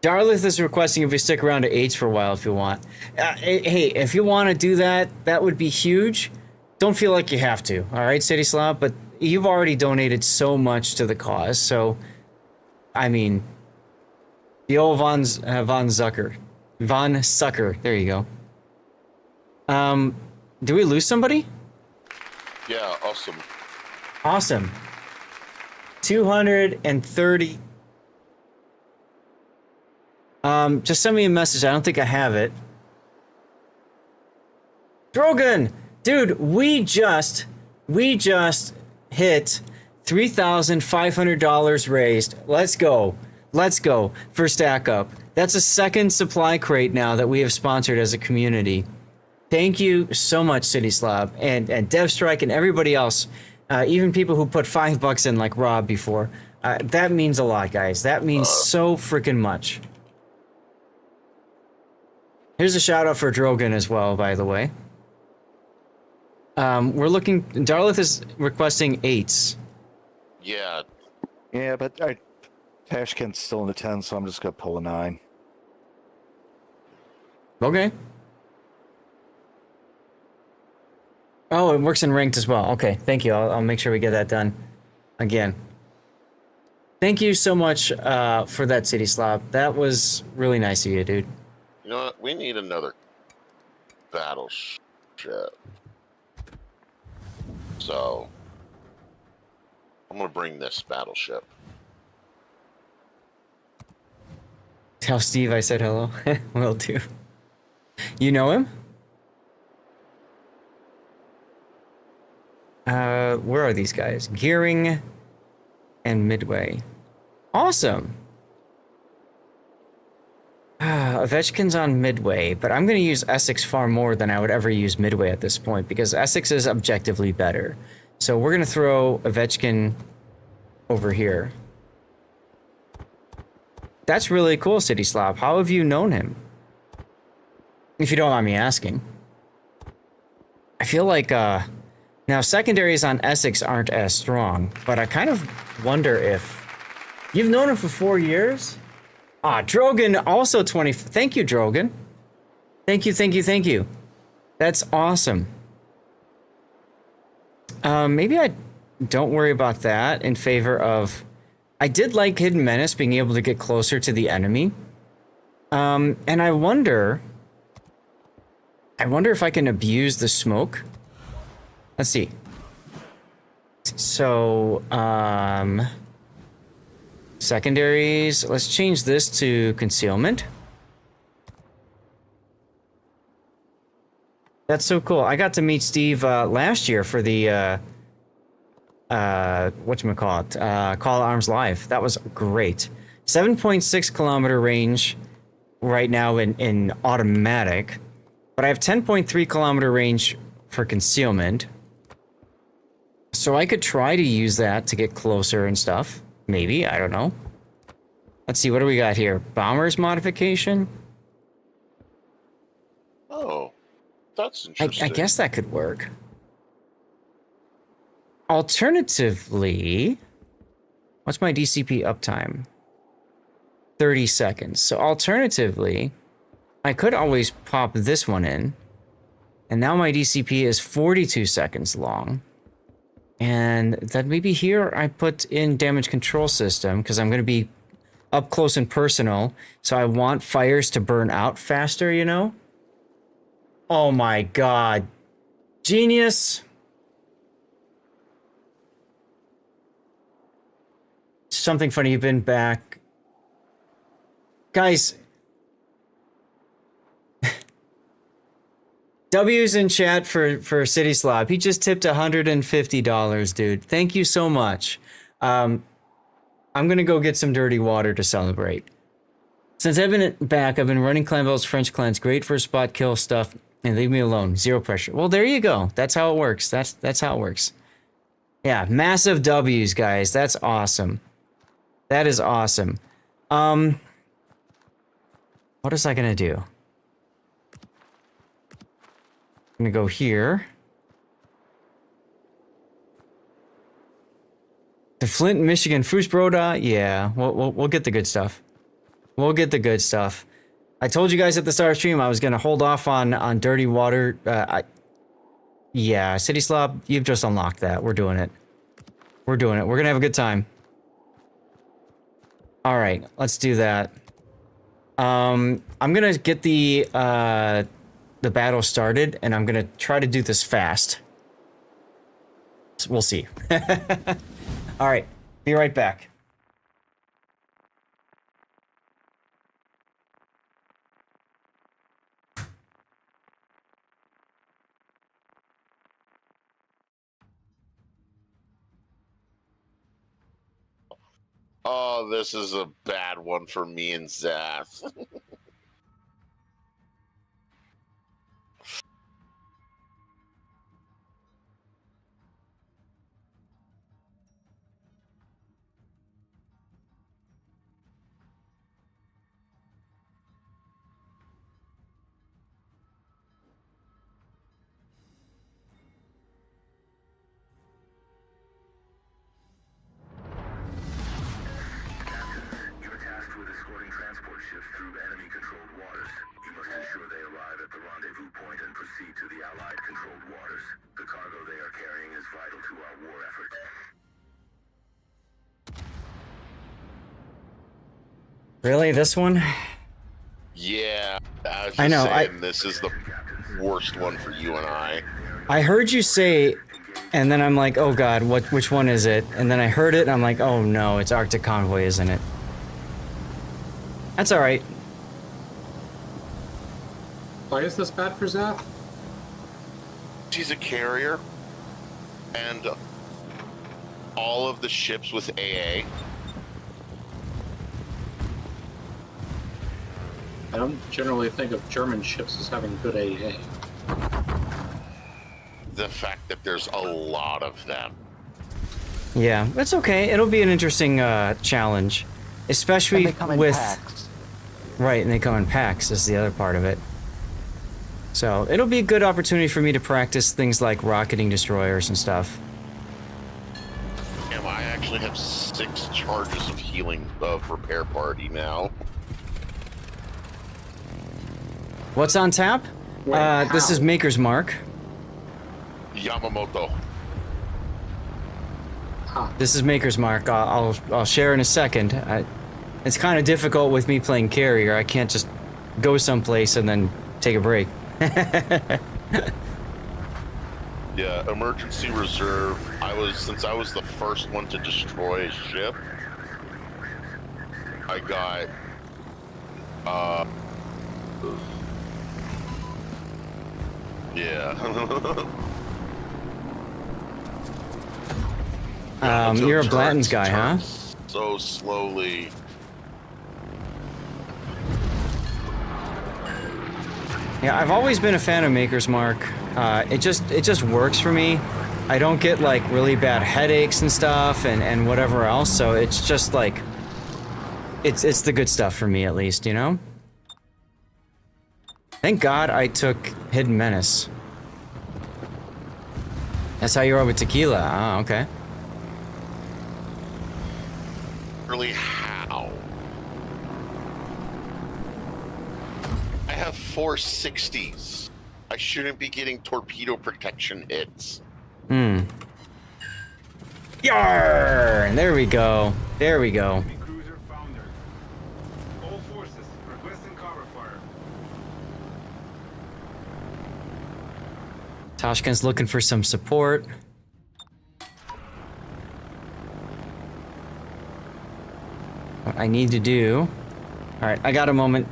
Darlith is requesting if we stick around to 8s for a while if you want. Hey, if you want to do that, that would be huge. Don't feel like you have to, alright, City Slab? But you've already donated so much to the cause, so... I mean... The old Von Zucker. Von Sucker. There you go. Do we lose somebody? Yeah, awesome. Awesome. 230. Just send me a message. I don't think I have it. Drogon, dude, we just hit $3,500 raised. Let's go. Let's go for Stack Up. That's a second supply crate now that we have sponsored as a community. Thank you so much, City Slab and DevStrike and everybody else. Even people who put $5 in like Rob before. That means a lot, guys. That means so freaking much. Here's a shout out for Drogon as well, by the way. We're looking. Darlith is requesting 8s. Yeah. Yeah, but Tashkent's still in the 10, so I'm just gonna pull a 9. Okay. Oh, it works in ranked as well. Okay, thank you. I'll make sure we get that done again. Thank you so much for that, City Slob. That was really nice of you, dude. You know what? We need another battleship. So, I'm gonna bring this battleship. Tell Steve I said hello. Will do. You know him? Where are these guys? Gearing and Midway. Awesome. Ovechkin's on Midway, but I'm going to use Essex far more than I would ever use Midway at this point because Essex is objectively better. So we're going to throw Ovechkin over here. That's really cool, City Slop. How have you known him? If you don't mind me asking. I feel like, now secondaries on Essex aren't as strong, but I kind of wonder if... You've known him for 4 years? Ah, Drogon, also 20... Thank you, Drogon. Thank you, thank you, thank you. That's awesome. Maybe I don't worry about that in favor of... I did like Hidden Menace, being able to get closer to the enemy. And I wonder if I can abuse the smoke. Let's see. So, secondaries. Let's change this to concealment. That's so cool. I got to meet Steve last year for the whatchamacallit, Call Arms Live. That was great. 7.6 kilometer range right now in automatic, but I have 10.3 kilometer range for concealment. So I could try to use that to get closer and stuff. Maybe, I don't know. Let's see, what do we got here? Bombers modification? Oh, that's interesting. I guess that could work. Alternatively, what's my DCP uptime? 30 seconds. So alternatively, I could always pop this one in. And now my DCP is 42 seconds long. And then maybe here I put in damage control system because I'm going to be up close and personal. So I want fires to burn out faster, you know? Oh my god. Genius. Something funny, you've been back. Guys. W's in chat for City Slob. He just tipped $150, dude. Thank you so much. I'm gonna go get some dirty water to celebrate. Since I've been back, I've been running Clanville's French clans. Great for spot kill stuff. And leave me alone. Zero pressure. Well, there you go. That's how it works. That's how it works. Yeah, massive W's, guys. That's awesome. That is awesome. What is I gonna do? I'm gonna go here. The Flint, Michigan, Foosbroda. Yeah, we'll get the good stuff. We'll get the good stuff. I told you guys at the start of stream I was gonna hold off on dirty water. Yeah, City Slob, you've just unlocked that. We're doing it. We're doing it. We're gonna have a good time. All right, let's do that. I'm gonna get the battle started, and I'm gonna try to do this fast. We'll see. All right, Be right back. Oh, this is a bad one for me and Zath. You're tasked with escorting transport ships through enemy-controlled waters. You must ensure they arrive at the rendezvous point and proceed to the Allied-controlled waters. The cargo they are carrying is vital to our war effort. Really, this one? Yeah, I was just I know, saying, this is the worst one for you and I. I heard you say, and then I'm like, oh god, which one is it? And then I heard it, and I'm like, oh no, it's Arctic Convoy, isn't it? That's alright. Why is this bad for Zath? She's a carrier, and all of the ships with AA. I don't generally think of German ships as having good AA. The fact that there's a lot of them. Yeah, that's okay. It'll be an interesting challenge. Especially And they come in with... packs. Right, and they come in packs is the other part of it. So, it'll be a good opportunity for me to practice things like rocketing destroyers and stuff. Damn, I actually have 6 charges of healing of repair party now. What's on tap? This is Maker's Mark. Yamamoto. This is Maker's Mark. I'll share in a second. It's kind of difficult with me playing carrier. I can't just go someplace and then take a break. Yeah, emergency reserve. Since I was the first one to destroy a ship, I got yeah. You're a Blanton's guy, huh? So slowly. Yeah, I've always been a fan of Maker's Mark. It just works for me. I don't get like really bad headaches and stuff and whatever else, so it's just like it's the good stuff for me at least, you know? Thank God I took Hidden Menace. That's how you are with tequila. Ah, okay. Really, how? I have 4 60s. I shouldn't be getting torpedo protection hits. Hmm. Yarr! There we go. There we go. All forces requesting cover fire. Toshkin's looking for some support. What I need to do... Alright, I got a moment.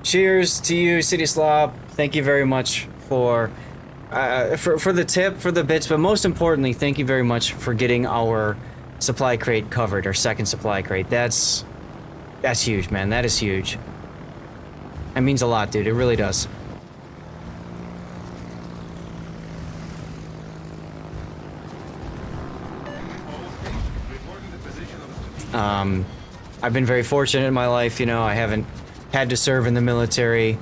Cheers to you, City Slob. Thank you very much for the tip, for the bits, but most importantly, thank you very much for getting our supply crate covered, our second supply crate. That's huge, man. That is huge. That means a lot, dude. It really does. I've been very fortunate in my life, you know, I haven't had to serve in the military,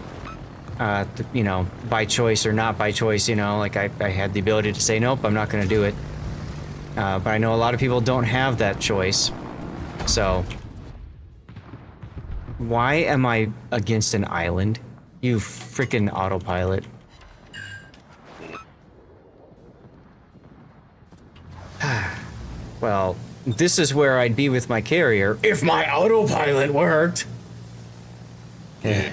you know, by choice or not by choice, you know, like I had the ability to say, nope, I'm not gonna do it. But I know a lot of people don't have that choice, so. Why am I against an island? You freaking autopilot. Well, this is where I'd be with my carrier if my autopilot worked. Yeah.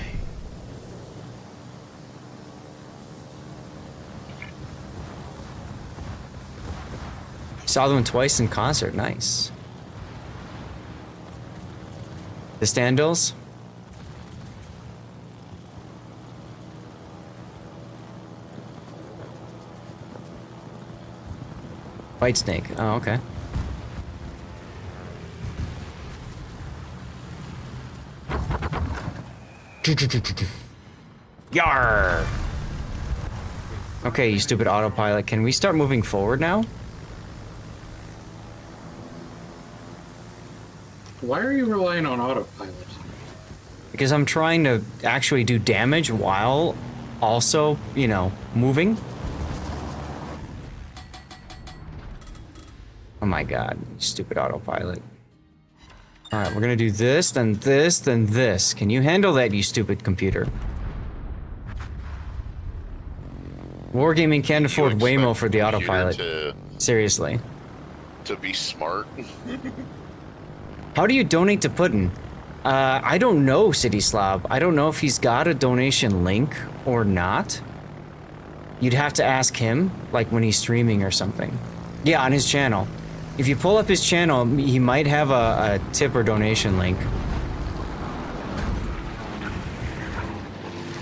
Saw them twice in concert. Nice. The Standals. White Snake. Oh, okay. Yar! Okay, you stupid autopilot. Can we start moving forward now? Why are you relying on autopilot? Because I'm trying to actually do damage while also, you know, moving. Oh my god, stupid autopilot. Alright, we're gonna do this, then this, then this. Can you handle that, you stupid computer? Wargaming can't afford Waymo for the autopilot. Seriously. To be smart. How do you donate to Putin? I don't know, City Slob. I don't know if he's got a donation link or not. You'd have to ask him, like when he's streaming or something. Yeah, on his channel. If you pull up his channel, he might have a tip or donation link.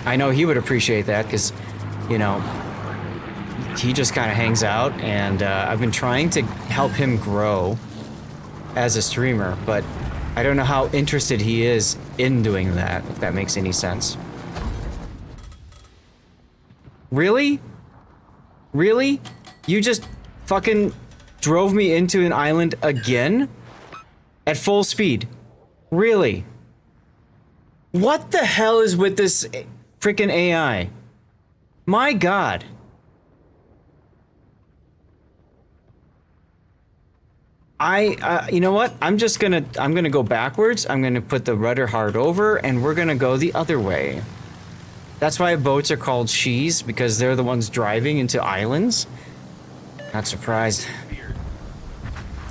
I know he would appreciate that because, you know, he just kind of hangs out, and I've been trying to help him grow as a streamer, but I don't know how interested he is in doing that, if that makes any sense. Really? Really? You just fucking drove me into an island again? At full speed? Really? What the hell is with this freaking AI? My god. You know what? I'm gonna go backwards. I'm gonna put the rudder hard over, and we're gonna go the other way. That's why boats are called she's, because they're the ones driving into islands. Not surprised.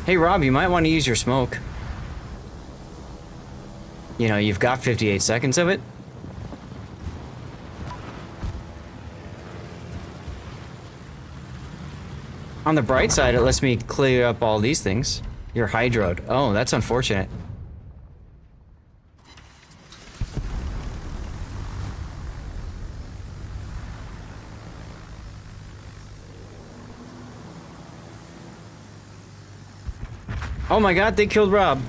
Hey Rob, you might want to use your smoke. You know, you've got 58 seconds of it. On the bright side, it lets me clear up all these things. You're hydroed. Oh, that's unfortunate. Oh my god, they killed Rob.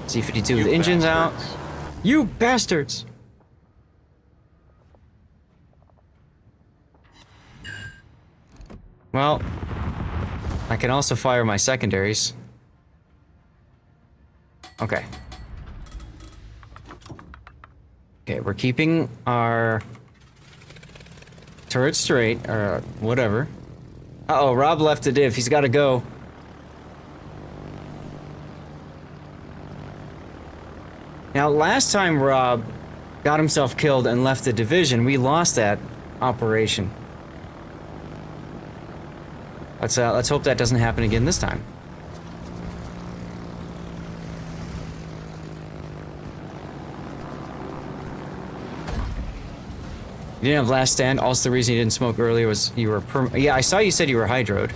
C-52 with engines out. You bastards! Well, I can also fire my secondaries. Okay. Okay, we're keeping our turret straight, or whatever. Uh-oh, Rob left the div. He's gotta go. Now, last time Rob got himself killed and left the division, we lost that operation. Let's hope that doesn't happen again this time. You didn't have last stand. Also, the reason you didn't smoke earlier was you were yeah, I saw you said you were hydroed.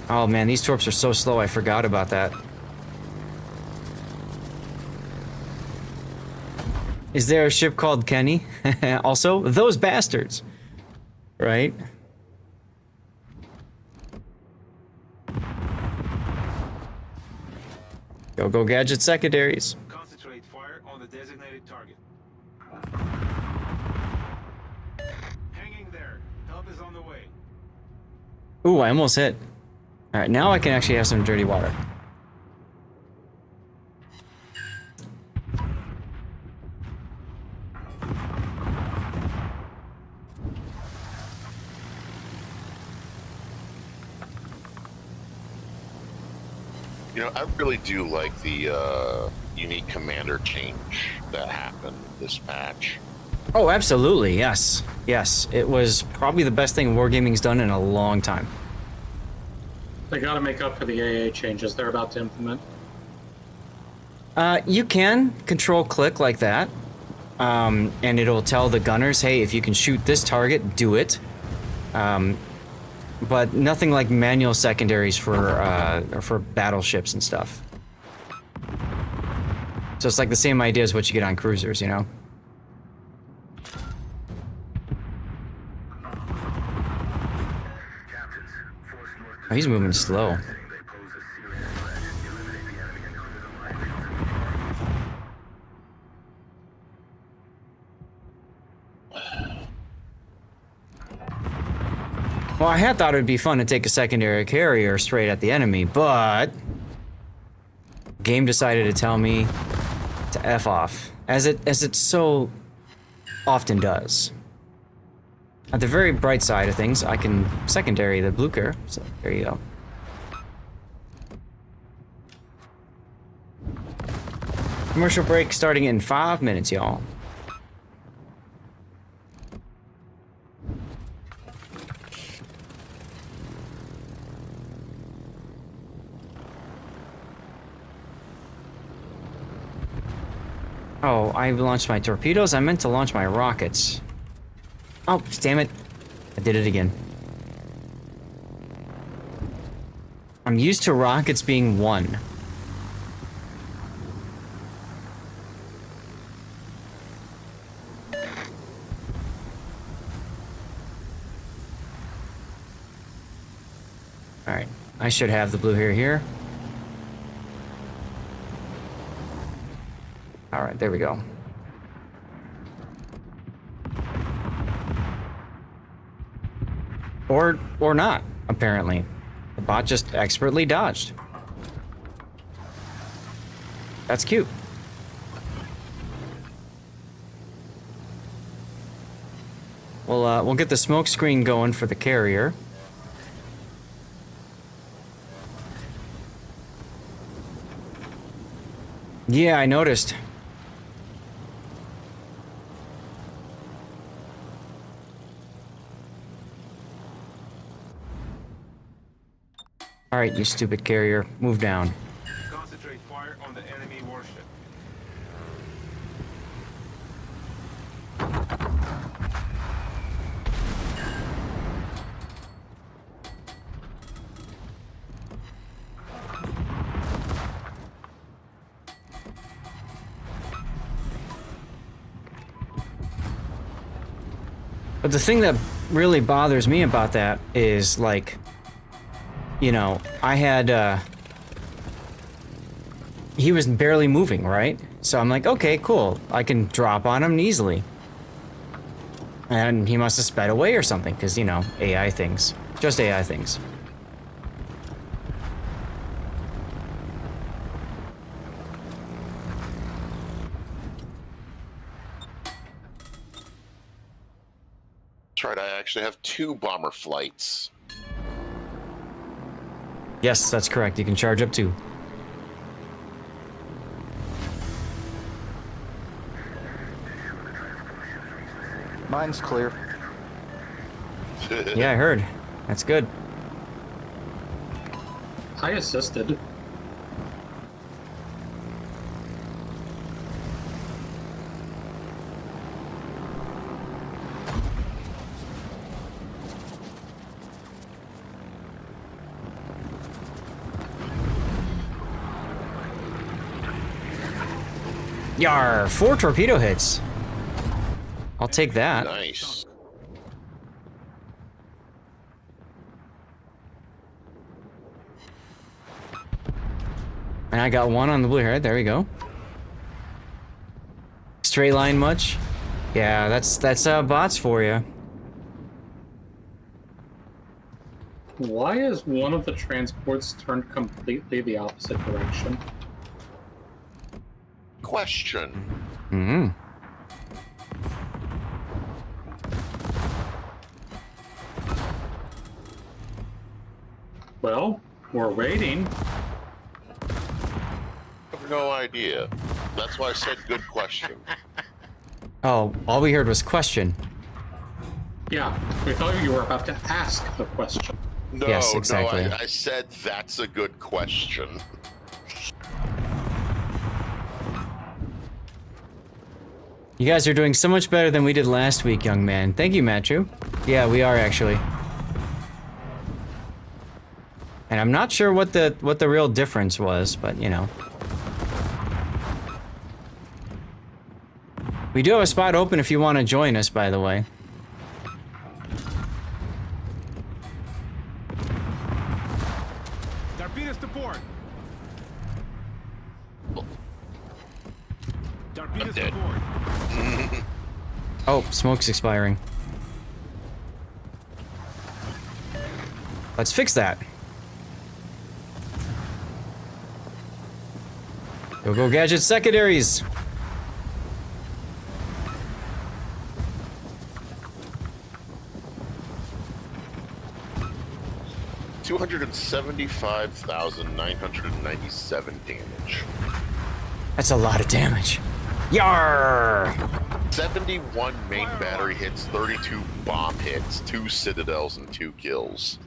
Oh man, these torps are so slow. I forgot about that. Is there a ship called Kenny? Also, those bastards. Right? Go gadget secondaries. Concentrate fire on the designated target. Hanging there. Help is on the way. Ooh, I almost hit. Alright, now I can actually have some dirty water. You know, I really do like the unique commander change that happened this patch. Oh, absolutely, yes. Yes, it was probably the best thing Wargaming's done in a long time. They gotta make up for the AA changes they're about to implement. You can control-click like that, and it'll tell the gunners, hey, if you can shoot this target, do it. but nothing like manual secondaries for battleships and stuff. So it's like the same idea as what you get on cruisers, you know? Oh, he's moving slow. Well, I had thought it would be fun to take a secondary carrier straight at the enemy, but game decided to tell me to F off, as it so often does. At the very bright side of things, I can secondary the Blucher, so there you go. Commercial break starting in 5 minutes, y'all. Oh, I launched my torpedoes? I meant to launch my rockets. Oh, damn it. I did it again. I'm used to rockets being 1. Alright, I should have the blue here. Alright, there we go. Or not, apparently. The bot just expertly dodged. That's cute. We'll get the smoke screen going for the carrier. Yeah, I noticed. Alright, you stupid carrier. Move down. Concentrate fire on the enemy warship. But the thing that really bothers me about that is, like, you know, I had, he was barely moving, right? So I'm like, okay, cool. I can drop on him easily. And he must have sped away or something, because, you know, AI things. Just AI things. That's right, I actually have 2 bomber flights. Yes, that's correct. You can charge up 2. Mine's clear. Yeah, I heard. That's good. I assisted. Yar, 4 torpedo hits. I'll take that. Nice. And I got 1 on the blue head. There we go. Straight line much? Yeah, that's bots for you. Why is one of the transports turned completely the opposite direction? Question. Mm-hmm. Well, we're waiting. I have no idea. That's why I said good question. Oh, all we heard was question. Yeah, we thought you were about to ask the question. No, Yes, exactly. no, I said that's a good question. You guys are doing so much better than we did last week, young man. Thank you, Matthew. Yeah, we are actually. And I'm not sure what the real difference was, but you know. We do have a spot open if you want to join us, by the way. Torpedoes to port. Torpedoes to port. Oh, smoke's expiring. Let's fix that. Go gadget secondaries. $275,997 damage. That's a lot of damage. Yar! 71 main battery hits, 32 bomb hits, 2 citadels, and 2 kills.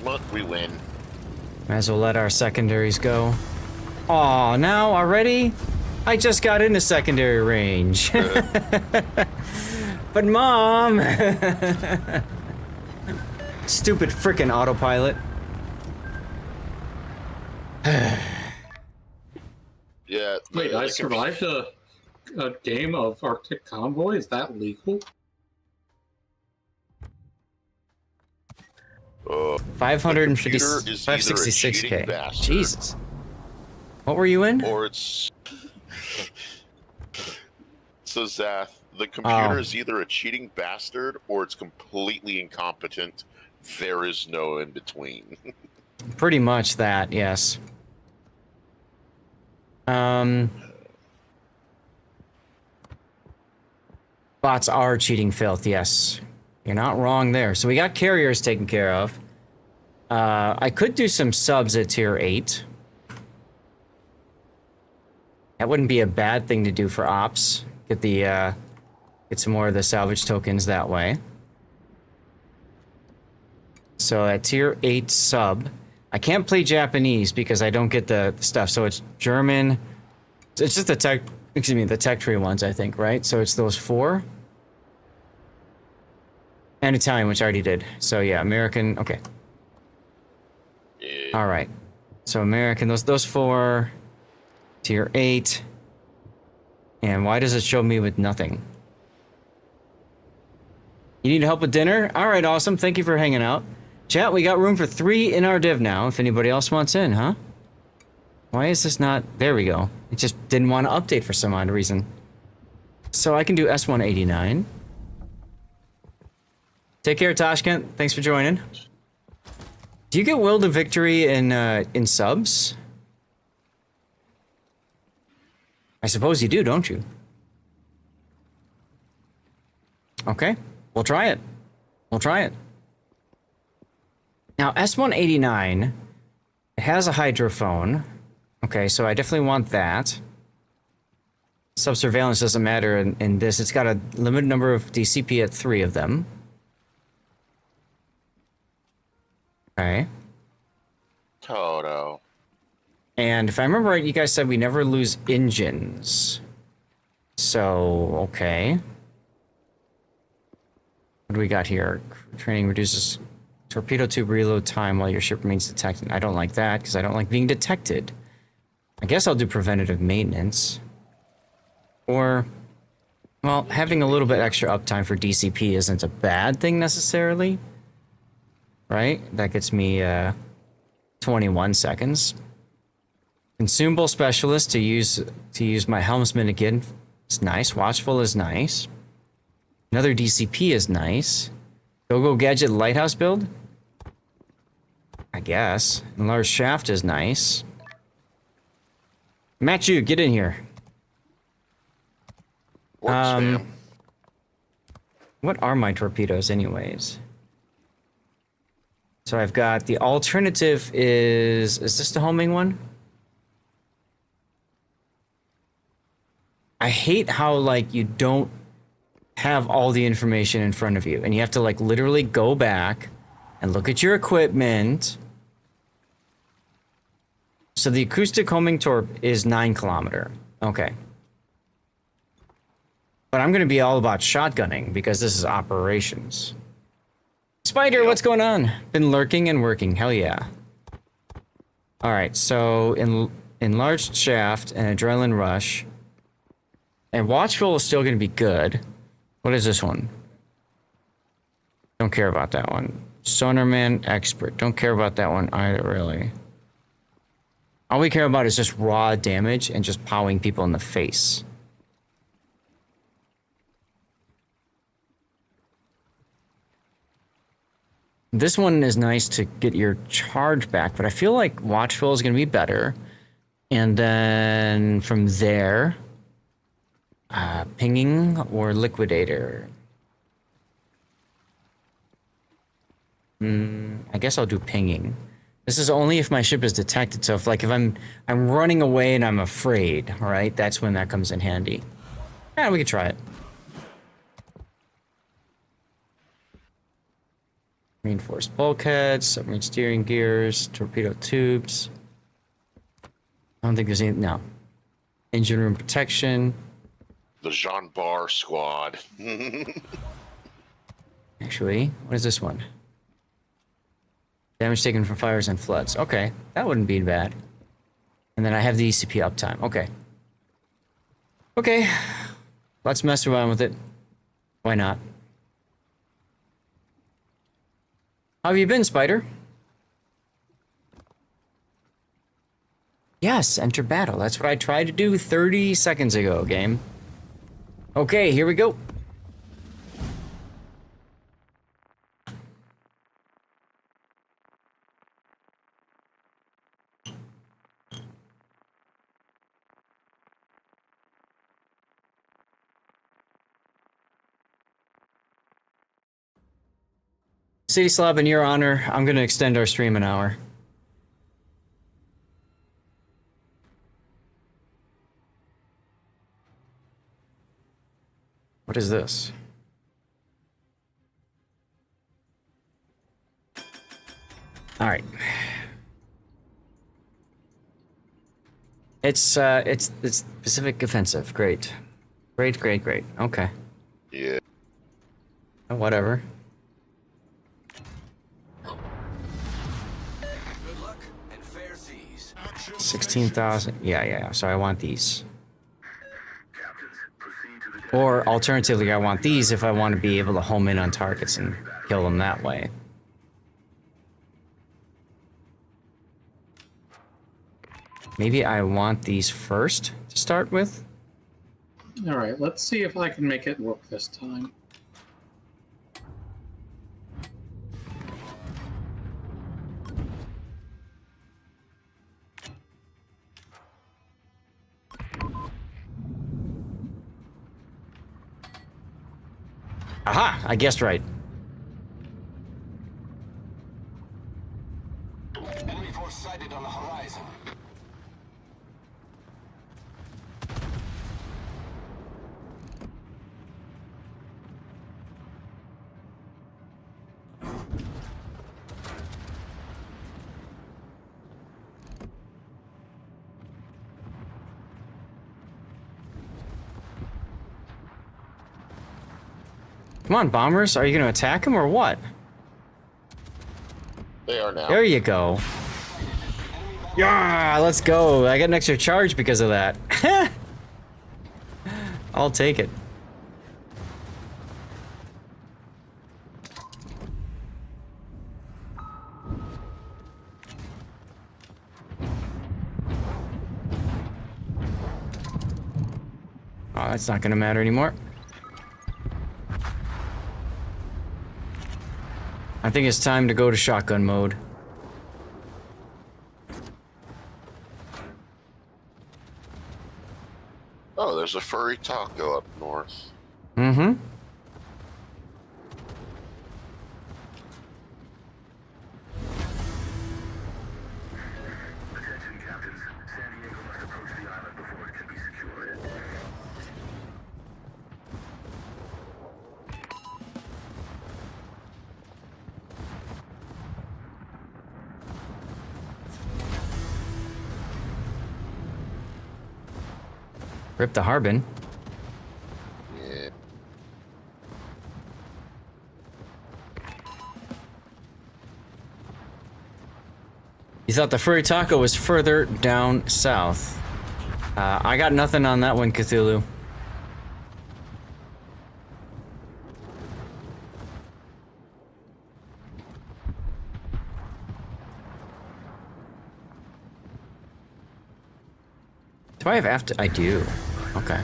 Look, we win. Might as well let our secondaries go. Aw, now already? I just got into secondary range. But Mom! Stupid frickin' autopilot. Yeah. Wait, I survived a game of Arctic Convoy? Is that legal? 566K. Jesus. What were you in? Or it's... So, Zath, the computer is either a cheating bastard or it's completely incompetent. There is no in between. Pretty much that, yes. Bots are cheating filth, yes. You're not wrong there. So we got carriers taken care of. I could do some subs at tier 8. That wouldn't be a bad thing to do for ops. Get some more of the salvage tokens that way. So at tier 8 sub, I can't play Japanese because I don't get the stuff. So it's German. It's just the tech tree ones, I think, right? So it's those 4. And Italian, which I already did. So yeah, American, okay. All right. So American, those 4, tier 8. And why does it show me with nothing? You need help with dinner? All right, awesome. Thank you for hanging out. Chat, we got room for 3 in our div now, if anybody else wants in, huh? Why is this not... There we go. It just didn't want to update for some odd reason. So I can do S189. Take care, Tashkent. Thanks for joining. Do you get Will to Victory in subs? I suppose you do, don't you? Okay, we'll try it. We'll try it. Now, S189, it has a hydrophone. Okay, so I definitely want that. Sub-surveillance doesn't matter in this. It's got a limited number of DCP at 3 of them. Okay. Toto. And if I remember right, you guys said we never lose engines. So, okay. What do we got here? Training reduces torpedo tube reload time while your ship remains detected. I don't like that because I don't like being detected. I guess I'll do preventative maintenance. Or, well, having a little bit extra uptime for DCP isn't a bad thing necessarily. Right? That gets me 21 seconds. Consumable specialist to use my helmsman again. It's nice. Watchful is nice. Another DCP is nice. Go gadget lighthouse build? I guess. Enlarged shaft is nice. Matthew, get in here. What are my torpedoes anyways? So I've got the alternative is this the homing one? I hate how like you don't have all the information in front of you and you have to like literally go back and look at your equipment. So the acoustic homing torp is 9 kilometer. Okay. But I'm gonna be all about shotgunning because this is operations. Spider, what's going on? Been lurking and working. Hell yeah. All right, so enlarged shaft and adrenaline rush. And watchful is still gonna be good. What is this one? Don't care about that one. Sonarman expert. Don't care about that one either, really. All we care about is just raw damage and just powing people in the face. This one is nice to get your charge back, but I feel like watchful is going to be better. And then from there, pinging or liquidator. I guess I'll do pinging. This is only if my ship is detected. So if I'm running away and I'm afraid, all right, that's when that comes in handy. Yeah, we could try it. Reinforced bulkheads, submarine steering gears, torpedo tubes. I don't think there's any. No. Engine room protection. The Jean Bar squad. Actually, what is this one? Damage taken from fires and floods. Okay, that wouldn't be bad. And then I have the ECP uptime. Okay. Okay. Let's mess around with it. Why not? How have you been, Spider? Yes, enter battle. That's what I tried to do 30 seconds ago, game. Okay, here we go. City Slab, in your honor, I'm going to extend our stream an hour. What is this? All right. It's Pacific Offensive. Great. Great. Okay. Yeah. Whatever. 16,000. Yeah. So I want these. Or alternatively, I want these if I want to be able to home in on targets and kill them that way. Maybe I want these first to start with. All right, let's see if I can make it work this time. Aha! I guessed right. Enemy force sighted on the horizon. Come on, bombers. Are you going to attack him or what? They are now. There you go. Yeah, let's go. I got an extra charge because of that. I'll take it. Oh, that's not going to matter anymore. I think it's time to go to shotgun mode. Oh, there's a furry taco up north. Mm-hmm. Attention, captains. San Diego must approach the island before it can be secured. Rip the Harbin. Yeah. You thought the Furry Taco was further down south. I got nothing on that one, Cthulhu. Do I have after? I do. Okay.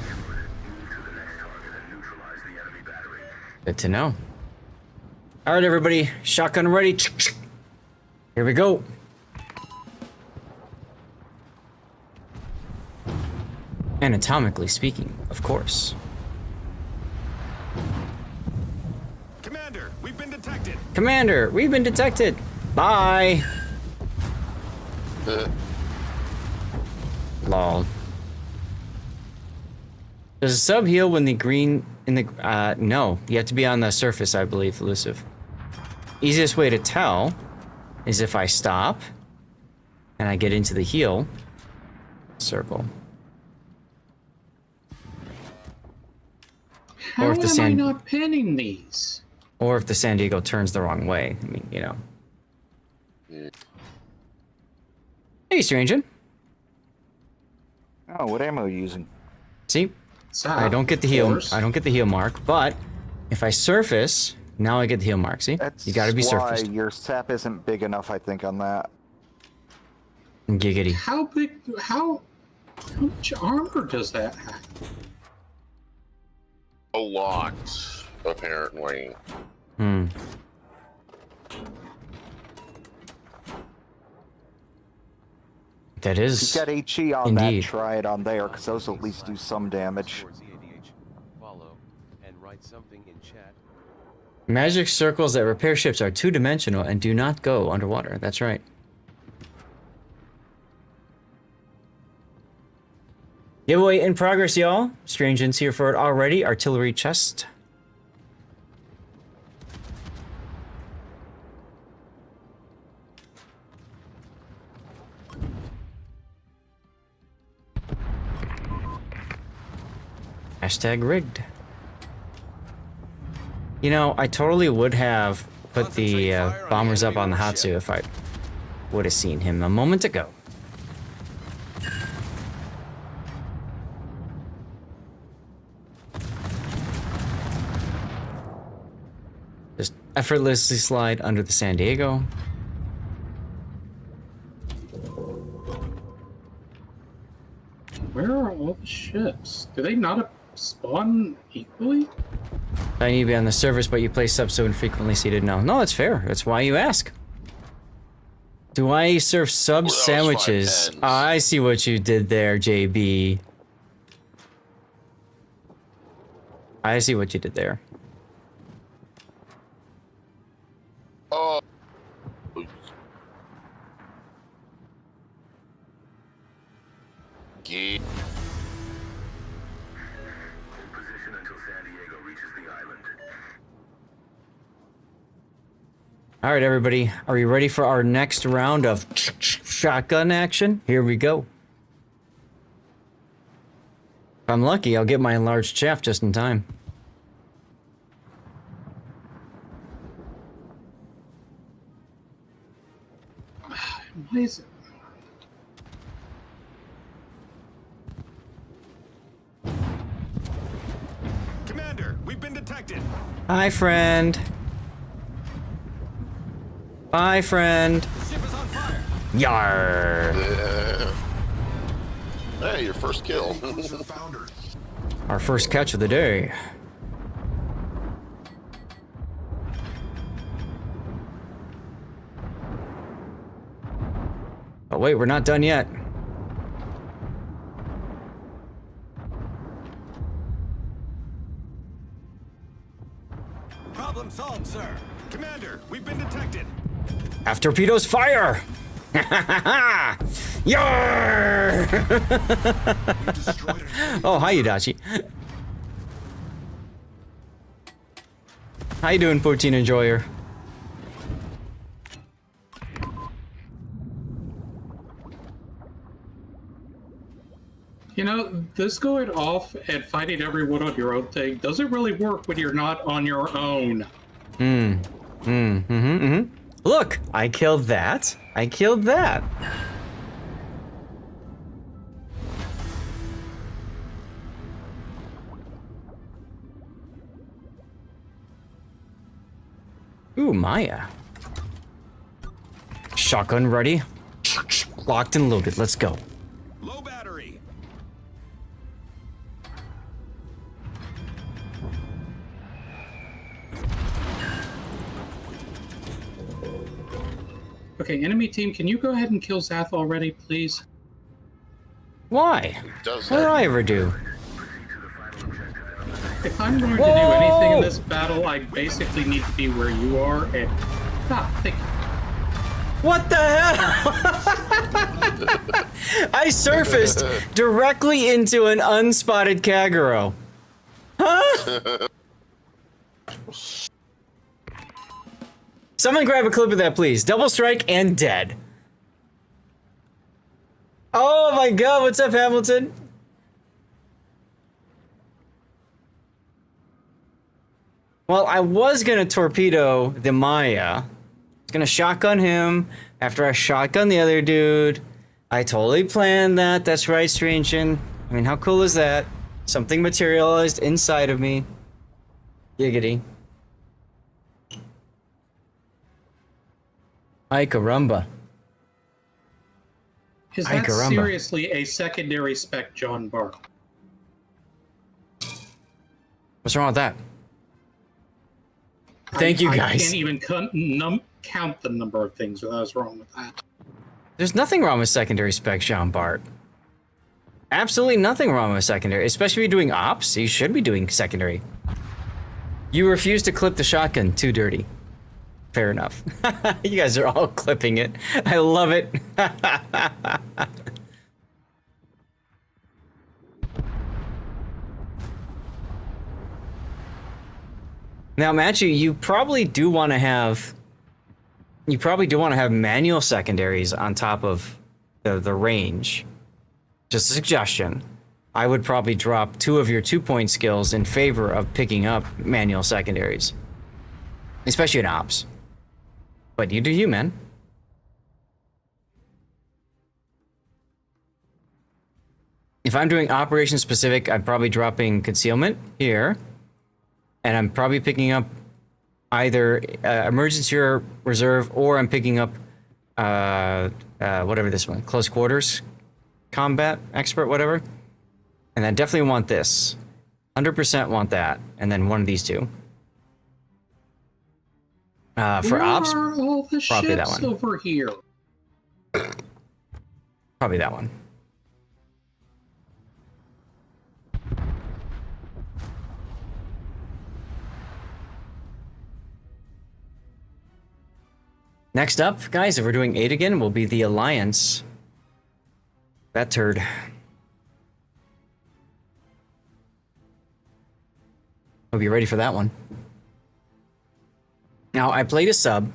Good to know. All right, everybody. Shotgun ready. Here we go. Anatomically speaking, of course. Commander, we've been detected. Commander, we've been detected. Bye. Lol. Does a sub heal when the green in the no, you have to be on the surface, I believe, elusive. Easiest way to tell is if I stop and I get into the heal circle. How am I not pinning these? Or if the San Diego turns the wrong way. I mean, you know. Hey, Strangen. Oh, what ammo are you using? See? I don't get the heal. course. I don't get the heal mark, but if I surface, now I get the heal mark. See? You gotta be surfaced. Your sap isn't big enough, I think, on that. Giggity. How big? How much armor does that have? A lot, apparently. Hmm. That is. If you've got HE on indeed. that, try it on there, because those will at least do some damage. Follow and write something in chat. Magic circles that repair ships are two-dimensional and do not go underwater. That's right. Giveaway in progress, y'all. Strangen's here for it already. Artillery chest. Hashtag rigged. You know, I totally would have put the bombers up on the Hatsu if I would have seen him a moment ago. Just effortlessly slide under the San Diego. Where are all the ships? Do they not spawn equally? I need to be on the surface, but you play sub so infrequently, so you didn't know. No, that's fair. That's why you ask. Do I serve sub sandwiches? I see what you did there, JB. I see what you did there. Oh. Yeah. Position until San Diego reaches the island. All right, everybody. Are you ready for our next round of shotgun action? Here we go. If I'm lucky, I'll get my enlarged shaft just in time. Why is it? Commander, we've been detected. Hi, friend. Bye, friend. Ship is on fire. Yar. Hey, your first kill. Our first catch of the day. Oh wait, we're not done yet. Problem solved, sir. Commander, we've been detected. Have torpedoes fire! Yar! Oh, hi, Yudachi. How you doing, Poutine Enjoyer? You know, this going off and fighting everyone on your own thing doesn't really work when you're not on your own. Look, I killed that. I killed that. Ooh, Maya. Shotgun ready. Locked and loaded. Let's go. Low battery. Okay, enemy team, can you go ahead and kill Zath already, please? Why? What did I ever do? If I'm going to do anything in this battle, I basically need to be where you are and... thank you. What the hell? I surfaced directly into an unspotted Kagero. Huh? Someone grab a clip of that, please. Double strike and dead. Oh my god, what's up, Hamilton? Well, I was gonna torpedo the Maya. I was gonna shotgun him after I shotgun the other dude. I totally planned that. That's right, Strangeon. I mean, how cool is that? Something materialized inside of me. Giggity. Ay caramba. Is that seriously a secondary spec John Barr? What's wrong with that? Thank you, guys. I can't even count the number of things that was wrong with that. There's nothing wrong with secondary spec, Jean Bart. Absolutely nothing wrong with secondary, especially if you're doing ops. You should be doing secondary. You refuse to clip the shotgun. Too dirty. Fair enough. You guys are all clipping it. I love it. Now, Matthew, you probably do want to have manual secondaries on top of the range. Just a suggestion. I would probably drop 2 of your 2-point skills in favor of picking up manual secondaries, especially in ops. But you do you, man. If I'm doing operation specific, I'm probably dropping concealment here. And I'm probably picking up either emergency or reserve, or I'm picking up whatever this one, close quarters, combat expert, whatever. And I definitely want this. 100% want that. And then one of these two. For ops, probably that one. Over here. Probably that one. Next up, guys, if we're doing 8 again, will be the Alliance. That turd. Hope you're ready for that one. Now, I played a sub.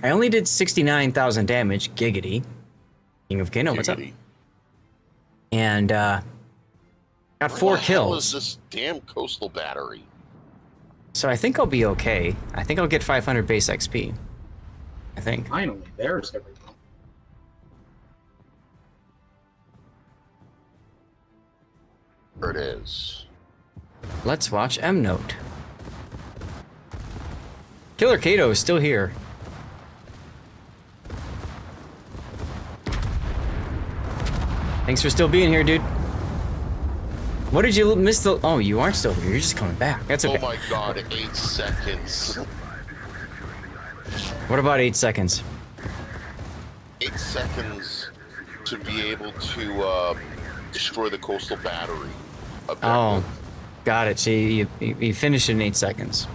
I only did 69,000 damage. Giggity. King of Kano, what's up? And, got 4 kills. What the hell is this damn coastal battery? So I think I'll be okay. I think I'll get 500 base XP. I think. Finally, there's everything. There it is. Let's watch M Note. Killer Kato is still here. Thanks for still being here, dude. What did you miss the... Oh, you aren't still here. You're just coming back. That's okay. Oh my god, 8 seconds. What about 8 seconds? 8 seconds to be able to destroy the coastal battery. Oh, got it. See, you finished in 8 seconds.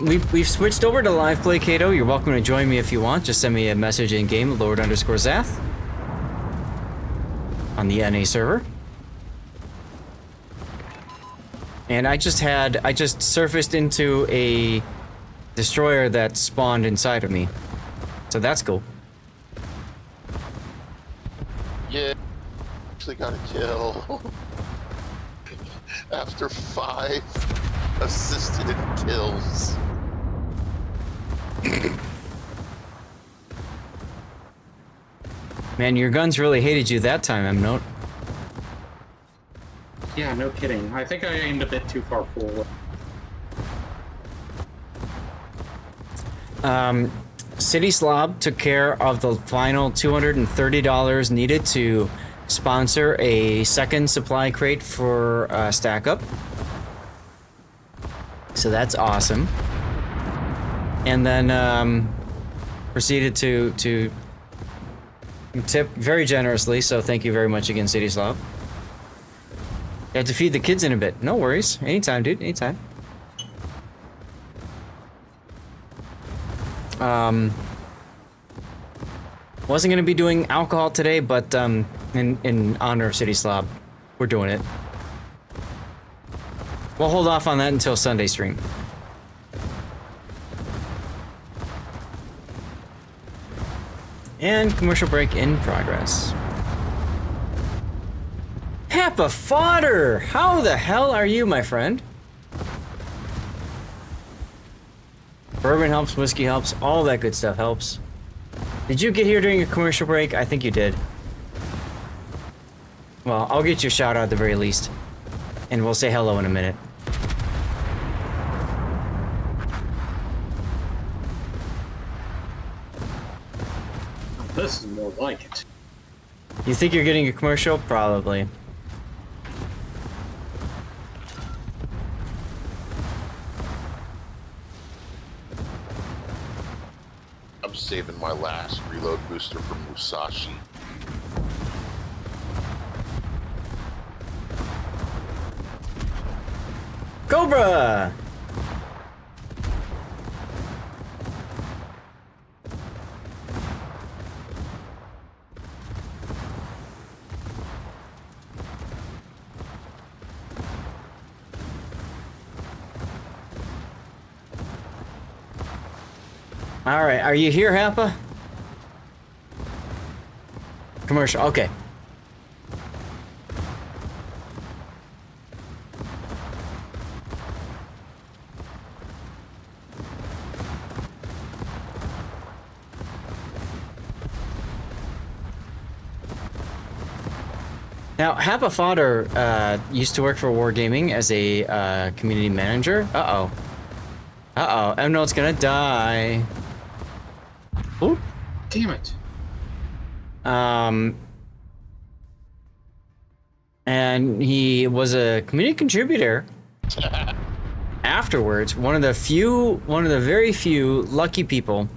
We've switched over to live play, Kato. You're welcome to join me if you want. Just send me a message in game, Lord_Zath, on the NA server. And I just surfaced into a destroyer that spawned inside of me. So that's cool. Yeah. actually got a kill. After 5 assisted kills. Man, your guns really hated you that time, M-Note. Yeah, no kidding. I think I aimed a bit too far forward. City Slob took care of the final $230 needed to sponsor a second supply crate for Stack Up. So that's awesome. And then proceeded to tip very generously, so thank you very much again, City Slob. You have to feed the kids in a bit. No worries. Anytime, dude. Anytime. Wasn't gonna be doing alcohol today, but in honor of City Slob, we're doing it. We'll hold off on that until Sunday stream. And commercial break in progress. Happa Fodder! How the hell are you, my friend? Bourbon helps, whiskey helps, all that good stuff helps. Did you get here during a commercial break? I think you did. Well, I'll get you a shout out at the very least. And we'll say hello in a minute. This is more like it. You think you're getting a commercial? Probably. I'm saving my last reload booster for Musashi. Cobra! Alright, are you here, Happa? Commercial, okay. Now, Happa Fodder used to work for Wargaming as a community manager. Uh-oh. Uh-oh, M-Note's gonna die. Oop. Damn it. And he was a community contributor afterwards. One of the very few lucky people,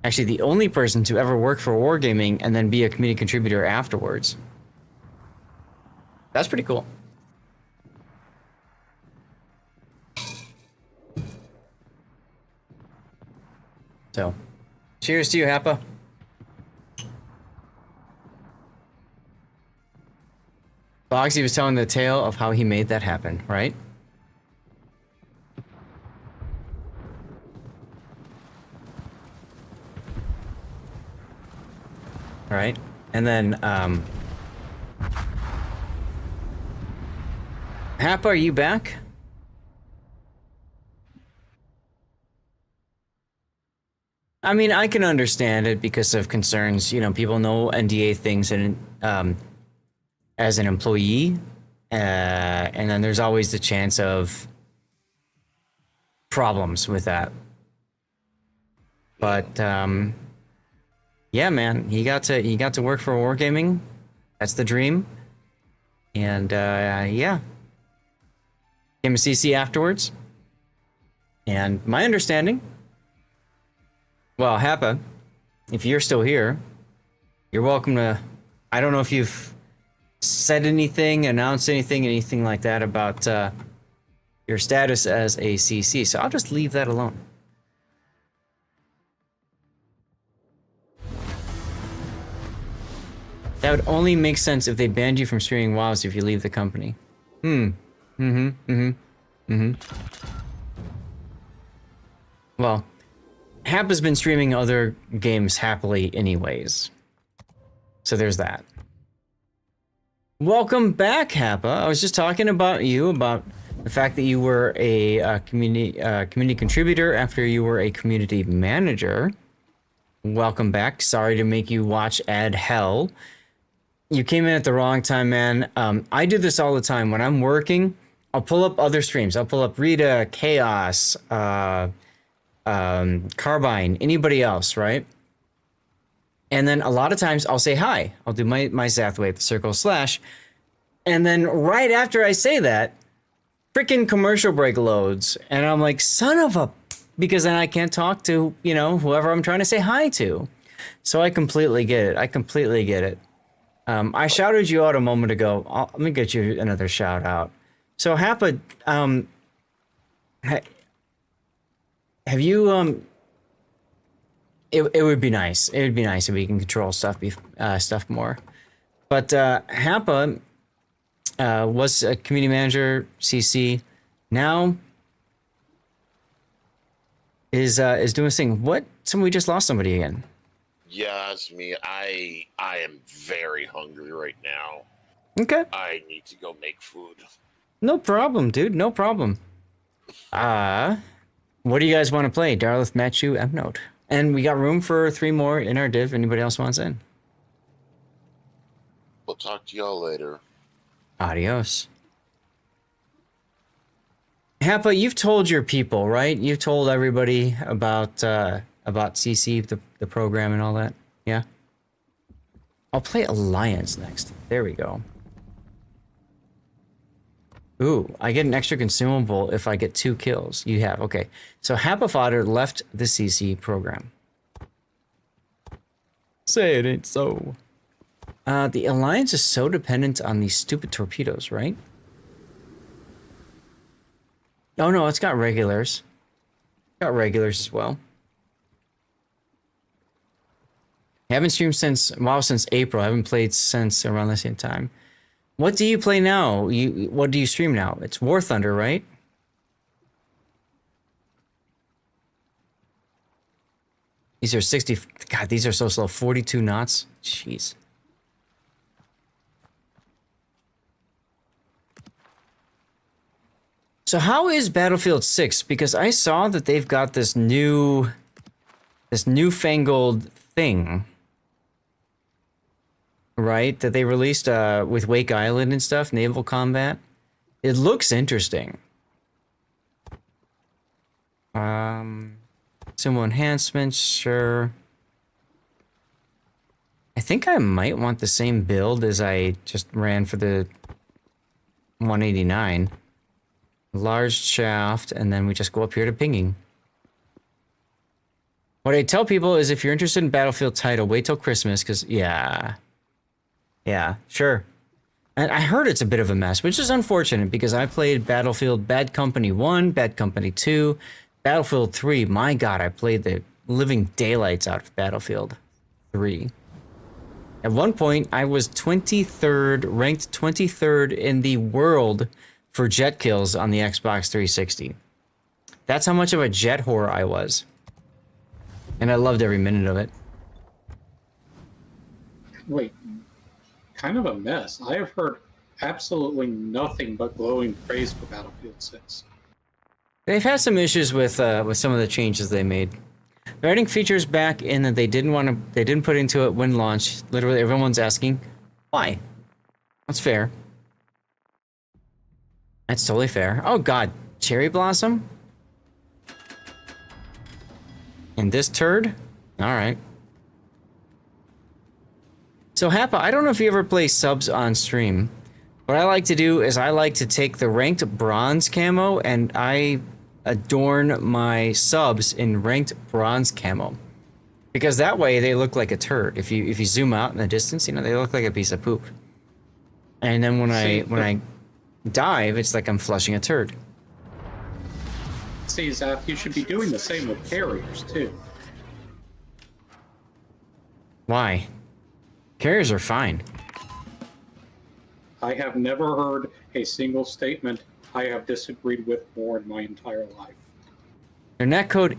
actually the only person to ever work for Wargaming and then be a community contributor afterwards. That's pretty cool. So, cheers to you, Happa. Boxy was telling the tale of how he made that happen, right? Right? And then, Happa, are you back? I mean, I can understand it because of concerns. You know, people know NDA things and as an employee, and then there's always the chance of problems with that. But yeah, man, he got to work for Wargaming. That's the dream. And yeah, came to CC afterwards. And my understanding. Well, Happa, if you're still here, you're welcome to... I don't know if you've said anything, announced anything like that about your status as a CC, so I'll just leave that alone. That would only make sense if they banned you from streaming WoWs if you leave the company. Well... Happa's been streaming other games happily anyways. So there's that. Welcome back, Happa. I was just talking about you, about the fact that you were a community contributor after you were a community manager. Welcome back. Sorry to make you watch ad hell. You came in at the wrong time, man. I do this all the time. When I'm working, I'll pull up other streams. I'll pull up Rita, Chaos, Carbine, anybody else, right? And then a lot of times I'll say hi. I'll do my Zathwave, the circle slash. And then right after I say that, freaking commercial break loads. And I'm like, son of a... Because then I can't talk to, you know, whoever I'm trying to say hi to. So I completely get it. I completely get it. I shouted you out a moment ago. Let me get you another shout out. So Happa, have you... It would be nice. It would be nice if we can control stuff more. But Happa was a community manager, CC. Now is doing this thing. What? We just lost somebody again. Yeah, it's me. I am very hungry right now. Okay. I need to go make food. No problem, dude. No problem. What do you guys want to play? Darlith, Matchu, M-Note. And we got room for 3 more in our div. Anybody else wants in? We'll talk to y'all later. Adios. Happa, you've told your people, right? You've told everybody about CC, the program and all that. Yeah? I'll play Alliance next. There we go. Ooh, I get an extra consumable if I get 2 kills. You have, okay. So Happa Fodder left the CC program. Say it ain't so. The Alliance is so dependent on these stupid torpedoes, right? Oh no, it's got regulars. Got regulars as well. I haven't streamed since April. I haven't played since around the same time. What do you play now? What do you stream now? It's War Thunder, right? These are 60... God, these are so slow. 42 knots. Jeez. So how is Battlefield 6? Because I saw that they've got this newfangled thing. Right, that they released with Wake Island and stuff, naval combat. It looks interesting. Symbol enhancements, sure. I think I might want the same build as I just ran for the 189. Large shaft, and then we just go up here to pinging. What I tell people is if you're interested in Battlefield title, wait till Christmas, because, yeah, sure. And I heard it's a bit of a mess, which is unfortunate because I played Battlefield Bad Company 1, Bad Company 2, Battlefield 3. My God, I played the living daylights out of Battlefield 3. At one point, I was 23rd, ranked 23rd in the world for jet kills on the Xbox 360. That's how much of a jet whore I was. And I loved every minute of it. Wait. Kind of a mess. I have heard absolutely nothing but glowing praise for Battlefield 6. They've had some issues with some of the changes they made. They're adding features back in that they didn't put into it when launched. Literally everyone's asking, why? That's fair. That's totally fair. Oh God, Cherry Blossom? And this turd? Alright. So Happa, I don't know if you ever play subs on stream. What I like to do is I like to take the ranked bronze camo and I adorn my subs in ranked bronze camo. Because that way they look like a turd. If you zoom out in the distance, you know, they look like a piece of poop. And then when I dive, it's like I'm flushing a turd. See, Zaf, you should be doing the same with carriers, too. Why? Carriers are fine. I have never heard a single statement I have disagreed with more in my entire life. Their netcode,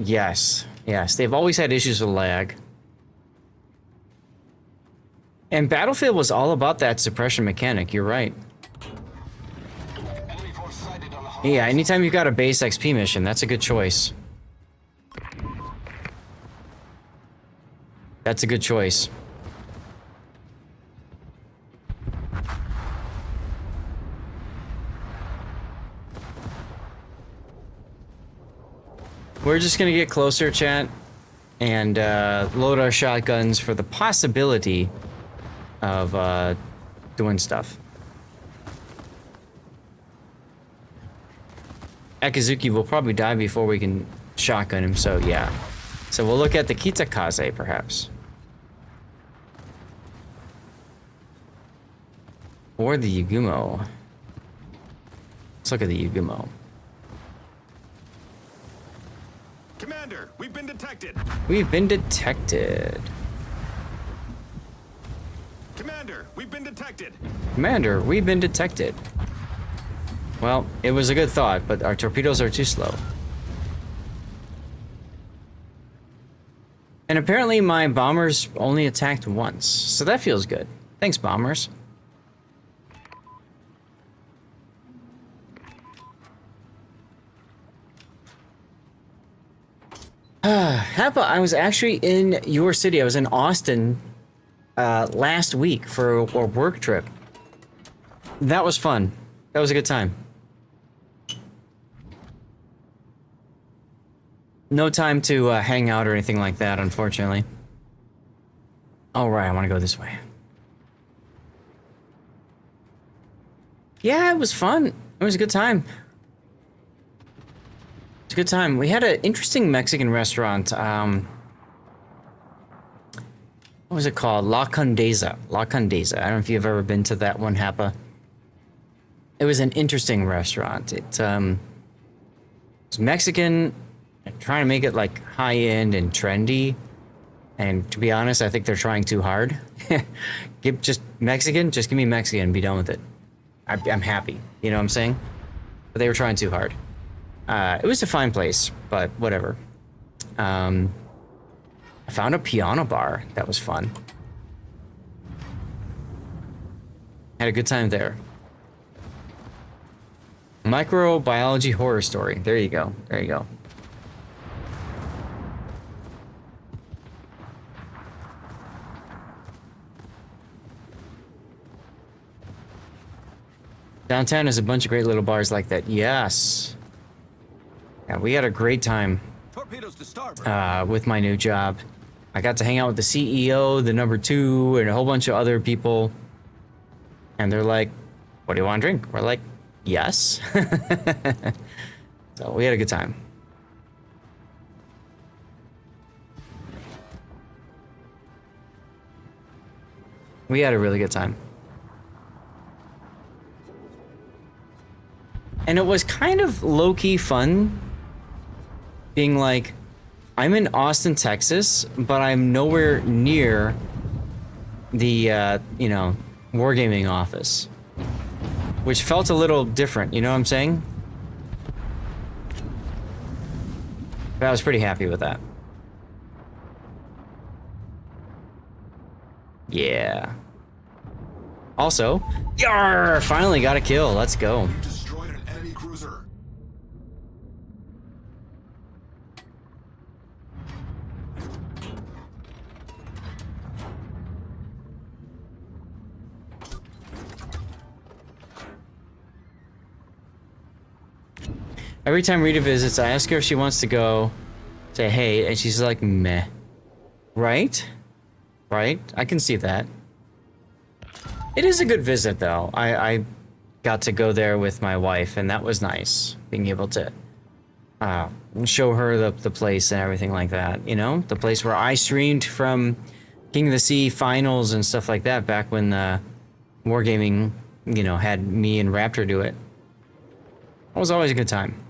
yes. They've always had issues with lag. And Battlefield was all about that suppression mechanic, you're right. Yeah, anytime you've got a base XP mission, that's a good choice. That's a good choice. We're just gonna get closer, chat, and load our shotguns for the possibility of doing stuff. Akizuki will probably die before we can shotgun him, so yeah. So we'll look at the Kitakaze, perhaps. Or the Yugumo. Let's look at the Yugumo. Commander, we've been detected. We've been detected. Commander, we've been detected. Commander, we've been detected. Well, it was a good thought, but our torpedoes are too slow. And apparently my bombers only attacked once, so that feels good. Thanks, bombers. Happa, I was actually in your city. I was in Austin last week for a work trip. That was fun. That was a good time. No time to hang out or anything like that, unfortunately. All right, I want to go this way. Yeah, it was fun. It was a good time. It's a good time. We had an interesting Mexican restaurant. What was it called? La Condesa. La Condesa. I don't know if you've ever been to that one, Happa. It was an interesting restaurant. It was Mexican, trying to make it like high-end and trendy. And to be honest, I think they're trying too hard. Just Mexican, just give me Mexican and be done with it. I'm happy. You know what I'm saying? But they were trying too hard. It was a fine place, but whatever. I found a piano bar. That was fun. Had a good time there. Microbiology horror story. There you go. There you go. Downtown is a bunch of great little bars like that. Yes. Yeah, we had a great time with my new job. I got to hang out with the CEO, the number 2, and a whole bunch of other people. And they're like, what do you want to drink? We're like, yes. So we had a good time. We had a really good time. And it was kind of low-key fun being like, I'm in Austin, Texas, but I'm nowhere near the, you know, wargaming office. Which felt a little different, you know what I'm saying? But I was pretty happy with that. Yeah. Also, yarr, finally got a kill. Let's go. Destroyed an enemy cruiser. Every time Rita visits, I ask her if she wants to go say hey, and she's like, meh. Right? Right? I can see that. It is a good visit, though. I got to go there with my wife, and that was nice. Being able to show her the place and everything like that, you know? The place where I streamed from King of the Sea finals and stuff like that back when Wargaming, you know, had me and Raptor do it. It was always a good time.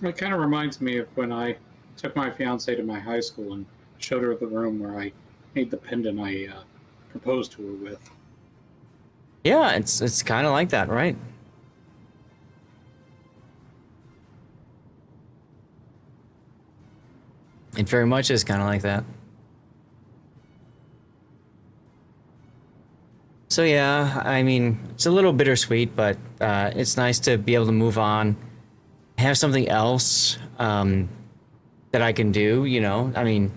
It kind of reminds me of when I took my fiance to my high school and showed her the room where I made the pendant I proposed to her with. Yeah, it's kind of like that, right? It very much is kind of like that. So yeah, I mean, it's a little bittersweet, but it's nice to be able to move on, have something else that I can do, you know? I mean,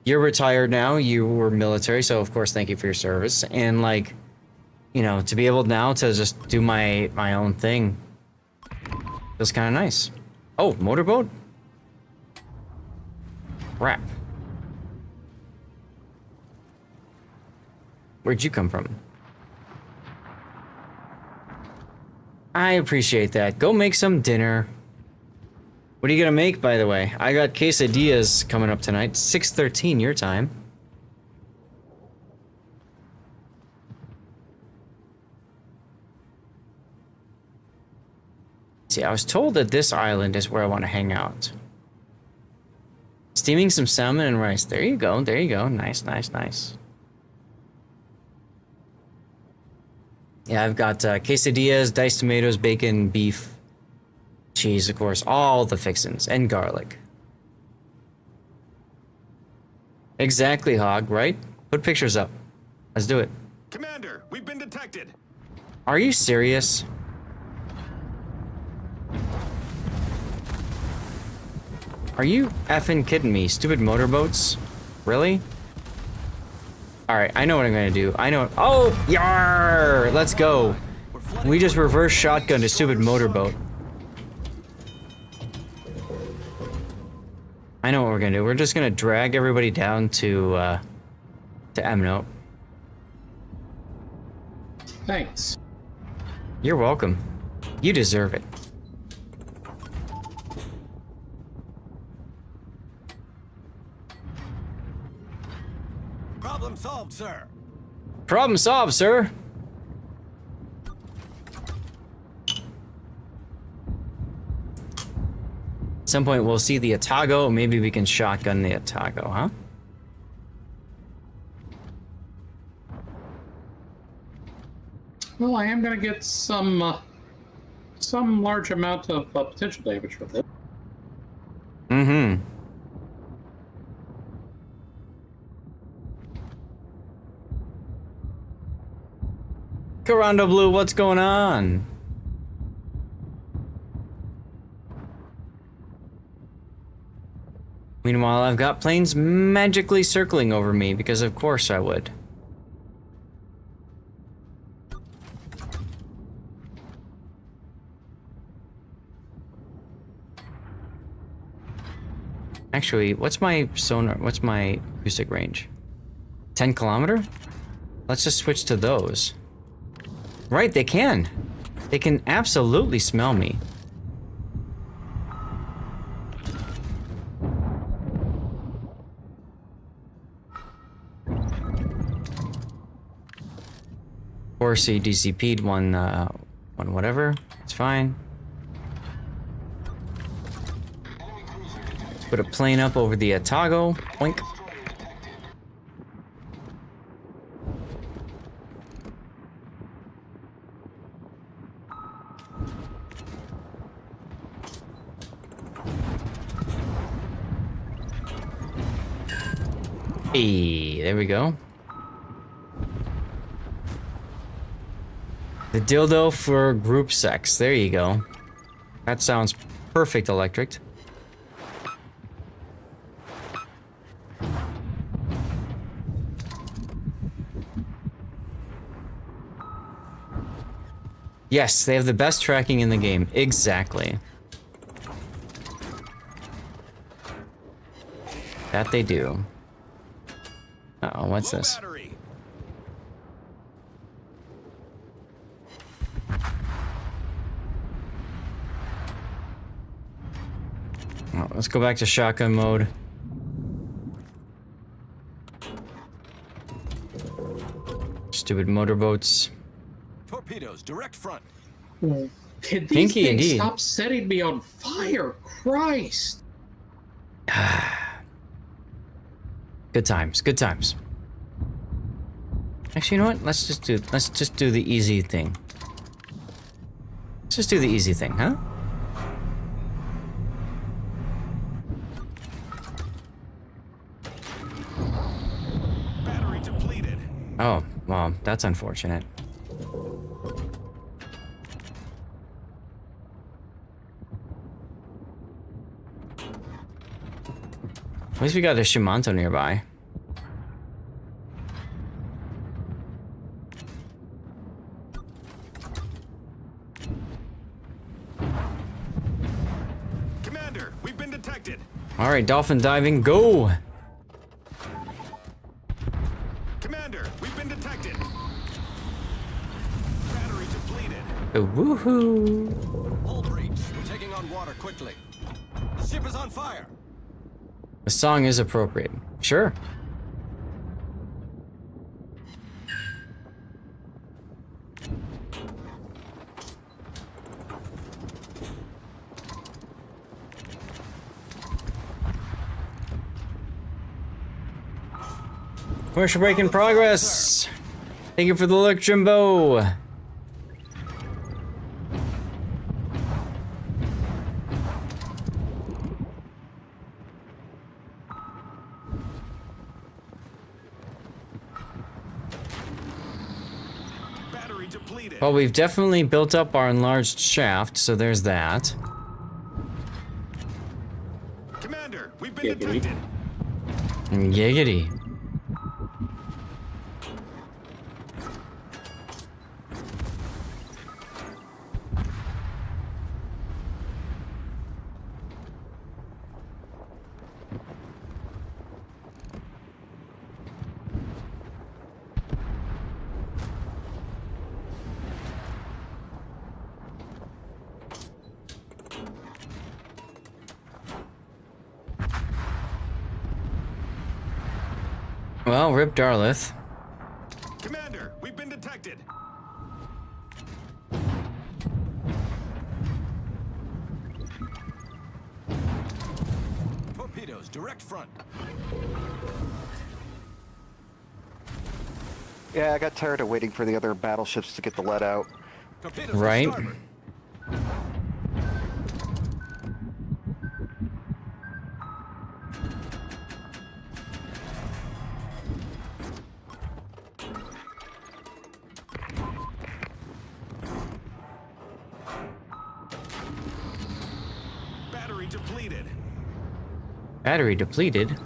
you're retired now, you were military, so of course thank you for your service. And like, you know, to be able now to just do my own thing feels kind of nice. Oh, motorboat? Crap. Where'd you come from? I appreciate that. Go make some dinner. What are you gonna make, by the way? I got quesadillas coming up tonight. 6:13 your time. See, I was told that this island is where I want to hang out. Steaming some salmon and rice. There you go. There you go. Nice, nice, nice. Yeah, I've got quesadillas, diced tomatoes, bacon, beef, cheese, of course, all the fixins, and garlic. Exactly, Hog, right? Put pictures up. Let's do it. Commander, we've been detected. Are you serious? Are you effing kidding me? Stupid motorboats? Really? Alright, I know what I'm gonna do. I know. Oh! Yar! Let's go. We just reverse shotgunned a stupid motorboat. I know what we're gonna do. We're just gonna drag everybody down to Emno. Thanks. You're welcome. You deserve it. Problem solved, sir. Problem solved, sir. At some point we'll see the Atago. Maybe we can shotgun the Atago, huh? Well, I am gonna get some large amount of potential damage with it. Mm-hmm. Corando Blue, what's going on? Meanwhile, I've got planes magically circling over me, because of course I would. Actually, what's my sonar, what's my acoustic range? 10 kilometer? Let's just switch to those. Right, they can. They can absolutely smell me. Of course, he DCP'd one whatever. It's fine. Let's put a plane up over the Atago. Boink. Hey, there we go. The dildo for group sex. There you go. That sounds perfect, Electric. Yes, they have the best tracking in the game. Exactly. That they do. Uh-oh, what's this? Oh, let's go back to shotgun mode. Stupid motorboats. Torpedoes, direct front. Could these Pinky things indeed. stop setting me on fire? Christ! Good times, good times. Actually, you know what? Let's just do the easy thing. Let's just do the easy thing, huh? Battery depleted. Oh, well, that's unfortunate. At least we got a Shimanto nearby. Commander, we've been detected. All right, dolphin diving, go! Commander, we've been detected. Battery depleted. Woohoo! Hull breach. We're taking on water quickly. Ship is on fire. The song is appropriate. Sure. Commercial break in progress. Thank you for the look, Jimbo. Battery depleted. Well, we've definitely built up our enlarged shaft, so there's that. Commander, we've been detected. Giggity. Well, rip Darlith. Commander, we've been detected. Torpedoes, direct front. Yeah, I got tired of waiting for the other battleships to get the lead out. Torpedoes Right. to starboard. Battery depleted. Battery depleted.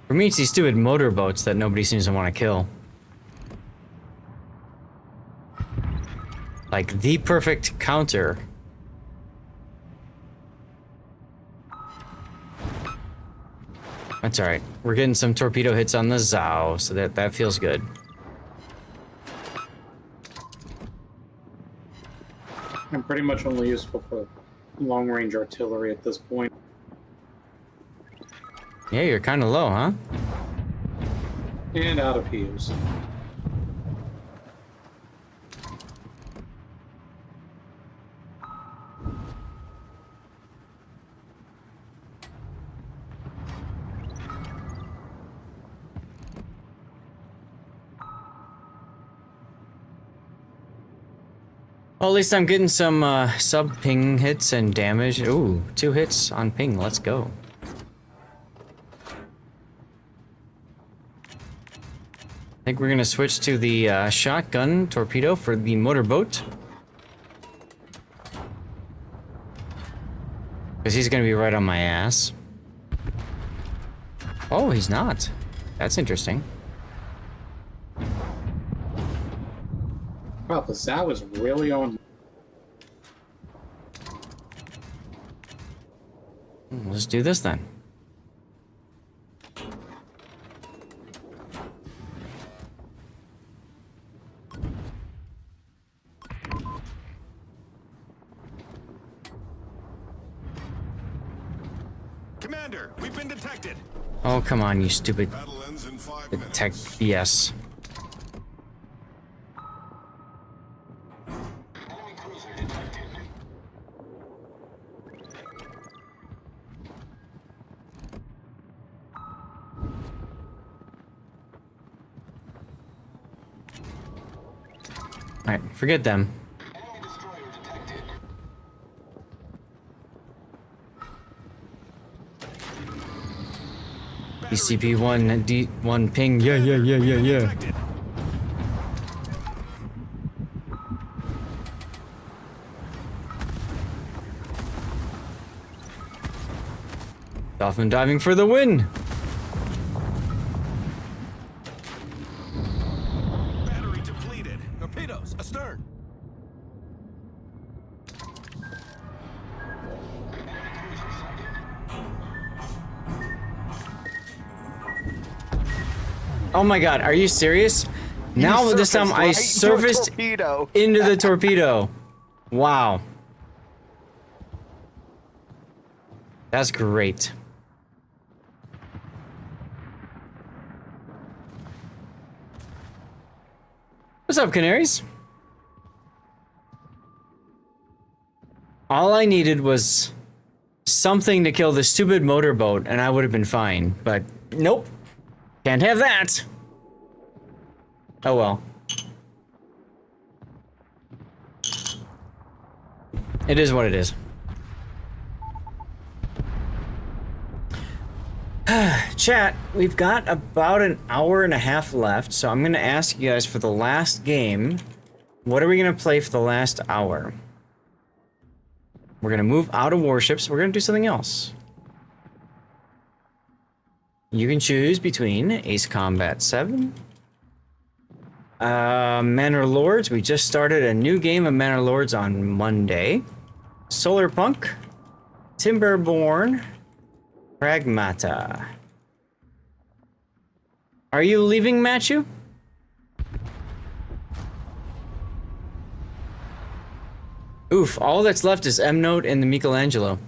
For me, it's these stupid motorboats that nobody seems to want to kill. Like the perfect counter. That's alright. We're getting some torpedo hits on the Zao, so that feels good. I'm pretty much only useful for long-range artillery at this point. Yeah, you're kind of low, huh? And out of use. Well, at least I'm getting some sub-ping hits and damage. Ooh, 2 hits on ping. Let's go. I think we're gonna switch to the shotgun torpedo for the motorboat. Because he's gonna be right on my ass. Oh, he's not. That's interesting. Wow, the Zao is really on. Let's do this then. Commander, we've been detected. Oh, come on, you stupid tech BS. Alright, forget them. ECP-1 D1 ping. Yeah. Dolphin diving for the win. Battery depleted. Torpedoes, astern. Oh my god, are you serious? Now this time I surfaced into the torpedo. Wow. That's great. What's up, Canaries? All I needed was something to kill the stupid motorboat and I would have been fine, but nope. Can't have that. Oh well. It is what it is. Chat, we've got about an hour and a half left, so I'm gonna ask you guys for the last game. What are we gonna play for the last hour? We're gonna move out of warships. We're gonna do something else. You can choose between Ace Combat 7, Manor Lords. We just started a new game of Manor Lords on Monday. Solar Punk, Timberborn, Pragmata. Are you leaving, Matthew? Oof, all that's left is M-Note and the Michelangelo.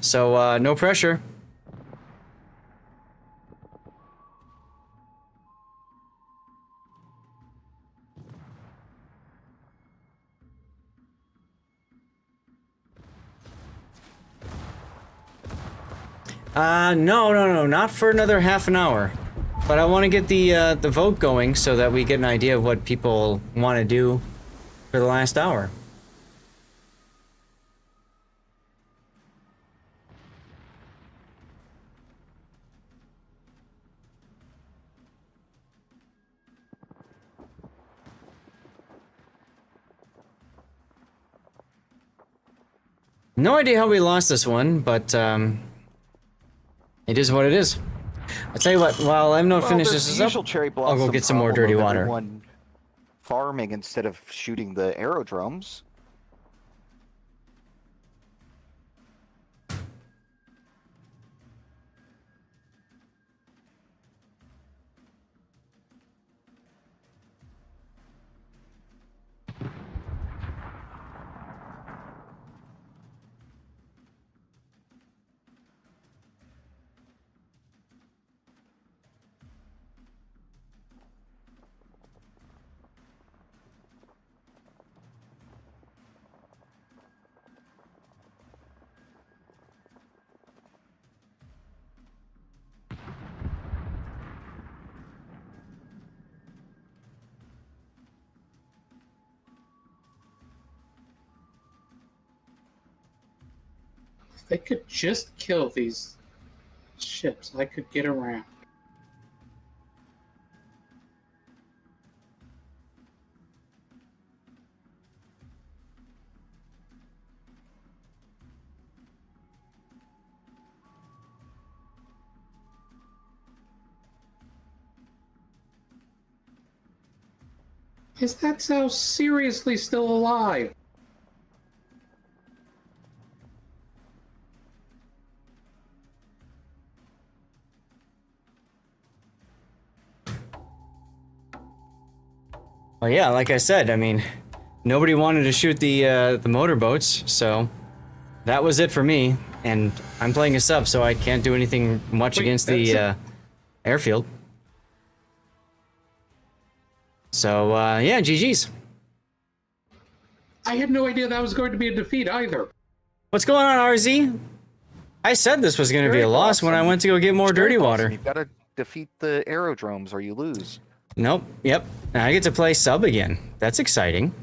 So, no pressure. No, not for another half an hour. But I want to get the vote going so that we get an idea of what people want to do for the last hour. No idea how we lost this one, but it is what it is. I'll tell you what, while M-Note finishes this up, I'll go get some more dirty water. Farming instead of shooting the aerodromes. If they could just kill these ships, I could get around. Is that so seriously still alive? Well, yeah, like I said, I mean, nobody wanted to shoot the motorboats, so that was it for me. And I'm playing a sub, so I can't do anything much against the airfield. So, yeah, GG's. I had no idea that was going to be a defeat either. What's going on, RZ? I said this was going to be a loss when I went to go get more dirty water. You've got to defeat the aerodromes or you lose. Nope, yep. Now I get to play sub again. That's exciting.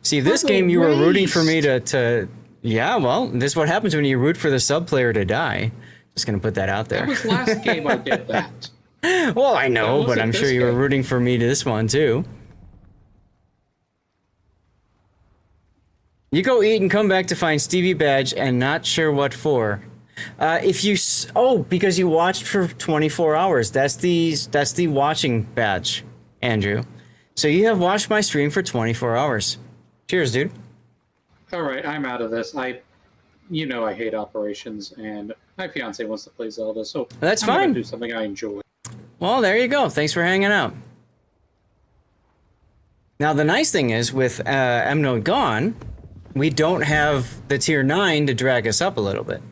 See, this game you were rooting for me to Yeah, well, this is what happens when you root for the sub player to die. Just gonna put that out there. That was last game I did that. Well, I know, That but I'm wasn't sure this you were game. rooting for me to this one too. You go eat and come back to find Stevie badge and not sure what for. If you because you watched for 24 hours. That's the watching badge, Andrew. So you have watched my stream for 24 hours. Cheers, dude. All right, I'm out of this. I hate operations, and my fiance wants to play Zelda, so That's I'm gonna fine. do something I enjoy. Well, there you go. Thanks for hanging out. Now, the nice thing is, with M-Node gone, we don't have the tier 9 to drag us up a little bit.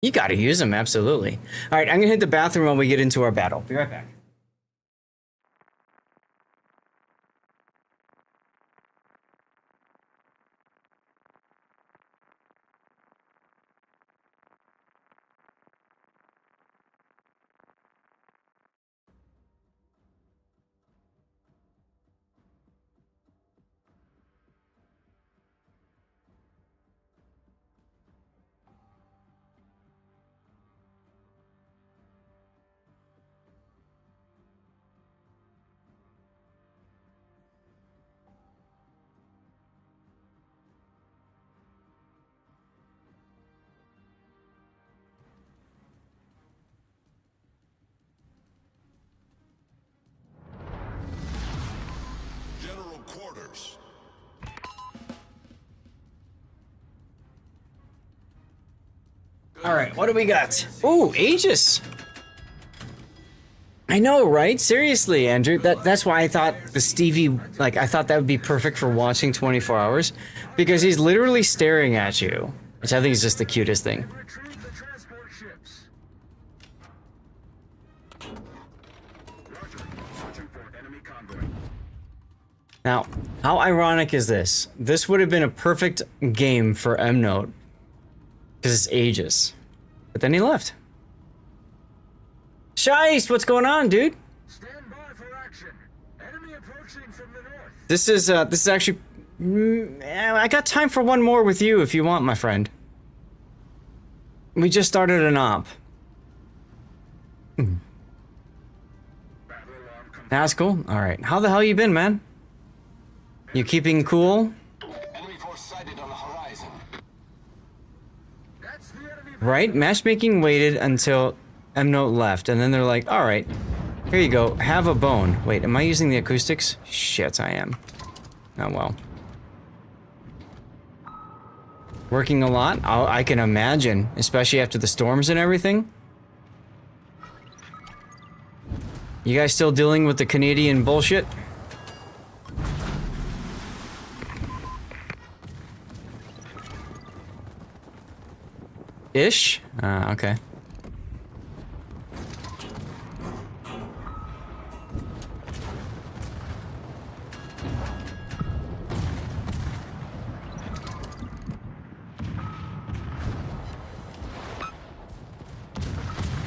You gotta use them, absolutely. All right, I'm gonna hit the bathroom while we get into our battle. Be right back. General quarters. All right, what do we got? Ooh, Aegis. I know, right? Seriously, Andrew. That's why I thought the Stevie, I thought that would be perfect for watching 24 hours, because he's literally staring at you, which I think is just the cutest thing. Now, how ironic is this? This would have been a perfect game for M-Node, because it's Aegis. But then he left. Scheist, what's going on, dude? Stand by for action. Enemy approaching from the north. This is actually... I got time for one more with you if you want, my friend. We just started an op. That's cool. Alright. How the hell you been, man? You keeping cool? Enemy force sighted on the horizon. Right? Matchmaking waited until M-Note left, and then they're like, alright, here you go, have a bone. Wait, am I using the acoustics? Shit, I am. Oh well. Working a lot? I can imagine, especially after the storms and everything. You guys still dealing with the Canadian bullshit? Ish? Okay.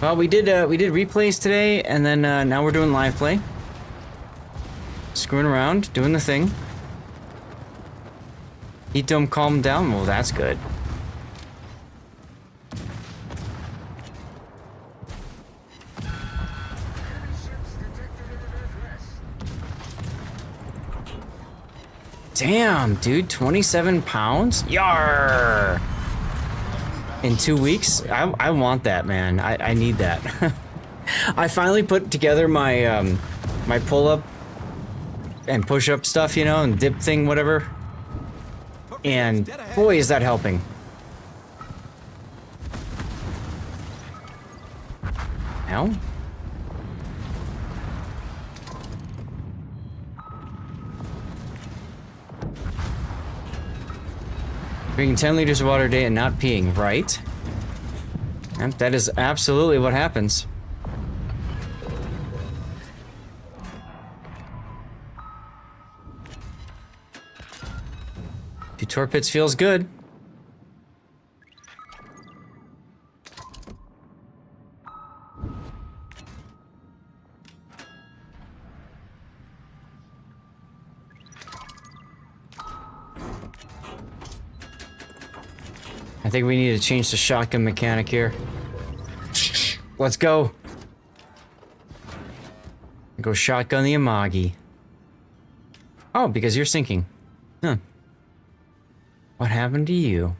Well, we did replays today, and then now we're doing live play. Screwing around, doing the thing. Heat dome calmed down. Well, that's good. Damn, dude, 27 pounds? Yarr! In 2 weeks? I want that, man. I need that. I finally put together my my pull-up and push-up stuff, you know, and dip thing, whatever. And boy, is that helping. Now? Drinking 10 liters of water a day and not peeing, right? And that is absolutely what happens. Two torpits feels good. I think we need to change the shotgun mechanic here. Let's go. Go shotgun the Amagi. Oh, because you're sinking. Huh. What happened to you?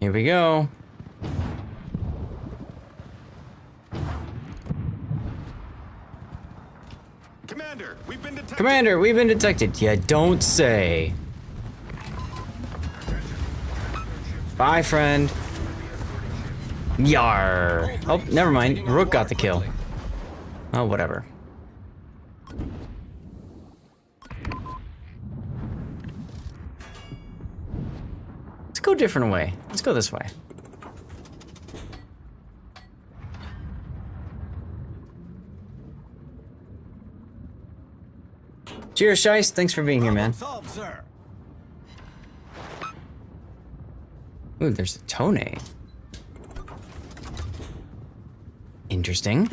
Here we go. Commander, we've been detected. Commander, we've been detected. Yeah, don't say. Bye, friend. Yar. Oh, never mind. Rook got the kill. Oh, whatever. Let's go a different way. Let's go this way. Cheers, Shice. Thanks for being here, man. Ooh, there's a Tone. Interesting.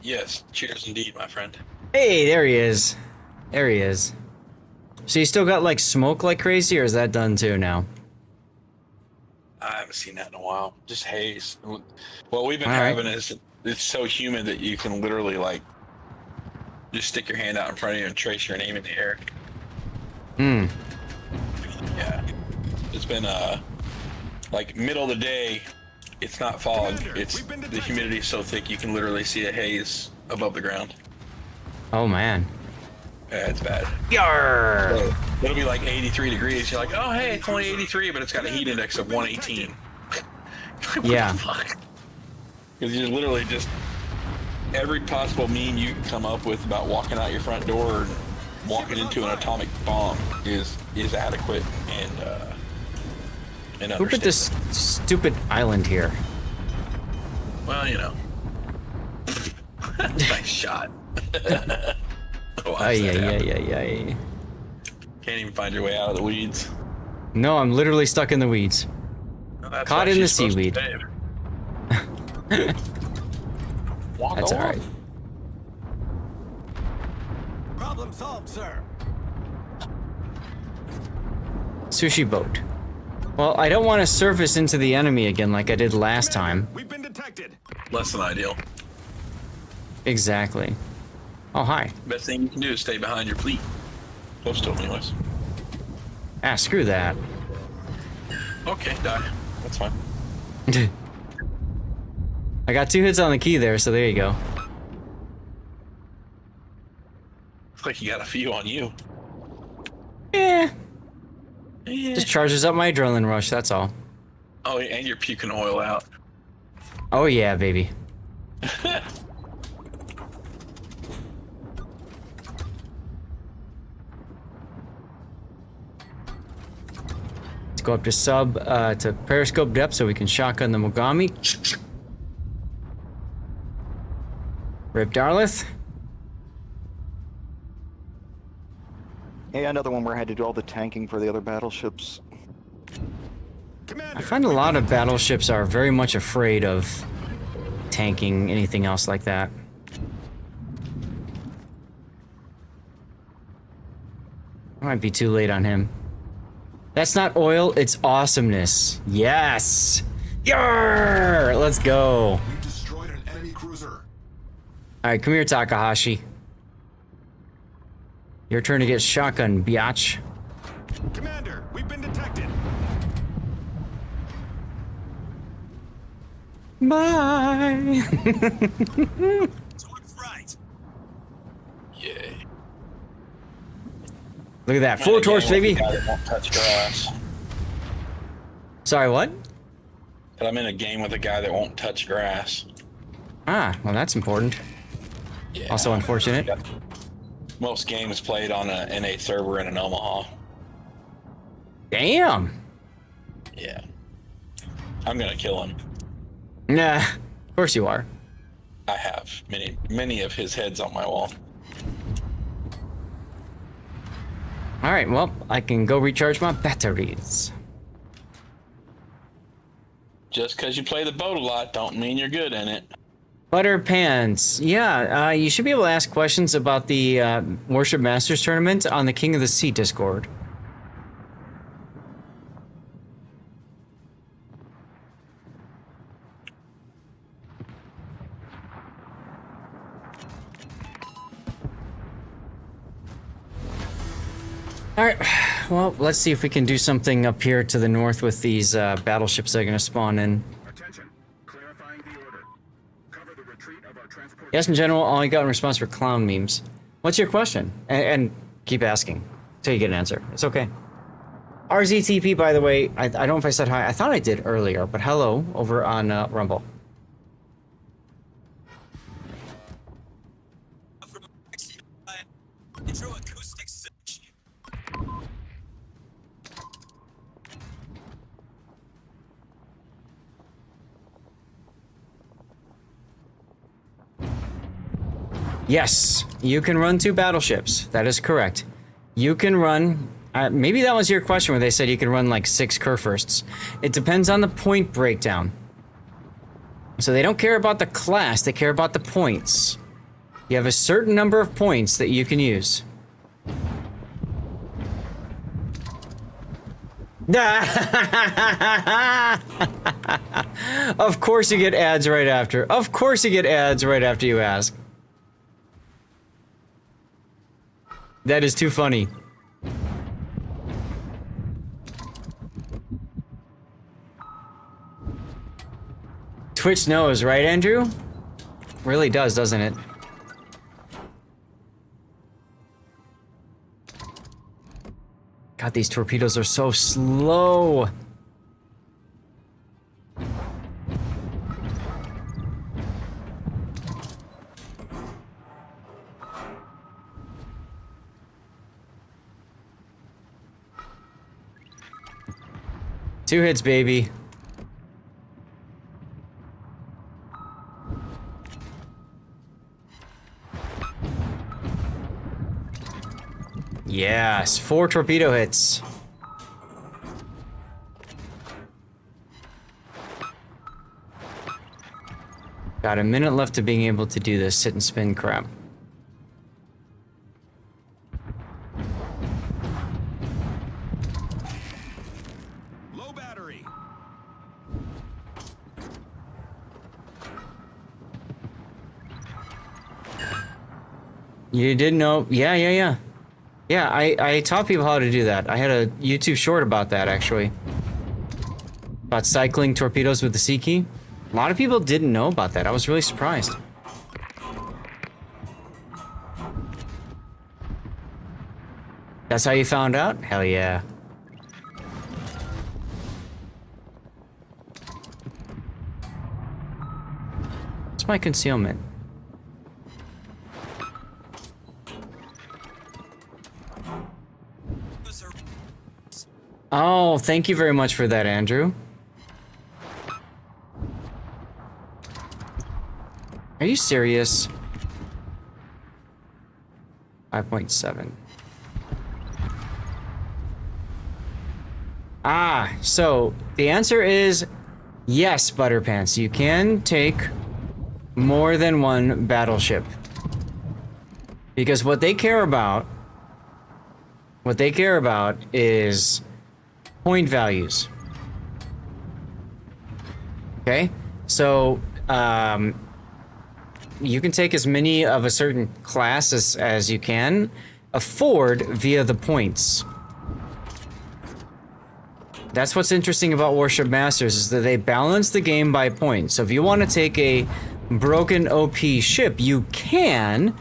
Yes, cheers indeed, my friend. Hey, there he is. There he is. So you still got like smoke like crazy, or is that done too now? I haven't seen that in a while. Just haze. What we've been All right. having is it's so humid that you can literally like just stick your hand out in front of you and trace your name in the air. Hmm. Yeah. It's been like middle of the day. It's not fog. It's the humidity is so thick you can literally see a haze above the ground. Oh man. Yeah, it's bad. Yarr! So, it'll be like 83 degrees. You're like, oh hey, it's only 83, but it's got a heat index of 118. Yeah. Because you're literally just every possible meme you can come up with about walking out your front door and walking into an atomic bomb is adequate and Who put this stupid island here? well, you know. Nice shot. Ay. Can't even find your way out of the weeds. No, I'm literally stuck in the weeds. Well, that's Caught why in the she's supposed to seaweed. save. Walk That's on. alright. Problem solved, sir. Sushi boat. Well, I don't want to surface into the enemy again like I did last time. We've been detected. Less than ideal. Exactly. Oh, hi. Best thing you can do is stay behind your fleet. Close to them, anyways. Ah, screw that. Okay, die. That's fine. I got 2 hits on the key there, so there you go. Looks like you got a few on you. Yeah. Just charges up my adrenaline rush, that's all. Oh, and you're puking oil out. Oh yeah, baby. Let's go up to to periscope depth so we can shotgun the Mogami. Rip Darlith. Yeah, another one where I had to do all the tanking for the other battleships. I find a lot of battleships are very much afraid of tanking anything else like that. I might be too late on him. That's not oil, it's awesomeness. Yes! Yarr! Let's go. We destroyed an enemy cruiser. Alright, come here, Takahashi. Your turn to get shotgun, biatch. Commander, we've been detected. Bye! Right. Yay. Look at that, full torch, baby! Guy that won't touch grass. Sorry, what? I'm in a game with a guy that won't touch grass. Ah, well that's important. Yeah. Also unfortunate. Most games played on a NA server in an Omaha. Damn! Yeah. I'm gonna kill him. Nah, of course you are. I have many of his heads on my wall. Alright, well, I can go recharge my batteries. Just because you play the boat a lot don't mean you're good in it. Butter Pants. Yeah, you should be able to ask questions about the Warship Masters tournament on the King of the Sea Discord. Alright, well, let's see if we can do something up here to the north with these battleships that are going to spawn in. Yes, in general, all I got in response were clown memes. What's your question? And keep asking till you get an answer. It's okay. RZTP, by the way, I don't know if I said hi. I thought I did earlier, but hello over on Rumble. Yes, you can run 2 battleships. That is correct. You can run... maybe that was your question where they said you can run like 6 Kurfürsts. It depends on the point breakdown. So they don't care about the class, they care about the points. You have a certain number of points that you can use. Of course you get ads right after. Of course you get ads right after you ask. That is too funny. Twitch knows, right, Andrew? Really does, doesn't it? God, these torpedoes are so slow. Two hits, baby. Yes, 4 torpedo hits. Got a minute left to being able to do this sit and spin crap. Low battery. You didn't know? Yeah. Yeah, I taught people how to do that. I had a YouTube short about that, actually. About cycling torpedoes with the C key. A lot of people didn't know about that. I was really surprised. That's how you found out? Hell yeah. What's my concealment? Oh, thank you very much for that, Andrew. Are you serious? 5.7. Ah, so the answer is yes, Butterpants. You can take more than one battleship. Because what they care about is point values. Okay? So, you can take as many of a certain class as you can afford via the points. That's what's interesting about Warship Masters, is that they balance the game by points. So if you want to take a broken OP ship, you can,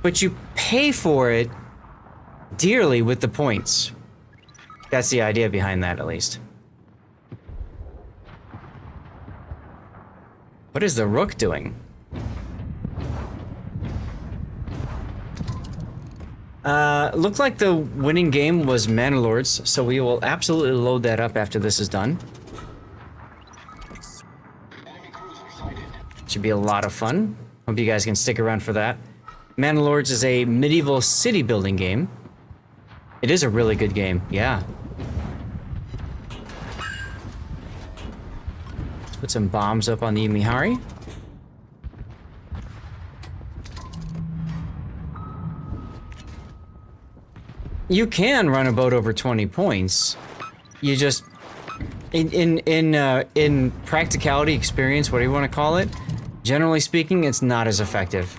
but you pay for it dearly with the points. That's the idea behind that, at least. What is the Rook doing? Looked like the winning game was Manalords, so we will absolutely load that up after this is done. Should be a lot of fun. Hope you guys can stick around for that. Manalords is a medieval city building game. It is a really good game, yeah. Let's put some bombs up on the Imihari. You can run a boat over 20 points. You just in practicality, experience, whatever you want to call it, generally speaking, it's not as effective.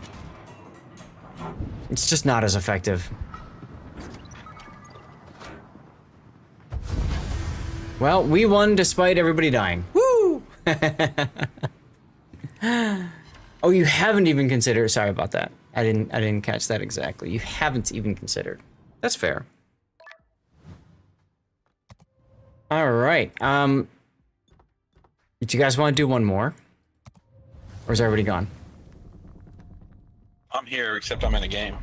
It's just not as effective. Well, we won despite everybody dying. Woo! Oh, you haven't even considered. Sorry about that. I didn't catch that exactly. You haven't even considered. That's fair. All right. Do you guys want to do one more? Or is everybody gone? I'm here, except I'm in a game.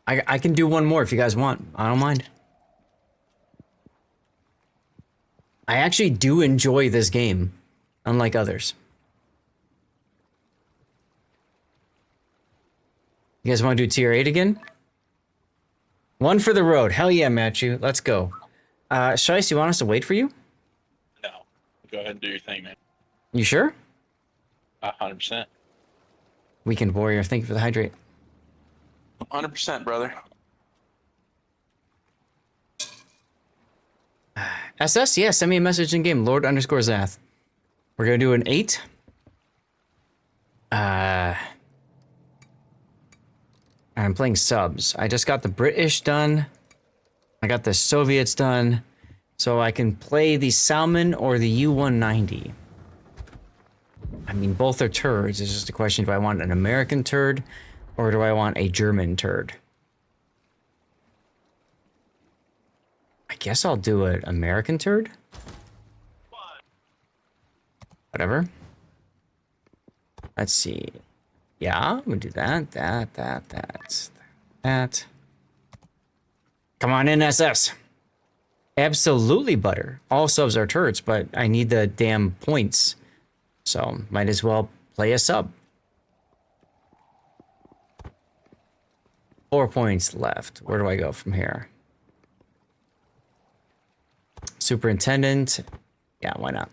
I can do one more if you guys want. I don't mind. I actually do enjoy this game, unlike others. You guys want to do tier 8 again? One for the road. Hell yeah, Matthew. Let's go. Shice, you want us to wait for you? No. Go ahead and do your thing, man. You sure? 100%. Weekend Warrior, thank you for the hydrate. 100%, brother. SS, yeah, send me a message in game. Lord_Zath. We're gonna do an 8. I'm playing subs. I just got the British done. I got the Soviets done. So I can play the Salmon or the U-190. I mean, both are turds. It's just a question, do I want an American turd or do I want a German turd? I guess I'll do an American turd. Whatever. Let's see. Yeah, I'm gonna do that. Come on in, SS. Absolutely butter. All subs are turds, but I need the damn points. So, might as well play a sub. 4 points left. Where do I go from here? Superintendent. Yeah, why not?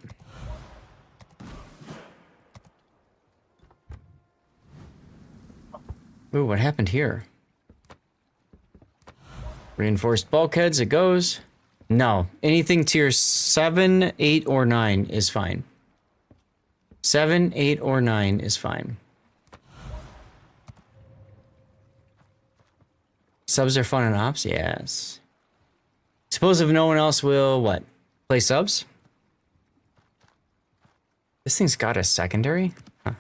Ooh, what happened here? Reinforced bulkheads, it goes. No, anything tier 7, 8, or 9 is fine. 7, 8, or 9 is fine. Subs are fun in ops? Yes. Suppose if no one else will, what? Play subs? This thing's got a secondary? Huh.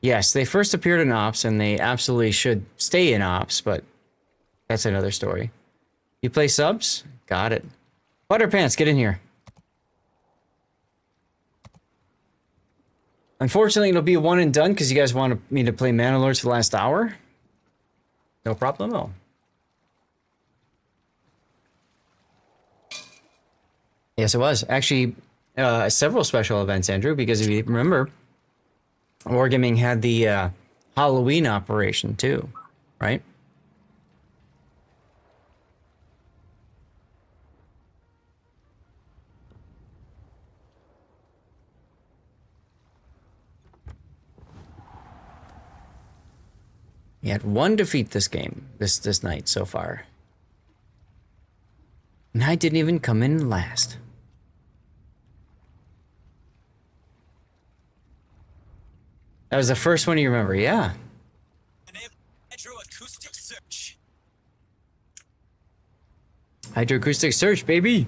Yes, they first appeared in ops, and they absolutely should stay in ops, but that's another story. You play subs? Got it. Butterpants, get in here. Unfortunately, it'll be a one and done because you guys want me to play Manalords for the last hour. No problemo. Yes, it was. Actually, several special events, Andrew, because if you remember, Wargaming had the Halloween operation too, right? He had one defeat this game, this night so far. And I didn't even come in last. That was the first one you remember, yeah. Hydroacoustic search. Hydroacoustic search, baby.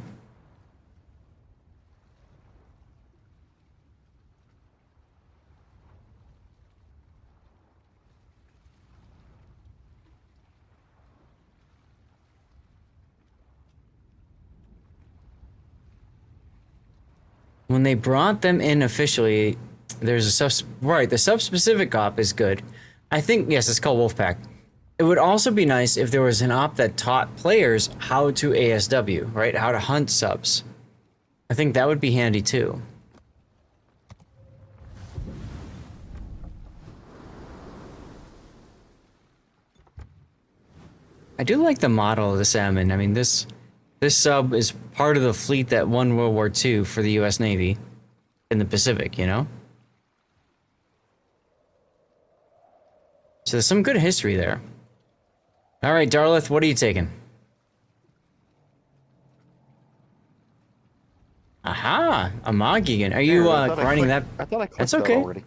When they brought them in officially, there's a the sub-specific op is good. I think, yes, it's called Wolfpack. It would also be nice if there was an op that taught players how to ASW, right? How to hunt subs. I think that would be handy too. I do like the model of the salmon. I mean, this This sub is part of the fleet that won World War II for the U.S. Navy in the Pacific, you know? So there's some good history there. All right, Darlith, what are you taking? Aha, Amagigan. Are you grinding that? I thought I clicked That's that okay. already.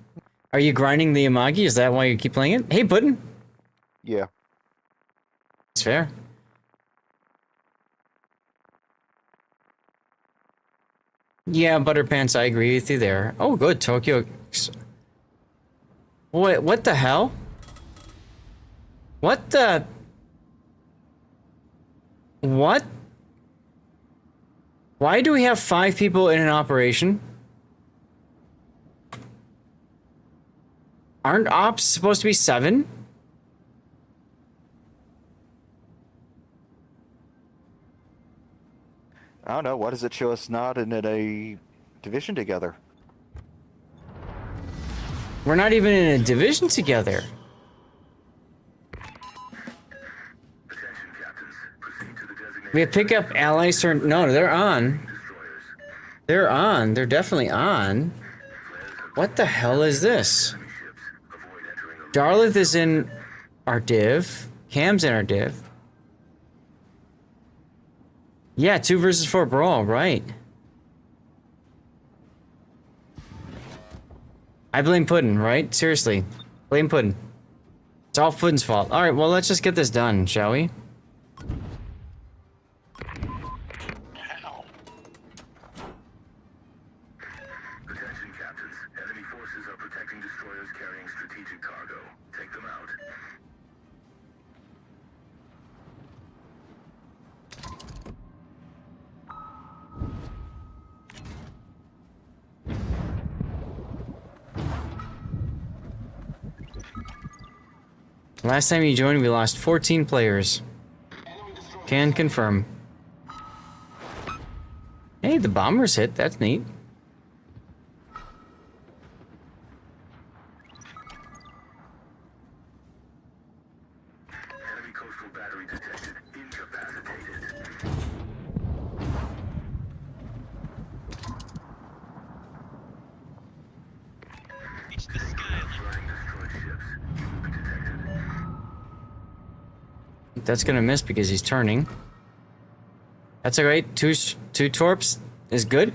Are you grinding the Amagi? Is that why you keep playing it? Hey, Puddin. Yeah. It's fair. Yeah, Butterpants, I agree with you there. Oh, good, Tokyo. Wait, what the hell? What the? What? Why do we have 5 people in an operation? Aren't ops supposed to be 7? I don't know. Why does it show us not in a division together? We're not even in a division together. We have pick up allies turn. No, they're on. They're on. They're definitely on. What the hell is this? Darlith is in our div. Cam's in our div. Yeah, 2 versus 4 brawl, right. I blame Puddin', right? Seriously. Blame Puddin'. It's all Puddin's fault. Alright, well, let's just get this done, shall we? Attention, captains. Enemy forces are protecting destroyers carrying strategic cargo. Take them out. Last time you joined, we lost 14 players. Can confirm. Hey, the bombers hit. That's neat. Enemy coastal battery detected. Incapacitated. Reach the sky. Running destroyed ships. You've been detected. That's gonna miss because he's turning. That's alright. Two torps is good.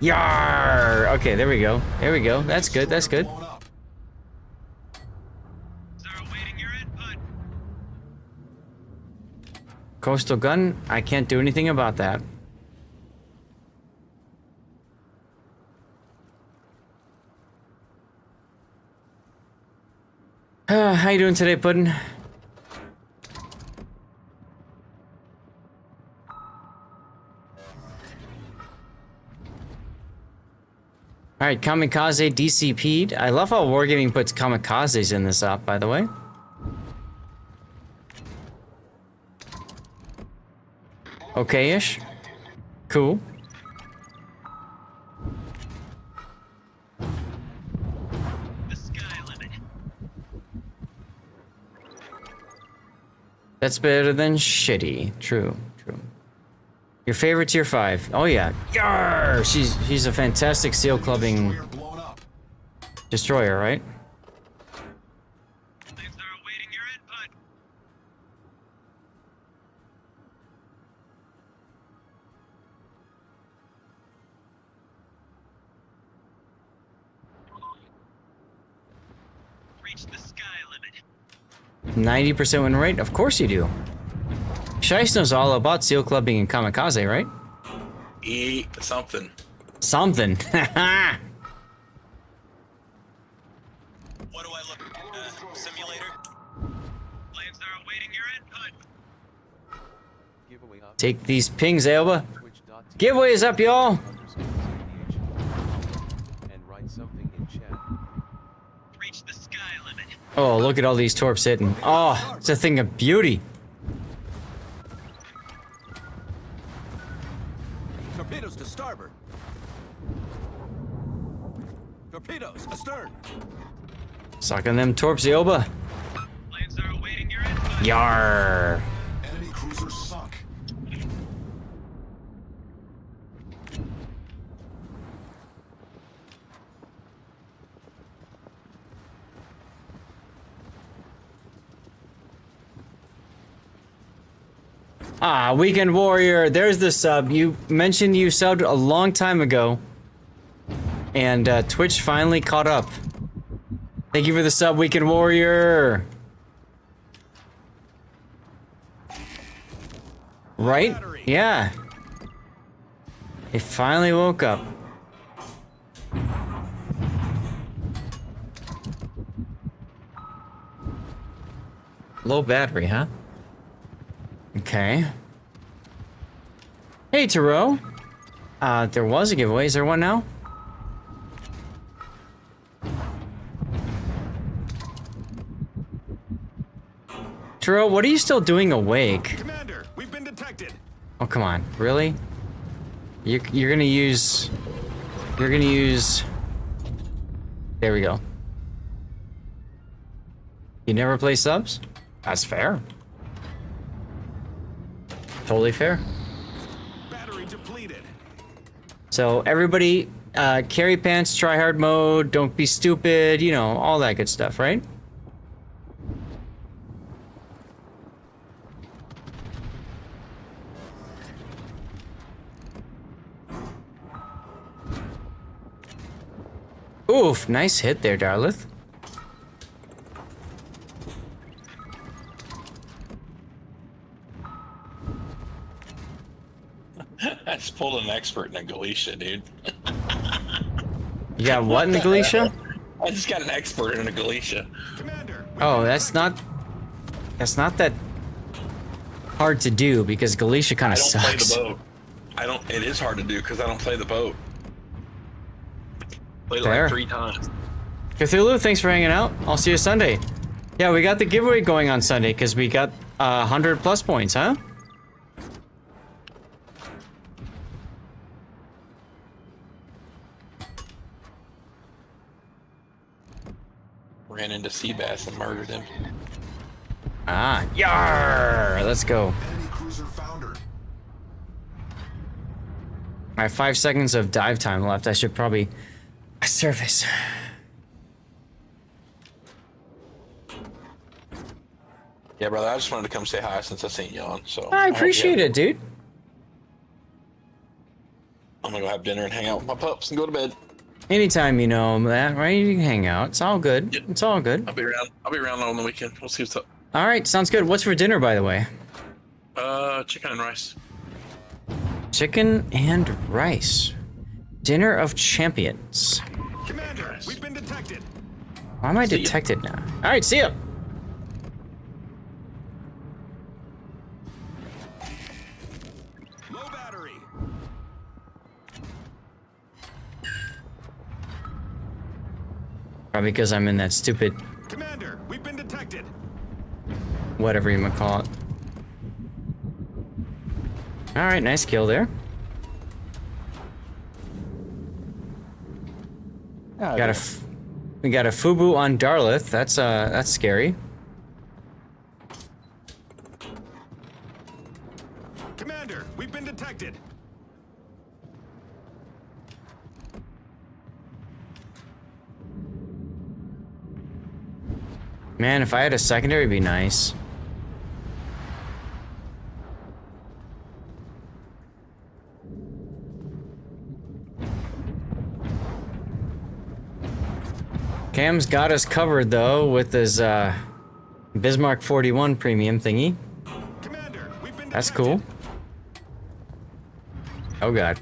Yar! Okay, there we go. There we go. That's good. That's good. Coastal gun. I can't do anything about that. How you doing today, Puddin'? Alright, Kamikaze DCP'd. I love how Wargaming puts kamikazes in this op, by the way. Okay-ish. Cool. That's better than shitty. True, true. Your favorite tier 5. Oh yeah. Yarr! She's a fantastic seal clubbing destroyer, right? Reach the sky limit. 90% win rate? Of course you do. Shice knows all about seal clubbing and kamikaze, right? Eat something. Something. Haha. What do I look? Simulator. Flames are awaiting your input. Take these pings, Aoba. Giveaway is up, y'all. And write something in chat. Reach the sky limit. Oh, look at all these torps hitting. Oh, it's a thing of beauty. Torpedoes to starboard. Torpedoes astern. Sucking them torps, Aoba. Flames are awaiting your input. Yar. Enemy cruiser sunk. Ah, Weekend Warrior, there's the sub. You mentioned you subbed a long time ago. And Twitch finally caught up. Thank you for the sub, Weekend Warrior. Right? Yeah. He finally woke up. Low battery, huh? Okay. Hey, Taro. There was a giveaway. Is there one now? Taro, what are you still doing awake? Commander, we've been detected. Oh, come on. Really? You're gonna use... You're gonna use... There we go. You never play subs? That's fair. Totally fair. Battery depleted. So everybody, carry pants, try hard mode, don't be stupid, you know, all that good stuff, right? Oof, nice hit there, Darlith. I just pulled an expert in a Galicia, dude. You got what in the Galicia? I just got an expert in a Galicia. Oh, that's not that hard to do because Galicia kind of sucks. I don't play the boat. It is hard to do because I don't play the boat. Played Fair. like 3 times. Cthulhu, thanks for hanging out. I'll see you Sunday. Yeah, we got the giveaway going on Sunday because we got 100 plus points, huh? Ran into Seabass and murdered him. Ah, yar! Let's go. I have 5 seconds of dive time left. I should probably surface. Yeah, brother, I just wanted to come say hi since I seen you on. So I appreciate it, dude. I'm gonna go have dinner and hang out with my pups and go to bed. Anytime you know that, right? You can hang out. It's all good. Yep. It's all good. I'll be around on the weekend. We'll see what's up. All right, sounds good. What's for dinner, by the way? Chicken and rice. Chicken and rice. Dinner of champions. Commander, we've been detected. Why am I detected now? All right, see ya. Low battery. Probably because I'm in that stupid... Commander, we've been detected. Whatever you might call it. All right, nice kill there. Oh, we got a Fubu on Darlith. That's scary. Commander, we've been detected. Man, if I had a secondary, it'd be nice. Cam's got us covered though with his Bismarck 41 premium thingy. That's cool. Oh god.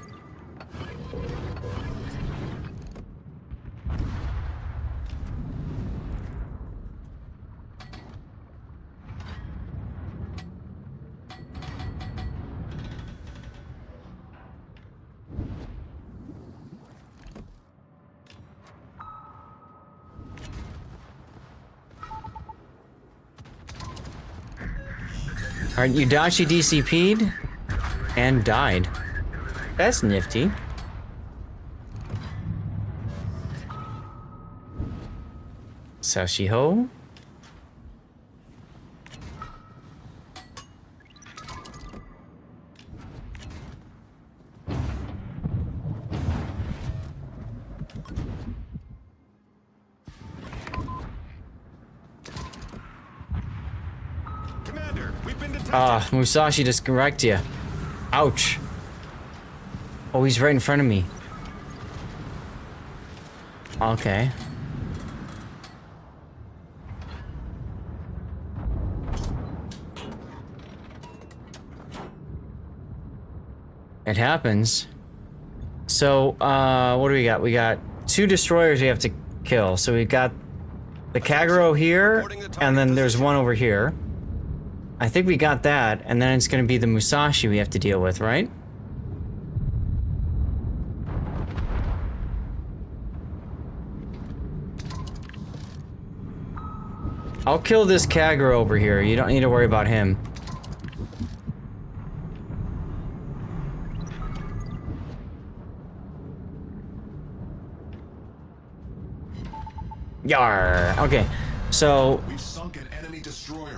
Alright, Udachi DCP'd and died. That's nifty. Sashiho. Commander, we've been detected. Ah, Musashi just wrecked you. Ouch. Oh, he's right in front of me. Okay. It happens. So, what do we got? We got 2 destroyers we have to kill. So we got the Kagero here, and then there's one over here. I think we got that, and then it's gonna be the Musashi we have to deal with, right? I'll kill this Kagero over here. You don't need to worry about him. Yar. Okay, so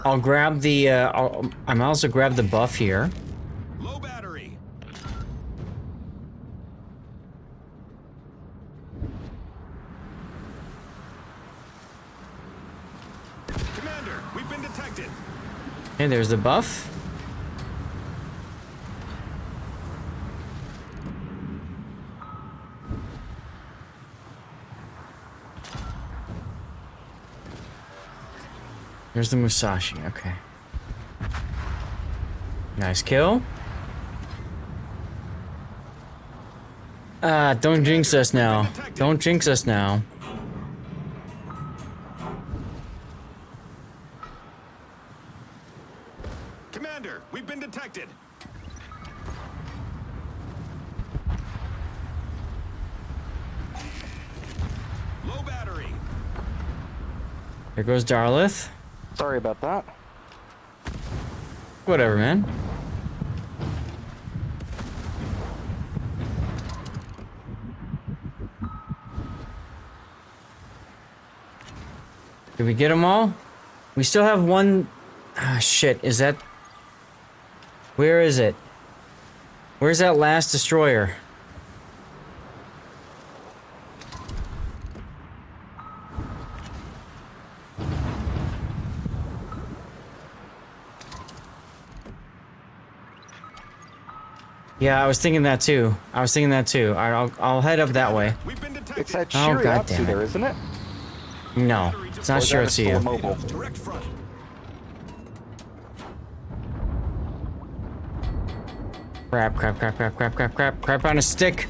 I'll grab the. I'm also grab the buff here. Low battery. Commander, we've been detected. Okay, there's the buff. There's the Musashi, okay. Nice kill. Don't jinx us now. Don't jinx us now. Commander, we've been detected. Low battery. There goes Darlith. Sorry about that. Whatever, man. Did we get them all? We still have one. Ah, shit. Is that... Where is it? Where's that last destroyer? Yeah, I was thinking that too. Alright, I'll head up that way. It's that Oh, Shiri God damn Atsu it. there, isn't it? No, it's not sure it's you. Mobile. Direct front. Crap on a stick.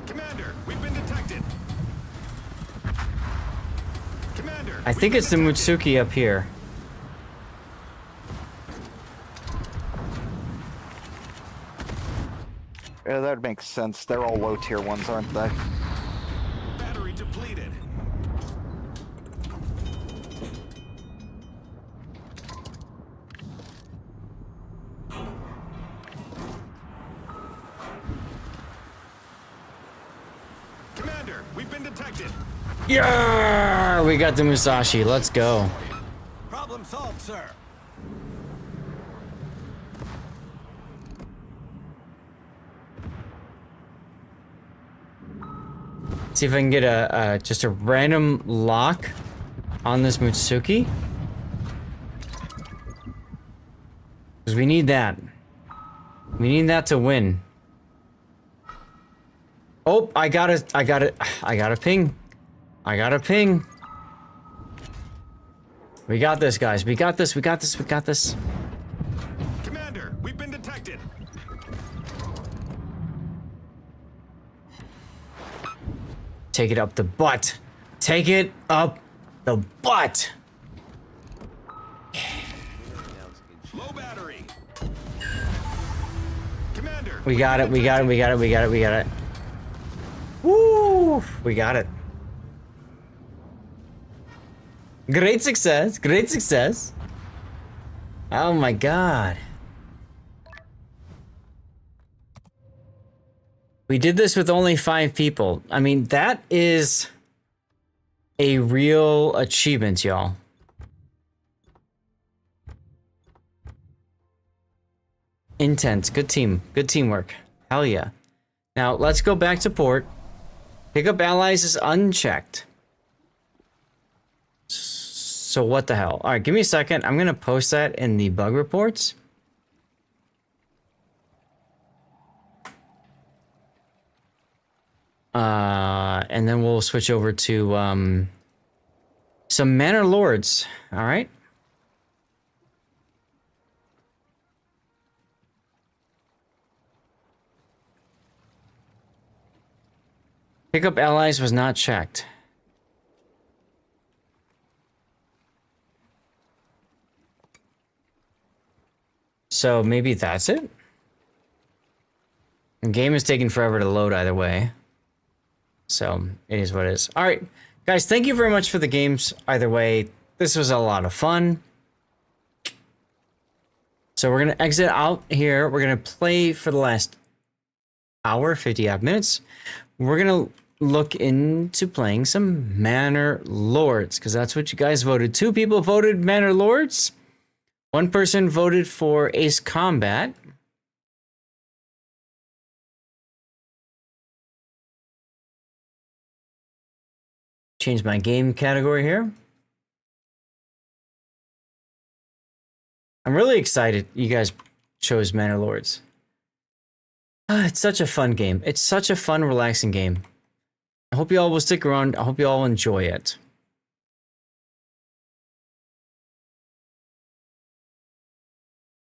Commander, we've been detected. Commander, I think it's the Mutsuki up here. Yeah, that would make sense. They're all low tier ones, aren't they? battery depleted. Commander, we've been detected. Yeah, we got the Musashi. Let's go. Problem solved, sir. See if I can get a just a random lock on this Mutsuki. Because we need that. We need that to win. Oh, I got a ping. I got a ping. We got this, guys. We got this. Commander, we've been detected. Take it up the butt. Take it up the butt. Low battery. Commander, We got it. Woo! We got it. Great success. Oh my god. We did this with only 5 people. I mean, that is a real achievement, y'all. Intense. Good team. Good teamwork. Hell yeah. Now, let's go back to port. Pick up allies is unchecked. So what the hell? All right, give me a second. I'm gonna post that in the bug reports. And then we'll switch over to some Manor Lords. All right. Pick up allies was not checked. So maybe that's it? The game is taking forever to load either way. So it is what it is. All right, guys, thank you very much for the games. Either way, this was a lot of fun. So we're going to exit out here. We're going to play for the last hour, 50 odd minutes. We're going to look into playing some Manor Lords, because that's what you guys voted. 2 people voted Manor Lords. 1 person voted for Ace Combat. Change my game category here. I'm really excited you guys chose Manor Lords. It's such a fun game. It's such a fun, relaxing game. I hope you all will stick around. I hope you all enjoy it.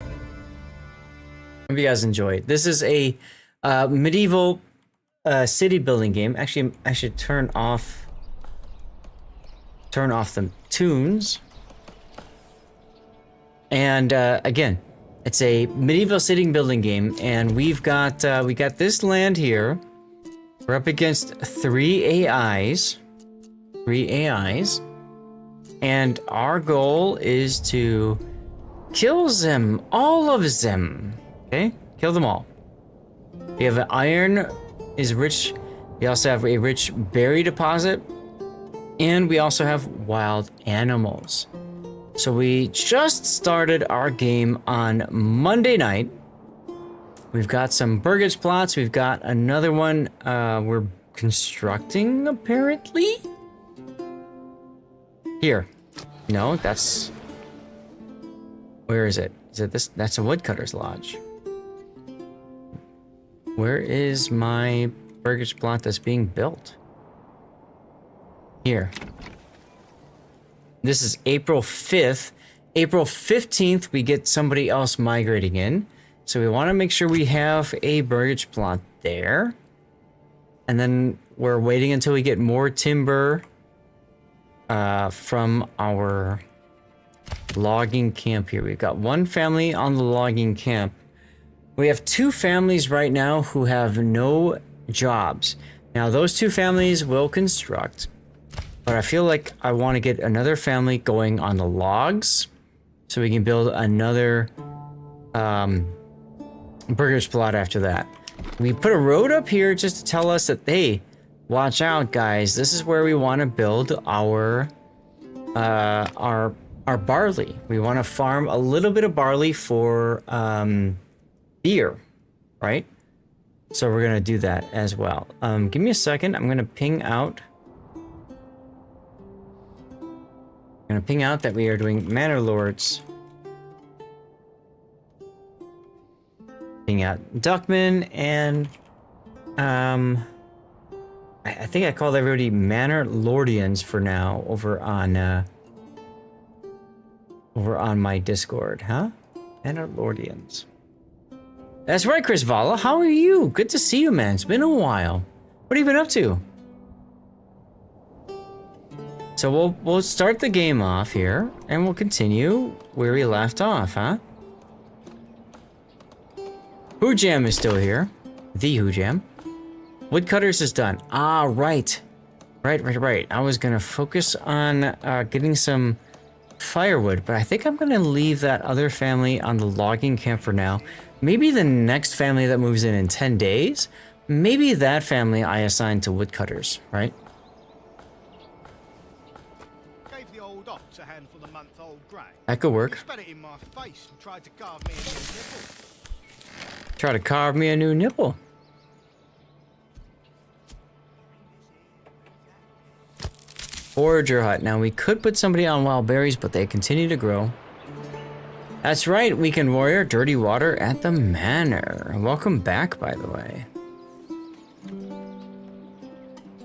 Hope you guys enjoy it. This is a medieval city building game. Actually, I should turn off the tunes. And again, it's a medieval city building game, and we got this land here. We're up against 3 AIs. 3 AIs. And our goal is to kill them, all of them. Okay? Kill them all. We have an iron is rich. We also have a rich berry deposit. And we also have wild animals. So we just started our game on Monday night. We've got some burgage plots. We've got another one we're constructing, apparently. Here. No, that's... Where is it? Is it this? That's a woodcutter's lodge. Where is my burgage plot that's being built? Here. This is April 5th. April 15th, we get somebody else migrating in. So we want to make sure we have a burgage plot there. And then we're waiting until we get more timber from our logging camp here. We've got 1 family on the logging camp. We have 2 families right now who have no jobs. Now, those 2 families will construct. But I feel like I want to get another family going on the logs so we can build another burgage plot after that. We put a road up here just to tell us that, hey, watch out, guys. This is where we want to build our barley. We want to farm a little bit of barley for beer, right? So we're going to do that as well. Give me a second. I'm going to ping out. I'm gonna ping out that we are doing Manor Lords. Ping out Duckman and I think I called everybody Manor Lordians for now over on my Discord, huh? Manor Lordians. That's right, Chris Vala. How are you? Good to see you, man. It's been a while. What have you been up to? So we'll start the game off here, and we'll continue where we left off, huh? Hoojam is still here. The Hoojam. Woodcutters is done. Ah, right. Right. I was gonna focus on getting some firewood, but I think I'm gonna leave that other family on the logging camp for now. Maybe the next family that moves in 10 days, maybe that family I assign to woodcutters, right? That could work. Try to carve me a new nipple. Forager hut. Now we could put somebody on wild berries, but they continue to grow. That's right, weekend warrior, dirty water at the manor. Welcome back, by the way.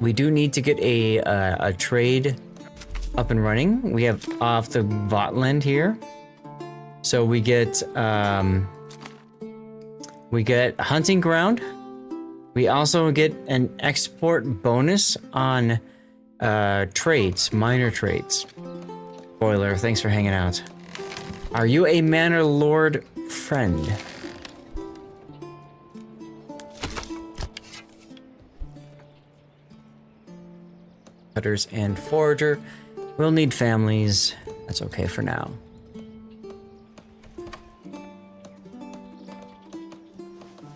We do need to get a trade up and running. We have off the Votland here. So we get hunting ground. We also get an export bonus on trades, minor trades. Boiler, thanks for hanging out. Are you a manor lord friend? Cutters and forager. We'll need families. That's okay for now.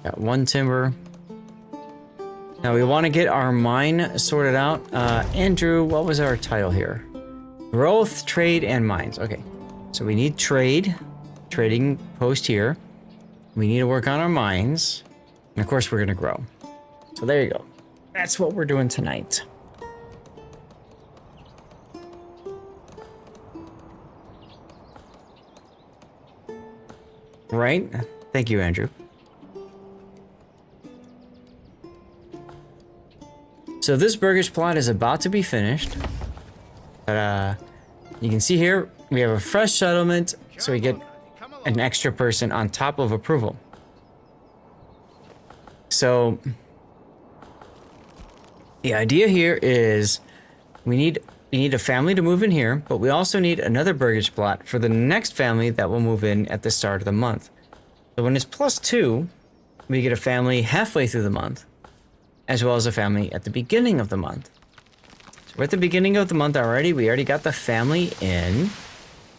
Got one timber. Now we want to get our mine sorted out. Andrew, what was our title here? Growth, trade, and mines. Okay. So we need trade. Trading post here. We need to work on our mines. And of course we're going to grow. So there you go. That's what we're doing tonight. Right? Thank you, Andrew. So this burgage plot is about to be finished. But you can see here, we have a fresh settlement, so we get an extra person on top of approval. So the idea here is we need a family to move in here, but we also need another burgage plot for the next family that will move in at the start of the month. So when it's +2, we get a family halfway through the month, as well as a family at the beginning of the month. So we're at the beginning of the month already. We already got the family in.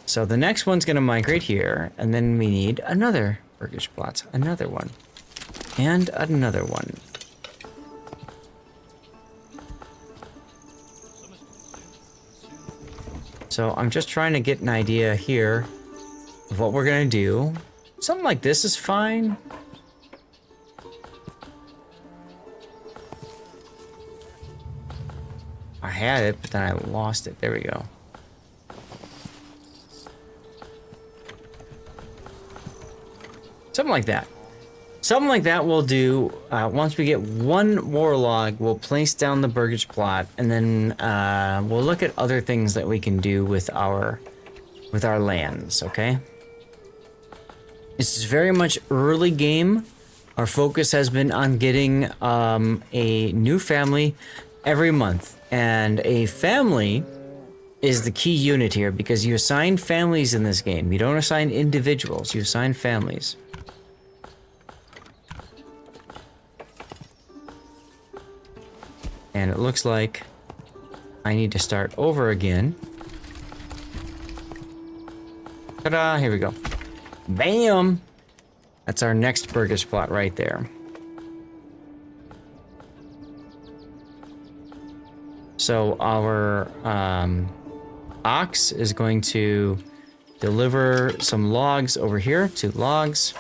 So the next one's going to migrate here, and then we need another burgage plot, another one, and another one. So I'm just trying to get an idea here of what we're going to do. Something like this is fine. I had it, but then I lost it. There we go. Something like that. Something like that we'll do. Once we get one warlog, we'll place down the burgage plot, and then we'll look at other things that we can do with our lands, okay? This is very much early game. Our focus has been on getting a new family every month. And a family is the key unit here, because you assign families in this game. You don't assign individuals, you assign families. And it looks like I need to start over again. Ta-da, here we go. Bam! That's our next burgage plot right there. So our ox is going to deliver some logs over here, 2 logs.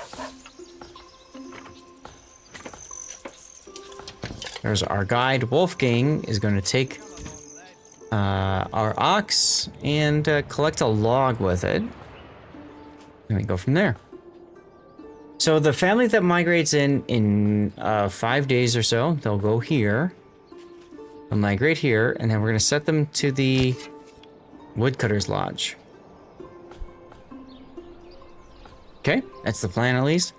There's our guide. Wolfgang is going to take our ox and collect a log with it. And we go from there. So the family that migrates in 5 days or so, they'll go here. They'll migrate here, and then we're going to set them to the Woodcutter's Lodge. Okay, that's the plan at least.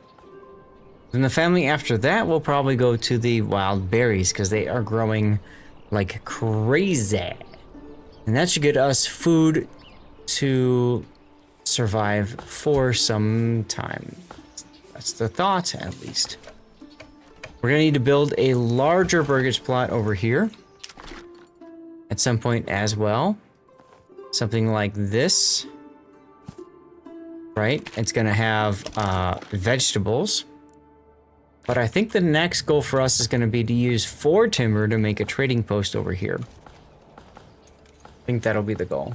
Then the family after that will probably go to the wild berries, because they are growing like crazy. And that should get us food to survive for some time. That's the thought, at least. We're going to need to build a larger burgage plot over here at some point as well. Something like this. Right? It's going to have vegetables. But I think the next goal for us is going to be to use 4 timber to make a trading post over here. I think that'll be the goal.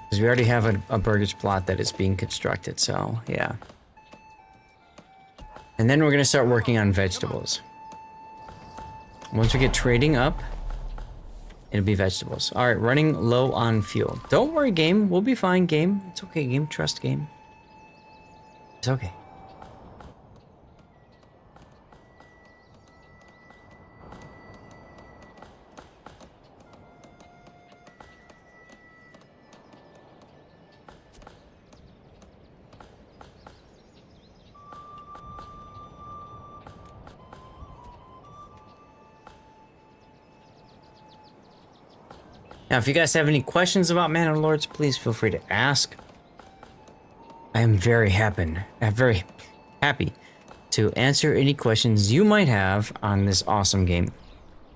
Because we already have a burgage plot that is being constructed, so yeah. And then we're gonna start working on vegetables. Once we get trading up, it'll be vegetables. All right, running low on fuel. Don't worry, game. We'll be fine, game. It's okay, game. Trust game. It's okay. Now, if you guys have any questions about Manor Lords, please feel free to ask. I am very happy to answer any questions you might have on this awesome game.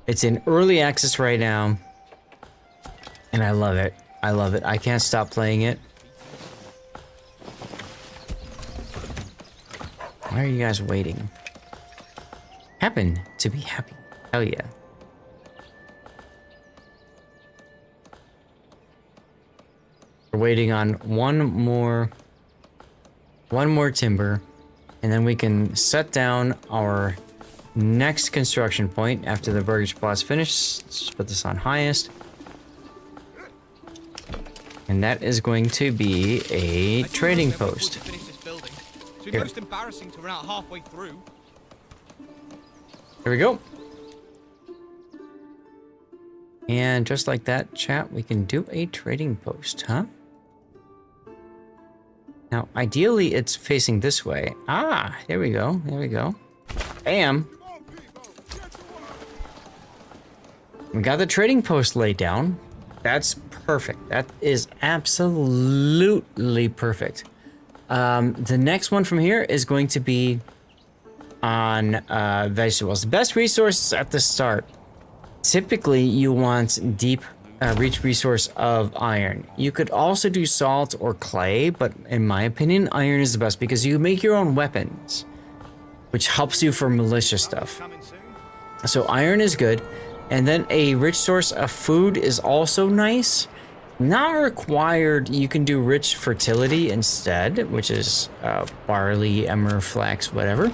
It's in early access right now, and I love it. I love it. I can't stop playing it. Why are you guys waiting? Happen to be happy. Hell yeah. We're waiting on one more timber, and then we can set down our next construction point after the burgage plot's finished. Let's just put this on highest. And that is going to be a trading post. It's been most embarrassing to run out halfway through. Here we go. And just like that, chat, we can do a trading post, huh? Now, ideally, it's facing this way. Ah, there we go. There we go. Bam. We got the trading post laid down. That's perfect. That is absolutely perfect. The next one from here is going to be on vegetables. The best resource at the start. Typically, you want deep reach resource of iron. You could also do salt or clay, but in my opinion, iron is the best because you make your own weapons, which helps you for militia stuff. So iron is good. And then a rich source of food is also nice. Not required. You can do rich fertility instead, which is barley, emmer, flax, whatever.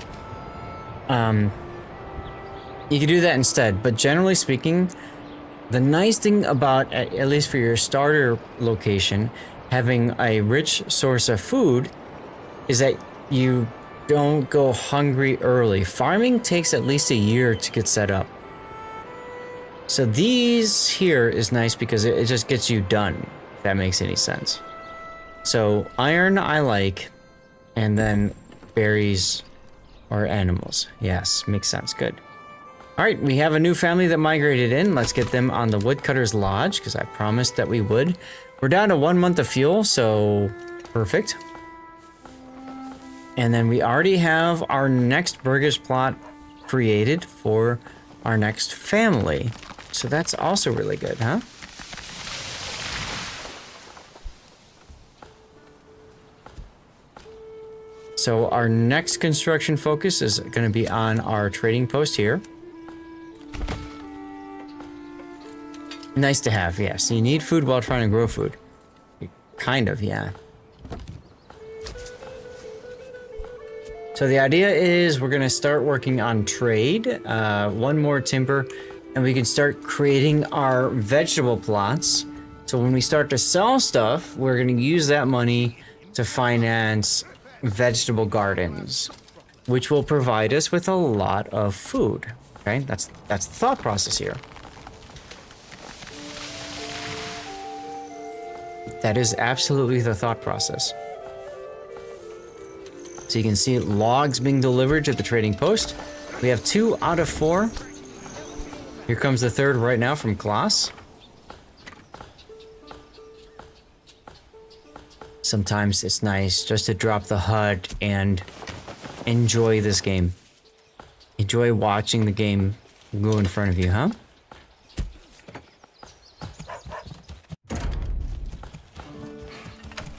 You can do that instead, but generally speaking, the nice thing about, at least for your starter location, having a rich source of food is that you don't go hungry early. Farming takes at least a year to get set up. So these here is nice because it just gets you done, if that makes any sense. So iron I like, and then berries or animals. Yes, makes sense, good. All right, we have a new family that migrated in. Let's get them on the Woodcutter's Lodge, because I promised that we would. We're down to 1 month of fuel, so perfect. And then we already have our next burgage plot created for our next family. So that's also really good, huh? So our next construction focus is going to be on our trading post here. Nice to have, yes. You need food while trying to grow food. Kind of, yeah. So the idea is we're going to start working on trade. One more timber, and we can start creating our vegetable plots. So when we start to sell stuff, we're going to use that money to finance vegetable gardens, which will provide us with a lot of food. Okay, that's the thought process here. That is absolutely the thought process. So you can see logs being delivered to the trading post. We have 2 out of 4. Here comes the third right now from Klaas. Sometimes it's nice just to drop the HUD and enjoy this game. Enjoy watching the game go in front of you, huh?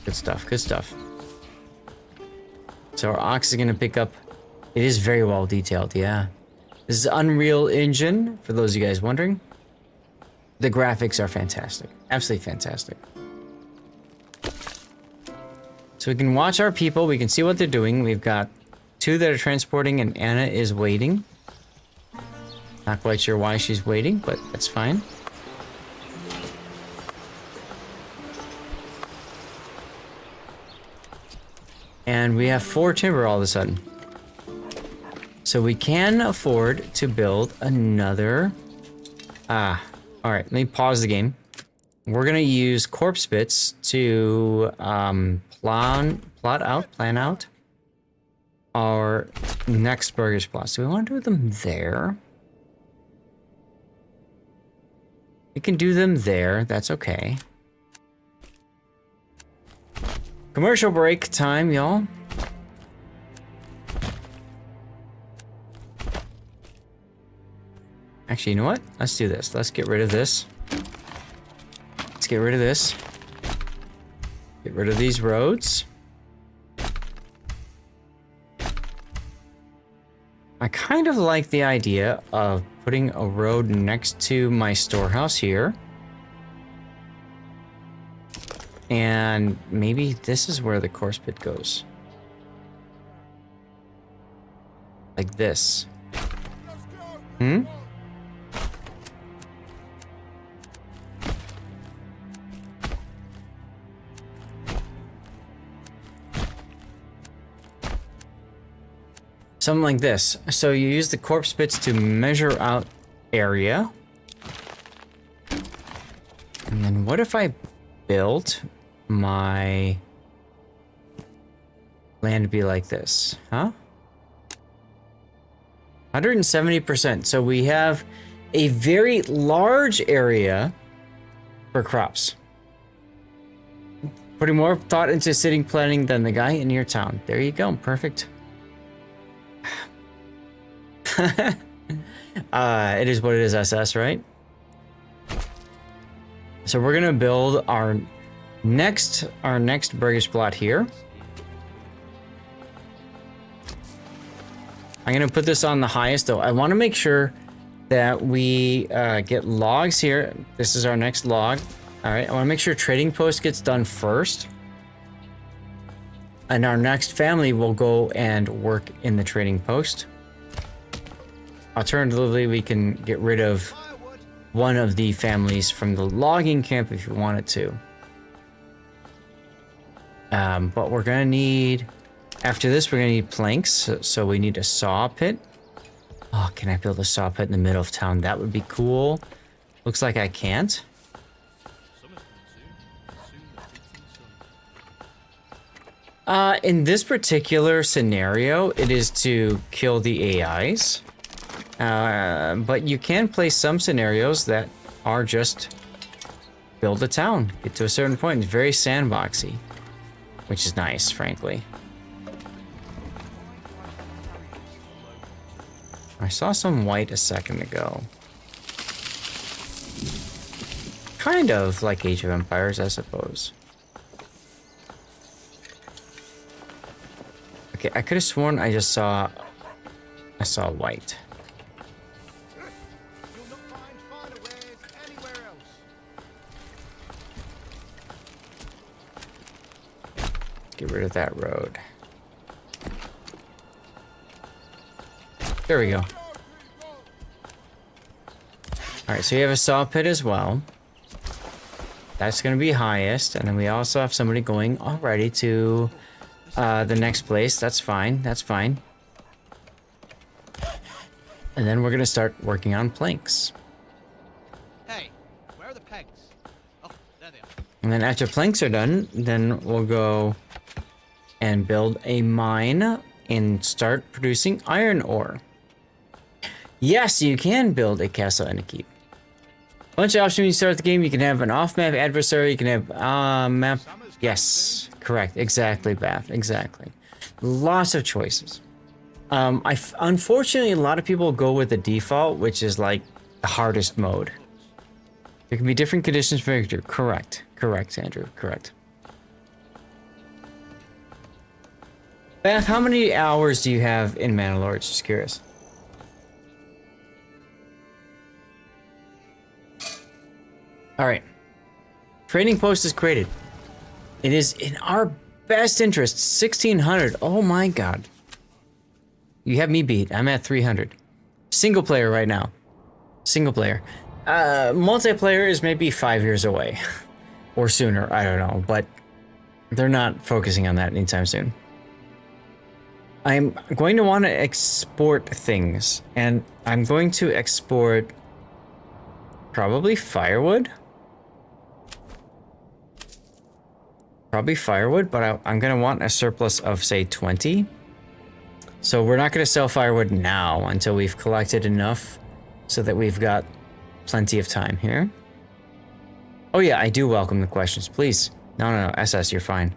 Good stuff, good stuff. So our ox is going to pick up. It is very well detailed, yeah. This is Unreal Engine, for those of you guys wondering. The graphics are fantastic. Absolutely fantastic. So we can watch our people. We can see what they're doing. We've got two that are transporting, and Anna is waiting. Not quite sure why she's waiting, but that's fine. And we have 4 timber all of a sudden. So we can afford to build another... Alright, let me pause the game. We're gonna use corpse bits to plan out our next burgers plots. Do we want to do them there? We can do them there, that's okay. Commercial break time, y'all. Actually, you know what? Let's do this. Let's get rid of this. Let's get rid of this. Get rid of these roads. I kind of like the idea of putting a road next to my storehouse here. And maybe this is where the course pit goes. Like this. Hmm? Something like this. So you use the corpse bits to measure out area. And then what if I built my land to be like this, huh? 170%. So we have a very large area for crops. Putting more thought into city planning than the guy in your town. There you go. Perfect. It is what it is, SS, right? So we're gonna build our next burgers plot here. I'm gonna put this on the highest though. I want to make sure that we get logs here. This is our next log. All right, I want to make sure trading post gets done first. And our next family will go and work in the trading post. Alternatively, we can get rid of one of the families from the logging camp if you wanted to. But we're gonna need, after this, we're gonna need planks. So we need a saw pit. Oh, can I build a saw pit in the middle of town? That would be cool. Looks like I can't. In this particular scenario, it is to kill the AIs. But you can play some scenarios that are just build a town. Get to a certain point. It's very sandboxy, which is nice, frankly. I saw some white a second ago. Kind of like Age of Empires, I suppose. Okay, I could have sworn I saw white. Get rid of that road. There we go. Alright, so you have a saw pit as well. That's going to be highest. And then we also have somebody going already to the next place. That's fine. That's fine. And then we're going to start working on planks. Hey, where are the pegs? Oh, there they are. And then after planks are done, then we'll go and build a mine and start producing iron ore. Yes, you can build a castle and a keep. Bunch of options when you start the game. You can have an off-map adversary. You can have map. Yes, correct. Exactly, Bath. Exactly. Lots of choices. Unfortunately, a lot of people go with the default, which is like the hardest mode. There can be different conditions for victory. Correct. Correct, Andrew. Correct. Beth, how many hours do you have in Mandalore? Just curious. Alright. Trading post is created. It is in our best interest. 1600. Oh my god. You have me beat. I'm at 300. Single player right now. Single player. Multiplayer is maybe 5 years away. Or sooner, I don't know. But they're not focusing on that anytime soon. I'm going to want to export things. And I'm going to export probably firewood. Probably firewood, but I'm going to want a surplus of, say, 20. So we're not going to sell firewood now until we've collected enough so that we've got plenty of time here. Oh yeah, I do welcome the questions, please. No, SS, you're fine.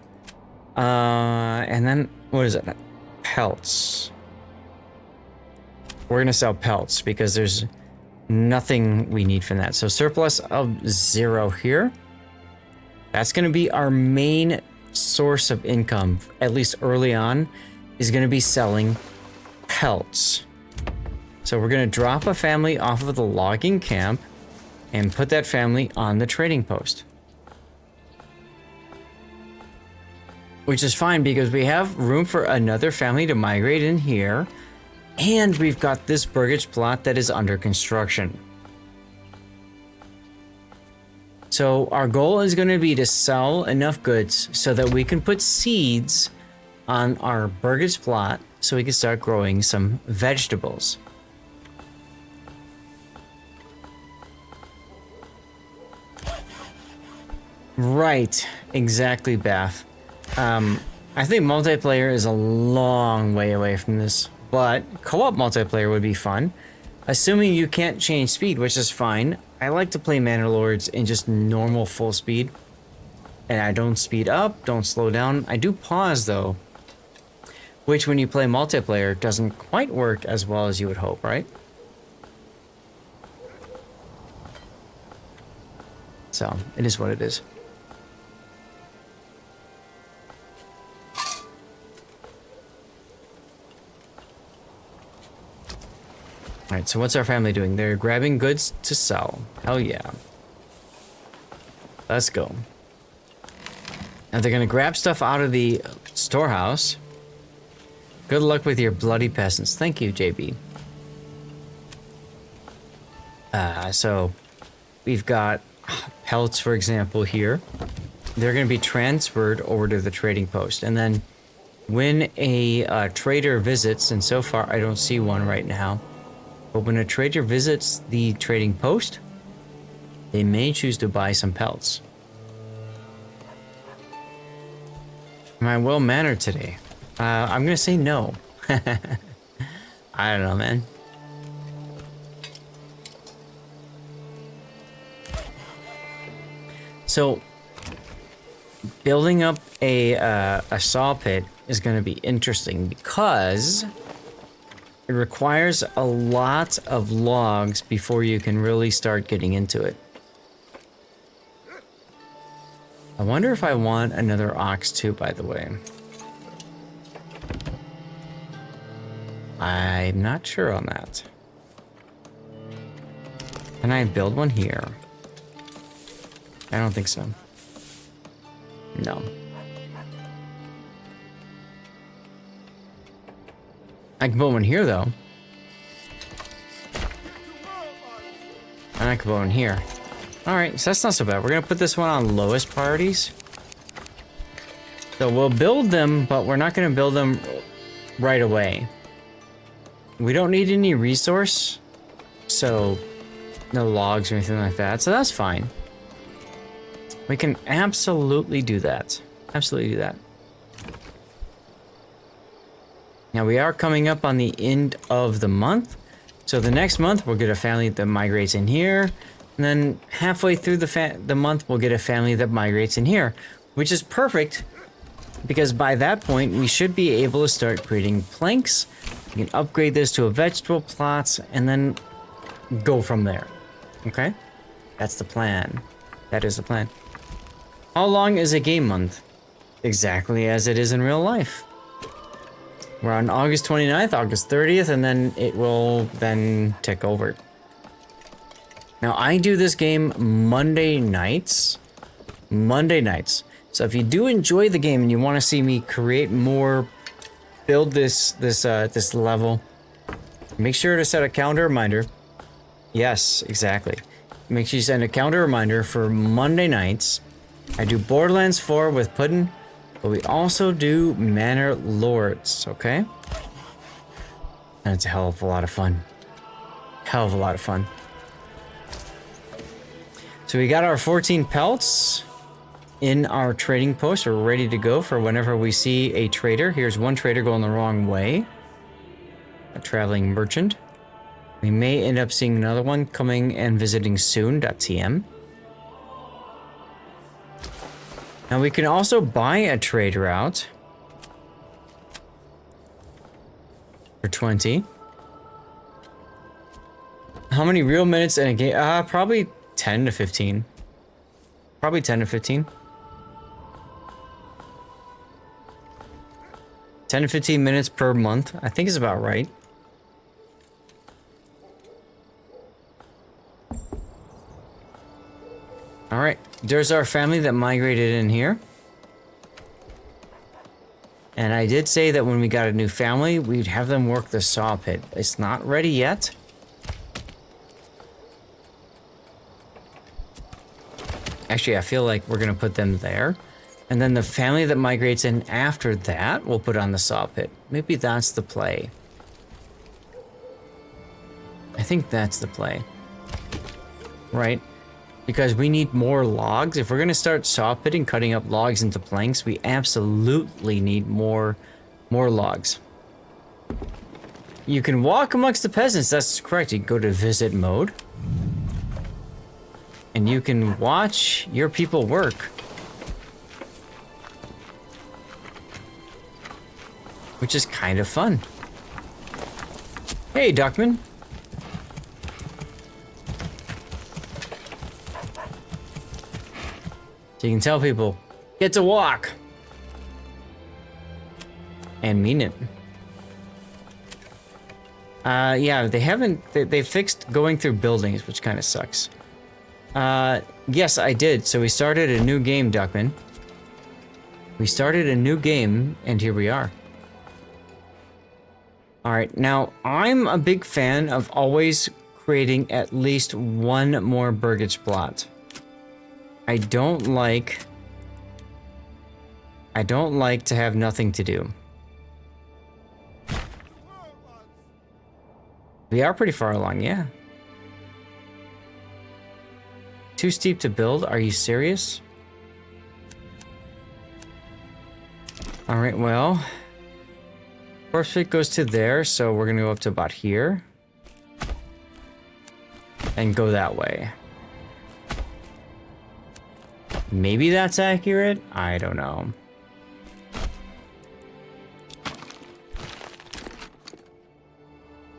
And then, what is it? Pelts. We're going to sell pelts because there's nothing we need from that. So surplus of 0 here. That's going to be our main source of income, at least early on. Is going to be selling pelts. So we're going to drop a family off of the logging camp and put that family on the trading post. Which is fine because we have room for another family to migrate in here. And we've got this burgage plot that is under construction. So our goal is going to be to sell enough goods so that we can put seeds on our burgage plot so we can start growing some vegetables. Right, exactly, Bath. I think multiplayer is a long way away from this, but co-op multiplayer would be fun. Assuming you can't change speed, which is fine. I like to play Manor in just normal full speed. And I don't speed up, don't slow down. I do pause though. Which when you play multiplayer doesn't quite work as well as you would hope, right? So, it is what it is. Alright, so what's our family doing? They're grabbing goods to sell. Hell yeah. Let's go. Now they're gonna grab stuff out of the storehouse. Good luck with your bloody peasants. Thank you, JB. So we've got pelts, for example, here. They're gonna be transferred over to the trading post. And then when a trader visits, and so far I don't see one right now, but when a trader visits the trading post, they may choose to buy some pelts. Am I well-mannered today? I'm gonna say no. I don't know, man. So, building up a saw pit is gonna be interesting because it requires a lot of logs before you can really start getting into it. I wonder if I want another ox too, by the way. I'm not sure on that. Can I build one here? I don't think so. No. I can build one here, though. And I can build one here. Alright, so that's not so bad. We're gonna put this one on lowest priorities. So we'll build them, but we're not gonna build them right away. We don't need any resource, so no logs or anything like that, so that's fine. We can absolutely do that. Absolutely do that. Now we are coming up on the end of the month, so the next month we'll get a family that migrates in here, and then halfway through the month we'll get a family that migrates in here, which is perfect because by that point we should be able to start creating planks. We can upgrade this to a vegetable plot and then go from there. Okay? That's the plan. That is the plan. How long is a game month? Exactly as it is in real life. We're on August 29th, August 30th, and then it will then tick over. Now, I do this game Monday nights. Monday nights. So if you do enjoy the game and you want to see me create more build this level, make sure to set a calendar reminder. Yes, exactly. Make sure you send a calendar reminder for Monday nights. I do Borderlands 4 with Puddin', but we also do Manor Lords, okay? And it's a hell of a lot of fun. Hell of a lot of fun. So we got our 14 pelts in our trading post. We're ready to go for whenever we see a trader. Here's one trader going the wrong way. A traveling merchant. We may end up seeing another one coming and visiting soon.tm. Now we can also buy a trader out for 20. How many real minutes in a game? Probably 10 to 15. Probably 10 to 15. 10 to 15 minutes per month, I think is about right. All right, there's our family that migrated in here. And I did say that when we got a new family, we'd have them work the saw pit. It's not ready yet. Actually, I feel like we're gonna put them there. And then the family that migrates in after that, we'll put on the saw pit. Maybe that's the play. I think that's the play. Right? Because we need more logs. If we're gonna start saw pitting, cutting up logs into planks, we absolutely need more logs. You can walk amongst the peasants, that's correct. You can go to visit mode. And you can watch your people work. Which is kind of fun. Hey, Duckman. So you can tell people, get to walk. And mean it. Yeah, they fixed going through buildings, which kind of sucks. Yes, I did. So we started a new game, Duckman. We started a new game, and here we are. Alright, now, I'm a big fan of always creating at least one more burgage plot. I don't like to have nothing to do. We are pretty far along, yeah. Too steep to build? Are you serious? Alright, well. First it goes to there, so we're gonna go up to about here. And go that way. Maybe that's accurate? I don't know.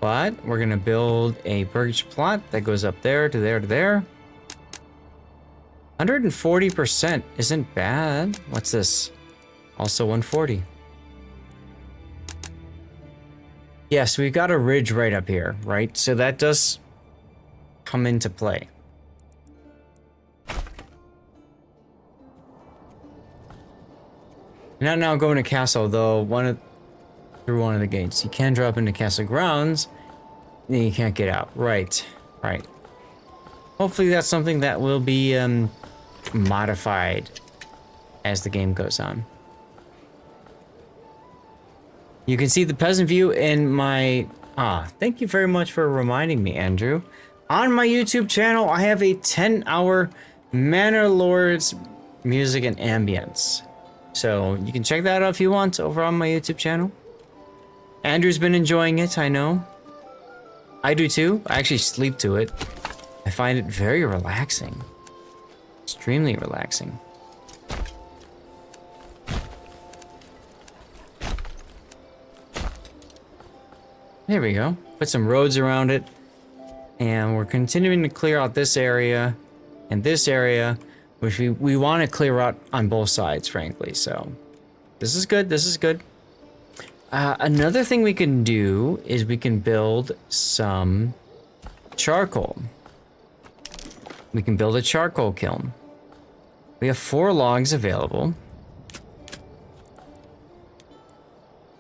But we're gonna build a burgage plot that goes up there to there to there. 140% isn't bad. What's this? Also 140. Yes, we've got a ridge right up here, right? So that does come into play. Not now going to castle, though. Through one of the gates. You can drop into castle grounds. Then you can't get out. Right. Right. Hopefully that's something that will be modified as the game goes on. You can see the peasant view in my... thank you very much for reminding me, Andrew. On my YouTube channel, I have a 10-hour Manor Lords music and ambience. So you can check that out if you want over on my YouTube channel. Andrew's been enjoying it, I know. I do too. I actually sleep to it. I find it very relaxing. Extremely relaxing. There we go. Put some roads around it. And we're continuing to clear out this area and this area, which we want to clear out on both sides, frankly. So this is good. This is good. Another thing we can do is we can build some charcoal. We can build a charcoal kiln. We have 4 logs available.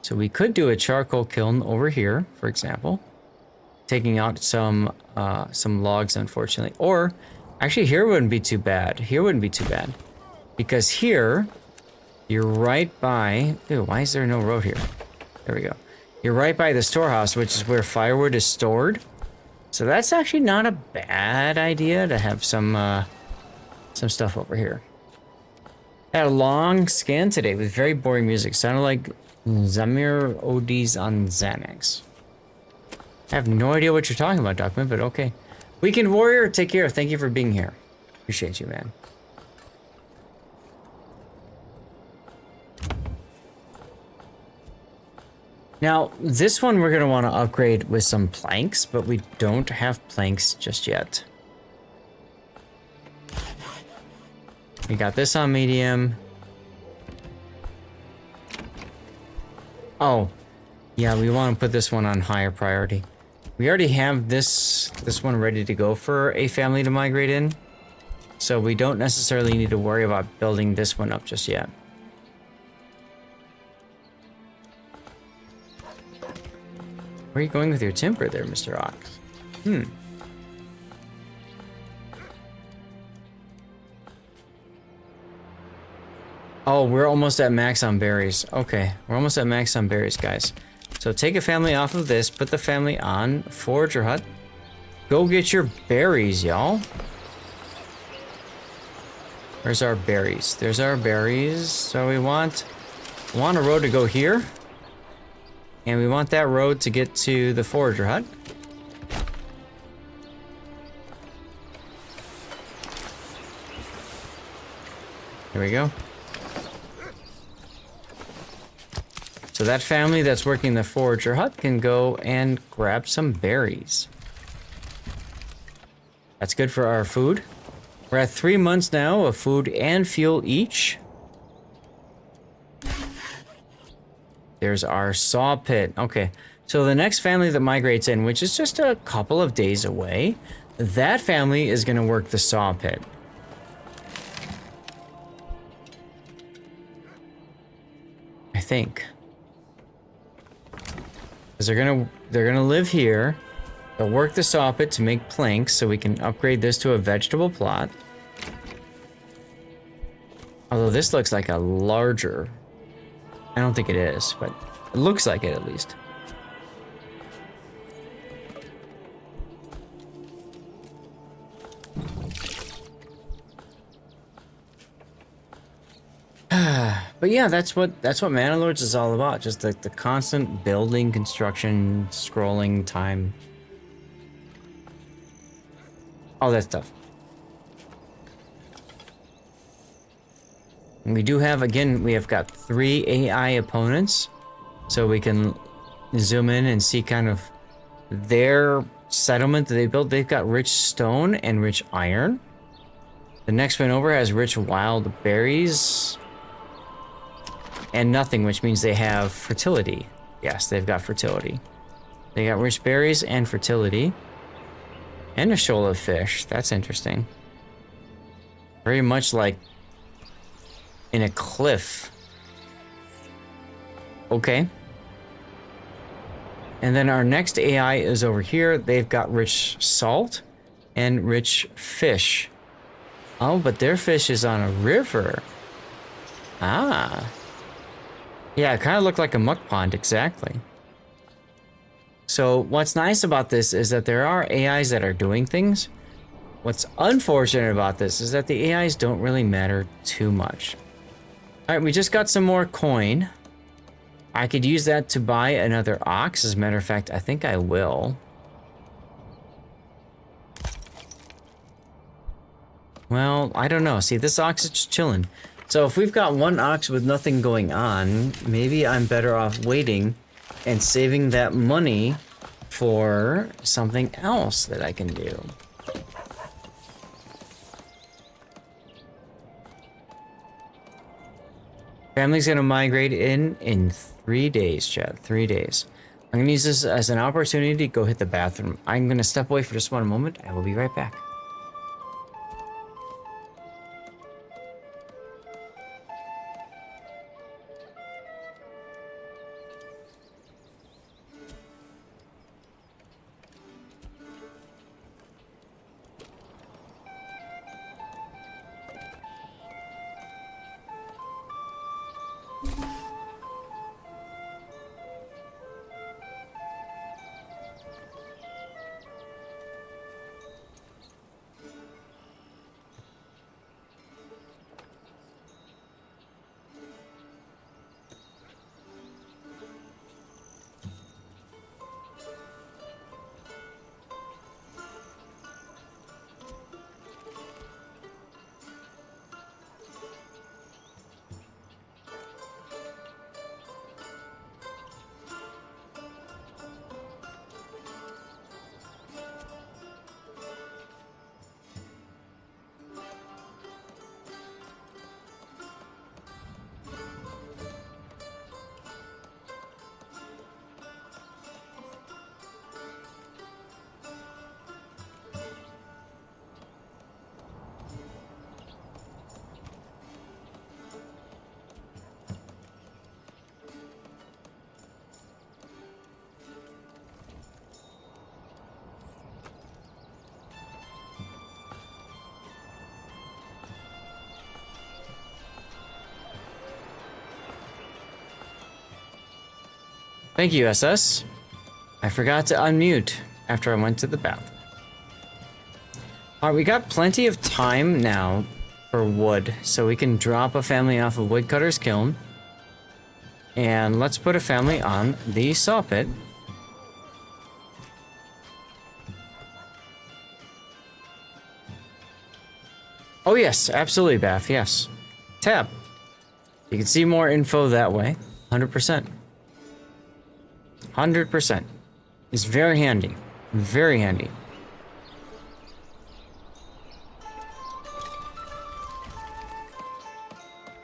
So we could do a charcoal kiln over here, for example. Taking out some logs, unfortunately. Or, actually, here wouldn't be too bad. Here wouldn't be too bad. Because here, you're right by... Ew, why is there no road here? There we go. You're right by the storehouse, which is where firewood is stored. So that's actually not a bad idea to have some stuff over here. Had a long scan today with very boring music. Sounded like Zamir ODs on Xanax. I have no idea what you're talking about, Duckman, but okay. Weekend Warrior, take care. Thank you for being here. Appreciate you, man. Now, this one we're going to want to upgrade with some planks, but we don't have planks just yet. We got this on medium. Oh, yeah, we want to put this one on higher priority. We already have this one ready to go for a family to migrate in. So we don't necessarily need to worry about building this one up just yet. Where are you going with your timber there, Mr. Ox? Oh, we're almost at max on berries. Okay, we're almost at max on berries, guys. So take a family off of this, put the family on Forager Hut. Go get your berries, y'all. Where's our berries? There's our berries. So we want a road to go here. And we want that road to get to the Forager Hut. Here we go. So that family that's working the Forager Hut can go and grab some berries. That's good for our food. We're at 3 months now of food and fuel each. There's our saw pit. Okay, so the next family that migrates in, which is just a couple of days away, that family is going to work the saw pit. I think. Because they're gonna live here. They'll work the saw pit to make planks so we can upgrade this to a vegetable plot. Although this looks like a larger... I don't think it is, but it looks like it at least. But yeah, that's what Mana Lords is all about. Just the constant building, construction, scrolling time. All that stuff. And we do have, again, we have got 3 AI opponents. So we can zoom in and see kind of their settlement that they built. They've got rich stone and rich iron. The next one over has rich wild berries. And nothing, which means they have fertility. Yes, they've got fertility. They got rich berries and fertility. And a shoal of fish. That's interesting. Very much like in a cliff. Okay. And then our next AI is over here. They've got rich salt and rich fish. Oh, but their fish is on a river. Ah. Yeah, it kind of looked like a muck pond, exactly. So what's nice about this is that there are AIs that are doing things. What's unfortunate about this is that the AIs don't really matter too much. All right, we just got some more coin. I could use that to buy another ox. As a matter of fact, I think I will. Well, I don't know. See, this ox is just chilling. So if we've got one ox with nothing going on, maybe I'm better off waiting and saving that money for something else that I can do. Family's gonna migrate in 3 days, chat. 3 days. I'm gonna use this as an opportunity to go hit the bathroom. I'm gonna step away for just one moment. I will be right back. Thank you, SS. I forgot to unmute after I went to the bathroom. Alright, we got plenty of time now for wood, so we can drop a family off of Woodcutter's Kiln. And let's put a family on the saw pit. Oh yes, absolutely, Bath, yes. Tab. You can see more info that way. 100%. 100%. It's very handy. Very handy.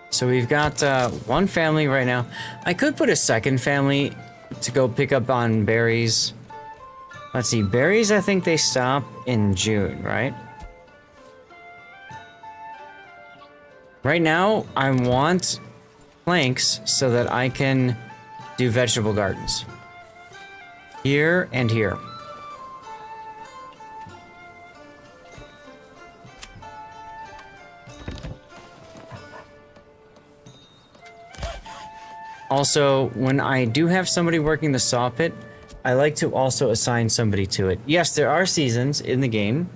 So we've got one family right now. I could put a second family to go pick up on berries. Let's see, berries I think they stop in June, right? Right now, I want planks so that I can do vegetable gardens. Here and here. Also, when I do have somebody working the saw pit, I like to also assign somebody to it. Yes, there are seasons in the game.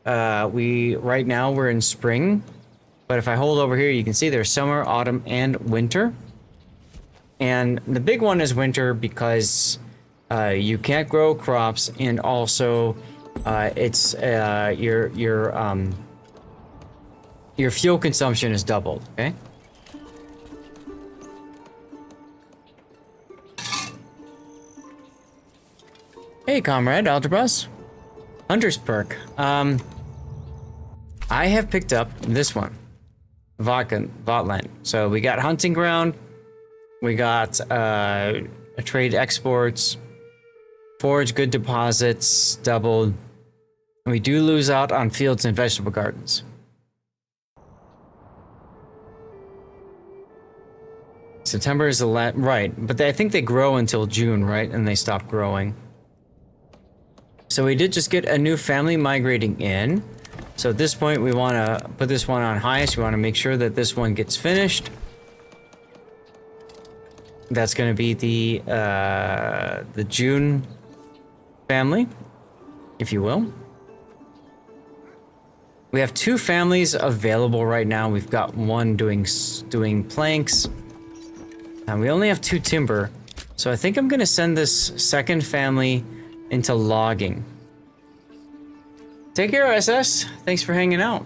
Right now we're in spring, but if I hold over here, you can see there's summer, autumn, and winter. And the big one is winter because you can't grow crops, and also it's your fuel consumption is doubled. Okay. Hey, comrade, Algebras. Hunter's perk. I have picked up this one. Votland. So we got hunting ground. We got trade exports. Forage good deposits. Doubled. We do lose out on fields and vegetable gardens. September is the right, but I think they grow until June, right? And they stop growing. So we did just get a new family migrating in. So at this point, we want to put this one on highest. We want to make sure that this one gets finished. That's going to be the June family, if you will. We have 2 families available right now. We've got one doing planks, and we only have 2 timber. So I think I'm going to send this second family into logging. Take care, SS. Thanks for hanging out.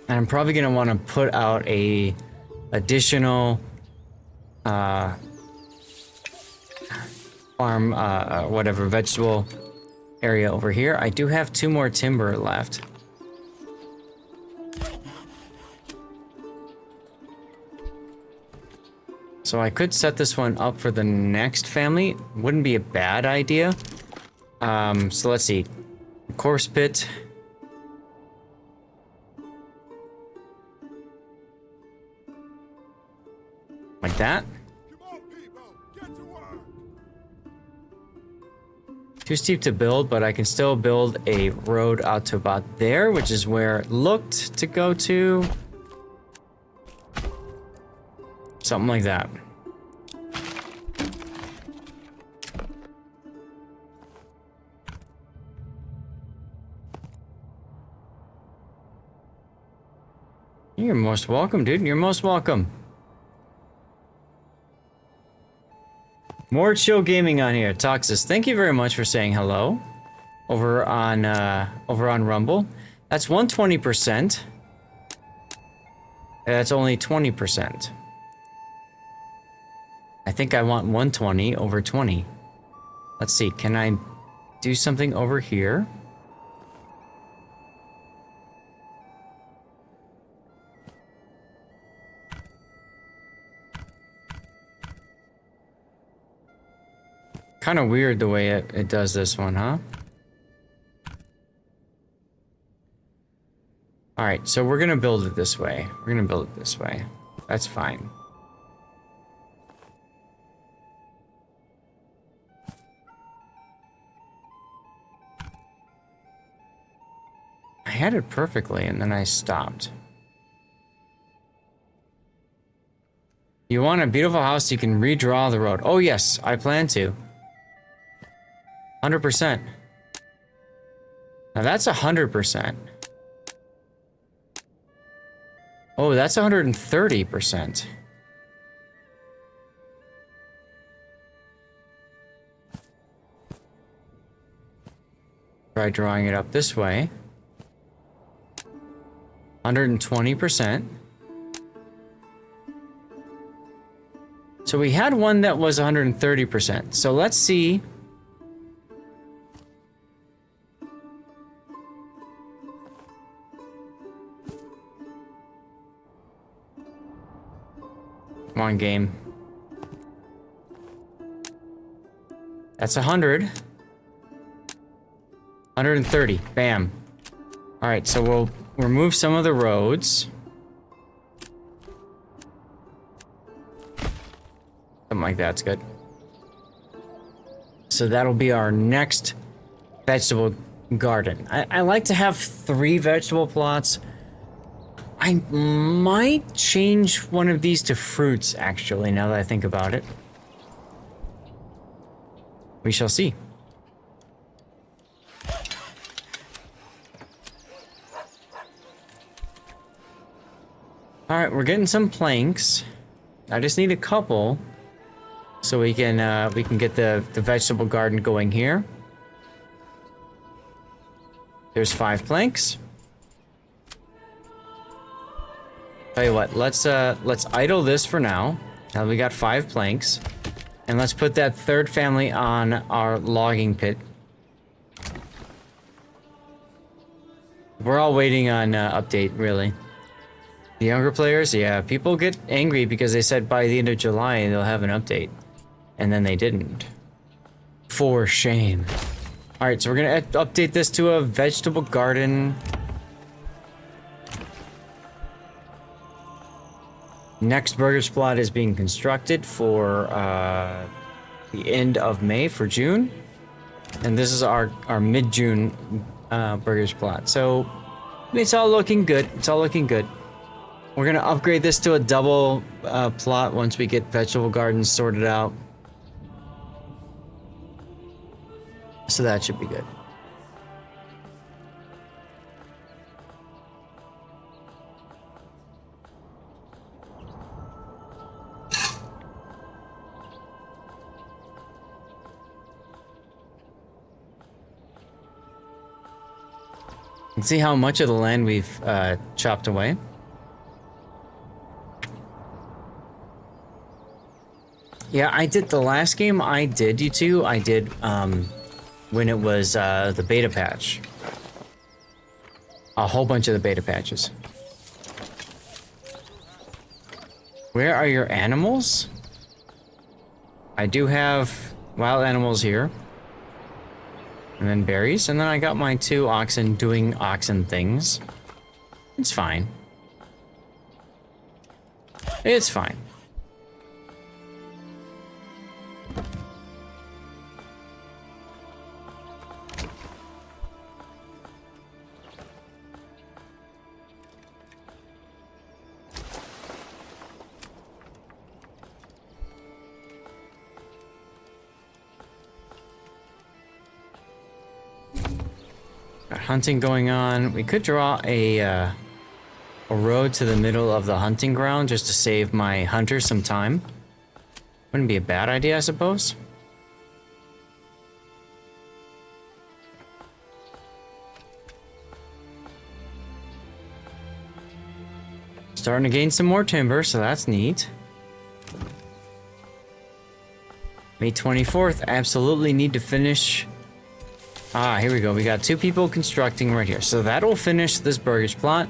And I'm probably gonna want to put out a additional farm, whatever, vegetable area over here. I do have 2 more timber left. So I could set this one up for the next family. Wouldn't be a bad idea. So let's see. Corpse pit. Like that. Too steep to build, but I can still build a road out to about there, which is where it looked to go to. Something like that. You're most welcome, dude. You're most welcome. More chill gaming on here. Toxis, thank you very much for saying hello. Over on Rumble. That's 120%. That's only 20%. I think I want 120 over 20. Let's see, can I do something over here? Kind of weird the way it does this one, huh? Alright, so we're gonna build it this way. We're gonna build it this way. That's fine. I had it perfectly and then I stopped. You want a beautiful house, you can redraw the road. Oh yes, I plan to. 100%. Now that's 100%. Oh, that's 130%. Try drawing it up this way. 120%. So we had one that was 130%. So let's see. Come on, game. That's 100. 130. Bam. All right, so we'll remove some of the roads. Something like that's good. So that'll be our next vegetable garden. I like to have 3 vegetable plots. I might change one of these to fruits, actually, now that I think about it. We shall see. Alright, we're getting some planks. I just need a couple so we can get the vegetable garden going here. There's 5 planks. Tell you what, let's idle this for now. Now we got 5 planks. And let's put that 3rd family on our logging pit. We're all waiting on update, really. The younger players, yeah, people get angry because they said by the end of July they'll have an update. And then they didn't. For shame. Alright, so we're gonna update this to a vegetable garden. Next burger plot is being constructed for the end of May for June. And this is our mid-June burgers plot. So it's all looking good. It's all looking good. We're gonna upgrade this to a double plot once we get vegetable gardens sorted out. So that should be good. Let's see how much of the land we've chopped away. Yeah, I did the last game I did, you two. I did when it was the beta patch. A whole bunch of the beta patches. Where are your animals? I do have wild animals here. And then berries, and then I got my 2 oxen doing oxen things. It's fine. It's fine. Hunting going on. We could draw a road to the middle of the hunting ground just to save my hunters some time. Wouldn't be a bad idea, I suppose. Starting to gain some more timber, so that's neat. May 24th, absolutely need to finish. Ah, here we go. We got 2 people constructing right here. So that'll finish this burgers plot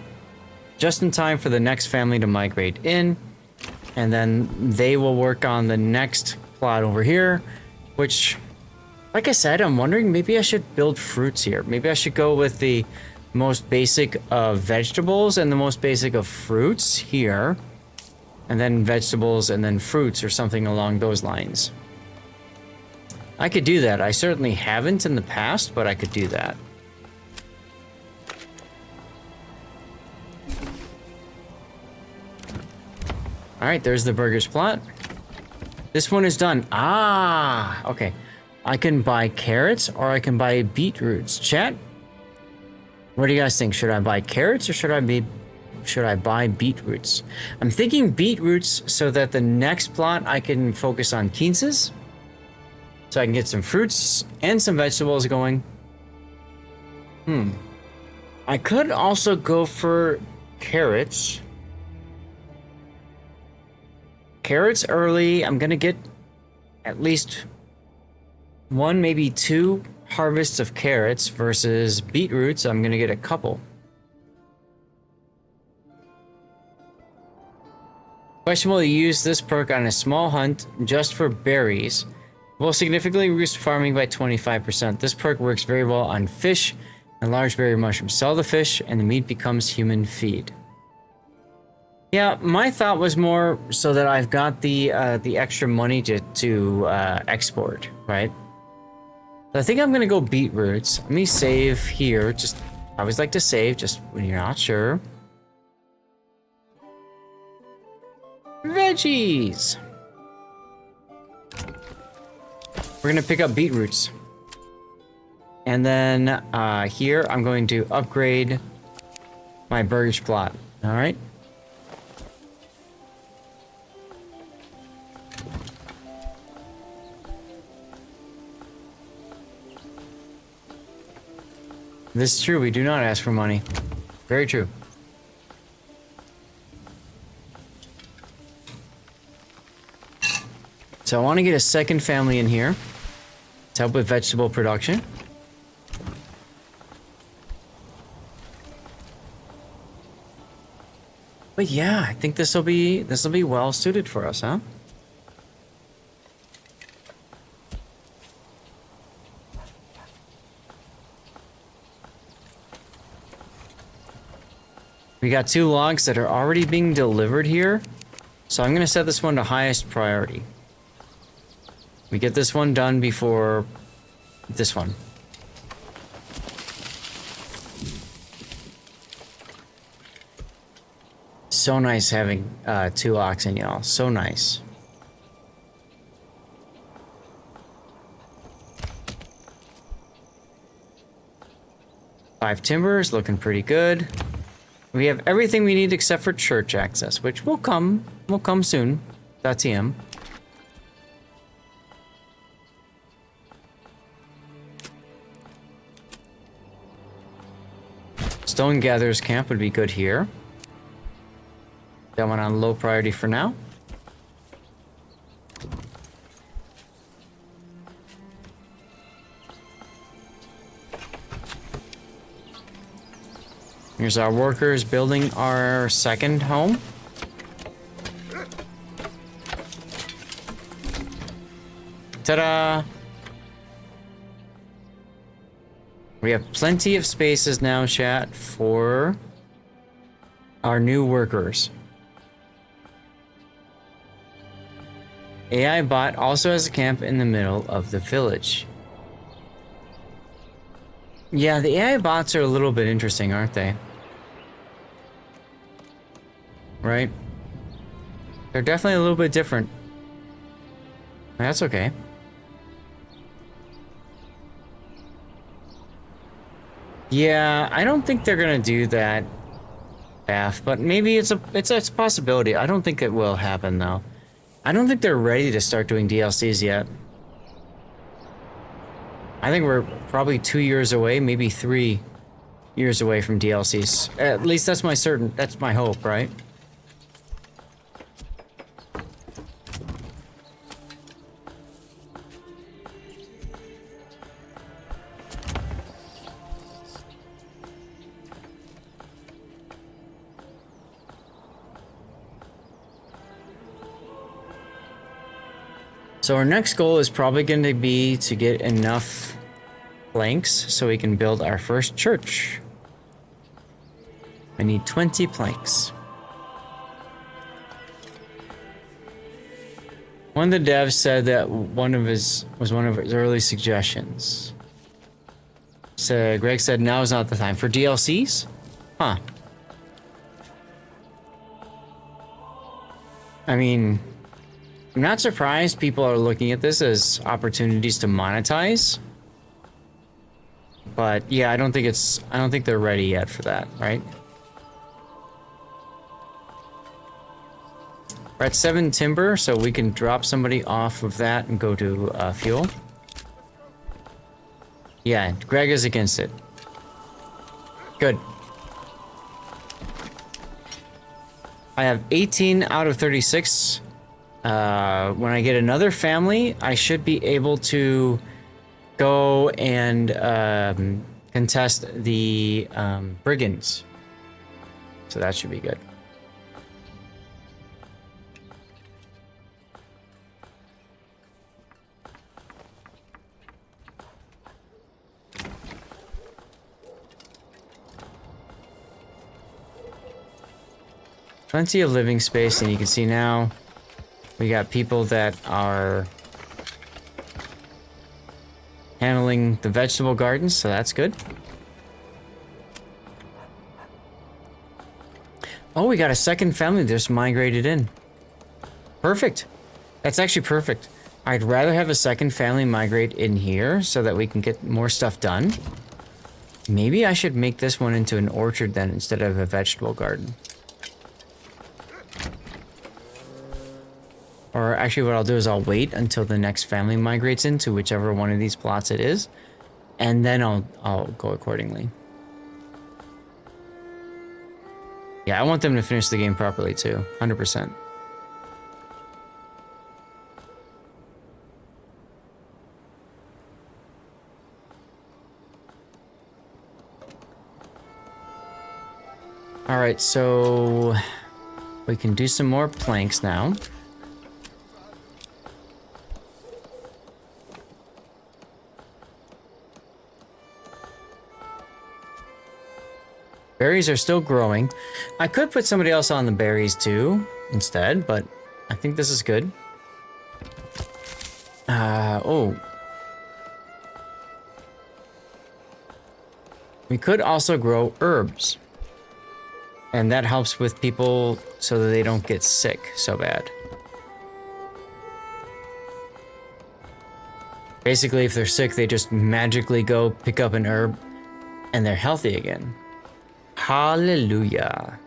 just in time for the next family to migrate in. And then they will work on the next plot over here, which, like I said, I'm wondering maybe I should build fruits here. Maybe I should go with the most basic of vegetables and the most basic of fruits here. And then vegetables and then fruits or something along those lines. I could do that. I certainly haven't in the past, but I could do that. Alright, there's the burgers plot. This one is done. Ah, okay. I can buy carrots or I can buy beetroots. Chat? What do you guys think? Should I buy carrots or should I buy beetroots? I'm thinking beetroots so that the next plot I can focus on quinces. So I can get some fruits and some vegetables going. I could also go for carrots. Carrots early. I'm gonna get at least one, maybe two harvests of carrots versus beetroots. I'm gonna get a couple. Questionable to use this perk on a small hunt just for berries. Will significantly reduce farming by 25%. This perk works very well on fish and large berry mushrooms. Sell the fish and the meat becomes human feed. Yeah, my thought was more so that I've got the extra money to export, right? I think I'm gonna go beetroots. Let me save here. Just I always like to save just when you're not sure. Veggies. We're gonna pick up beetroots. And then here I'm going to upgrade my burgers plot. All right. This is true, we do not ask for money. Very true. So I want to get a second family in here to help with vegetable production. But yeah, I think this will be well suited for us, huh? We got 2 logs that are already being delivered here. So I'm going to set this one to highest priority. We get this one done before this one. So nice having 2 oxen, y'all. So nice. Five timbers, looking pretty good. We have everything we need except for church access, which will come soon. .tm. Stone Gatherer's Camp would be good here. That one on low priority for now. Here's our workers building our second home. Ta-da! We have plenty of spaces now, chat, for our new workers. AI bot also has a camp in the middle of the village. Yeah, the AI bots are a little bit interesting, aren't they? Right? They're definitely a little bit different. That's okay. Yeah, I don't think they're gonna do that, but maybe it's a possibility. I don't think it will happen though. I don't think they're ready to start doing DLCs yet. I think we're probably 2 years away, maybe 3 years away from DLCs. At least that's my hope, right? So our next goal is probably going to be to get enough planks so we can build our first church. I need 20 planks. One of the devs said that one of his early suggestions. So Greg said now is not the time for DLCs? Huh. I mean, I'm not surprised people are looking at this as opportunities to monetize. But yeah, I don't think they're ready yet for that, right? We're at 7 timber, so we can drop somebody off of that and go to fuel. Yeah, Greg is against it. Good. I have 18 out of 36. When I get another family, I should be able to go and contest the brigands. So that should be good. Plenty of living space, and you can see now we got people that are handling the vegetable gardens, so that's good. Oh, we got a second family just migrated in. Perfect. That's actually perfect. I'd rather have a second family migrate in here so that we can get more stuff done. Maybe I should make this one into an orchard then instead of a vegetable garden. Or actually what I'll do is I'll wait until the next family migrates into whichever one of these plots it is. And then I'll go accordingly. Yeah, I want them to finish the game properly too. 100%. Alright, so we can do some more planks now. Berries are still growing. I could put somebody else on the berries too, instead, but I think this is good. Oh. We could also grow herbs. And that helps with people so that they don't get sick so bad. Basically, if they're sick, they just magically go pick up an herb and they're healthy again. Hallelujah.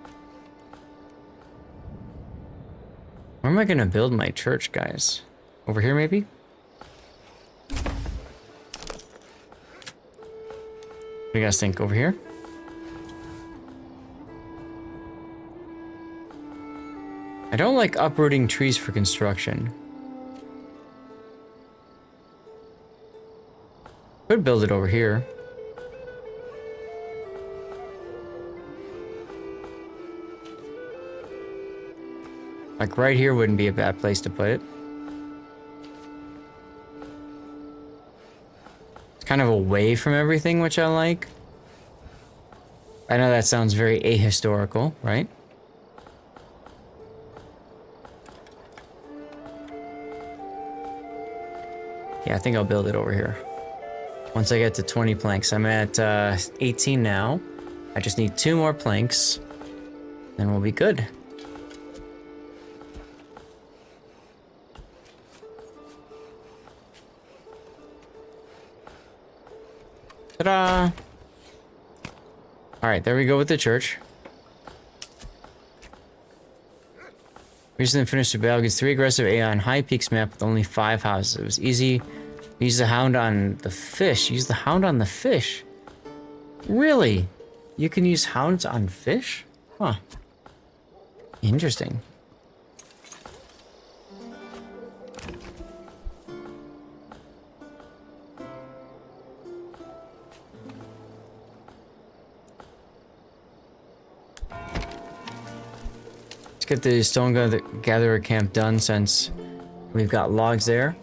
Where am I gonna build my church, guys? Over here, maybe? What do you guys think? Over here? I don't like uprooting trees for construction. Could build it over here. Like right here wouldn't be a bad place to put it. It's kind of away from everything, which I like. I know that sounds very ahistorical, right? Yeah, I think I'll build it over here. Once I get to 20 planks. I'm at 18 now. I just need 2 more planks. Then we'll be good. Ta-da! Alright, there we go with the church. Recently finished the battle against 3 aggressive AI on High Peaks map with only 5 houses. It was easy. Use the hound on the fish. Use the hound on the fish. Really? You can use hounds on fish? Huh. Interesting. Let's get the stone gatherer camp done since we've got logs there.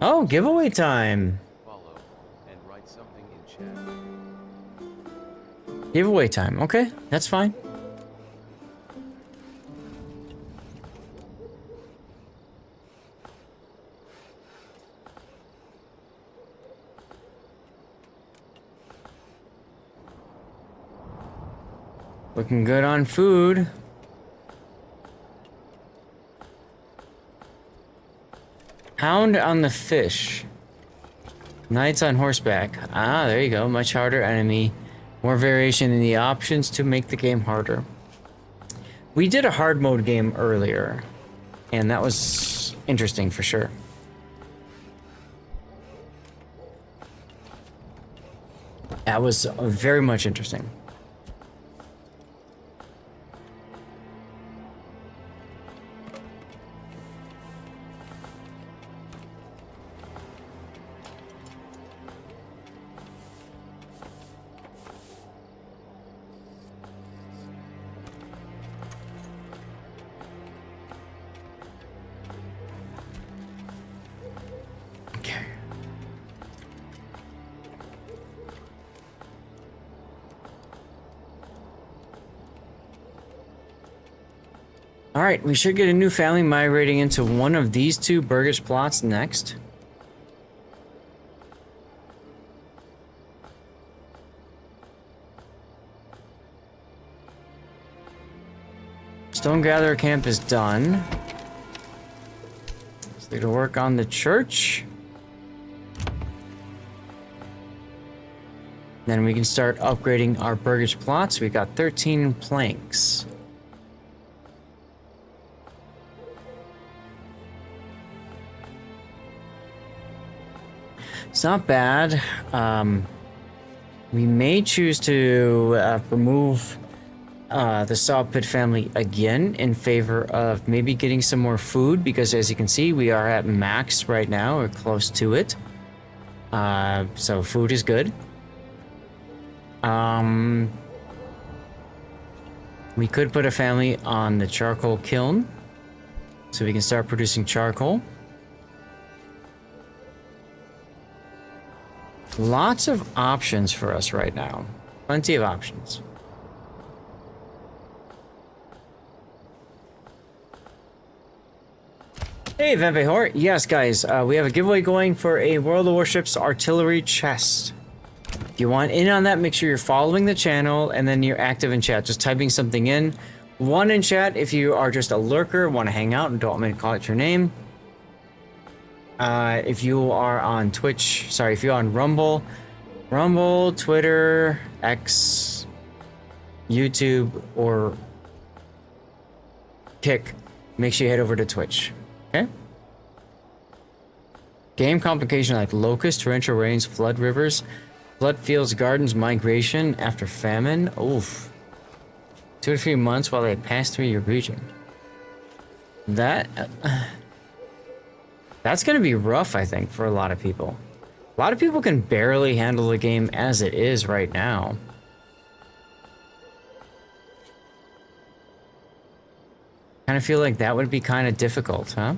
Oh, giveaway time! Giveaway time, okay, that's fine. Looking good on food. Hound on the fish. Knights on horseback. Ah, there you go. Much harder enemy. More variation in the options to make the game harder. We did a hard mode game earlier, and that was interesting for sure. That was very much interesting. Alright, we should get a new family migrating into one of these two Burgish plots next. Stone Gatherer Camp is done. So they're gonna work on the church. Then we can start upgrading our Burgish plots. We got 13 planks. It's not bad. We may choose to remove the saw pit family again in favor of maybe getting some more food, because as you can see, we are at max right now, or close to it. So food is good. We could put a family on the charcoal kiln, so we can start producing charcoal. Lots of options for us right now. Plenty of options. Hey, Vampehor. Yes, guys, we have a giveaway going for a World of Warships artillery chest. If you want in on that, make sure you're following the channel and then you're active in chat. Just typing something in. One in chat if you are just a lurker, want to hang out and don't want me to call out your name. If you are on Twitch, sorry, if you're on Rumble, Twitter, X, YouTube, or Kick, make sure you head over to Twitch, okay? Game complication like locust, torrential rains, flood rivers, flood fields, gardens, migration after famine. Oof. 2 to 3 months while they pass through your region. That's going to be rough, I think, for a lot of people. A lot of people can barely handle the game as it is right now. Kind of feel like that would be kind of difficult, huh?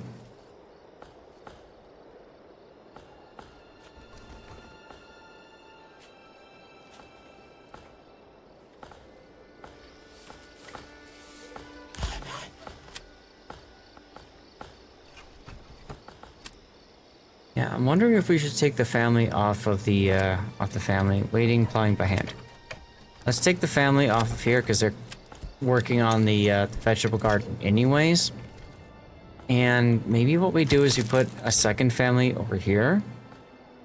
Yeah, I'm wondering if we should take the family off of the family. Waiting, plowing by hand. Let's take the family off of here because they're working on the vegetable garden anyways. And maybe what we do is we put a second family over here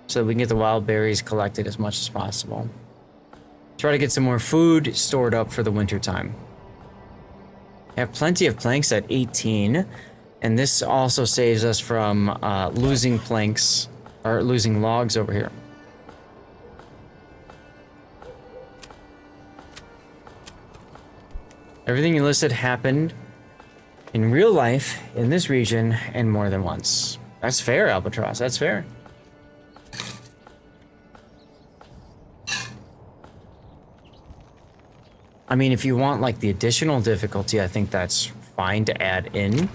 so that we can get the wild berries collected as much as possible. Try to get some more food stored up for the winter time. I have plenty of planks at 18. And this also saves us from losing planks, or losing logs over here. Everything you listed happened in real life, in this region, and more than once. That's fair, Albatross, that's fair. I mean, if you want, like, the additional difficulty, I think that's fine to add in.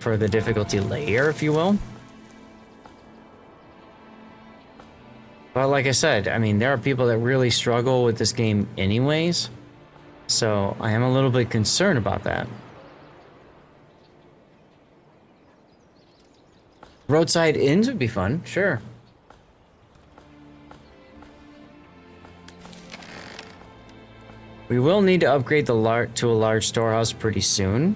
For the difficulty layer, if you will. But like I said, I mean, there are people that really struggle with this game anyways. So I am a little bit concerned about that. Roadside inns would be fun, sure. We will need to upgrade the to a large storehouse pretty soon.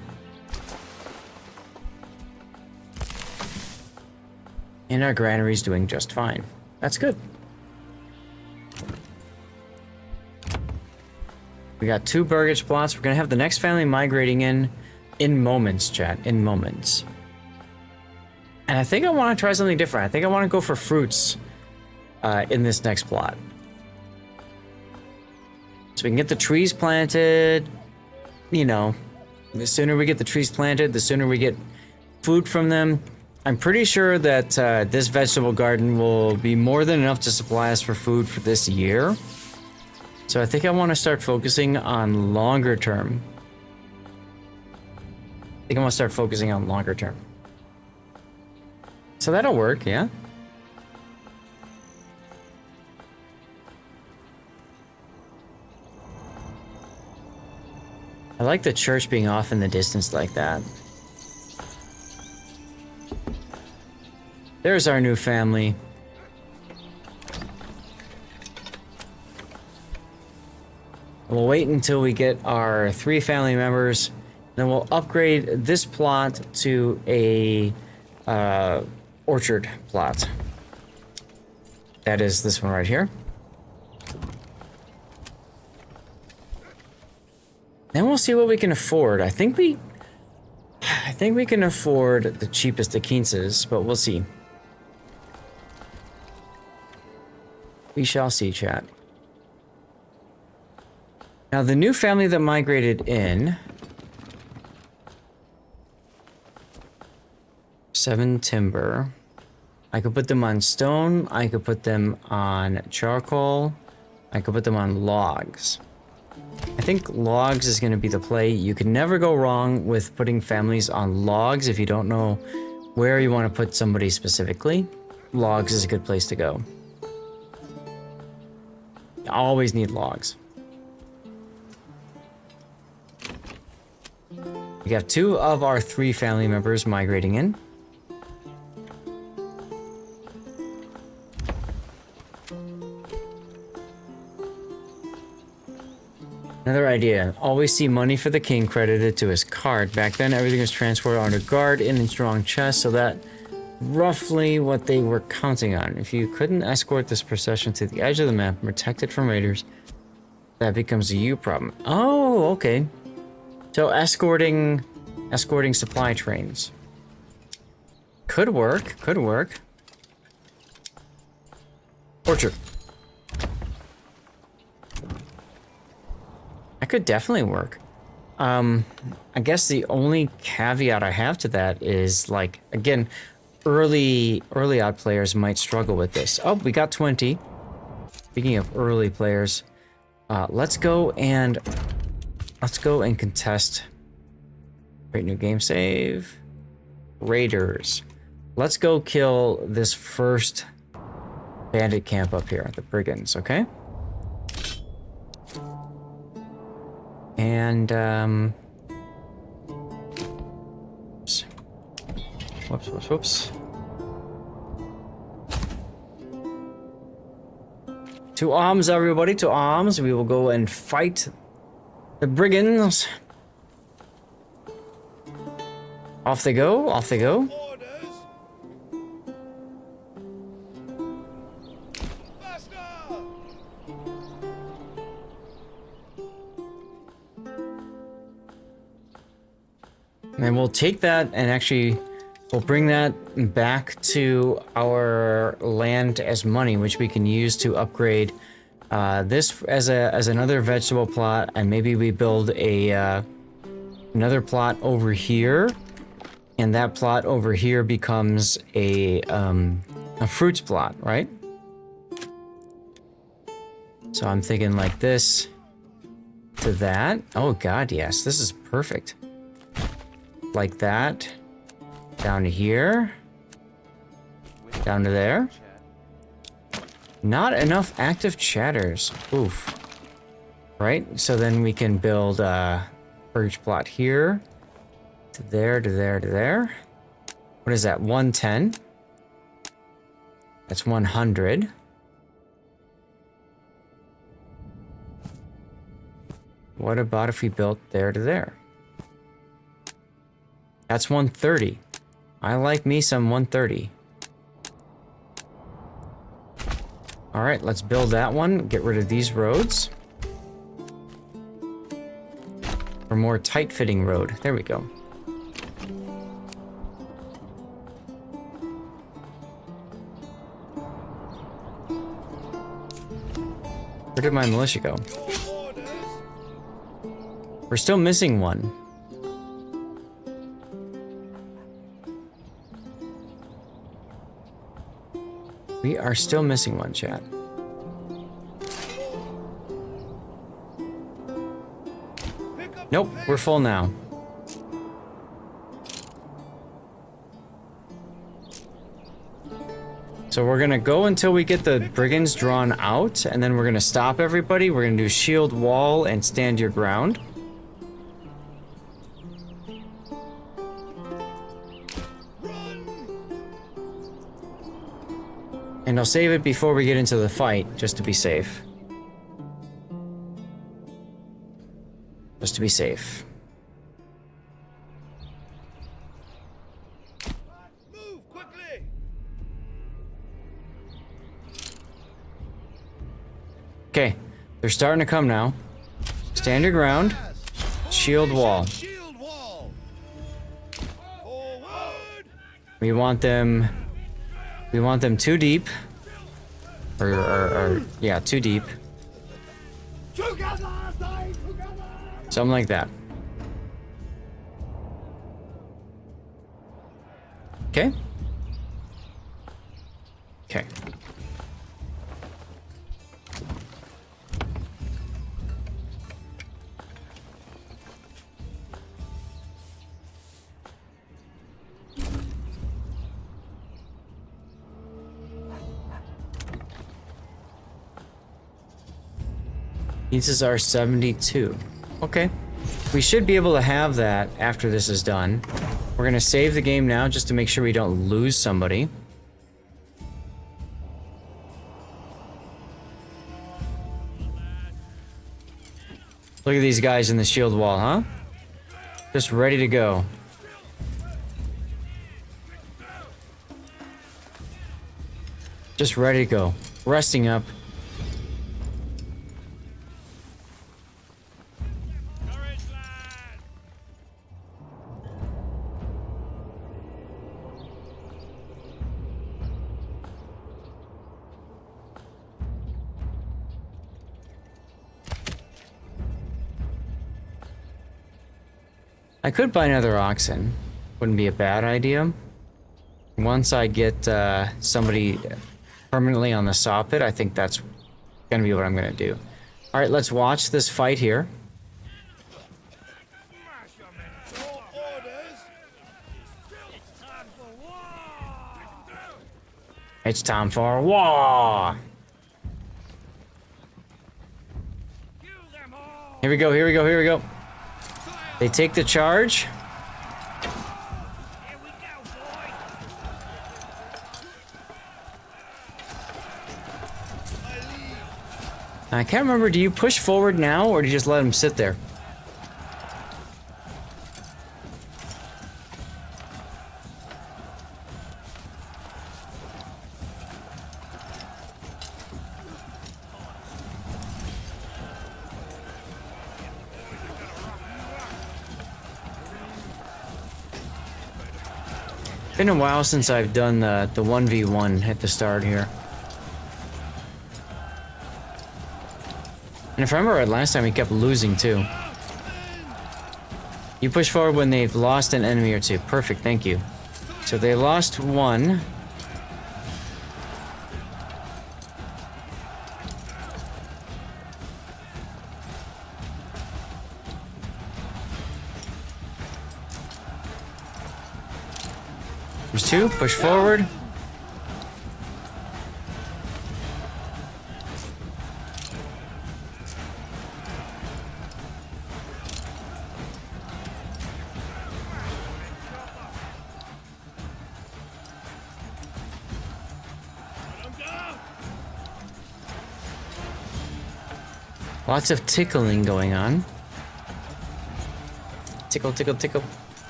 And our granary's doing just fine. That's good. We got 2 burgage plots. We're gonna have the next family migrating in moments, chat. In moments. And I think I want to try something different. I think I want to go for fruits in this next plot. So we can get the trees planted. You know, the sooner we get the trees planted, the sooner we get food from them. I'm pretty sure that this vegetable garden will be more than enough to supply us for food for this year. So I think I want to start focusing on longer term. I think I want to start focusing on longer term. So that'll work, yeah? I like the church being off in the distance like that. There's our new family. We'll wait until we get our 3 family members. Then we'll upgrade this plot to a orchard plot. That is this one right here. Then we'll see what we can afford. I think we can afford the cheapest Akinses, but we'll see. We shall see, chat. Now, the new family that migrated in... 7 timber. I could put them on stone. I could put them on charcoal. I could put them on logs. I think logs is going to be the play. You can never go wrong with putting families on logs if you don't know where you want to put somebody specifically. Logs is a good place to go. You always need logs. We have 2 of our 3 family members migrating in. Another idea. Always see money for the king credited to his card. Back then, everything was transported under guard in a strong chest, so that roughly what they were counting on. If you couldn't escort this procession to the edge of the map and protect it from raiders, that becomes a you problem. Oh, okay. So escorting supply trains. Could work, could work. Orchard. That could definitely work. I guess the only caveat I have to that is, like, again, early odd players might struggle with this. Oh, we got 20. Speaking of early players, let's go and contest. Great new game save. Raiders. Let's go kill this first bandit camp up here, the brigands, okay? And, whoops. To arms, everybody, to arms. We will go and fight the brigands. Off they go, off they go. And we'll take that and actually we'll bring that back to our land as money, which we can use to upgrade this as another vegetable plot, and maybe we build a another plot over here, and that plot over here becomes a fruits plot, right? So I'm thinking like this to that. Oh god, yes, this is perfect. Like that, down to here, down to there. Not enough active chatters. Oof. Right, so then we can build a purge plot here, to there, to there, to there. What is that, 110? That's 100. What about if we built there to there? That's 130. I like me some 130. All right, let's build that one. Get rid of these roads. For more tight-fitting road. There we go. Where did my militia go? We're still missing one. We are still missing one, chat. Nope, we're full now. So we're gonna go until we get the brigands drawn out, and then we're gonna stop everybody. We're gonna do shield wall and stand your ground. And I'll save it before we get into the fight, just to be safe. Just to be safe. Okay, they're starting to come now. Stand your ground. Shield wall. We want them too deep. Or yeah, too deep. Something like that. Okay. Okay. Pieces are 72. Okay. We should be able to have that after this is done. We're gonna save the game now just to make sure we don't lose somebody. Look at these guys in the shield wall, huh? Just ready to go. Just ready to go. Resting up. I could buy another oxen. Wouldn't be a bad idea. Once I get somebody permanently on the saw pit, I think that's gonna be what I'm gonna do. All right, let's watch this fight here. It's time for war. Here we go, here we go, here we go. They take the charge. I can't remember, do you push forward now or do you just let them sit there? Been a while since I've done the 1v1 at the start here. And if I remember right, last time we kept losing too. You push forward when they've lost an enemy or two. Perfect, thank you. So they lost one. There's two, push forward. Lots of tickling going on. Tickle, tickle, tickle.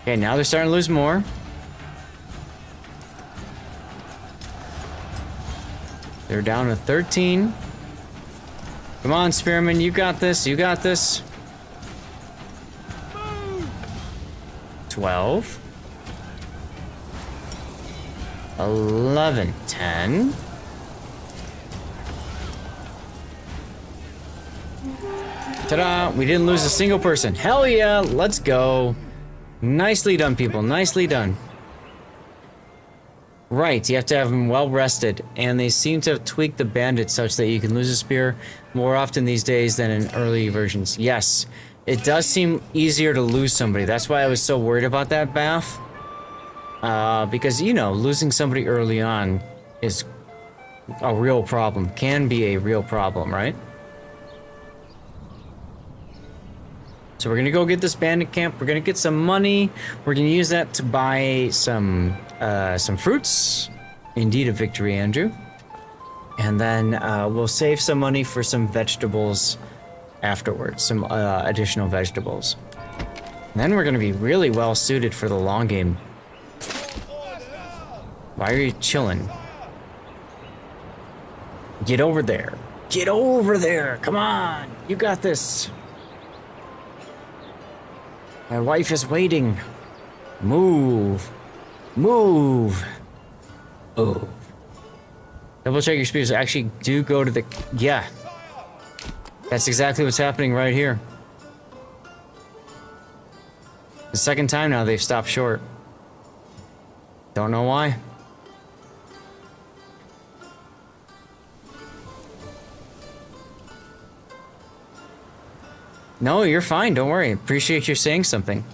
Okay, now they're starting to lose more. They're down to 13. Come on, Spearman, you got this, you got this. 12. 11, 10. Ta-da! We didn't lose a single person. Hell yeah! Let's go. Nicely done, people. Nicely done. Right, you have to have them well rested, and they seem to have tweaked the bandit such that you can lose a spear more often these days than in early versions. Yes, it does seem easier to lose somebody. That's why I was so worried about that, Bath. Because, you know, losing somebody early on is a real problem. Can be a real problem, right? So we're gonna go get this bandit camp. We're gonna get some money. We're gonna use that to buy some fruits. Indeed a victory, Andrew. And then we'll save some money for some vegetables afterwards. Some additional vegetables. And then we're gonna be really well suited for the long game. Why are you chilling? Get over there. Get over there. Come on. You got this. My wife is waiting. Move. Move. Oh. Double check your spears. Actually, do go to the... Yeah. That's exactly what's happening right here. The second time now they've stopped short. Don't know why. No, you're fine. Don't worry. Appreciate you saying something.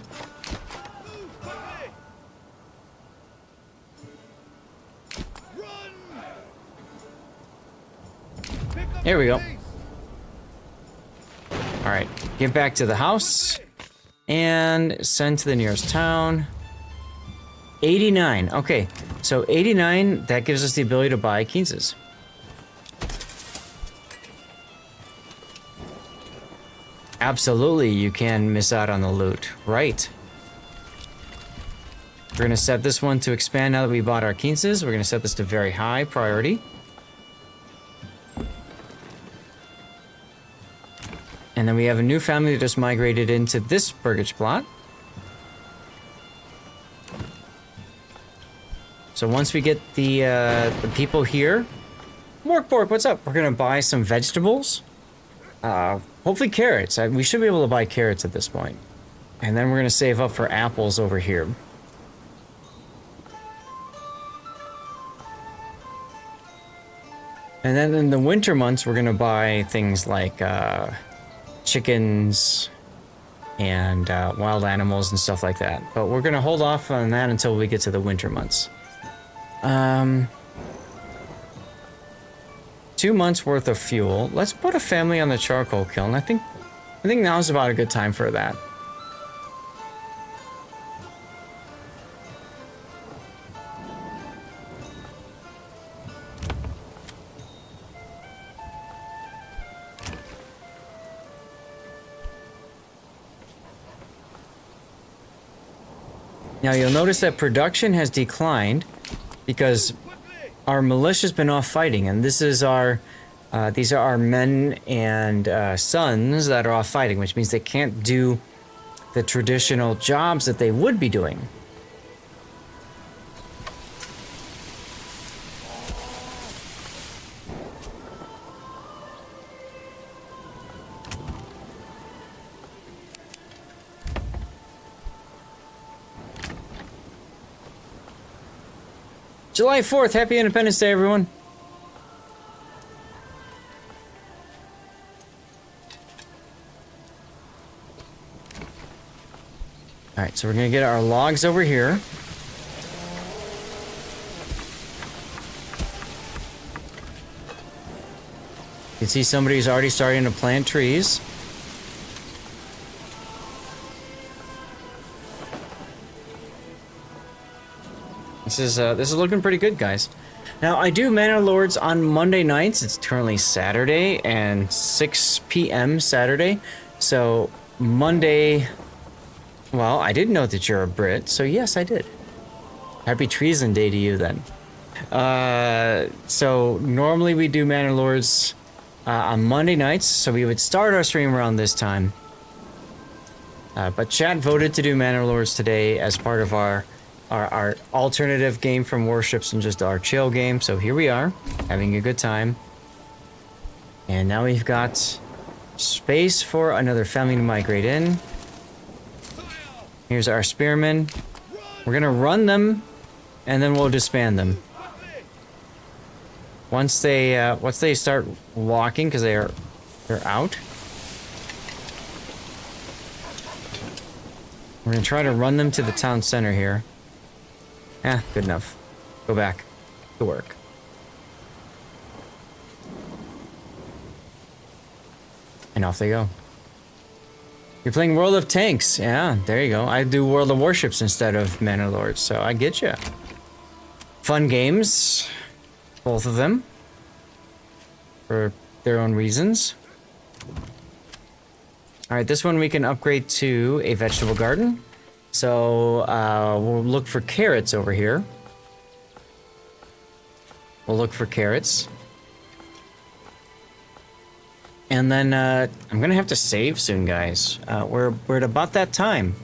Here we go. Alright, get back to the house and send to the nearest town. 89. Okay, so 89, that gives us the ability to buy Keyneses. Absolutely, you can miss out on the loot. Right. We're going to set this one to expand now that we bought our Keyneses. We're going to set this to very high priority. And then we have a new family that just migrated into this burgage plot. So once we get the people here... Morkbork, what's up? We're going to buy some vegetables. Hopefully carrots. We should be able to buy carrots at this point. And then we're going to save up for apples over here. And then in the winter months, we're going to buy things like chickens and wild animals and stuff like that. But we're going to hold off on that until we get to the winter months. 2 months worth of fuel. Let's put a family on the charcoal kiln. I think now's about a good time for that. Now you'll notice that production has declined because our militia's been off fighting, and this is our, these are our men and sons that are off fighting, which means they can't do the traditional jobs that they would be doing. July 4th, happy Independence Day, everyone. Alright, so we're gonna get our logs over here. You can see somebody's already starting to plant trees. This is looking pretty good, guys. Now, I do Manor Lords on Monday nights. It's currently Saturday and 6 p.m. Saturday. So, Monday... Well, I didn't know that you're a Brit, so yes, I did. Happy Treason Day to you, then. So normally we do Manor Lords on Monday nights, so we would start our stream around this time. But chat voted to do Manor Lords today as part of our alternative game from Warships and just our chill game. So here we are, having a good time. And now we've got space for another family to migrate in. Here's our spearmen. We're gonna run them, and then we'll disband them. Once they start walking, because they're out. We're gonna try to run them to the town center here. Good enough. Go back to work. And off they go. You're playing World of Tanks. Yeah, there you go. I do World of Warships instead of Manor Lords, so I get you. Fun games. Both of them. For their own reasons. Alright, this one we can upgrade to a vegetable garden. So, we'll look for carrots over here. We'll look for carrots. And then, I'm gonna have to save soon, guys. We're at about that time.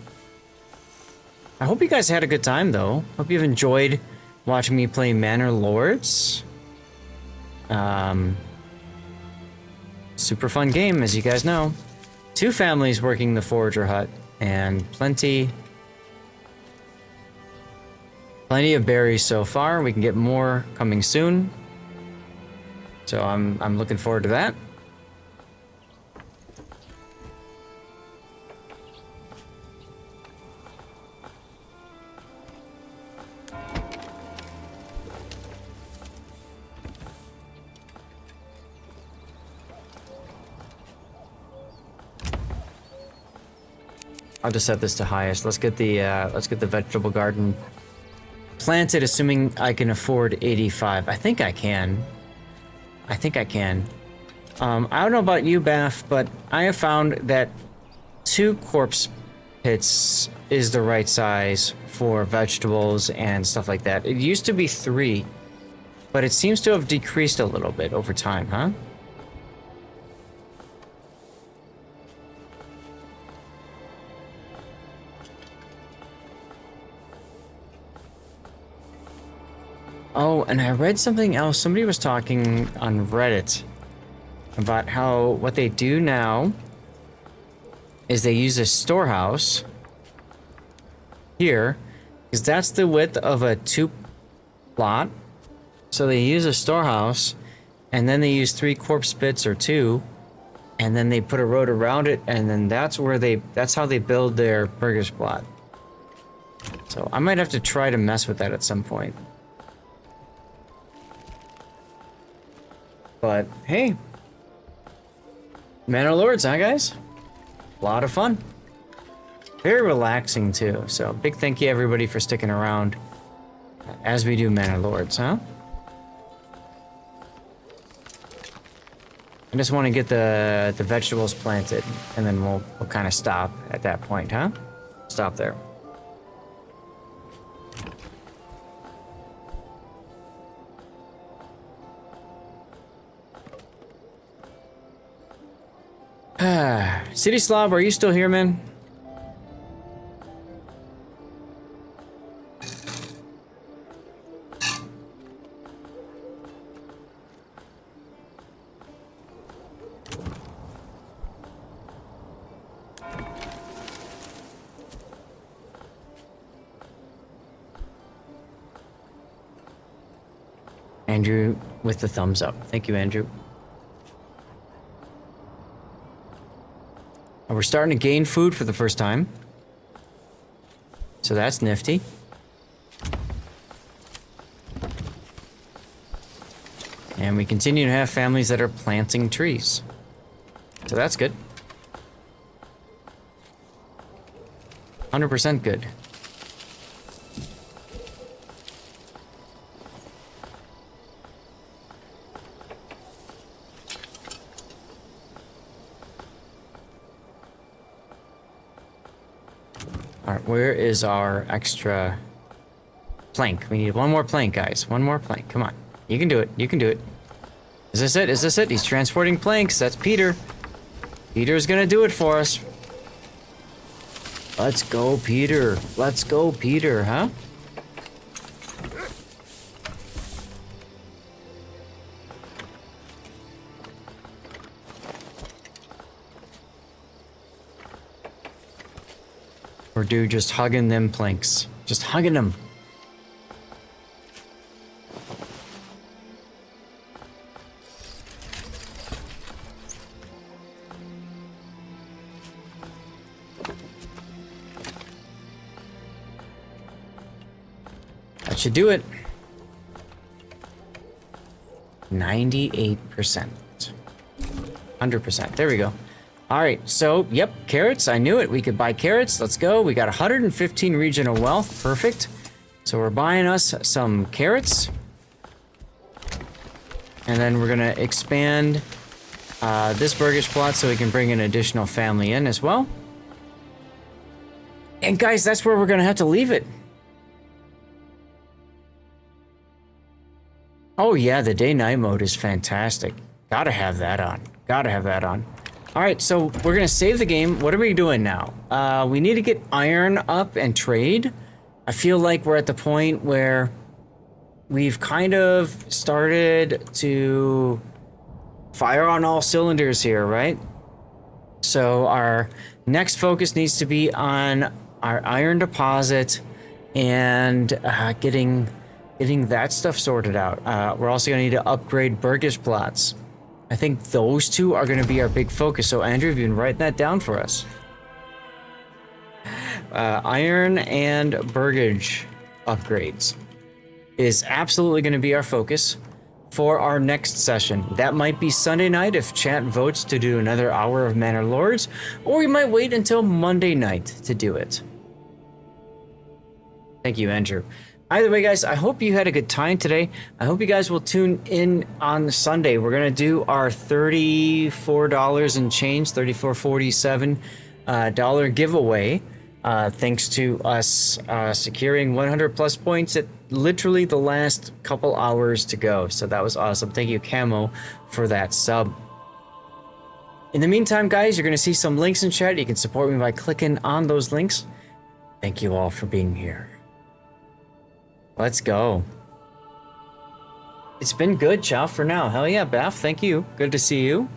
I hope you guys had a good time, though. Hope you've enjoyed watching me play Manor Lords. Super fun game, as you guys know. 2 families working the forager hut, and plenty of berries so far. We can get more coming soon. So I'm looking forward to that. I'll just set this to highest. Let's get the vegetable garden planted, assuming I can afford 85. I think I can. I don't know about you, Bath, but I have found that 2 corpse pits is the right size for vegetables and stuff like that. It used to be 3, but it seems to have decreased a little bit over time, huh? Oh, and I read something else. Somebody was talking on Reddit about how what they do now is they use a storehouse here, because that's the width of a 2 plot. So they use a storehouse, and then they use 3 corpse pits or 2, and then they put a road around it, and then that's how they build their burgers plot. So I might have to try to mess with that at some point. But, hey. Manor Lords, huh, guys? A lot of fun. Very relaxing, too. So, big thank you, everybody, for sticking around as we do Manor Lords, huh? I just want to get the vegetables planted, and then we'll kind of stop at that point, huh? Stop there. City Slob, are you still here, man? Andrew with the thumbs up. Thank you, Andrew. We're starting to gain food for the first time. So that's nifty. And we continue to have families that are planting trees. So that's good. 100% good. Alright, where is our extra plank. We need one more plank, guys. One more plank. Come on. You can do it. You can do it. Is this it? Is this it? He's transporting planks. That's Peter. Peter's gonna do it for us. Let's go, Peter. Let's go, Peter, huh? Or dude, just hugging them planks. Just hugging them. That should do it. 98%. 100%. There we go. All right, so, yep, carrots. I knew it. We could buy carrots. Let's go. We got 115 regional wealth. Perfect. So we're buying us some carrots. And then we're going to expand this burgage plot so we can bring an additional family in as well. And guys, that's where we're going to have to leave it. Oh yeah, the day-night mode is fantastic. Gotta have that on. Gotta have that on. Alright, so we're gonna save the game. What are we doing now? We need to get iron up and trade. I feel like we're at the point where we've kind of started to fire on all cylinders here, right? So our next focus needs to be on our iron deposit and getting that stuff sorted out. We're also gonna need to upgrade burgage plots. I think those two are gonna be our big focus. So Andrew, have you been writing that down for us? Iron and burgage upgrades is absolutely gonna be our focus for our next session. That might be Sunday night if chat votes to do another hour of Manor Lords, or we might wait until Monday night to do it. Thank you, Andrew. Either way, guys, I hope you had a good time today. I hope you guys will tune in on Sunday. We're going to do our $34 and change, $34.47 dollar giveaway. Thanks to us securing 100 plus points at literally the last couple hours to go. So that was awesome. Thank you, Camo, for that sub. In the meantime, guys, you're going to see some links in chat. You can support me by clicking on those links. Thank you all for being here. Let's go. It's been good, Chow, for now. Hell yeah, Beth, thank you. Good to see you.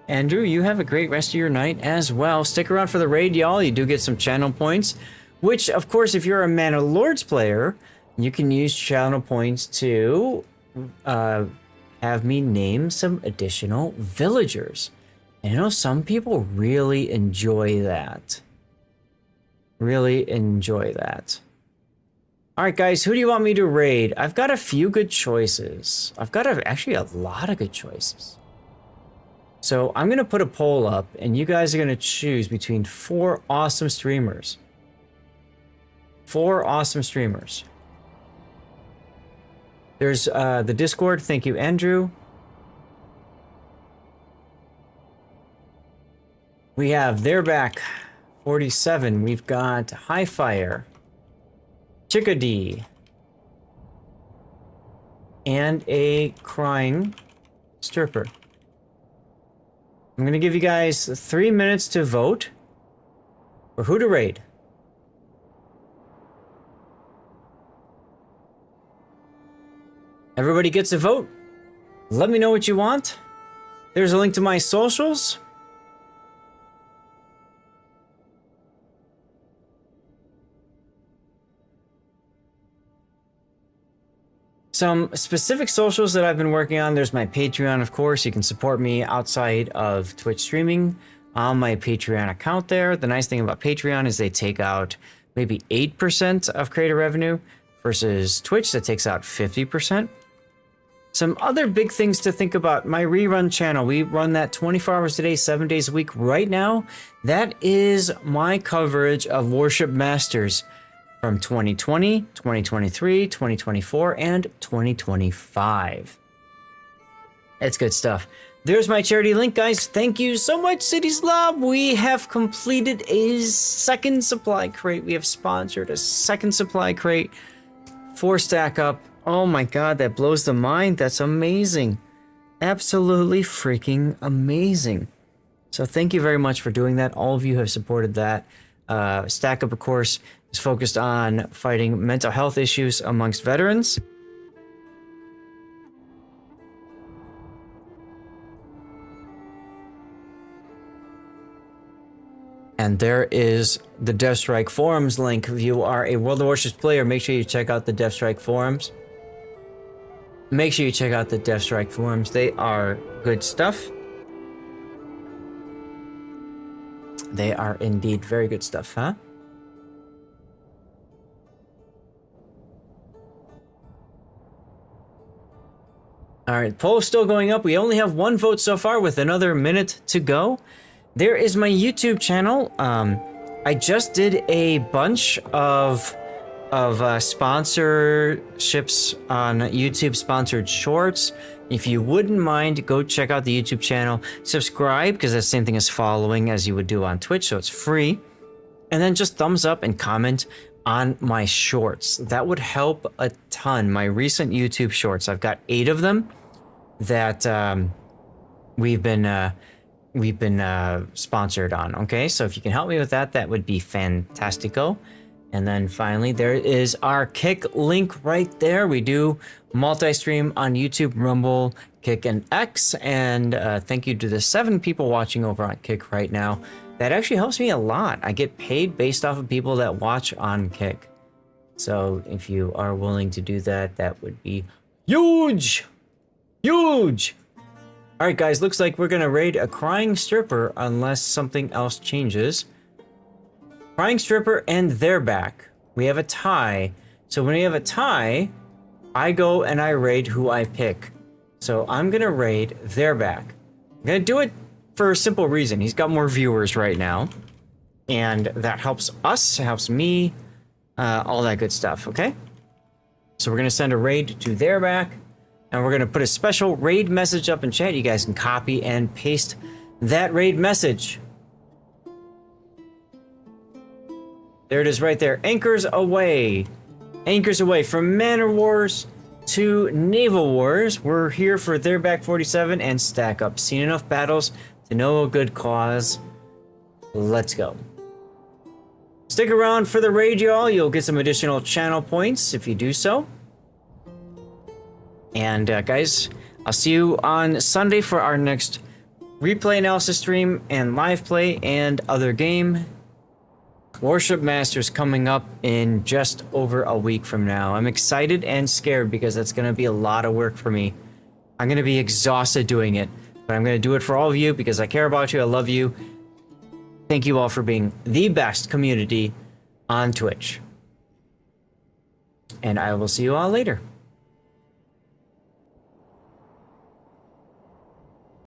Andrew, you have a great rest of your night as well. Stick around for the raid, y'all. You do get some channel points, which, of course, if you're a Man of Lords player, you can use channel points to have me name some additional villagers. And you know, some people really enjoy that. Really enjoy that. All right, guys, who do you want me to raid? I've got a few good choices. I've got actually a lot of good choices. So I'm going to put a poll up, and you guys are going to choose between 4 awesome streamers. 4 awesome streamers. There's the Discord. Thank you, Andrew. We have They're Back 47. We've got Highfire. Chickadee, and a crying stripper. I'm gonna give you guys 3 minutes to vote for who to raid. Everybody gets a vote. Let me know what you want. There's a link to my socials. Some specific socials that I've been working on. There's my Patreon, of course. You can support me outside of Twitch streaming on my Patreon account there. The nice thing about Patreon is they take out maybe 8% of creator revenue versus Twitch that takes out 50%. Some other big things to think about. My rerun channel, we run that 24 hours a day, 7 days a week. Right now, that is my coverage of Warship Masters from 2020, 2023, 2024, and 2025. It's good stuff. There's my charity link, guys. Thank you so much, Cities Lab. We have completed a second supply crate. We have sponsored a second supply crate 4 stack up. Oh my god, that blows the mind. That's amazing. Absolutely freaking amazing. So thank you very much for doing that. All of you have supported that. Stack Up, of course, is focused on fighting mental health issues amongst veterans. And there is the Deathstrike forums link. If you are a World of Warships player, make sure you check out the Deathstrike forums. Make sure you check out the Deathstrike forums. They are good stuff. They are indeed very good stuff, huh? Alright, poll's still going up. We only have 1 vote so far with another minute to go. There is my YouTube channel. I just did a bunch of sponsorships on YouTube, sponsored shorts. If you wouldn't mind, go check out the YouTube channel. Subscribe, because that's the same thing as following as you would do on Twitch, so it's free. And then just thumbs up and comment on my shorts. That would help a ton. My recent YouTube shorts, I've got 8 of them that we've been sponsored on. Okay, so if you can help me with that, that would be fantastico. And then finally, there is our Kick link right there. We do multi-stream on YouTube, Rumble, Kick, and X. And thank you to the 7 people watching over on Kick right now. That actually helps me a lot. I get paid based off of people that watch on Kick. So if you are willing to do that, that would be huge. Huge. All right, guys, looks like we're going to raid a Crying Stripper unless something else changes. Crying Stripper and they're back. We have a tie. So when we have a tie, I go and I raid who I pick. So I'm going to raid they're back. I'm going to do it for a simple reason. He's got more viewers right now. And that helps us, helps me, all that good stuff, okay? So we're going to send a raid to they're back. And we're going to put a special raid message up in chat. You guys can copy and paste that raid message. There it is right there. Anchors away. Anchors away from Manor Wars to Naval Wars. We're here for They're Back 47 and Stack Up. Seen enough battles to know a good cause. Let's go. Stick around for the raid, y'all. You'll get some additional channel points if you do so. And guys, I'll see you on Sunday for our next replay analysis stream and live play and other game. Warship Masters coming up in just over a week from now. I'm excited and scared because that's going to be a lot of work for me. I'm going to be exhausted doing it, but I'm going to do it for all of you because I care about you. I love you. Thank you all for being the best community on Twitch. And I will see you all later.